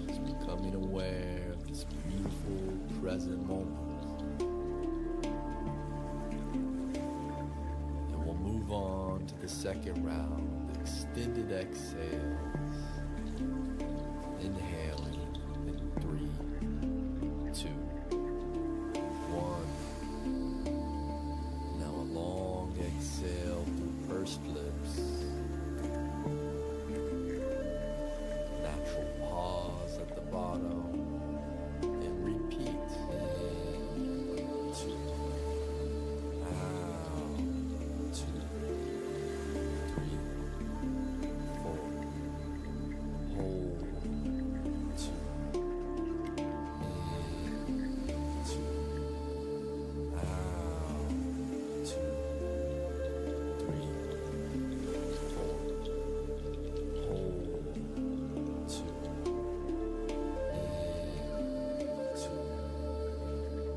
Just becoming aware of this beautiful present moment. And we'll move on to the second round, the extended exhales. Inhaling in 3, 2, 1. Now a long exhale through pursed lips. Natural pause at the bottom. And repeat. In, 2. Out. 2, 3, 4. Hold. 2. In, 2. Out. 2, 3, 4. Hold. 2. In, 2.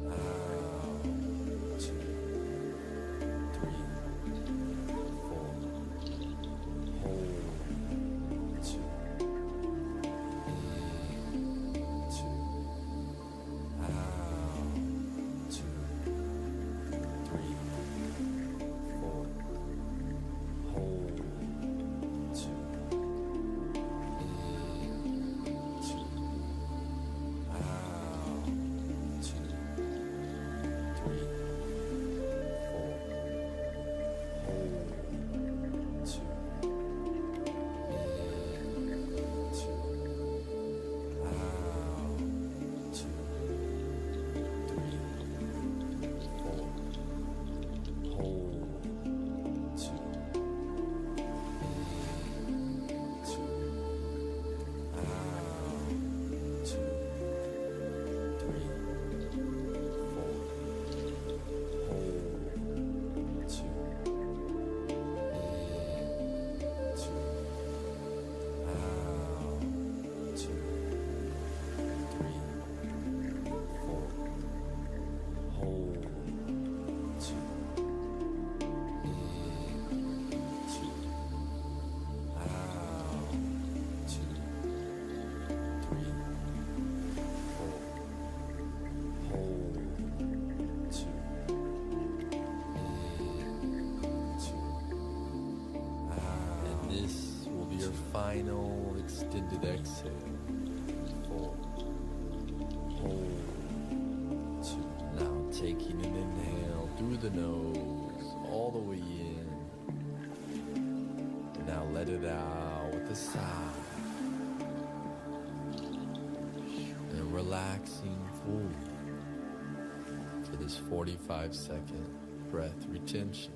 Out. 2, 3, 4. Hold. 2. In, 2. Out. 2, 3, 4. Hold. 2. In, 2. Out. 2, 3, 4. Hold. 2. In, 2. Out. 2, 3, 4. Hold. 2. In, 2. Out. 2, 3, 4. Hold. 2. In, 2. Out. 2, 3, 4. Hold. 2. In, 2. Out. 2, 3, 4. Hold. 2. In, 2. Out. And this will be your final extended exhale. 4. Hold. 2. Now taking an inhale through the nose all the way in. And now let it out with a sigh. And relaxing fully for this 45-second breath retention.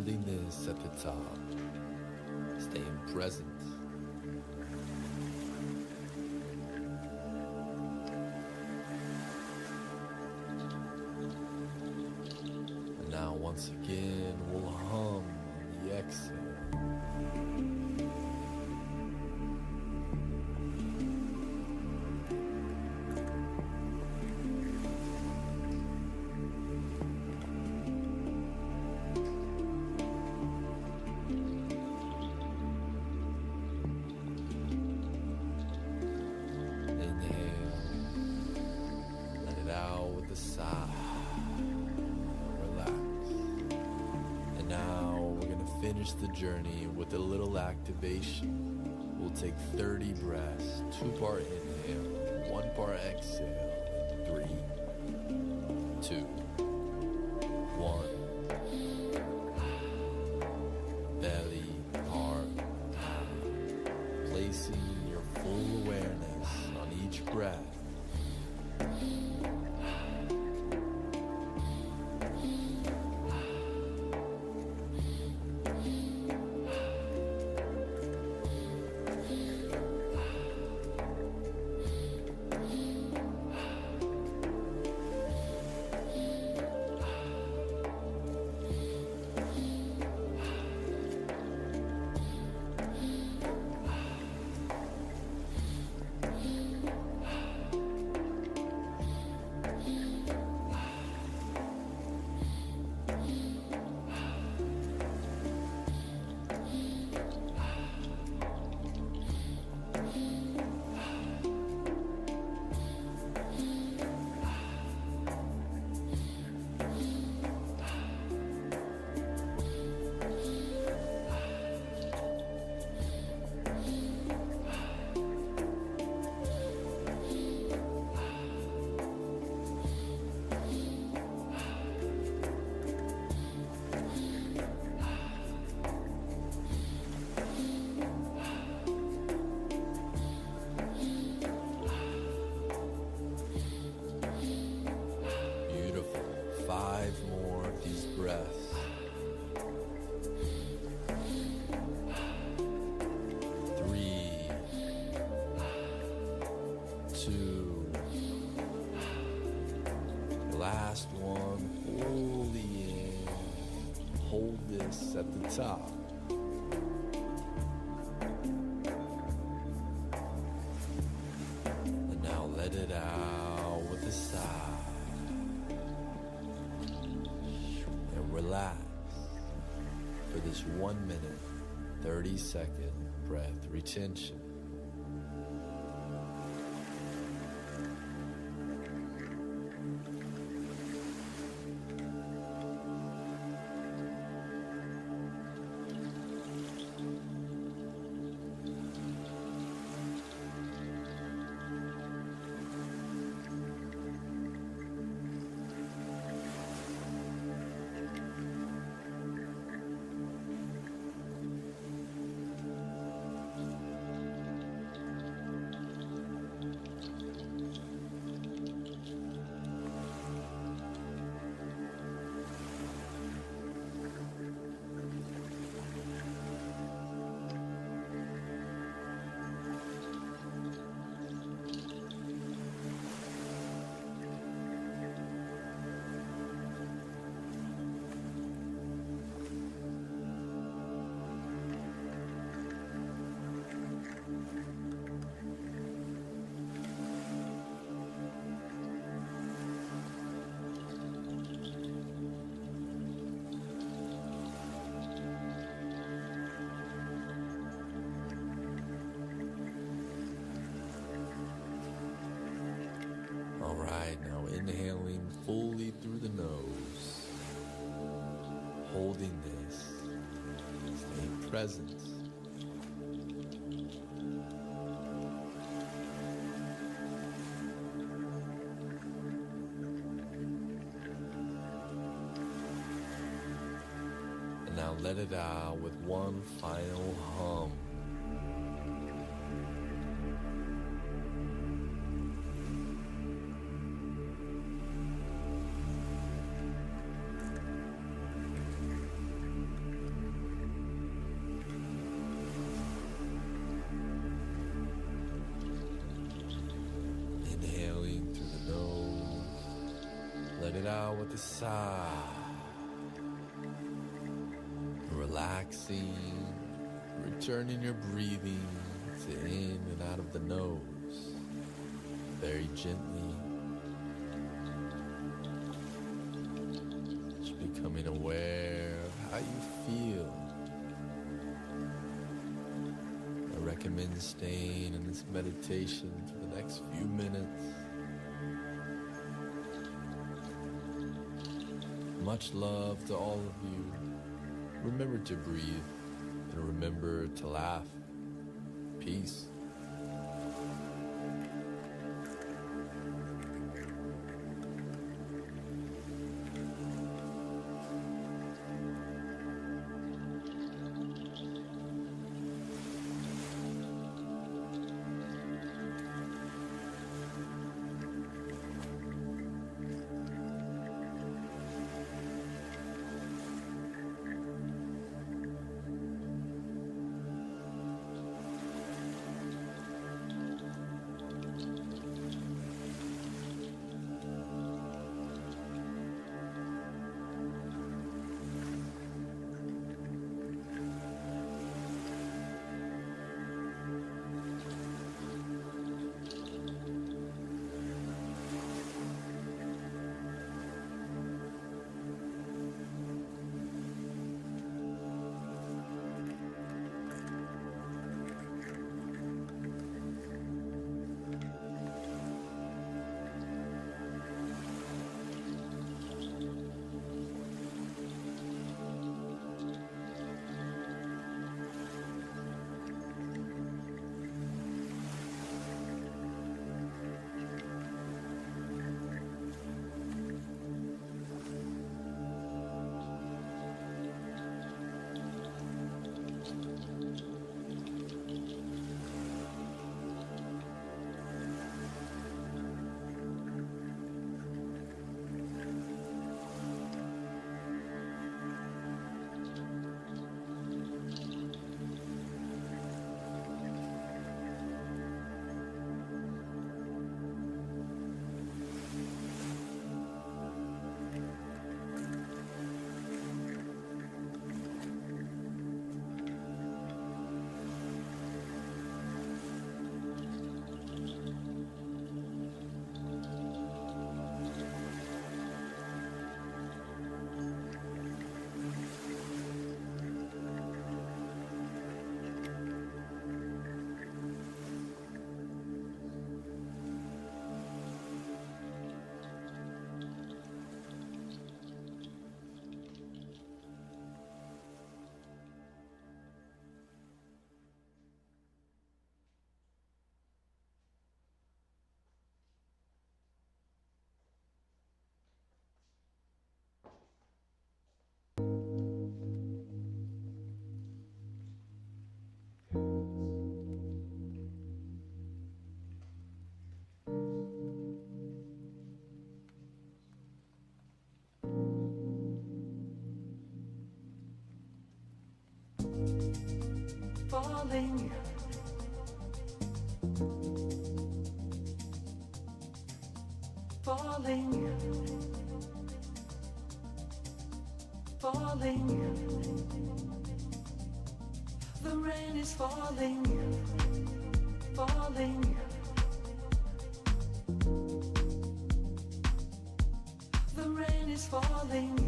holding this at the top, staying present. And now once again, we'll hum on the exhale. The journey with a little activation. We'll take 30 breaths, 2-part inhale, 1-part exhale, 3, 2, 1. Belly, heart, placing your full awareness on each breath. Last one, fully in. Hold this at the top. And now let it out with a sigh. And relax for this 1 minute, 30-second breath retention. All right, now inhaling fully through the nose, holding this, staying present. And now let it out with one final hum. a sigh. Relaxing, returning your breathing to in and out of the nose, very gently. Just becoming aware of how you feel. I recommend staying in this meditation for the next few minutes. Much love to all of you. Remember to breathe and remember to laugh. Peace.
Falling, falling, falling. The rain is falling, falling. The rain is falling,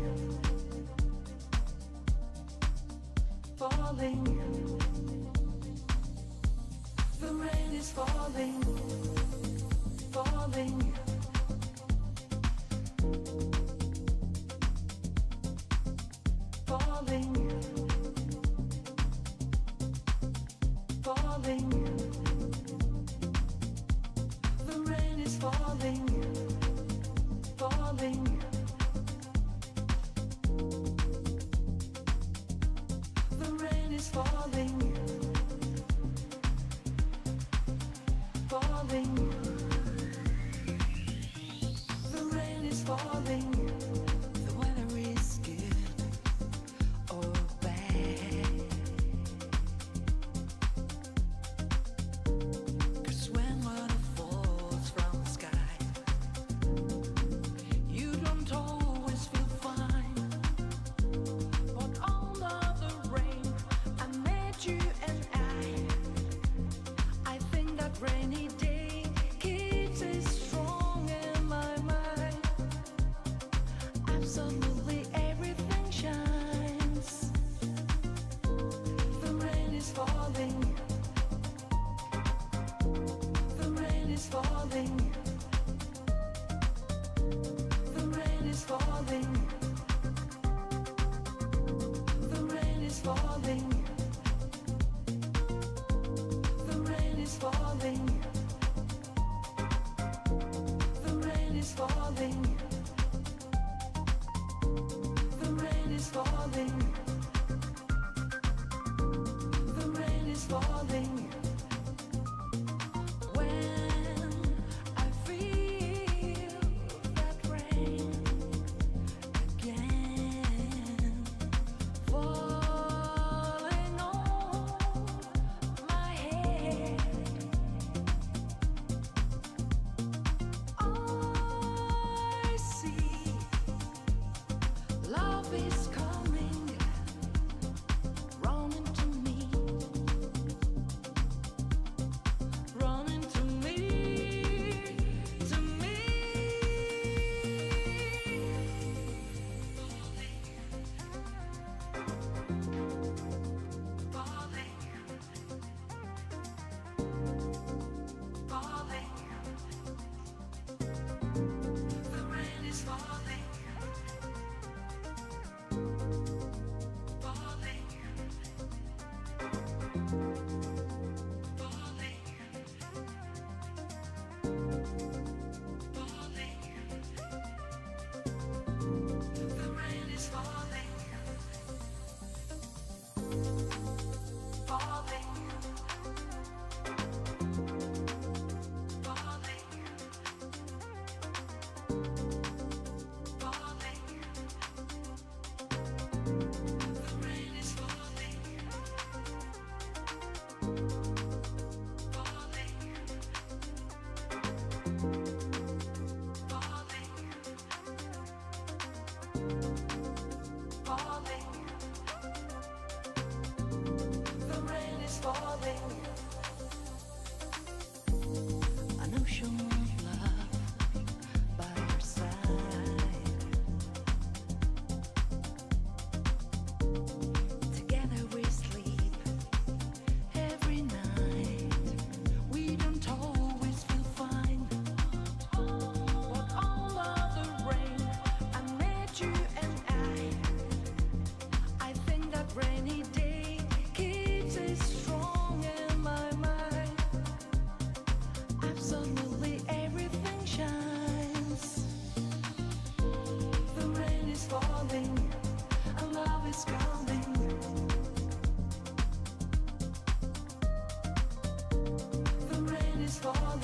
falling. The rain is falling, falling. Falling, falling. The rain is falling, falling. The rain is falling, falling. The rain is falling. The weather is good or bad. 'Cause when water falls from the sky, you don't always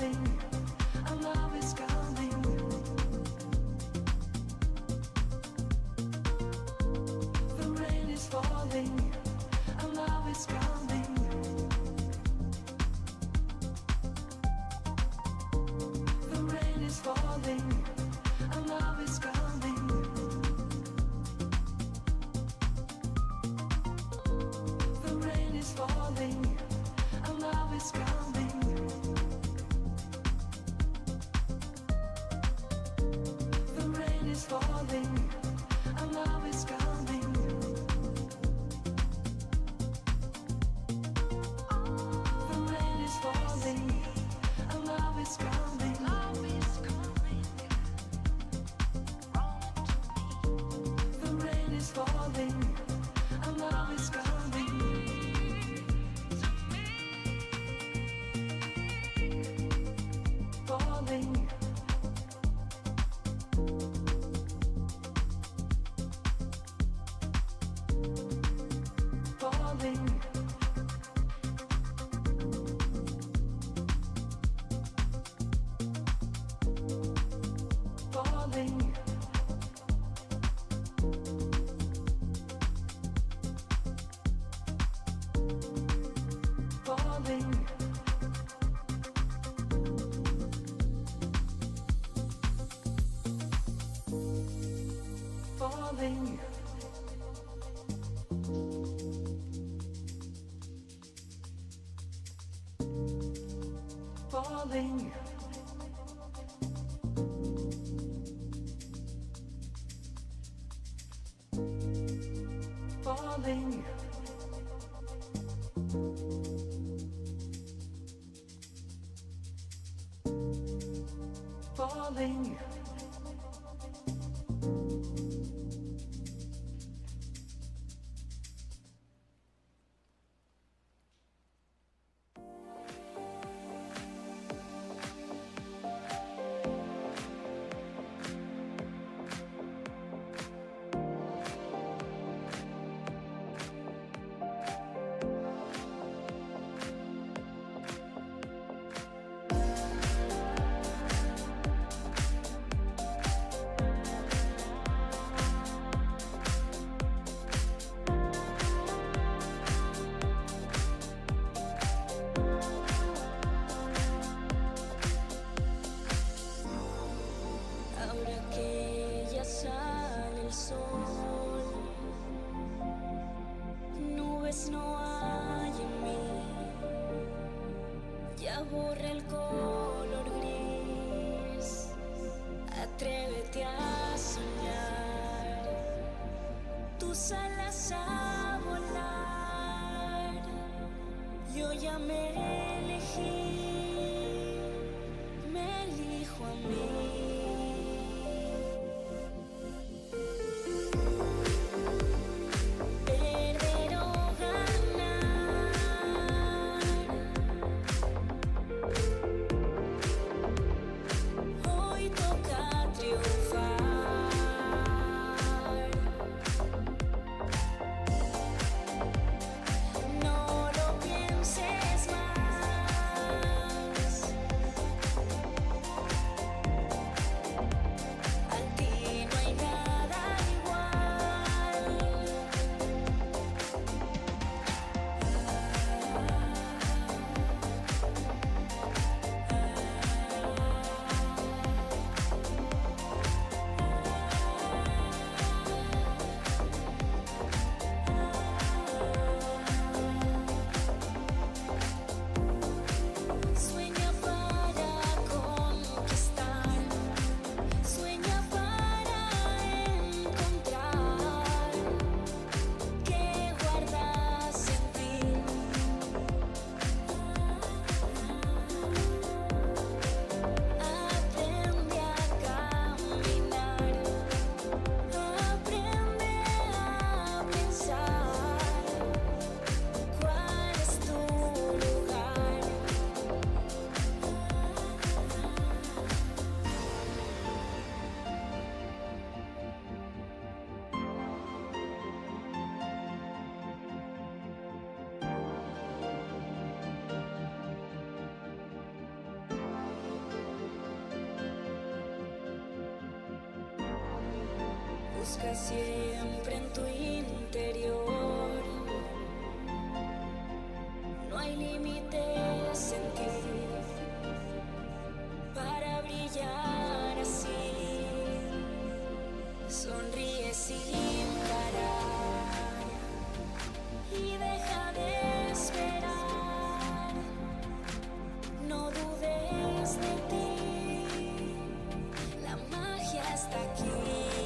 falling, and love is coming. The rain is falling, and love is coming. The rain is falling, and love is coming. The rain is falling, and love is coming. The rain is falling, and love is coming. The rain is falling, and love is coming. Love is coming. The rain is falling, and love is coming. Falling. Falling. Falling. Falling. Falling. Falling. Falling. Falling.
Ahora que ya sale el sol, nubes no hay en mí, ya borra el color gris, atrévete a soñar, tus alas a volar, yo ya me elegí, me elijo a mí. Perder o ganar, hoy toca triunfar. No lo pienses más. busca siempre en tu interior. No hay límites en ti para brillar así. Sonríe sin parar y deja de esperar. No dudes de ti, la magia está aquí.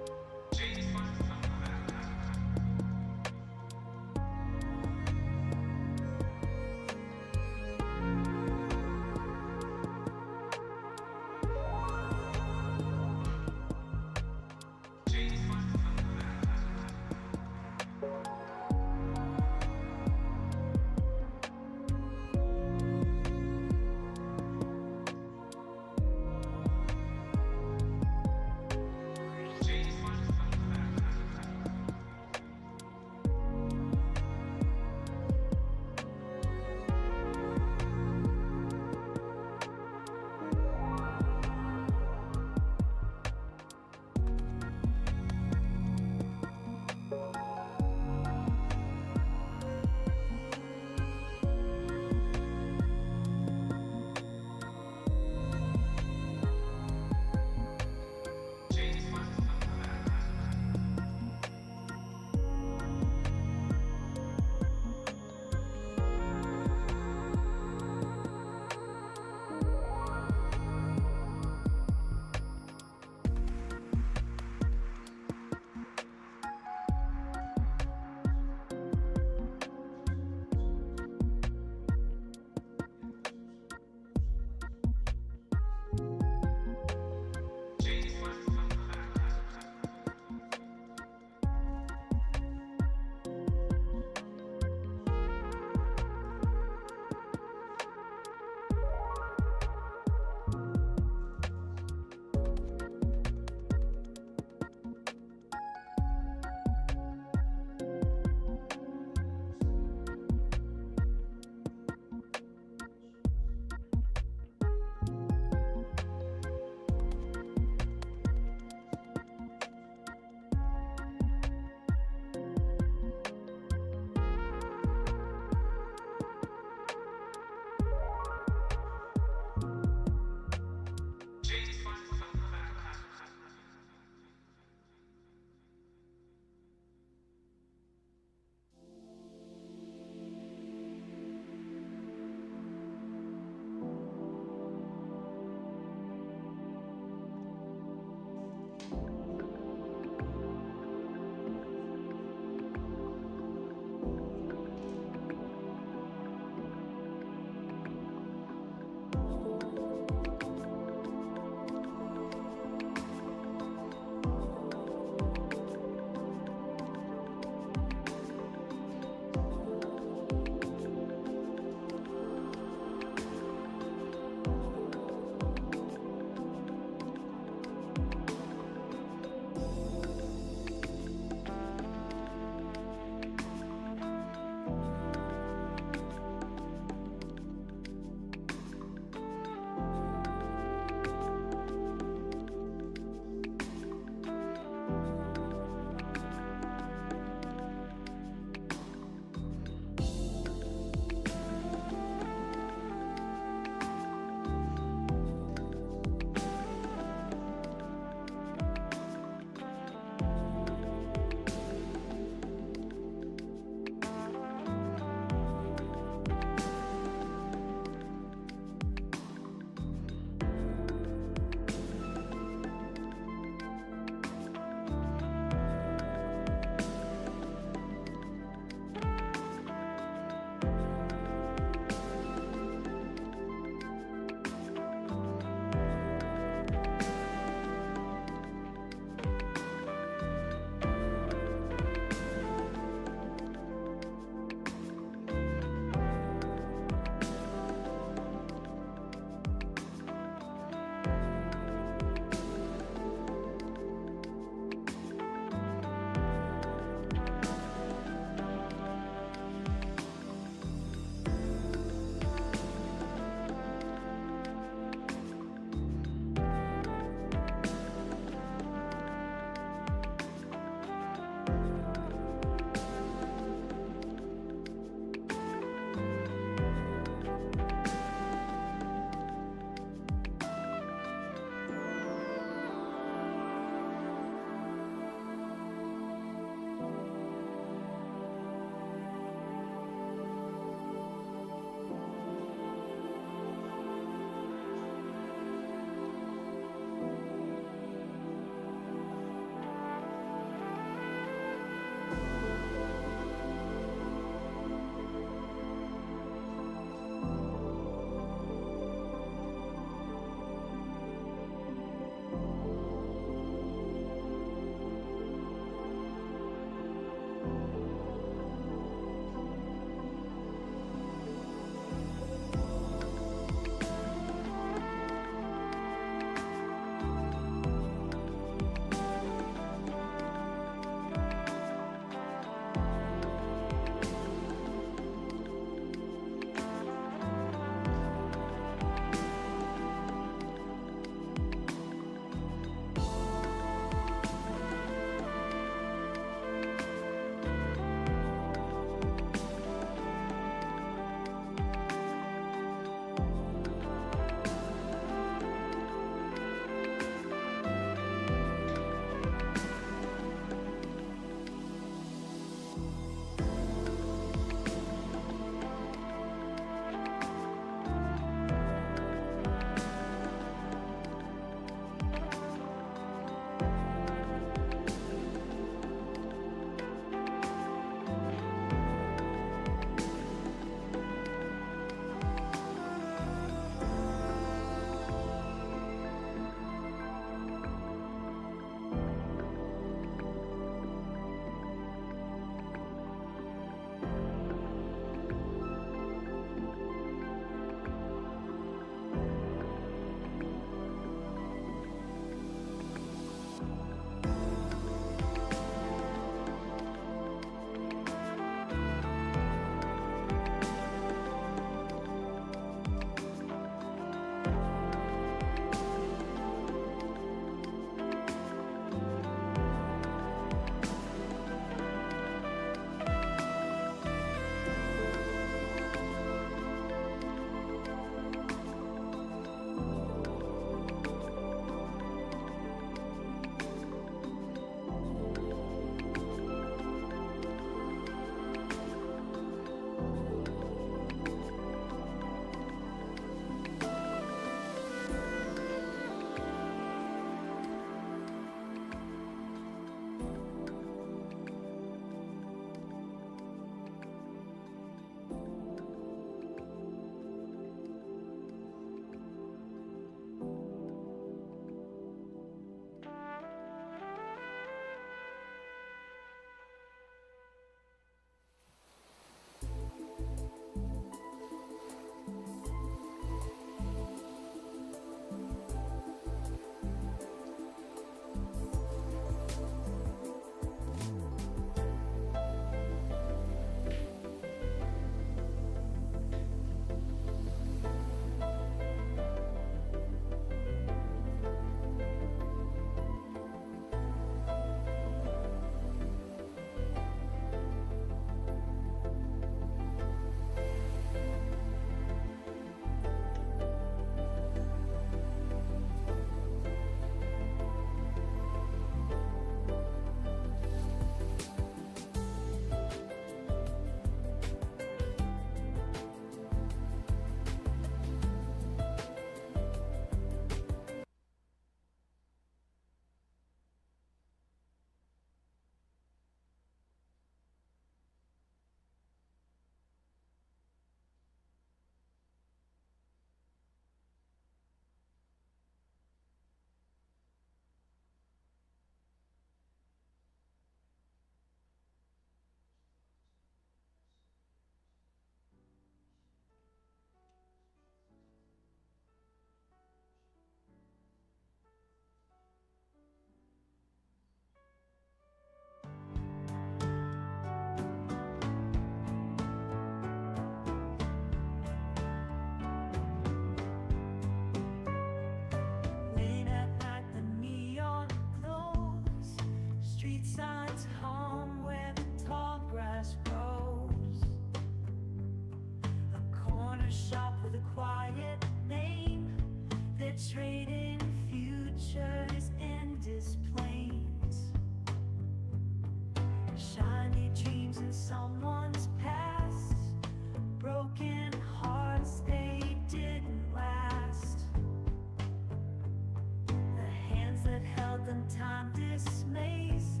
that held them time dismays.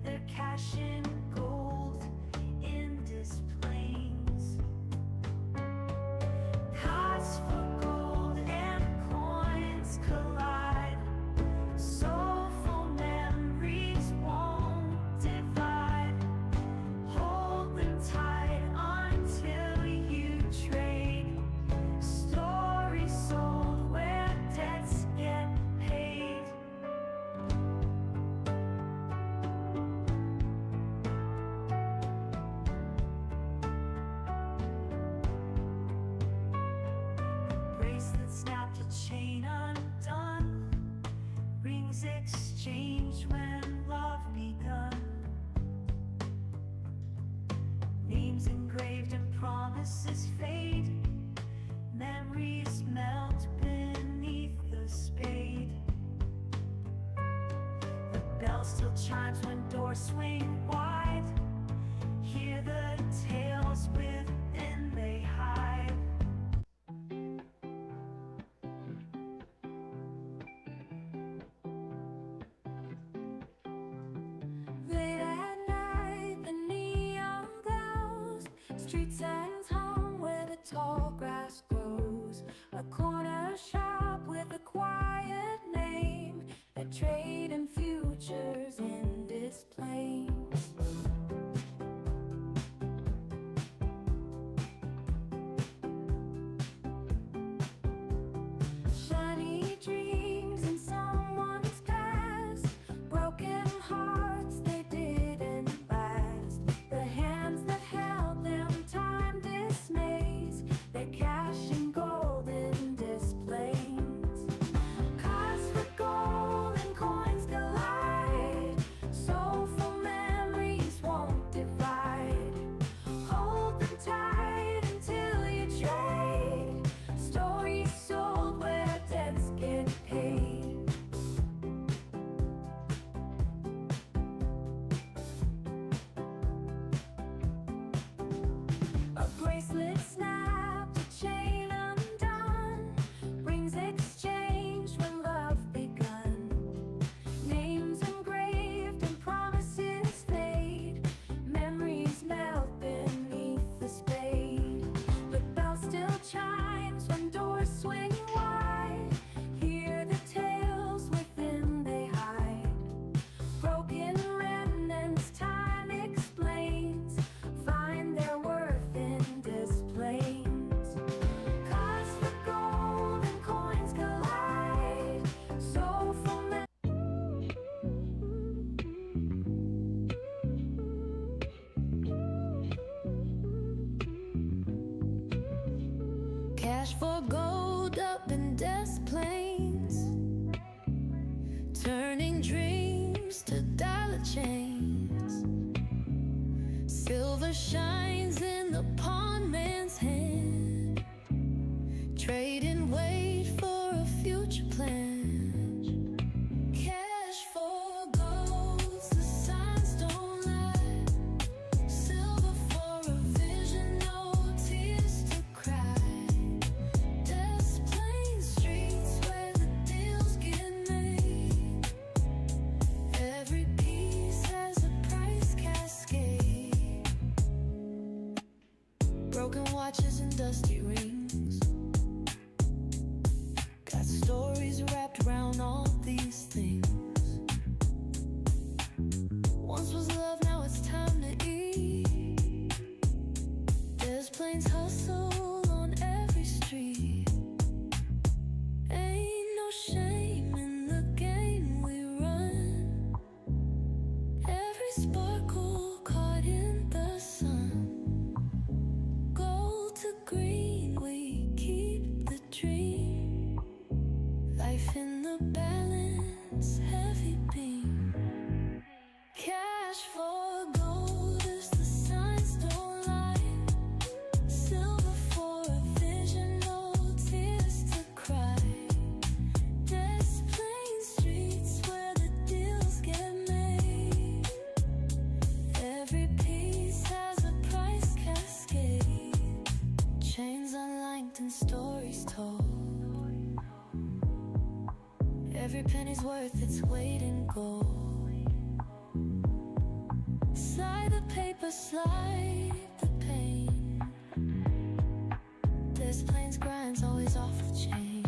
Their cash in gold in displays. Costs for gold and coins collide. Soulful memories won't divide. Hold them tight until you trade. Stories sold where debts get paid. Bracelet snapped, a chain undone. Rings exchanged when love begun. Names engraved and promises fade. Memories melt beneath the spade. The bell still chimes when doors swing wide. Hear the tales within they hide. Late at night, the neon glows. Streets and home where the tall grass grows. A corner shop with a quiet name. A trade in futures in displays. Shiny dreams in someone's past. Broken hearts they didn't last. The hands that held them time dismays. They cash in gold in displays. Costs for gold and coins collide. Soulful memories won't divide. Hold them tight until you trade. Stories sold where debts get paid. A bracelet snapped, a chain undone. Rings exchanged when love begun. Names engraved and promises fade. Memories melt beneath the spade. But bell still chimes when doors swing wide. Hear the tales within they hide. Broken remnants time explains. Find their worth in displays. Costs for gold and coins collide. Soulful cash for gold up in Des Plaines, turning dreams to dollar chains. Silver shines in the pawn man's hand, trading weight for a future plan. Cash for golds, the signs don't lie. Silver for a vision, no tears to cry. Every penny's worth its weight in gold. Slide the paper, slide the pain. This plane's grind's always off the chain.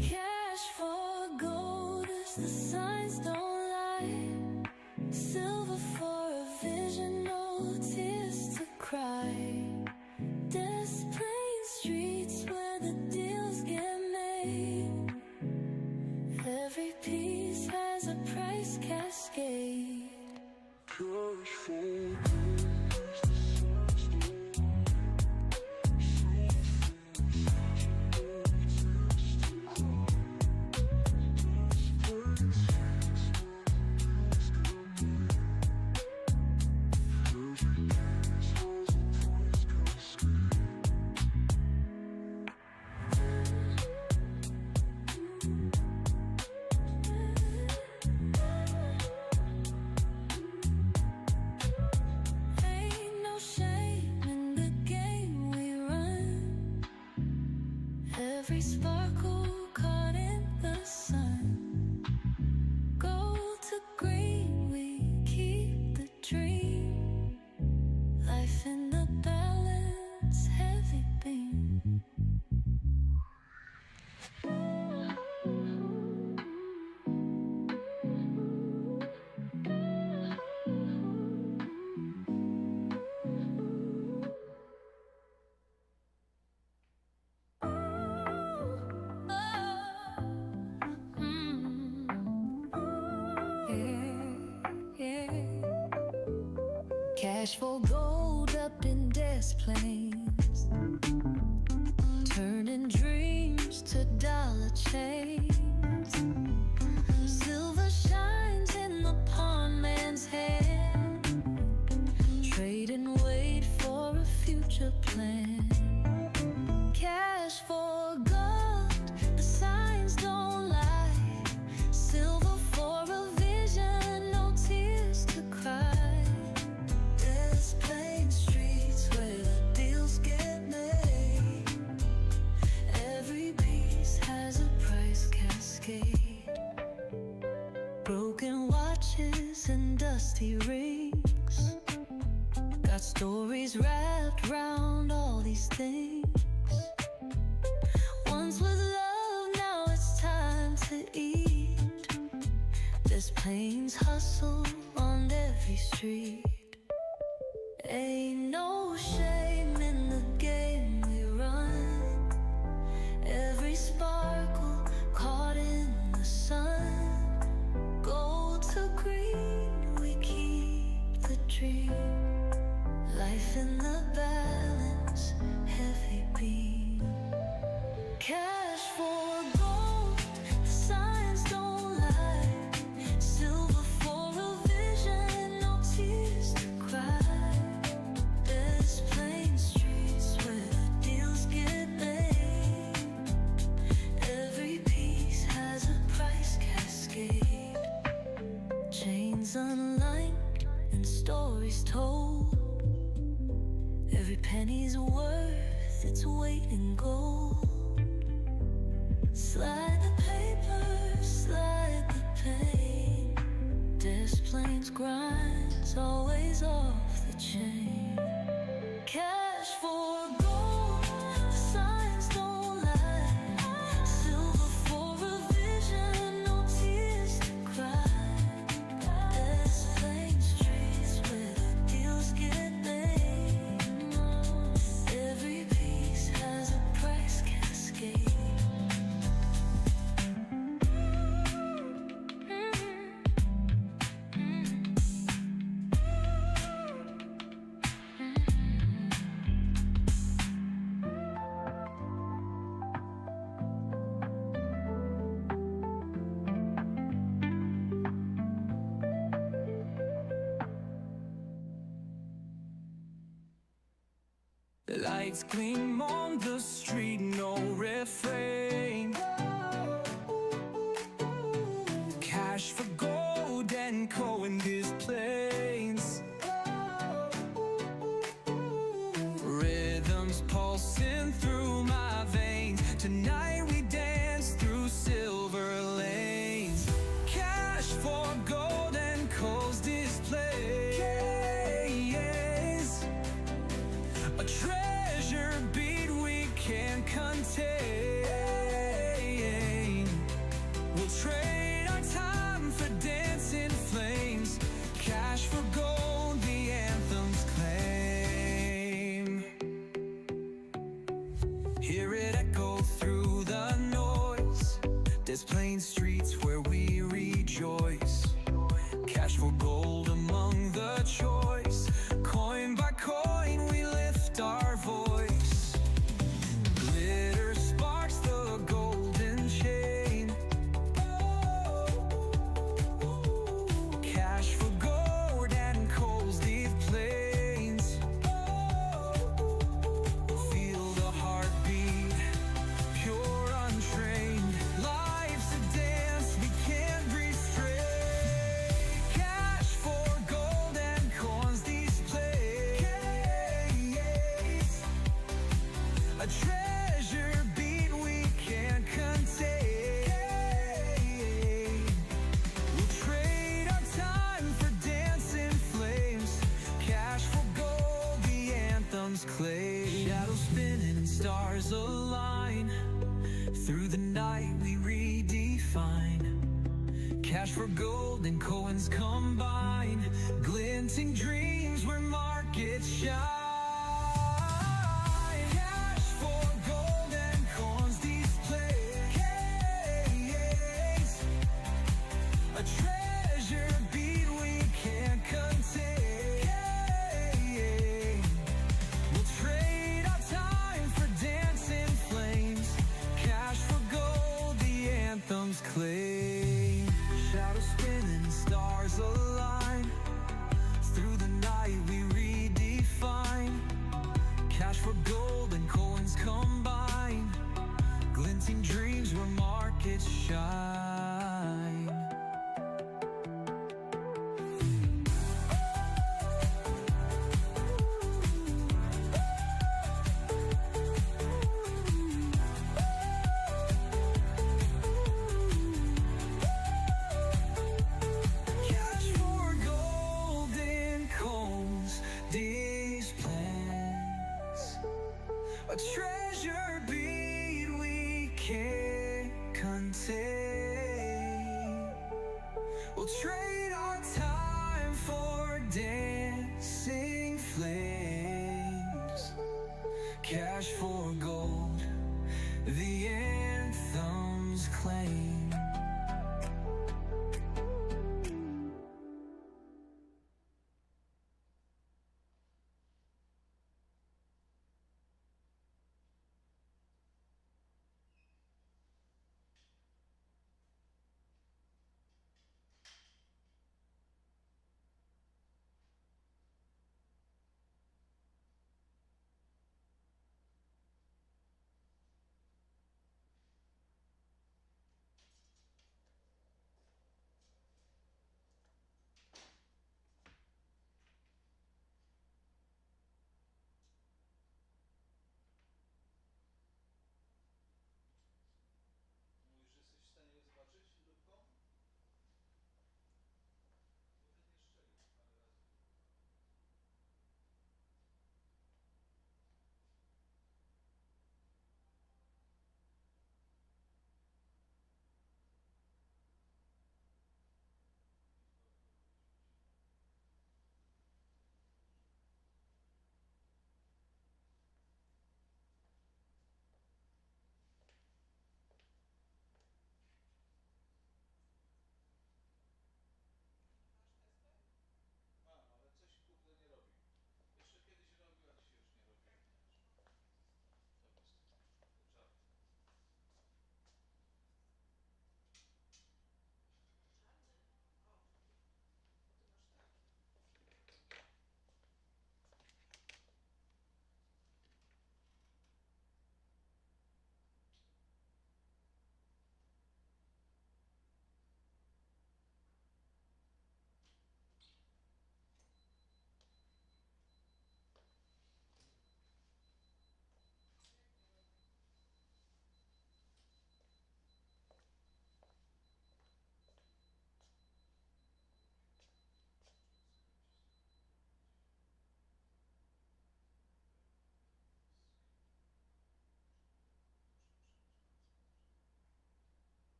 Cash for gold as the signs don't lie. Silver for a vision, no tears to cry. This plain streets where the deals get made. Every piece has a price cascade. Cash for every sparkle caught in the sun. Gold to green, we keep the dream. Life in the balance, heavy beam. Cash for gold up in desk planes, turning dreams to dollar chains. Silver shines in the pawn man's hand, trading weight for a future plan. Cash for gold, the signs don't lie. Silver for a vision, no tears to cry. Plain streets where the deals get made. Every piece has a price cascade. Broken watches and dusty rings, got stories wrapped round all these things. Once with love, now it's time to eat. There's planes hustle on every street. Ain't no shame in the game we run. Every sparkle caught in the sun. Gold to green, we keep the dream. Life in the balance, heavy beam. Cash for gold, the signs don't lie. Silver for a vision, no tears to cry. Unlined and stories told. Every penny's worth its weight in gold. Slide the paper, slide the pain. Desk planes grinds always off the chain. Cash for gold, the signs don't lie. Silver for a vision, no tears to cry.
The lights gleam on the street, no refrain. Cash for gold and co in these planes. Rhythms pulsing through my veins. Tonight we dance There's plain streets where we rejoice. Cash for gold among the choice. Coin by coin we lift our voice. Glitter sparks the golden chain. Cash for gold and coals deep plains. Feel the heartbeat, pure untrained. Life's a dance we can't restrain. Cash for gold and coins these plays. A treasure beat we can't contain. We'll trade our time for dancing flames. Cash for gold, the anthem's claim. Shadows spinning and stars align. Through the night we redefine. Cash for gold and coins combine. Glinting dreams where markets shine. Cash for gold and coins these plays. A treasure beat we can't contain. We'll trade our time for dancing flames. Cash for gold, the anthem's claim. Shadows spinning, stars align. Through the night we redefine. Cash for gold and coins combine. Glinting dreams where markets shine. Cash for golden coins, these plans. A treasure beat we can't contain. We'll trade our time for dancing flames. Cash for gold, the anthem's claim.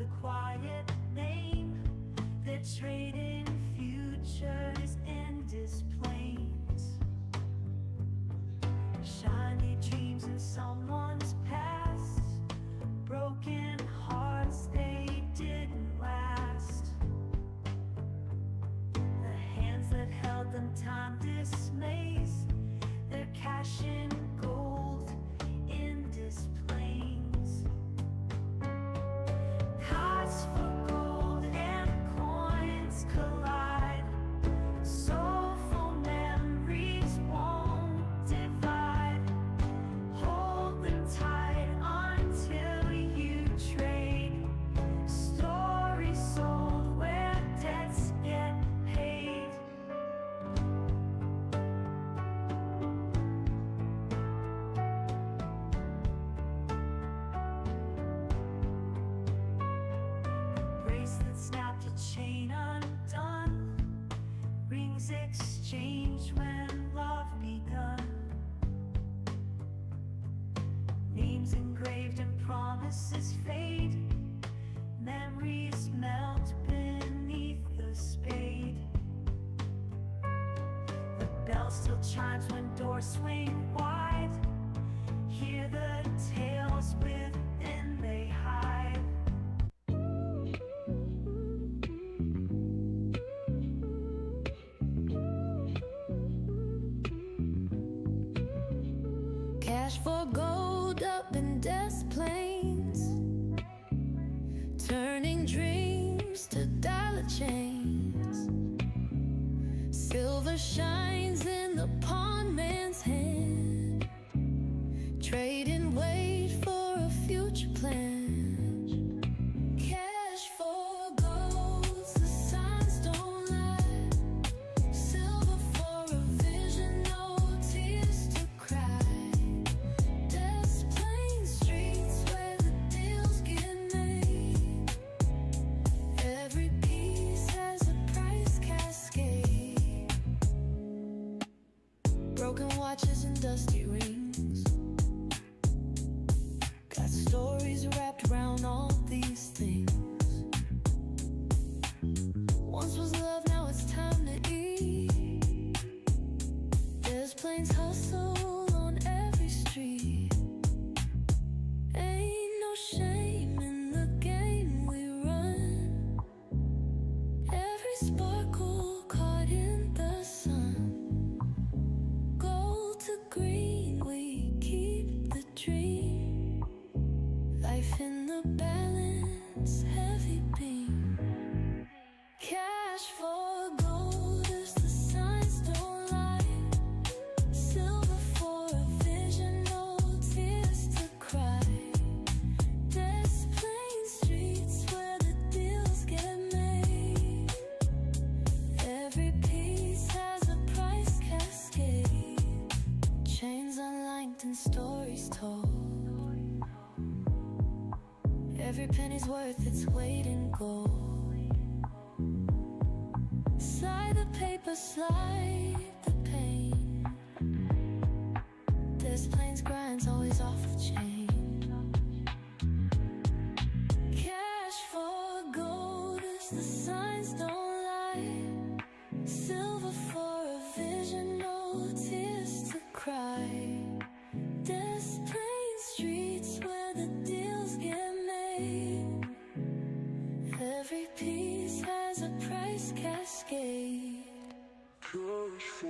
a quiet name. They're trading futures in displays. Shiny dreams in someone's past. Broken hearts, they didn't last. The hands that held them, time dismays. They're cashing gold in displays. Hearts for gold and coins collide. Soulful memories won't divide. Hold them tight until you trade. Stories sold where debts get paid. Bracelet snapped, a chain undone. Rings exchanged when love begun. Names engraved and promises fade. Memories melt beneath the spade. The bell still chimes when doors swing wide. Hear the tales within they hide. Cash for gold up in Des Plaines, turning dreams to dollar chains. Silver shines in the pawn man's hand, trading weight for a future plan. Cash for gold, the signs don't lie. Silver for a vision, no tears to cry. Des Plaines streets where the deals get made. Every piece has a price cascade. Broken watches and dusty rings. Got stories wrapped around all these things. Once was love, now it's time to eat. Des Plaines hustle on every street. Ain't no shame in the game we run. Every sparkle caught in the sun. Gold to green, we keep the dream. Life in the balance, heavy beam. Cash for gold as the signs don't lie. Silver for a vision, no tears to cry. Des Plaines streets where the deals get made. Every piece has a price cascade. Chains unlinked and stories told. Every penny's worth its weight in gold. Slide the paper, slide the pain. Des Plaines grind's always off the chain. Cash for gold as the signs don't lie. Silver for a vision, no tears to cry. Des Plaines streets where the deals get made. Every piece has a price cascade. Cash for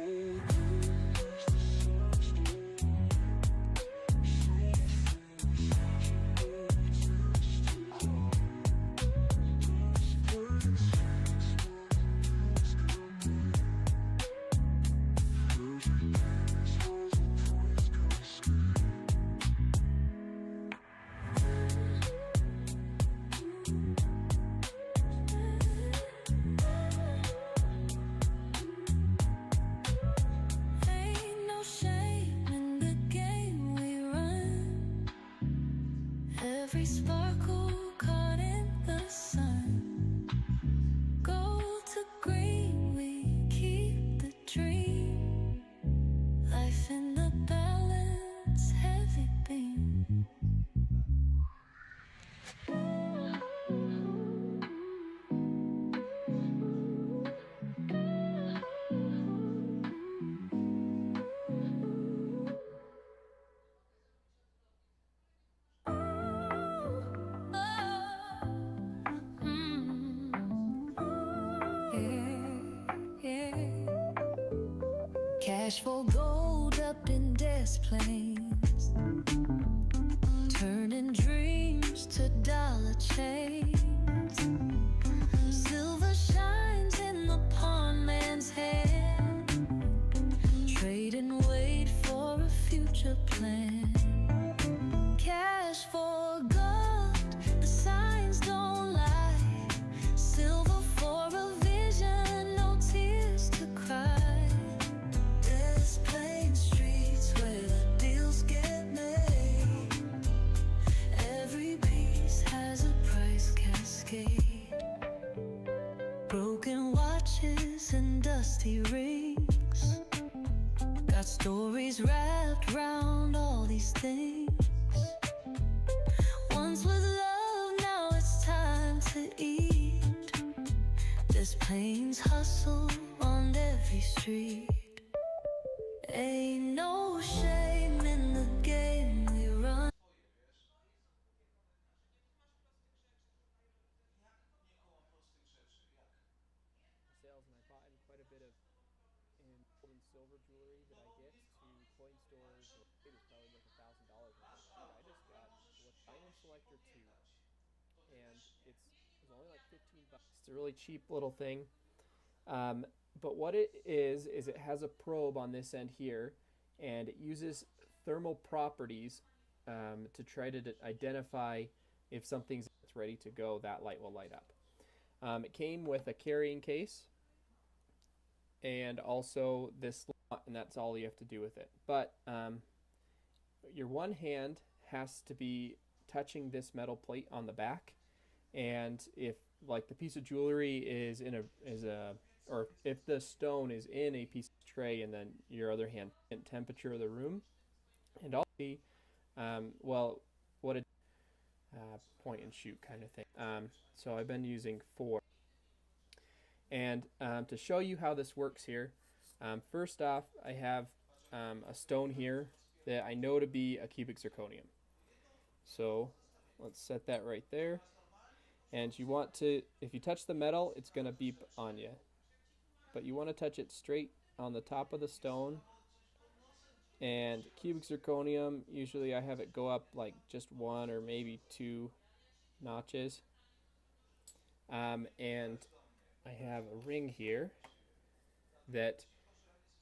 ain't no shame in the game we run. Every sparkle caught in the sun. Gold to green, we keep the dream. Life in the balance, heavy beam. Cash for gold up in Des Plaines, turning dreams to dollar chains. Silver shines in the pawn man's hand, trading weight for a future plan. Cash for gold, the signs don't lie. Silver for a vision, no tears to cry. Des Plaines streets where the deals get made. Every piece has a price cascade. Broken watches and dusty rings, got stories wrapped round all these things. Once with love, now it's time to eat. Des Plaines hustle on every street. Ain't no shame in the game we run.
Sales, and I bought in quite a bit of in gold and silver jewelry that I get to coin stores. It was probably like $1,000. I just got what Diamond Selector 2, and it was only like $15. It's a really cheap little thing. But what it is it has a probe on this end here, and it uses thermal properties to try to identify if something's ready to go. That light will light up. It came with a carrying case and also this slot, and that's all you have to do with it. But your one hand has to be touching this metal plate on the back, and if like the piece of jewelry is in or if the stone is in a piece of tray, and then your other hand temperature of the room, and also well, what a point and shoot kind of thing. So I've been using 4. And to show you how this works here, first off, I have a stone here that I know to be a cubic zirconium. So let's set that right there. And you want to, if you touch the metal, it's going to beep on you. But you want to touch it straight on the top of the stone. And cubic zirconium, usually I have it go up like just 1 or maybe 2 notches. And I have a ring here that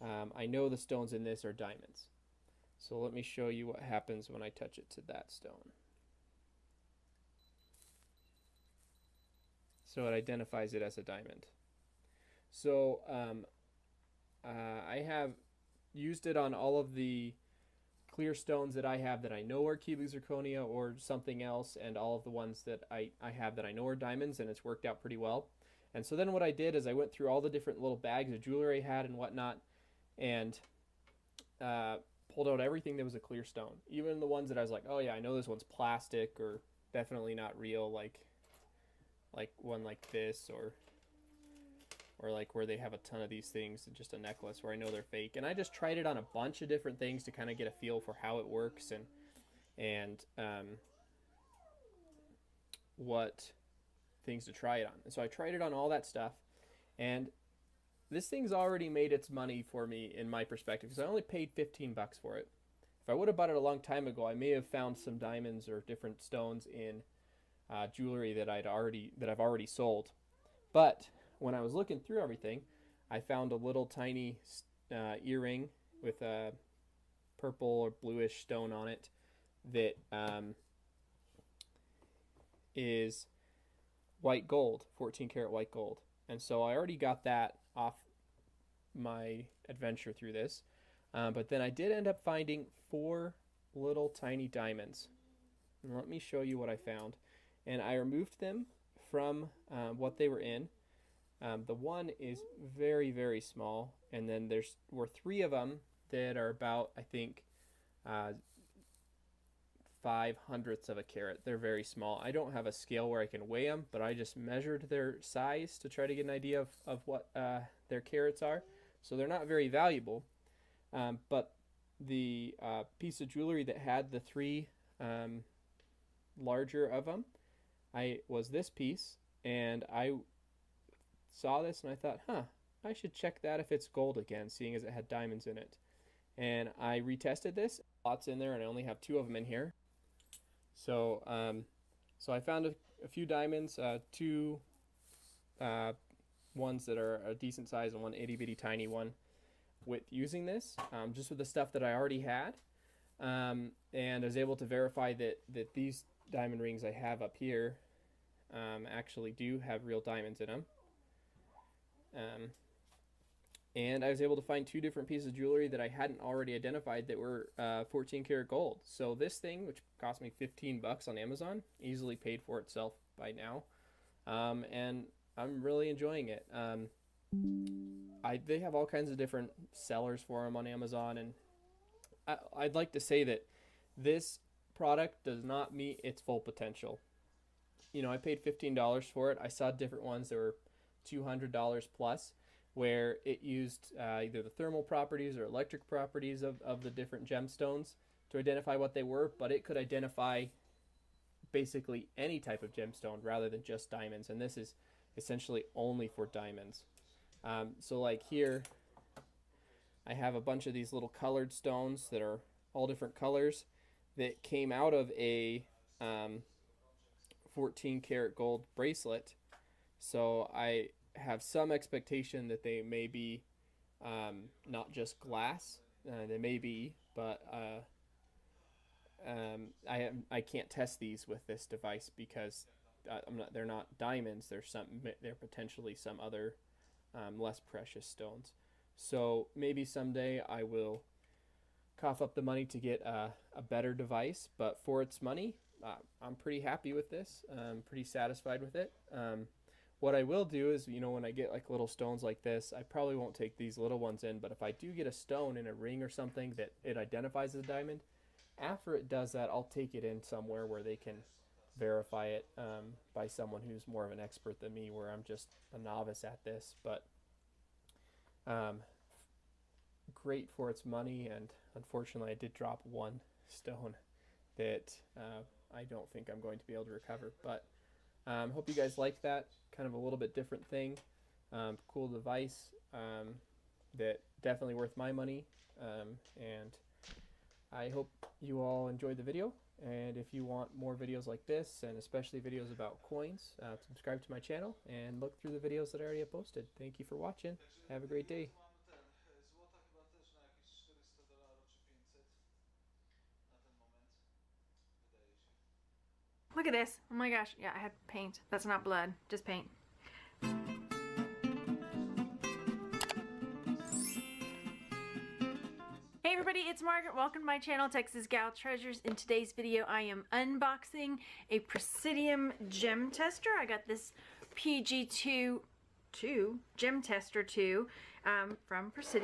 I know the stones in this are diamonds. So let me show you what happens when I touch it to that stone. So it identifies it as a diamond. So I have used it on all of the clear stones that I have that I know are cubic zirconia or something else, and all of the ones that I have that I know are diamonds, and it's worked out pretty well. And so then what I did is I went through all the different little bags of jewelry I had and whatnot, and pulled out everything that was a clear stone. Even the ones that I was like, oh yeah, I know this one's plastic or definitely not real, like one like this, or like where they have a ton of these things, just a necklace where I know they're fake. And I just tried it on a bunch of different things to kind of get a feel for how it works and what things to try it on. And so I tried it on all that stuff, and this thing's already made its money for me in my perspective, because I only paid $15 for it. If I would have bought it a long time ago, I may have found some diamonds or different stones in jewelry that I've already sold. But when I was looking through everything, I found a little tiny earring with a purple or bluish stone on it that is white gold, 14 karat white gold. And so I already got that off my adventure through this. But then I did end up finding 4 little tiny diamonds. And let me show you what I found. And I removed them from what they were in. The one is very, very small, and then were 3 of them that are about, I think, 5/100ths of a carat. They're very small. I don't have a scale where I can weigh them, but I just measured their size to try to get an idea of what their carats are. So they're not very valuable, but the piece of jewelry that had the 3 larger of them, was this piece, and I saw this and I thought, I should check that if it's gold again, seeing as it had diamonds in it. And I retested this. Lots in there, and I only have 2 of them in here. So, so I found a few diamonds, 2 ones that are a decent size and one itty bitty tiny one with using this, just with the stuff that I already had. And I was able to verify that these diamond rings I have up here actually do have real diamonds in them. And I was able to find 2 different pieces of jewelry that I hadn't already identified that were 14 karat gold. So this thing, which cost me $15 on Amazon, easily paid for itself by now. And I'm really enjoying it. They have all kinds of different sellers for them on Amazon, and I'd like to say that this product does not meet its full potential. You know, I paid $15 for it. I saw different ones that were $200 plus, where it used either the thermal properties or electric properties of the different gemstones to identify what they were, but it could identify basically any type of gemstone rather than just diamonds, and this is essentially only for diamonds. So like here, I have a bunch of these little colored stones that are all different colors that came out of a 14 karat gold bracelet. So I have some expectation that they may be not just glass. They may be, but I can't test these with this device because they're not diamonds. They're potentially some other less precious stones. So maybe someday I will cough up the money to get a better device, but for its money, I'm pretty happy with this. I'm pretty satisfied with it. What I will do is, you know, when I get like little stones like this, I probably won't take these little ones in, but if I do get a stone in a ring or something that it identifies as a diamond, after it does that, I'll take it in somewhere where they can verify it by someone who's more of an expert than me, where I'm just a novice at this. But great for its money, and unfortunately I did drop 1 stone that I don't think I'm going to be able to recover. But hope you guys like that. Kind of a little bit different thing. Cool device that definitely worth my money. And I hope you all enjoyed the video. And if you want more videos like this, and especially videos about coins, subscribe to my channel and look through the videos that I already have posted. Thank you for watching. Have a great day.
Look at this. Oh my gosh. Yeah, I had paint. That's not blood, just paint. Hey everybody, it's Margaret. Welcome to my channel, Texas Gal Treasures. In today's video, I am unboxing a Presidium gem tester. I got this PG2 Gem Tester 2 from Presidium.